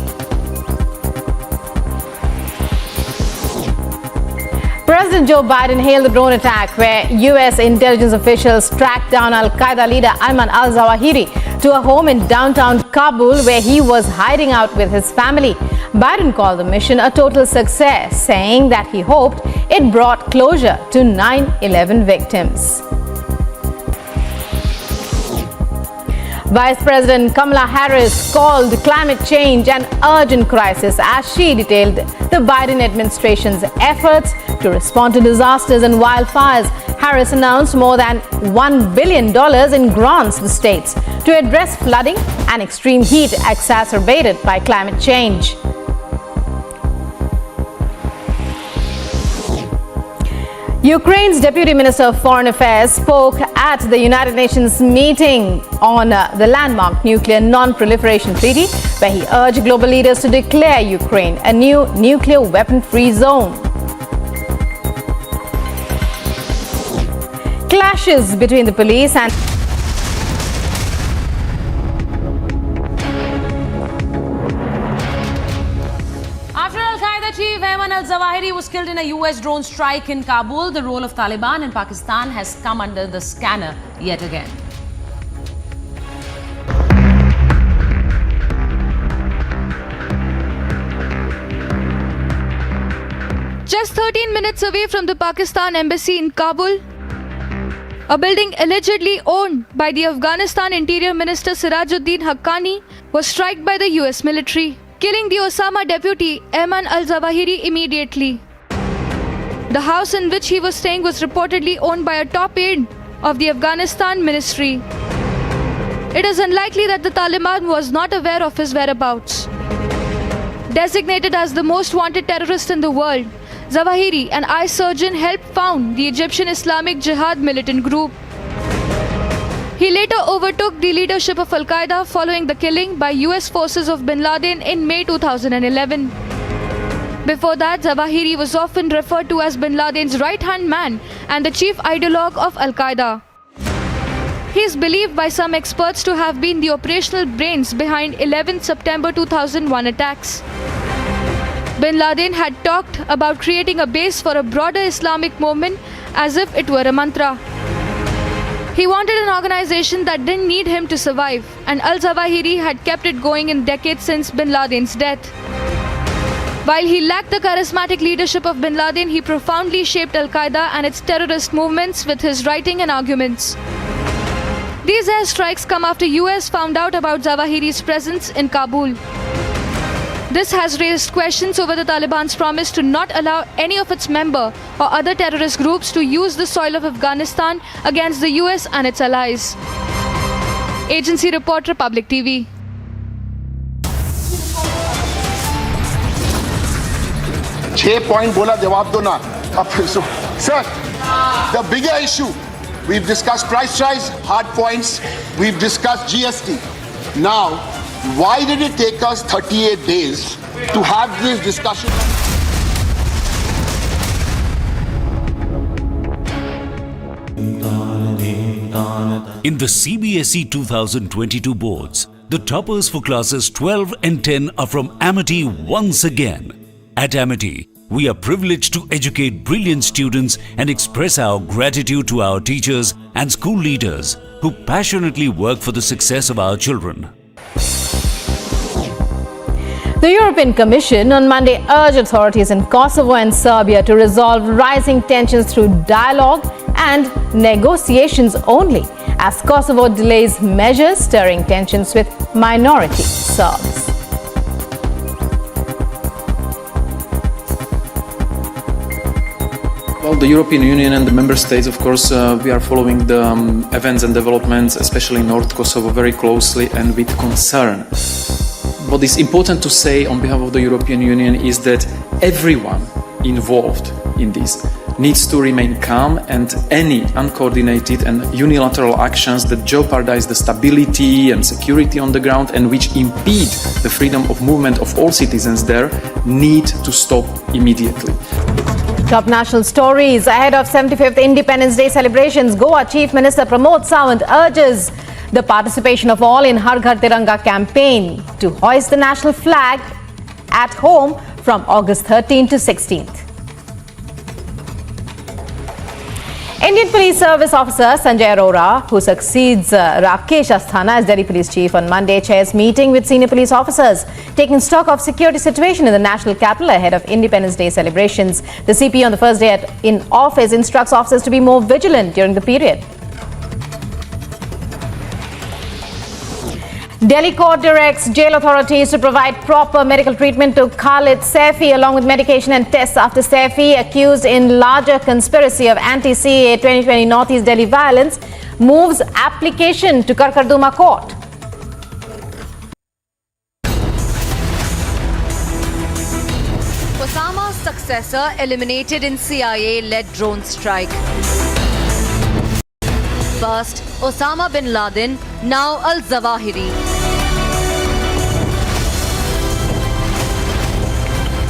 President Joe Biden hailed the drone attack where U.S. intelligence officials tracked down Al-Qaeda leader Ayman Al-Zawahiri to a home in downtown Kabul where he was hiding out with his family. Biden called the mission a total success, saying that he hoped it brought closure to 9/11 victims. Vice President Kamala Harris called climate change an urgent crisis as she detailed the Biden administration's efforts to respond to disasters and wildfires. Harris announced more than $1 billion in grants to states to address flooding and extreme heat exacerbated by climate change. Ukraine's Deputy Minister of Foreign Affairs spoke at the United Nations meeting on the landmark Nuclear Non-Proliferation Treaty, where he urged global leaders to declare Ukraine a new nuclear weapon-free zone. Clashes between the police and Al-Qaeda chief Ayman Al-Zawahiri was killed in a US drone strike in Kabul. The role of Taliban in Pakistan has come under the scanner yet again. Just 13 minutes away from the Pakistan embassy in Kabul, a building allegedly owned by the Afghanistan Interior Minister Sirajuddin Haqqani was struck by the US military, killing the Osama deputy Ayman Al-Zawahiri immediately. The house in which he was staying was reportedly owned by a top aide of the Afghanistan ministry. It is unlikely that the Taliban was not aware of his whereabouts. Designated as the most wanted terrorist in the world, Zawahiri, an eye surgeon, helped found the Egyptian Islamic Jihad militant group. He later overtook the leadership of Al-Qaeda following the killing by US forces of bin Laden in May 2011. Before that, Zawahiri was often referred to as bin Laden's right-hand man and the chief ideologue of Al-Qaeda. He is believed by some experts to have been the operational brains behind 11 September 2001 attacks. Bin Laden had talked about creating a base for a broader Islamic movement as if it were a mantra. He wanted an organization that didn't need him to survive, and Al-Zawahiri had kept it going in decades since bin Laden's death. While he lacked the charismatic leadership of bin Laden, he profoundly shaped Al-Qaeda and its terrorist movements with his writing and arguments. These airstrikes come after US found out about Zawahiri's presence in Kabul. This has raised questions over the Taliban's promise to not allow any of its member or other terrorist groups to use the soil of Afghanistan against the US and its allies. Agency Report, Republic TV. Point bola jawab do na. Sir, the bigger issue, we've discussed price rise, hard points, we've discussed GST. Now, why did it take us 38 days to have this discussion? In the CBSE 2022 boards, the toppers for classes 12 and 10 are from Amity once again. At Amity, we are privileged to educate brilliant students and express our gratitude to our teachers and school leaders who passionately work for the success of our children. The European Commission on Monday urged authorities in Kosovo and Serbia to resolve rising tensions through dialogue and negotiations only, as Kosovo delays measures stirring tensions with minority Serbs. Well, the European Union and the member states, of course, we are following the events and developments, especially in North Kosovo, very closely and with concern. What is important to say on behalf of the European Union is that everyone involved in this needs to remain calm, and any uncoordinated and unilateral actions that jeopardize the stability and security on the ground and which impede the freedom of movement of all citizens there need to stop immediately. Top national stories ahead of 75th Independence Day celebrations. Goa Chief Minister Pramod Sawant urges the participation of all in Har Ghar Tiranga campaign to hoist the national flag at home from August 13 to 16th. Indian Police Service Officer Sanjay Arora, who succeeds Rakesh Asthana as Delhi Police Chief on Monday, chairs meeting with senior police officers, taking stock of security situation in the national capital ahead of Independence Day celebrations. The CP on the first day in office instructs officers to be more vigilant during the period. Delhi court directs jail authorities to provide proper medical treatment to Khalid Saifi along with medication and tests after Saifi, accused in larger conspiracy of anti-CAA 2020 Northeast Delhi violence, moves application to Karkarduma court. Osama's success successor eliminated in CIA-led drone strike. First, Osama bin Laden, now Al-Zawahiri.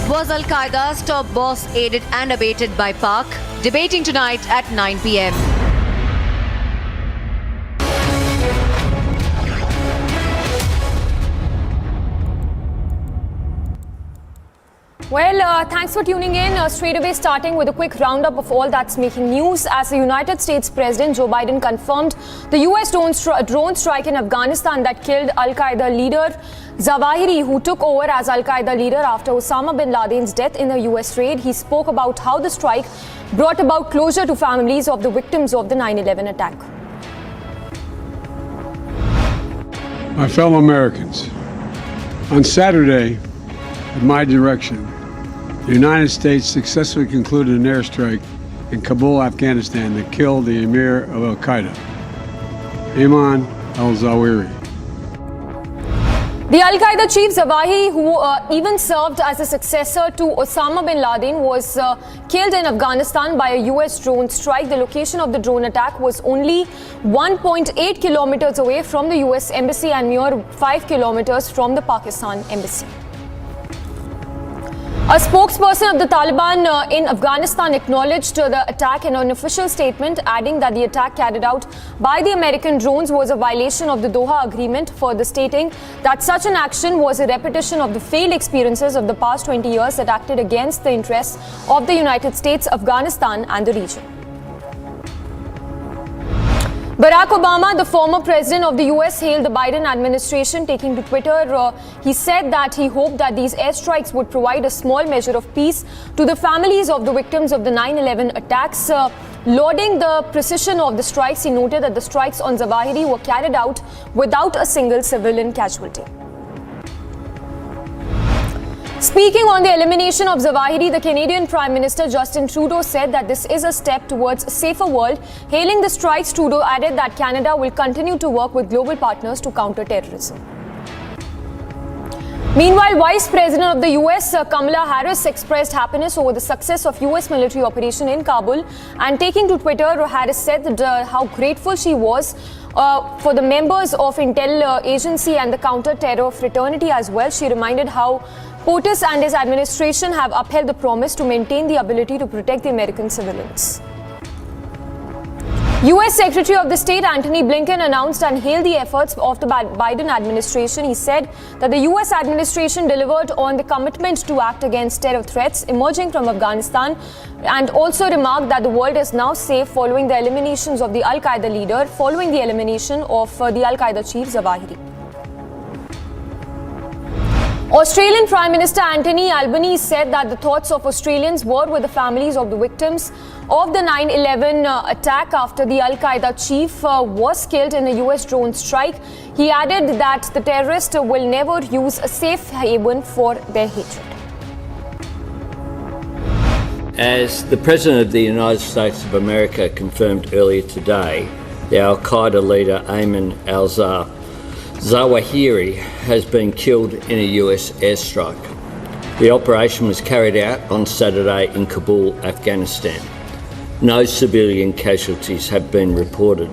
Was Al-Qaeda's top boss aided and abetted by Pak? Debating tonight at 9 p.m. Well, thanks for tuning in. Straight away starting with a quick roundup of all that's making news. As the United States President Joe Biden confirmed the US drone strike in Afghanistan that killed Al-Qaeda leader Zawahiri, who took over as Al-Qaeda leader after Osama bin Laden's death in a US raid. He spoke about how the strike brought about closure to families of the victims of the 9/11 attack. My fellow Americans, on Saturday, at my direction, the United States successfully concluded an airstrike in Kabul, Afghanistan that killed the emir of Al-Qaeda, Ayman Al-Zawahiri. The Al-Qaeda chief Zawahiri, who even served as a successor to Osama bin Laden, was killed in Afghanistan by a US drone strike. The location of the drone attack was only 1.8 kilometers away from the US embassy and mere 5 kilometers from the Pakistan embassy. A spokesperson of the Taliban in Afghanistan acknowledged the attack in an official statement, adding that the attack carried out by the American drones was a violation of the Doha Agreement, further stating that such an action was a repetition of the failed experiences of the past 20 years that acted against the interests of the United States, Afghanistan and the region. Barack Obama, the former president of the US, hailed the Biden administration. Taking to Twitter, he said that he hoped that these airstrikes would provide a small measure of peace to the families of the victims of the 9/11 attacks. Lauding the precision of the strikes, he noted that the strikes on Zawahiri were carried out without a single civilian casualty. Speaking on the elimination of Zawahiri, the Canadian Prime Minister Justin Trudeau said that this is a step towards a safer world. Hailing the strikes, Trudeau added that Canada will continue to work with global partners to counter terrorism. Meanwhile, Vice President of the US, Kamala Harris, expressed happiness over the success of US military operation in Kabul. And taking to Twitter, Harris said that, how grateful she was for the members of Intel agency and the counter-terror fraternity as well. She reminded how POTUS and his administration have upheld the promise to maintain the ability to protect the American civilians. US Secretary of the State Antony Blinken announced and hailed the efforts of the Biden administration. He said that the US administration delivered on the commitment to act against terror threats emerging from Afghanistan, and also remarked that the world is now safe following the eliminations of the Al-Qaeda leader, following the elimination of the Al-Qaeda chief Zawahiri. Australian Prime Minister Anthony Albanese said that the thoughts of Australians were with the families of the victims of the 9/11 attack after the Al-Qaeda chief was killed in a US drone strike. He added that the terrorists will never use a safe haven for their hatred. As the President of the United States of America confirmed earlier today, the Al-Qaeda leader Ayman Al-Zawahiri has been killed in a US airstrike. The operation was carried out on Saturday in Kabul, Afghanistan. No civilian casualties have been reported.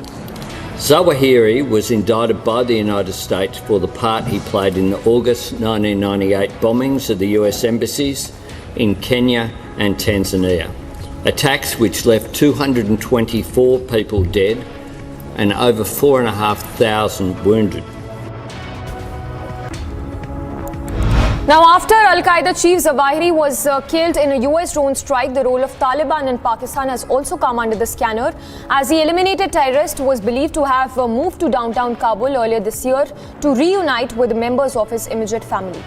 Zawahiri was indicted by the United States for the part he played in the August 1998 bombings of the US embassies in Kenya and Tanzania. Attacks which left 224 people dead and over 4,500 wounded. Now, after Al-Qaeda chief Zawahiri was killed in a US drone strike, the role of Taliban in Pakistan has also come under the scanner, as the eliminated terrorist was believed to have moved to downtown Kabul earlier this year to reunite with the members of his immediate family.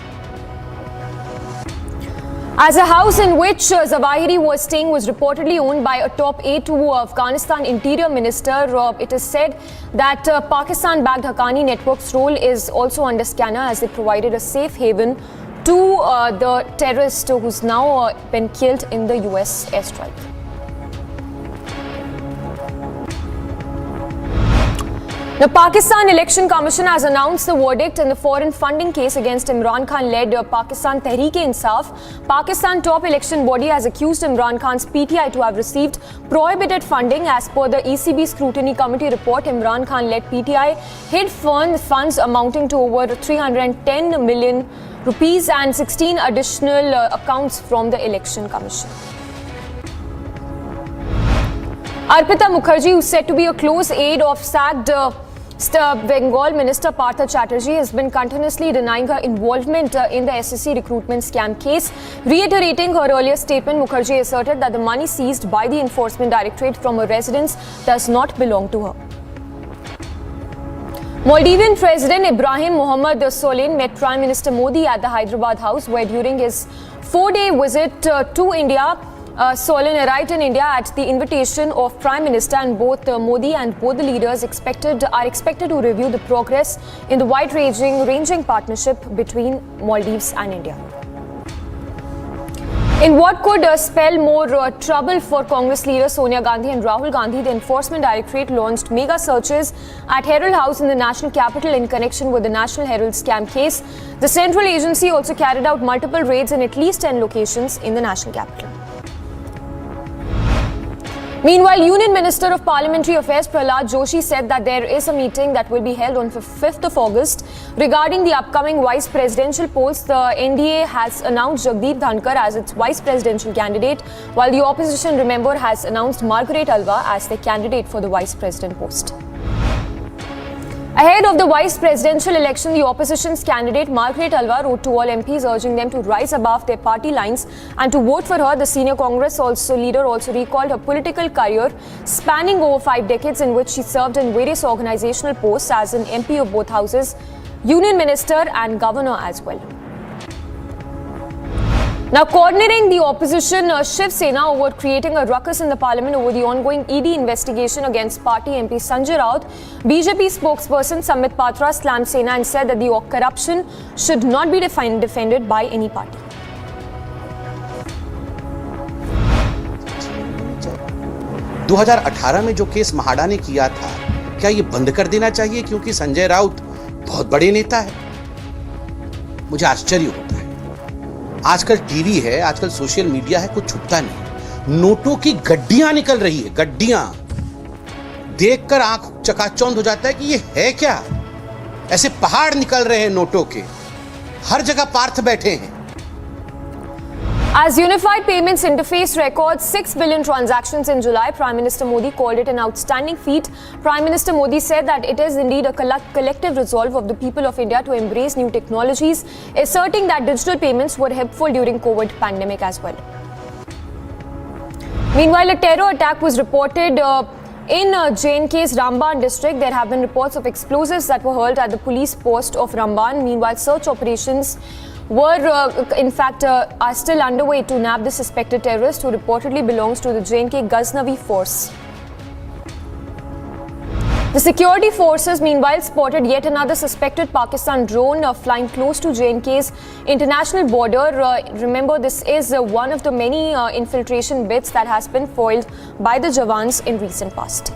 As a house in which Zawahiri was staying was reportedly owned by a top aide to Afghanistan Interior Minister, it is said that Pakistan-backed Haqqani Network's role is also under scanner, as they provided a safe haven to the terrorist who's now been killed in the US airstrike. The Pakistan Election Commission has announced the verdict in the foreign funding case against Imran Khan-led Pakistan Tehreek-e-Insaf. Pakistan top election body has accused Imran Khan's PTI to have received prohibited funding. As per the ECB Scrutiny Committee report, Imran Khan-led PTI hid funds amounting to over 310 million rupees and 16 additional accounts from the Election Commission. Arpita Mukherjee, who is said to be a close aide of sacked Bengal Minister Partha Chatterjee, has been continuously denying her involvement in the SSC recruitment scam case. Reiterating her earlier statement, Mukherjee asserted that the money seized by the Enforcement Directorate from her residence does not belong to her. Maldivian President Ibrahim Mohammed Solein met Prime Minister Modi at the Hyderabad House, where during his 4-day visit to India, Solein arrived in India at the invitation of Prime Minister, and both Modi and both the leaders are expected to review the progress in the wide-ranging partnership between Maldives and India. In what could spell more trouble for Congress leaders Sonia Gandhi and Rahul Gandhi, the Enforcement Directorate launched mega searches at Herald House in the national capital in connection with the National Herald scam case. The central agency also carried out multiple raids in at least 10 locations in the national capital. Meanwhile, Union Minister of Parliamentary Affairs Prahlad Joshi said that there is a meeting that will be held on 5th of August regarding the upcoming vice presidential polls. The NDA has announced Jagdeep Dhankar as its vice presidential candidate, while the opposition, remember, has announced Margaret Alva as their candidate for the vice president post. Ahead of the vice presidential election, the opposition's candidate Margaret Alva wrote to all MPs urging them to rise above their party lines and to vote for her. The senior Congress leader also recalled her political career spanning over 5 decades, in which she served in various organizational posts as an MP of both houses, union minister and governor as well. Now, coordinating the opposition, Shiv Sena over creating a ruckus in the parliament over the ongoing ED investigation against party MP Sanjay Raut, BJP spokesperson Samit Patra slammed Sena and said that the corruption should not be defended by any party. – 2018 में जो case MHADA ने किया था, क्या ये बंद कर देना चाहिए क्योंकि संजय राउत बहुत बड़े नेता है? मुझे आश्चर्य होता है। आजकल टीवी है, आजकल सोशल मीडिया है, कुछ छुपता नहीं। नोटों की गड्डियां निकल रही है, गड्डियां देखकर आंख चकाचौंध हो जाता है कि ये है क्या। ऐसे पहाड़ निकल रहे हैं नोटों के, हर जगह पार्थ बैठे हैं। As Unified Payments Interface records 6 billion transactions in July, Prime Minister Modi called it an outstanding feat. Prime Minister Modi said that it is indeed a collective resolve of the people of India to embrace new technologies, asserting that digital payments were helpful during COVID pandemic as well. Meanwhile, a terror attack was reported in J&K's Ramban district. There have been reports of explosives that were hurled at the police post of Ramban. Meanwhile, search operations are still underway to nab the suspected terrorist, who reportedly belongs to the J&K Ghaznavi force. The security forces, meanwhile, spotted yet another suspected Pakistan drone flying close to J&K's international border. Remember, this is one of the many infiltration bits that has been foiled by the Jawans in recent past.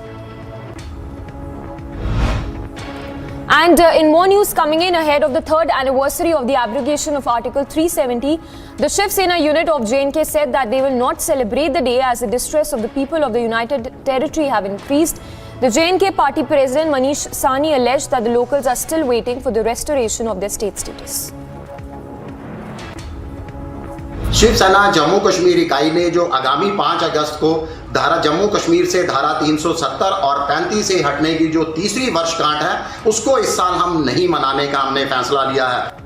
And in more news coming in ahead of the 3rd anniversary of the abrogation of Article 370, the Shiv Sena unit of J&K said that they will not celebrate the day as the distress of the people of the United Territory have increased. The J&K party president Manish Sahni alleged that the locals are still waiting for the restoration of their state status. Shiv Sena Jammu Kashmir इकाई ने जो आगामी 5 अगस्त को धारा जम्मू कश्मीर से धारा 370 और 35 से हटने की जो तीसरी वर्षगांठ है, उसको इस साल हम नहीं मनाने का हमने फैसला लिया है।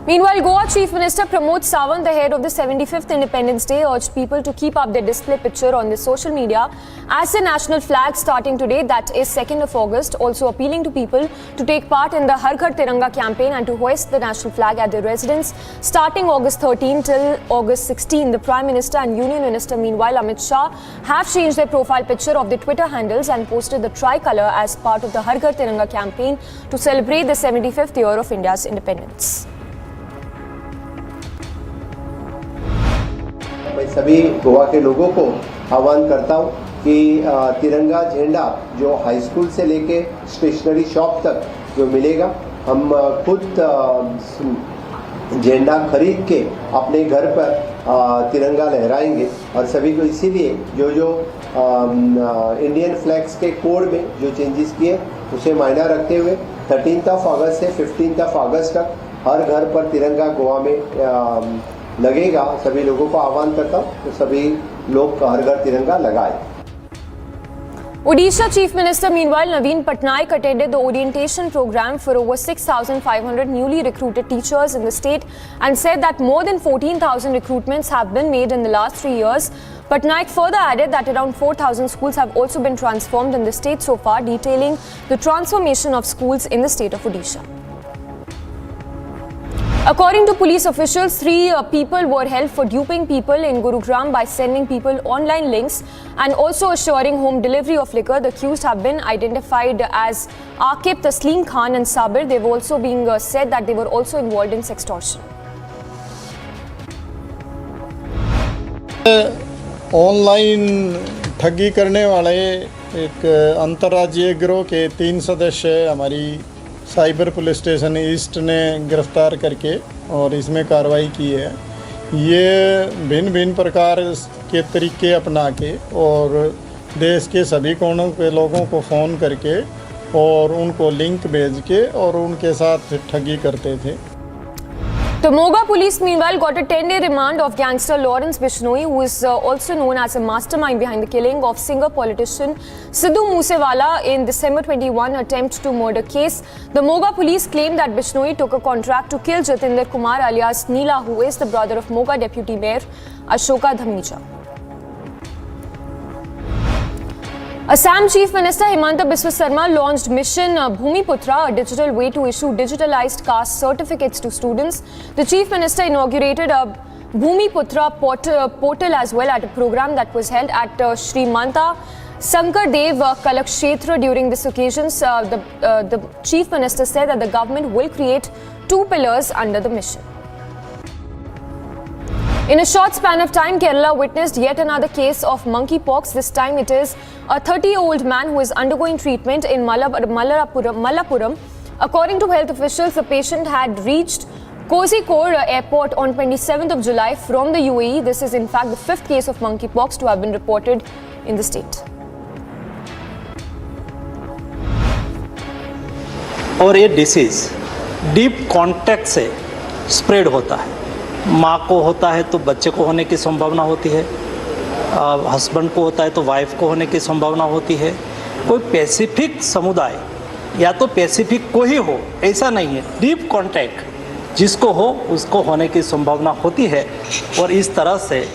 Meanwhile, Goa Chief Minister Pramod Sawant, the head of the 75th Independence Day, urged people to keep up their display picture on their social media as the national flag starting today, that is 2nd of August, also appealing to people to take part in the Har Ghar Tiranga campaign and to hoist the national flag at their residence starting August 13 till August 16. The Prime Minister and Union Minister, meanwhile, Amit Shah, have changed their profile picture of their Twitter handles and posted the tricolour as part of the Har Ghar Tiranga campaign to celebrate the 75th year of India's independence. मैं सभी गोवा के लोगों को आह्वान करता हूं कि तिरंगा झंडा जो हाई स्कूल से लेके स्टेशनरी शॉप तक जो मिलेगा, हम खुद झंडा खरीद के अपने घर पर तिरंगा लहराएंगे। और सभी को इसीलिए जो इंडियन फ्लैग्स के कोड में जो चेंजेस किए उसे मायना रखते हुए 13 अगस्त से 15 अगस्त तक हर घर पर तिरंगा गोवा में लगेगा। सभी लोगों को आह्वान करता हूँ तो सभी लोग हर घर तिरंगा लगाएं। Odisha Chief Minister, meanwhile, Naveen Patnaik attended the orientation program for over 6,500 newly recruited teachers in the state and said that more than 14,000 recruitments have been made in the last 3 years. Patnaik further added that around 4,000 schools have also been transformed in the state so far, detailing the transformation of schools in the state of Odisha. According to police officials, 3 people were held for duping people in Gurugram by sending people online links and also assuring home delivery of liquor. The accused have been identified as Aqib, Taslim Khan and Sabir. They've also been said that they were also involved in sextortion. Online ठगी करने वाले एक अंतर्राज्यीय गिरोह के 3 सदस्य हमारी cyber police station east ने गिरफ्तार करके और इसमें कार्रवाई की है। ये भिन्न भिन्न प्रकार के तरीके अपना के और देश के सभी कोनों के लोगों को फ़ोन करके और उनको लिंक भेज के और उनके साथ ठगी करते थे। The Moga police meanwhile got a 10-day remand of gangster Lawrence Bishnoi, who is also known as a mastermind behind the killing of singer politician Sidhu Moosewala in December 21 attempt to murder case. The Moga police claimed that Bishnoi took a contract to kill Jatinder Kumar alias Neela, who is the brother of Moga Deputy Mayor Ashoka Dhamija. Assam Chief Minister Himanta Biswa Sarma launched Mission Bhumiputra, a digital way to issue digitalized caste certificates to students. The Chief Minister inaugurated a Bhumiputra portal as well at a program that was held at Shri Manta Sankardev Kalakshetra. During this occasion, the Chief Minister said that the government will create 2 pillars under the mission. In a short span of time, Kerala witnessed yet another case of monkeypox. This time it is a 30-year-old man who is undergoing treatment in Malappuram. According to health officials, the patient had reached Kozhikode airport on 27th of July from the UAE. This is in fact the 5th case of monkeypox to have been reported in the state. और ये disease deep contact से spread होता है। माँ को होता है तो बच्चे को होने की संभावना होती है, हस्बैंड को होता है तो वाइफ को होने की संभावना होती है। कोई स्पेसिफिक समुदाय या तो स्पेसिफिक को ही हो ऐसा नहीं है, डीप कांटेक्ट जिसको हो उसको होने की संभावना होती है और इस तरह से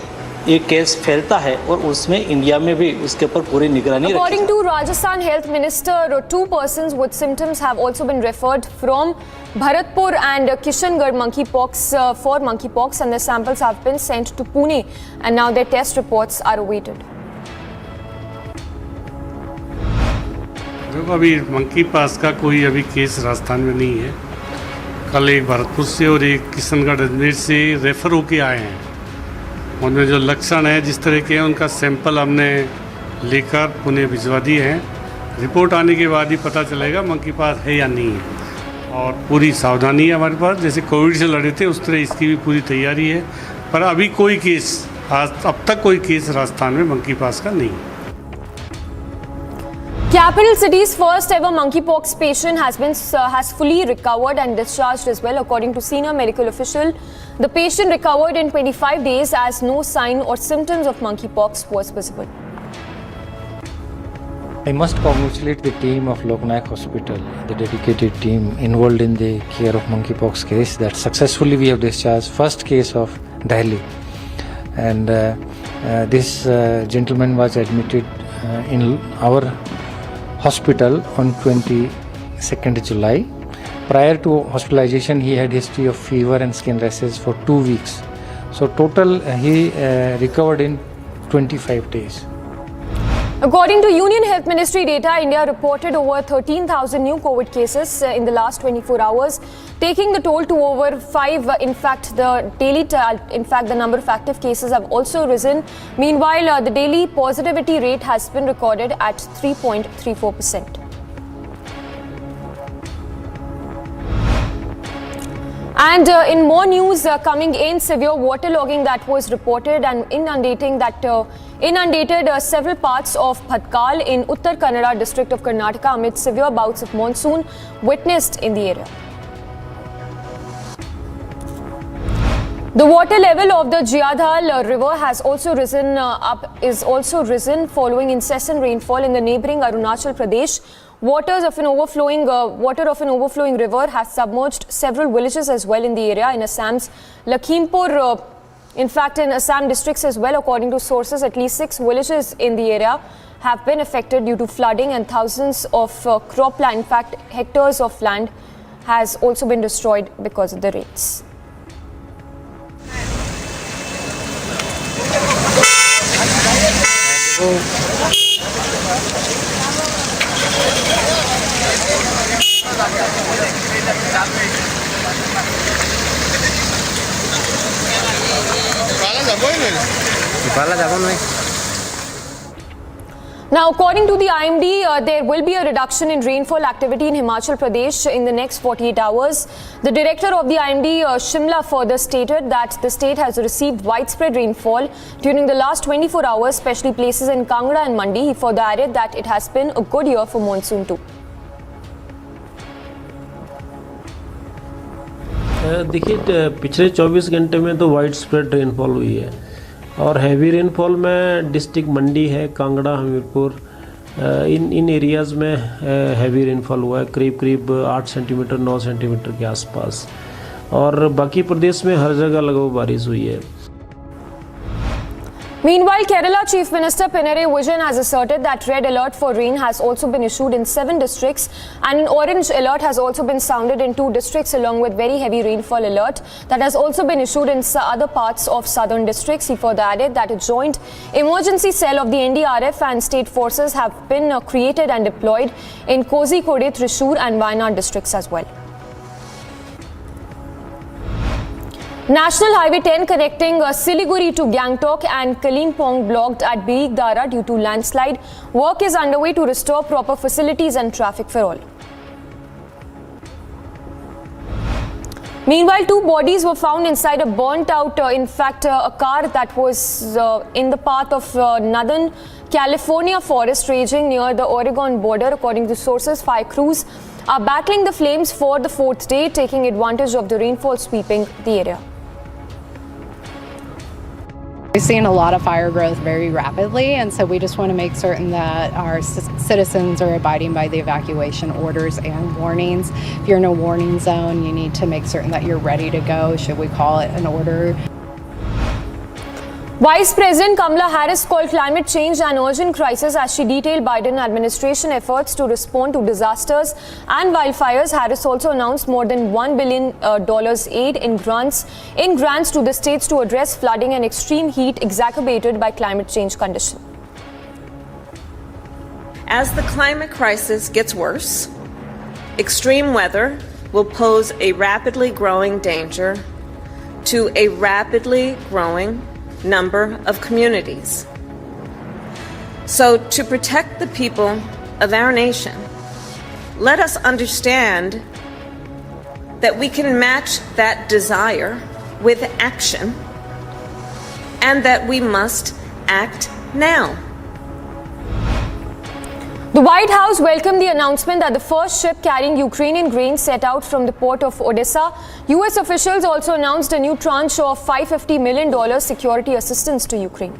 ये केस फैलता है और उसमें इंडिया में भी उसके ऊपर पूरी निगरानी रखी। According to Rajasthan Health Minister, 2 persons with symptoms have also been referred from Bharatpur and Kishangarh for monkeypox, and their samples have been sent to Pune, and now their test reports are awaited. देखो अभी monkeypox का कोई अभी case Rajasthan में नहीं है। कल एक भरतपुर से और एक किशनगढ़ अजमेर से रेफर होके आए हैं। उनमें जो लक्षण है जिस तरह के हैं उनका सैंपल हमने लेकर पुणे भिजवा दिए हैं। रिपोर्ट आने के बाद ही पता चलेगा मंकीपॉक्स है या नहीं है। और पूरी सावधानी है हमारे पास, जैसे कोविड से लड़े थे उस तरह इसकी भी पूरी तैयारी है। पर अभी कोई केस अब तक कोई केस राजस्थान में मंकीपॉक्स का नहीं है। Capital city's first ever monkeypox patient has fully recovered and discharged as well. According to senior medical official, the patient recovered in 25 days as no sign or symptoms of monkeypox was visible. I must congratulate the team of Loknayak Hospital, the dedicated team involved in the care of monkeypox case, that successfully we have discharged first case of Delhi. And this gentleman was admitted in our hospital on 22nd July. Prior to hospitalization, he had history of fever and skin rashes for 2 weeks. So total he recovered in 25 days. According to Union Health Ministry data, India reported over 13,000 new COVID cases in the last 24 hours, taking the toll to over 5. In fact, the number of active cases have also risen. Meanwhile, the daily positivity rate has been recorded at 3.34%. And in more news coming in, severe waterlogging that was reported and inundated several parts of Bhatkal in Uttar Kannada district of Karnataka amid severe bouts of monsoon witnessed in the area. The water level of the Jiyadhal river has also risen following incessant rainfall in the neighboring Arunachal Pradesh. Water of an overflowing river has submerged several villages as well in the area in Assam's Lakhimpur. In Assam districts as well, according to sources, at least 6 villages in the area have been affected due to flooding, and thousands of cropland, in fact, hectares of land has also been destroyed because of the rains. Now, according to the IMD, there will be a reduction in rainfall activity in Himachal Pradesh in the next 48 hours. The director of the IMD, Shimla, further stated that the state has received widespread rainfall during the last 24 hours, especially places in Kangra and Mandi. He further added that it has been a good year for monsoon too. देखिए पिछले 24 घंटे में तो wide spread rainfall हुई है और heavy rainfall में district मंडी है, कांगड़ा, हमीरपुर, इन एरियाज़ में हैवी रेनफॉल हुआ है, करीब 8 सेंटीमीटर 9 सेंटीमीटर के आसपास, और बाकी प्रदेश में हर जगह लगभग बारिश हुई है. Meanwhile, Kerala Chief Minister Pinarayi Vijayan has asserted that red alert for rain has also been issued in 7 districts and an orange alert has also been sounded in 2 districts along with very heavy rainfall alert that has also been issued in other parts of southern districts. He further added that a joint emergency cell of the NDRF and state forces have been created and deployed in Kozhikode, Thrissur and Wayanad districts as well. National Highway 10 connecting Siliguri to Gangtok and Kalimpong blocked at Birikdara due to landslide. Work is underway to restore proper facilities and traffic for all. Meanwhile, 2 bodies were found inside a burnt-out, a car that was in the path of Northern California forest raging near the Oregon border. According to sources, fire crews are battling the flames for the 4th day, taking advantage of the rainfall sweeping the area. We've seen a lot of fire growth very rapidly, and so we just want to make certain that our citizens are abiding by the evacuation orders and warnings. If you're in a warning zone, you need to make certain that you're ready to go should we call it an order. Vice President Kamala Harris called climate change an urgent crisis as she detailed Biden administration efforts to respond to disasters and wildfires. Harris also announced more than $1 billion aid in grants to the states to address flooding and extreme heat exacerbated by climate change conditions. As the climate crisis gets worse, extreme weather will pose a rapidly growing danger to a rapidly growing number of communities. So, to protect the people of our nation, let us understand that we can match that desire with action and that we must act now. The White House welcomed the announcement that the first ship carrying Ukrainian grain set out from the port of Odessa. U.S. officials also announced a new tranche of $550 million security assistance to Ukraine.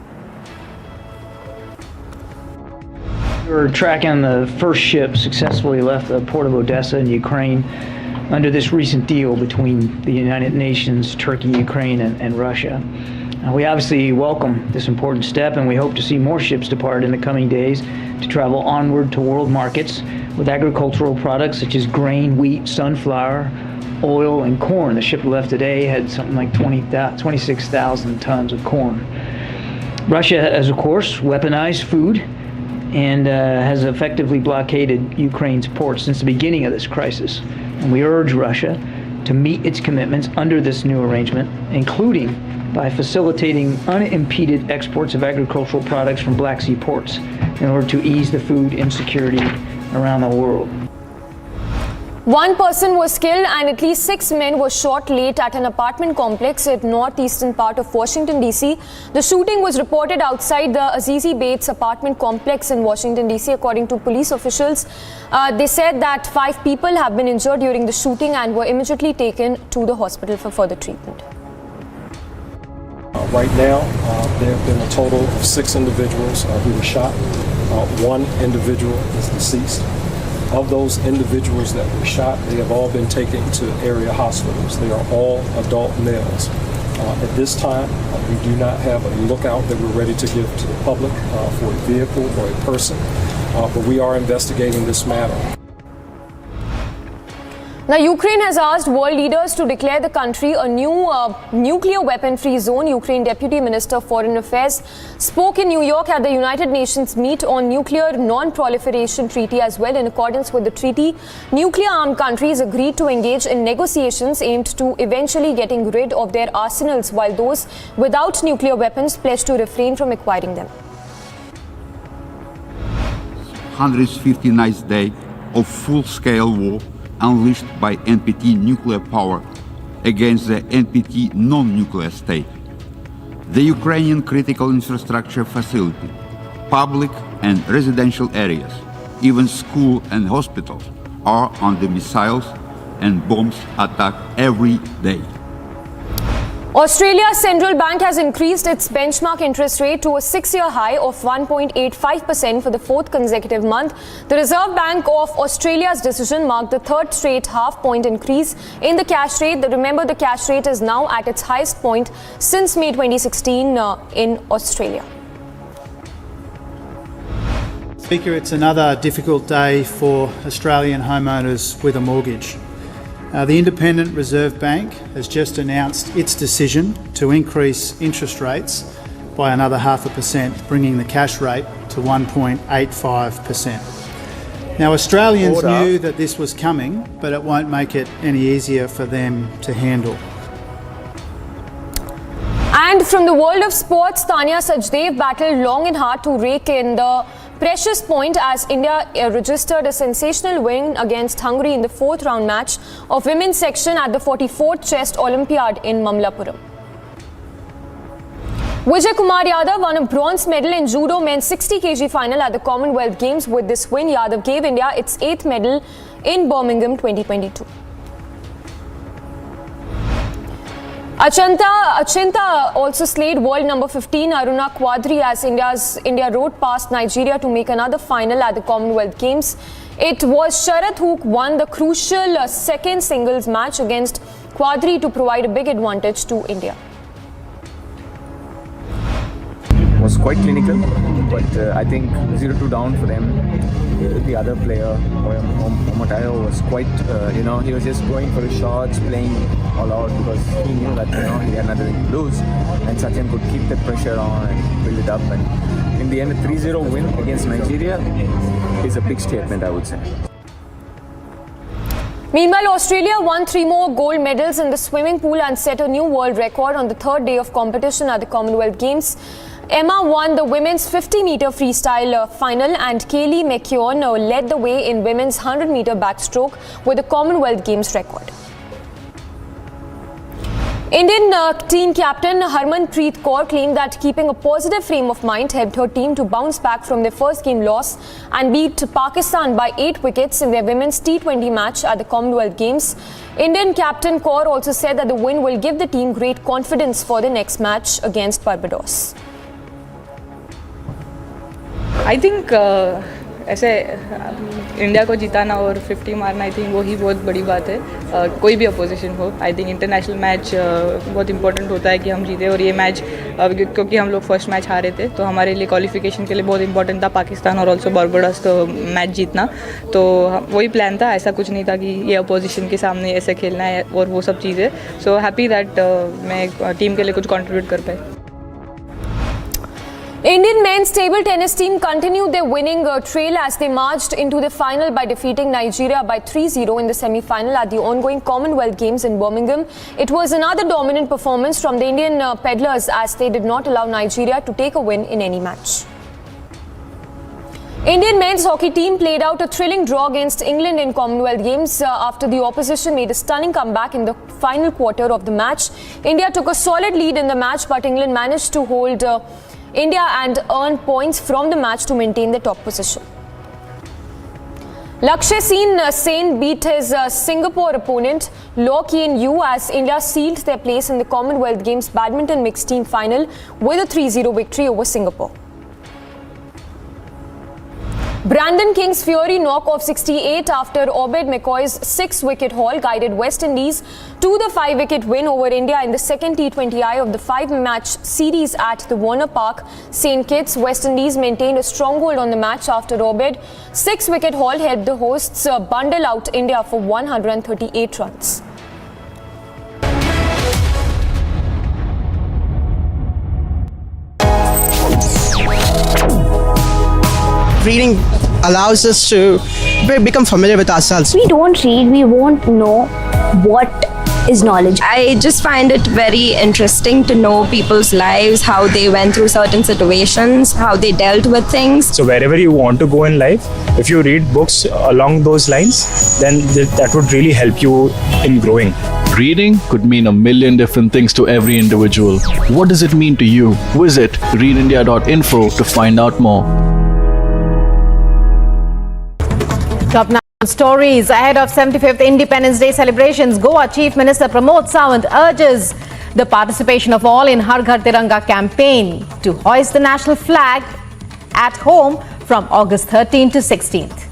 We're tracking the first ship successfully left the port of Odessa in Ukraine under this recent deal between the United Nations, Turkey, Ukraine, and Russia. We obviously welcome this important step, and we hope to see more ships depart in the coming days to travel onward to world markets with agricultural products such as grain, wheat, sunflower, oil, and corn. The ship left today had something like 26,000 tons of corn. Russia has, of course, weaponized food and has effectively blockaded Ukraine's ports since the beginning of this crisis. And we urge Russia to meet its commitments under this new arrangement, including by facilitating unimpeded exports of agricultural products from Black Sea ports in order to ease the food insecurity around the world. One person was killed and at least 6 men were shot late at an apartment complex in northeastern part of Washington, D.C. The shooting was reported outside the Azizi Bates apartment complex in Washington, D.C. According to police officials, they said that 5 people have been injured during the shooting and were immediately taken to the hospital for further treatment. Right now, there have been a total of 6 individuals who were shot. 1 individual is deceased. Of those individuals that were shot, they have all been taken to area hospitals. They are all adult males. At this time, we do not have a lookout that we're ready to give to the public for a vehicle or a person, but we are investigating this matter. Now, Ukraine has asked world leaders to declare the country a new nuclear weapon-free zone. Ukraine Deputy Minister of Foreign Affairs spoke in New York at the United Nations meet on nuclear non-proliferation treaty as well. In accordance with the treaty, nuclear-armed countries agreed to engage in negotiations aimed to eventually getting rid of their arsenals, while those without nuclear weapons pledged to refrain from acquiring them. 159th day of full-scale war unleashed by NPT nuclear power against the NPT non-nuclear state. The Ukrainian critical infrastructure facility, public and residential areas, even school and hospitals are under missiles and bombs attack every day. Australia's central bank has increased its benchmark interest rate to a 6-year high of 1.85% for the 4th consecutive month. The Reserve Bank of Australia's decision marked the 3rd straight half-point increase in the cash rate. Remember, the cash rate is now at its highest point since May 2016 in Australia. Speaker, it's another difficult day for Australian homeowners with a mortgage. The Independent Reserve Bank has just announced its decision to increase interest rates by another 0.5%, bringing the cash rate to 1.85%. Now, Australians knew that this was coming, but it won't make it any easier for them to handle. And from the world of sports, Tanya Sajdev battled long and hard to rake in the precious point as India registered a sensational win against Hungary in the 4th round match of women's section at the 44th Chess Olympiad in Mamallapuram. Vijay Kumar Yadav won a bronze medal in judo men's 60 kg final at the Commonwealth Games. With this win, Yadav gave India its 8th medal in Birmingham 2022. Achinta also slayed world number 15 Aruna Quadri as India rode past Nigeria to make another final at the Commonwealth Games. It was Sharath who won the crucial second singles match against Quadri to provide a big advantage to India. It was quite clinical, but I think 0-2 down for them. The other player, Omatayo, was quite, he was just going for his shots, playing all out because he knew that, he had nothing to lose. And Satyan could keep the pressure on and build it up. And in the end, a 3-0 win against Nigeria is a big statement, I would say. Meanwhile, Australia won 3 more gold medals in the swimming pool and set a new world record on the 3rd day of competition at the Commonwealth Games. Emma won the women's 50-meter freestyle final and Kaylee McKeown led the way in women's 100-meter backstroke with a Commonwealth Games record. Indian team captain Harmanpreet Kaur claimed that keeping a positive frame of mind helped her team to bounce back from their first game loss and beat Pakistan by 8 wickets in their women's T20 match at the Commonwealth Games. Indian captain Kaur also said that the win will give the team great confidence for the next match against Barbados. I think ऐसे India को जिताना और 50 मारना I think वही बहुत बड़ी बात है कोई भी अपोजिशन हो आई थिंक इंटरनेशनल मैच बहुत इंपॉर्टेंट होता है कि हम जीते और ये मैच क्योंकि हम लोग फर्स्ट मैच हारे थे तो हमारे लिए क्वालिफिकेशन के लिए बहुत इंपॉर्टेंट था पाकिस्तान और ऑल्सो बारबाडोस को मैच जीतना तो वही प्लान था ऐसा कुछ नहीं था कि ये अपोजिशन के सामने ऐसे खेलना है और वो सब चीज़ें सो हैप्पी दैट मैं टीम के लिए कुछ कॉन्ट्रीब्यूट कर पाए. Indian men's table tennis team continued their winning trail as they marched into the final by defeating Nigeria by 3-0 in the semi-final at the ongoing Commonwealth Games in Birmingham. It was another dominant performance from the Indian peddlers as they did not allow Nigeria to take a win in any match. Indian men's hockey team played out a thrilling draw against England in Commonwealth Games after the opposition made a stunning comeback in the final quarter of the match. India took a solid lead in the match, but England managed to hold India and earn points from the match to maintain the top position. Lakshya Sen beat his Singapore opponent Loh Kien Yew as India sealed their place in the Commonwealth Games badminton mixed team final with a 3-0 victory over Singapore. Brandon King's Fury knock-off 68 after Obed McCoy's 6-wicket haul guided West Indies to the 5-wicket win over India in the second T20I of the 5-match series at the Warner Park, St. Kitts. West Indies maintained a stronghold on the match after Obed's 6-wicket haul helped the hosts bundle out India for 138 runs. Reading allows us to become familiar with ourselves. We don't read, we won't know what is knowledge. I just find it very interesting to know people's lives, how they went through certain situations, how they dealt with things. So wherever you want to go in life, if you read books along those lines, then that would really help you in growing. Reading could mean a million different things to every individual. What does it mean to you? Visit readindia.info to find out more. Top now stories ahead of 75th Independence Day celebrations. Goa Chief Minister Pramod Sawant urges the participation of all in Har Ghar Tiranga campaign to hoist the national flag at home from August 13th to 16th.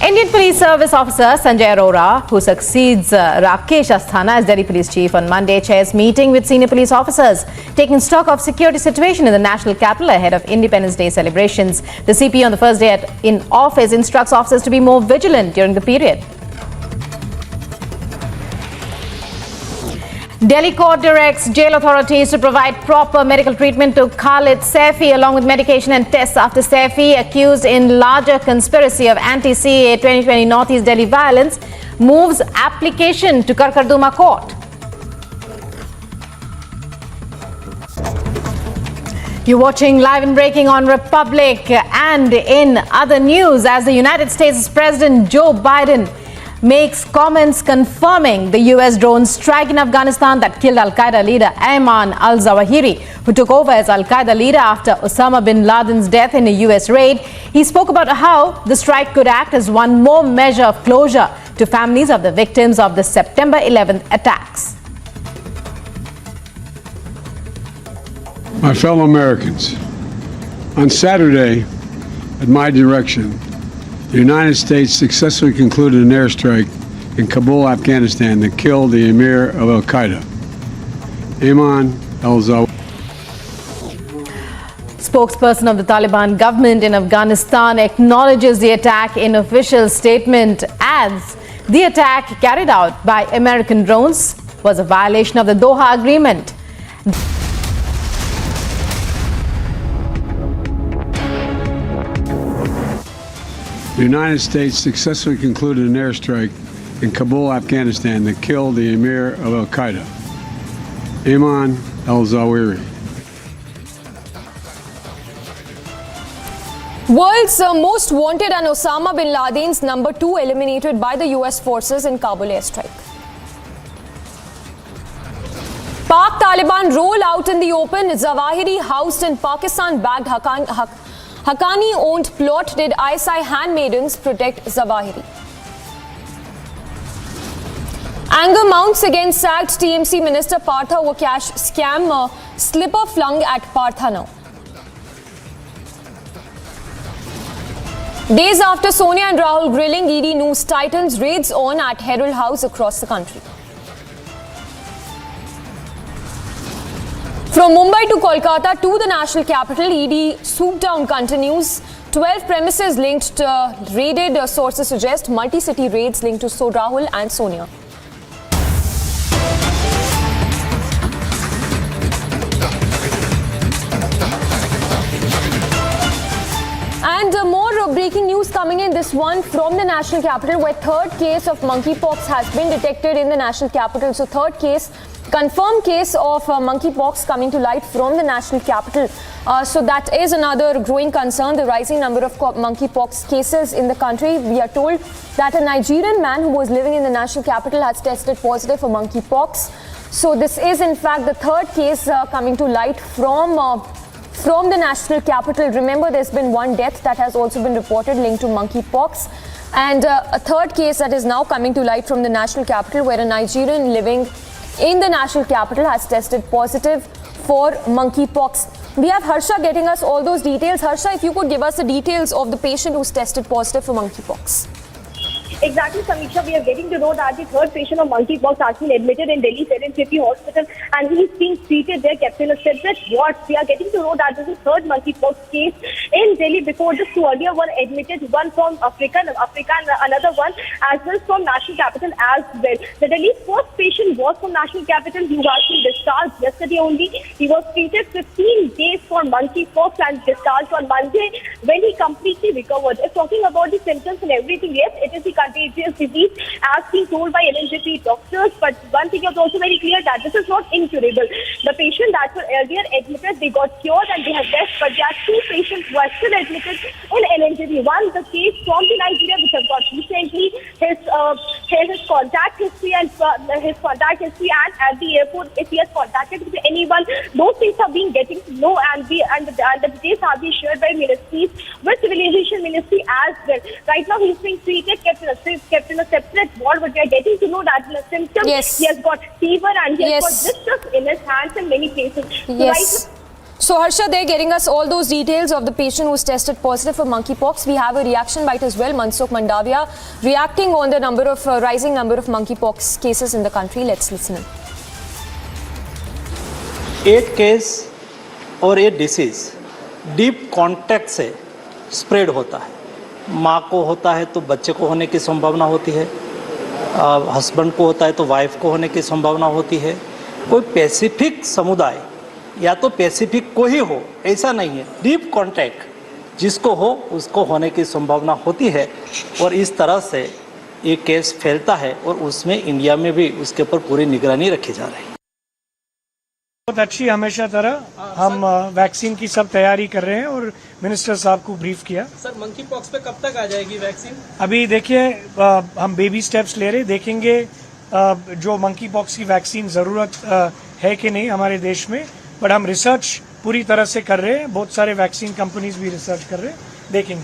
Indian Police Service Officer Sanjay Arora, who succeeds Rakesh Asthana as Delhi Police Chief on Monday, chairs meeting with senior police officers, taking stock of security situation in the national capital ahead of Independence Day celebrations. The CP on the first day in office instructs officers to be more vigilant during the period. Delhi court directs jail authorities to provide proper medical treatment to Khalid Saifi along with medication and tests after Saifi, accused in larger conspiracy of anti-CAA 2020 Northeast Delhi violence, moves application to Karkarduma court. You're watching Live and Breaking on Republic. And in other news, as the United States President Joe Biden makes comments confirming the U.S. drone strike in Afghanistan that killed Al-Qaeda leader Ayman Al-Zawahiri, who took over as Al-Qaeda leader after Osama bin Laden's death in a U.S. raid. He spoke about how the strike could act as one more measure of closure to families of the victims of the September 11th attacks. My fellow Americans, on Saturday, at my direction, the United States successfully concluded an airstrike in Kabul, Afghanistan that killed the emir of Al-Qaeda, Ayman Al-Zawahiri. Spokesperson of the Taliban government in Afghanistan acknowledges the attack in official statement, adds the attack carried out by American drones was a violation of the Doha Agreement. The United States successfully concluded an airstrike in Kabul, Afghanistan that killed the emir of Al-Qaeda, Ayman Al-Zawahiri. World's most wanted and Osama bin Laden's number 2 eliminated by the US forces in Kabul airstrike. Pak Taliban roll out in the open. Zawahiri housed in Pakistan-backed Haqqani-owned plot did ISI handmaidens protect Zawahiri. Anger mounts against sacked TMC Minister Partha over cash scam, slipper flung at Partha now. Days after Sonia and Rahul grilling, ED news tightens raids on at Herald House across the country. From Mumbai to Kolkata to the national capital, ED swoop down continues. 12 premises linked raided, sources suggest multi-city raids linked to Rahul and Sonia. And more breaking news coming in, this one from the national capital, where third case of monkeypox has been detected in the national capital. So third case, confirmed case of monkeypox coming to light from the national capital. So that is another growing concern, the rising number of monkeypox cases in the country. We are told that a Nigerian man who was living in the national capital has tested positive for monkeypox. So this is in fact the third case coming to light from the national capital. Remember, there's been one death that has also been reported linked to monkeypox. And a third case that is now coming to light from the national capital, where a Nigerian living in the national capital has tested positive for monkeypox. We have Harsha getting us all those details. Harsha, if you could give us the details of the patient who's tested positive for monkeypox. Exactly, Samiksha. We are getting to know that the third patient of monkeypox has been admitted in Delhi City Hospital, and he is being treated there, kept in a separate ward. We are getting to know that this is the third monkeypox case in Delhi. Before this, two earlier one admitted, one from Africa and another one as well from national capital as well. The Delhi's first patient was from national capital. He was been discharged yesterday only. He was treated 15 days for monkeypox and discharged on Monday when he completely recovered. If talking about the symptoms and everything, yes, it is the contagious disease as being told by LNJP doctors, but one thing is also very clear, that this is not incurable. The patient that were earlier admitted, they got cured and they have left, but there are two patients who are still admitted in LNJP. One, the case from the Nigeria which has got recently his contact history and at the airport, if he has contacted with anyone, those things are being getting to know, and the details are being shared by ministries with civilization ministry as well. Right now he is being treated, kept in a separate ward, but we are getting to know that the symptoms, he has got fever and he has got blisters in his hands in many places. Yes. So Harsha, they're getting us all those details of the patient who's tested positive for monkeypox. We have a reaction bite as well, Mansukh Mandavia, reacting on the rising number of monkeypox cases in the country. Let's listen in. 8 case और 8 disease deep contact से spread होता है। माँ को होता है तो बच्चे को होने की संभावना होती है, हस्बैंड को होता है तो वाइफ को होने की संभावना होती है। कोई स्पेसिफिक समुदाय या तो स्पेसिफिक को ही हो ऐसा नहीं है, डीप कॉन्टैक्ट जिसको हो उसको होने की संभावना होती है, और इस तरह से ये केस फैलता है और उसमें इंडिया में भी उसके ऊपर पूरी निगरानी रखी जा रही है। बहुत अच्छी हमेशा तरह हम वैक्सीन की सब तैयारी कर रहे हैं और मिनिस्टर साहब को ब्रीफ किया। सर, मंकी पॉक्स पे कब तक आ जाएगी वैक्सीन? अभी देखिए, हम बेबी स्टेप्स ले रहे, देखेंगे जो मंकी पॉक्स की वैक्सीन ज़रूरत है कि नहीं हमारे देश में, बट हम रिसर्च पूरी तरह से कर रहे हैं, बहुत सारे वैक्सीन कंपनीज भी रिसर्च कर रहे हैं, देखेंगे।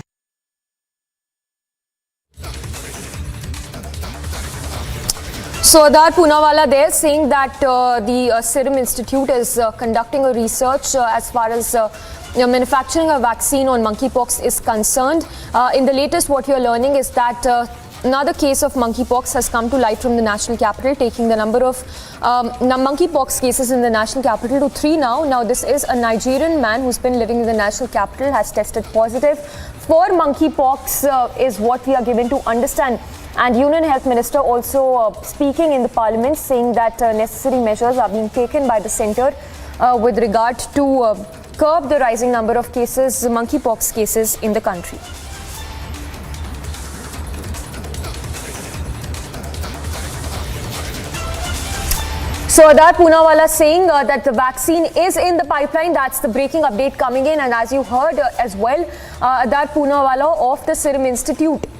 So Adar Poonawala there saying that the Serum Institute is conducting a research as far as manufacturing a vaccine on monkeypox is concerned. In the latest, what you are learning is that another case of monkeypox has come to light from the national capital, taking the number of monkeypox cases in the national capital to 3 now. Now this is a Nigerian man who's been living in the national capital, has tested positive for monkeypox is what we are given to understand. And Union Health Minister also speaking in the Parliament, saying that necessary measures are being taken by the centre with regard to curb the rising number of cases, monkeypox cases in the country. So Adar Poonawala saying that the vaccine is in the pipeline. That's the breaking update coming in. And as you heard as well, Adar Poonawala of the Serum Institute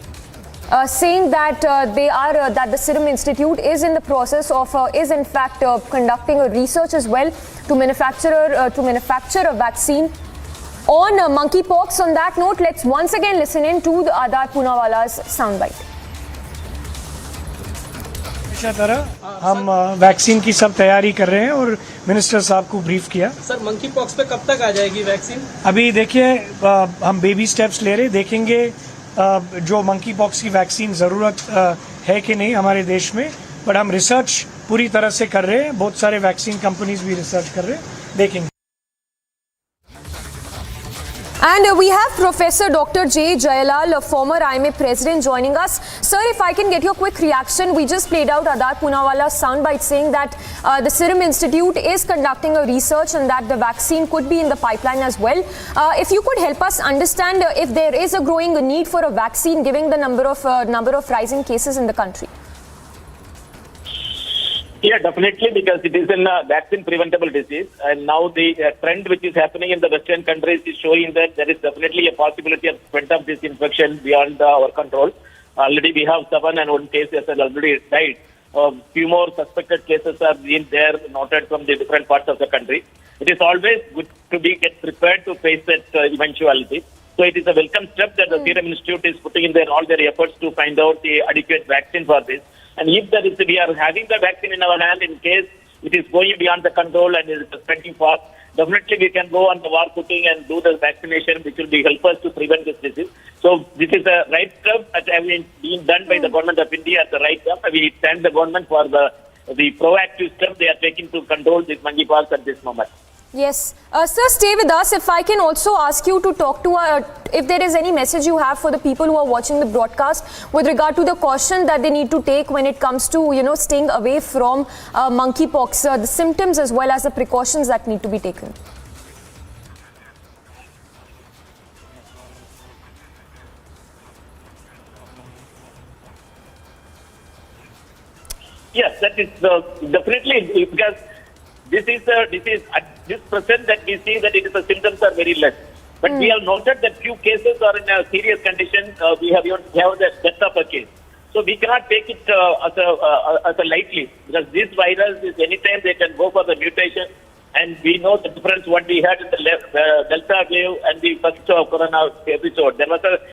saying that that the Serum Institute is in the process of is in fact conducting a research as well to manufacture a vaccine on monkeypox. On that note, let's once again listen in to the Adar Poonawala's soundbite. हमेशा तरह हम vaccine की सब तैयारी कर रहे हैं और मिनिस्टर साहब को ब्रीफ किया। सर, मंकी पॉक्स पे कब तक आ जाएगी वैक्सीन? अभी देखिए, हम बेबी स्टेप्स ले रहे, देखेंगे जो मंकी पॉक्स की वैक्सीन ज़रूरत है कि नहीं हमारे देश में, बट हम रिसर्च पूरी तरह से कर रहे हैं, बहुत सारे वैक्सीन कंपनीज भी रिसर्च कर रहे हैं, देखेंगे। And we have Professor Dr. J. Jayalal, a former IMA president, joining us. Sir, if I can get your quick reaction, we just played out Adar Poonawala's soundbite saying that the Serum Institute is conducting a research and that the vaccine could be in the pipeline as well. If you could help us understand if there is a growing need for a vaccine given the number of rising cases in the country. Yeah, definitely, because it is a vaccine preventable disease, and now the trend which is happening in the Western countries is showing that there is definitely a possibility of spread of this infection beyond our control. Already we have 7 and 1 case has already died. Few more suspected cases are being there noted from the different parts of the country. It is always good to get prepared to face that eventuality. So it is a welcome step that the Serum Institute is putting in all their efforts to find out the adequate vaccine for this. And if we are having the vaccine in our hand, in case it is going beyond the control and it is spreading fast, definitely we can go on the war footing and do the vaccination, which will help us to prevent this disease. So this is the right step that has been done by the government of India at the right time. We thank the government for the proactive step they are taking to control this monkeypox at this moment. Yes. Sir, stay with us. If I can also ask you to talk to, if there is any message you have for the people who are watching the broadcast with regard to the caution that they need to take when it comes to, staying away from monkeypox, the symptoms as well as the precautions that need to be taken. Yes, that is definitely, because this is at this present that we see that the symptoms are very less. But we have noted that few cases are in a serious condition. We have the death of a case. So we cannot take it as a lightly, because this virus is anytime they can go for the mutation. And we know the difference what we had in the Delta wave and the first corona episode. There was a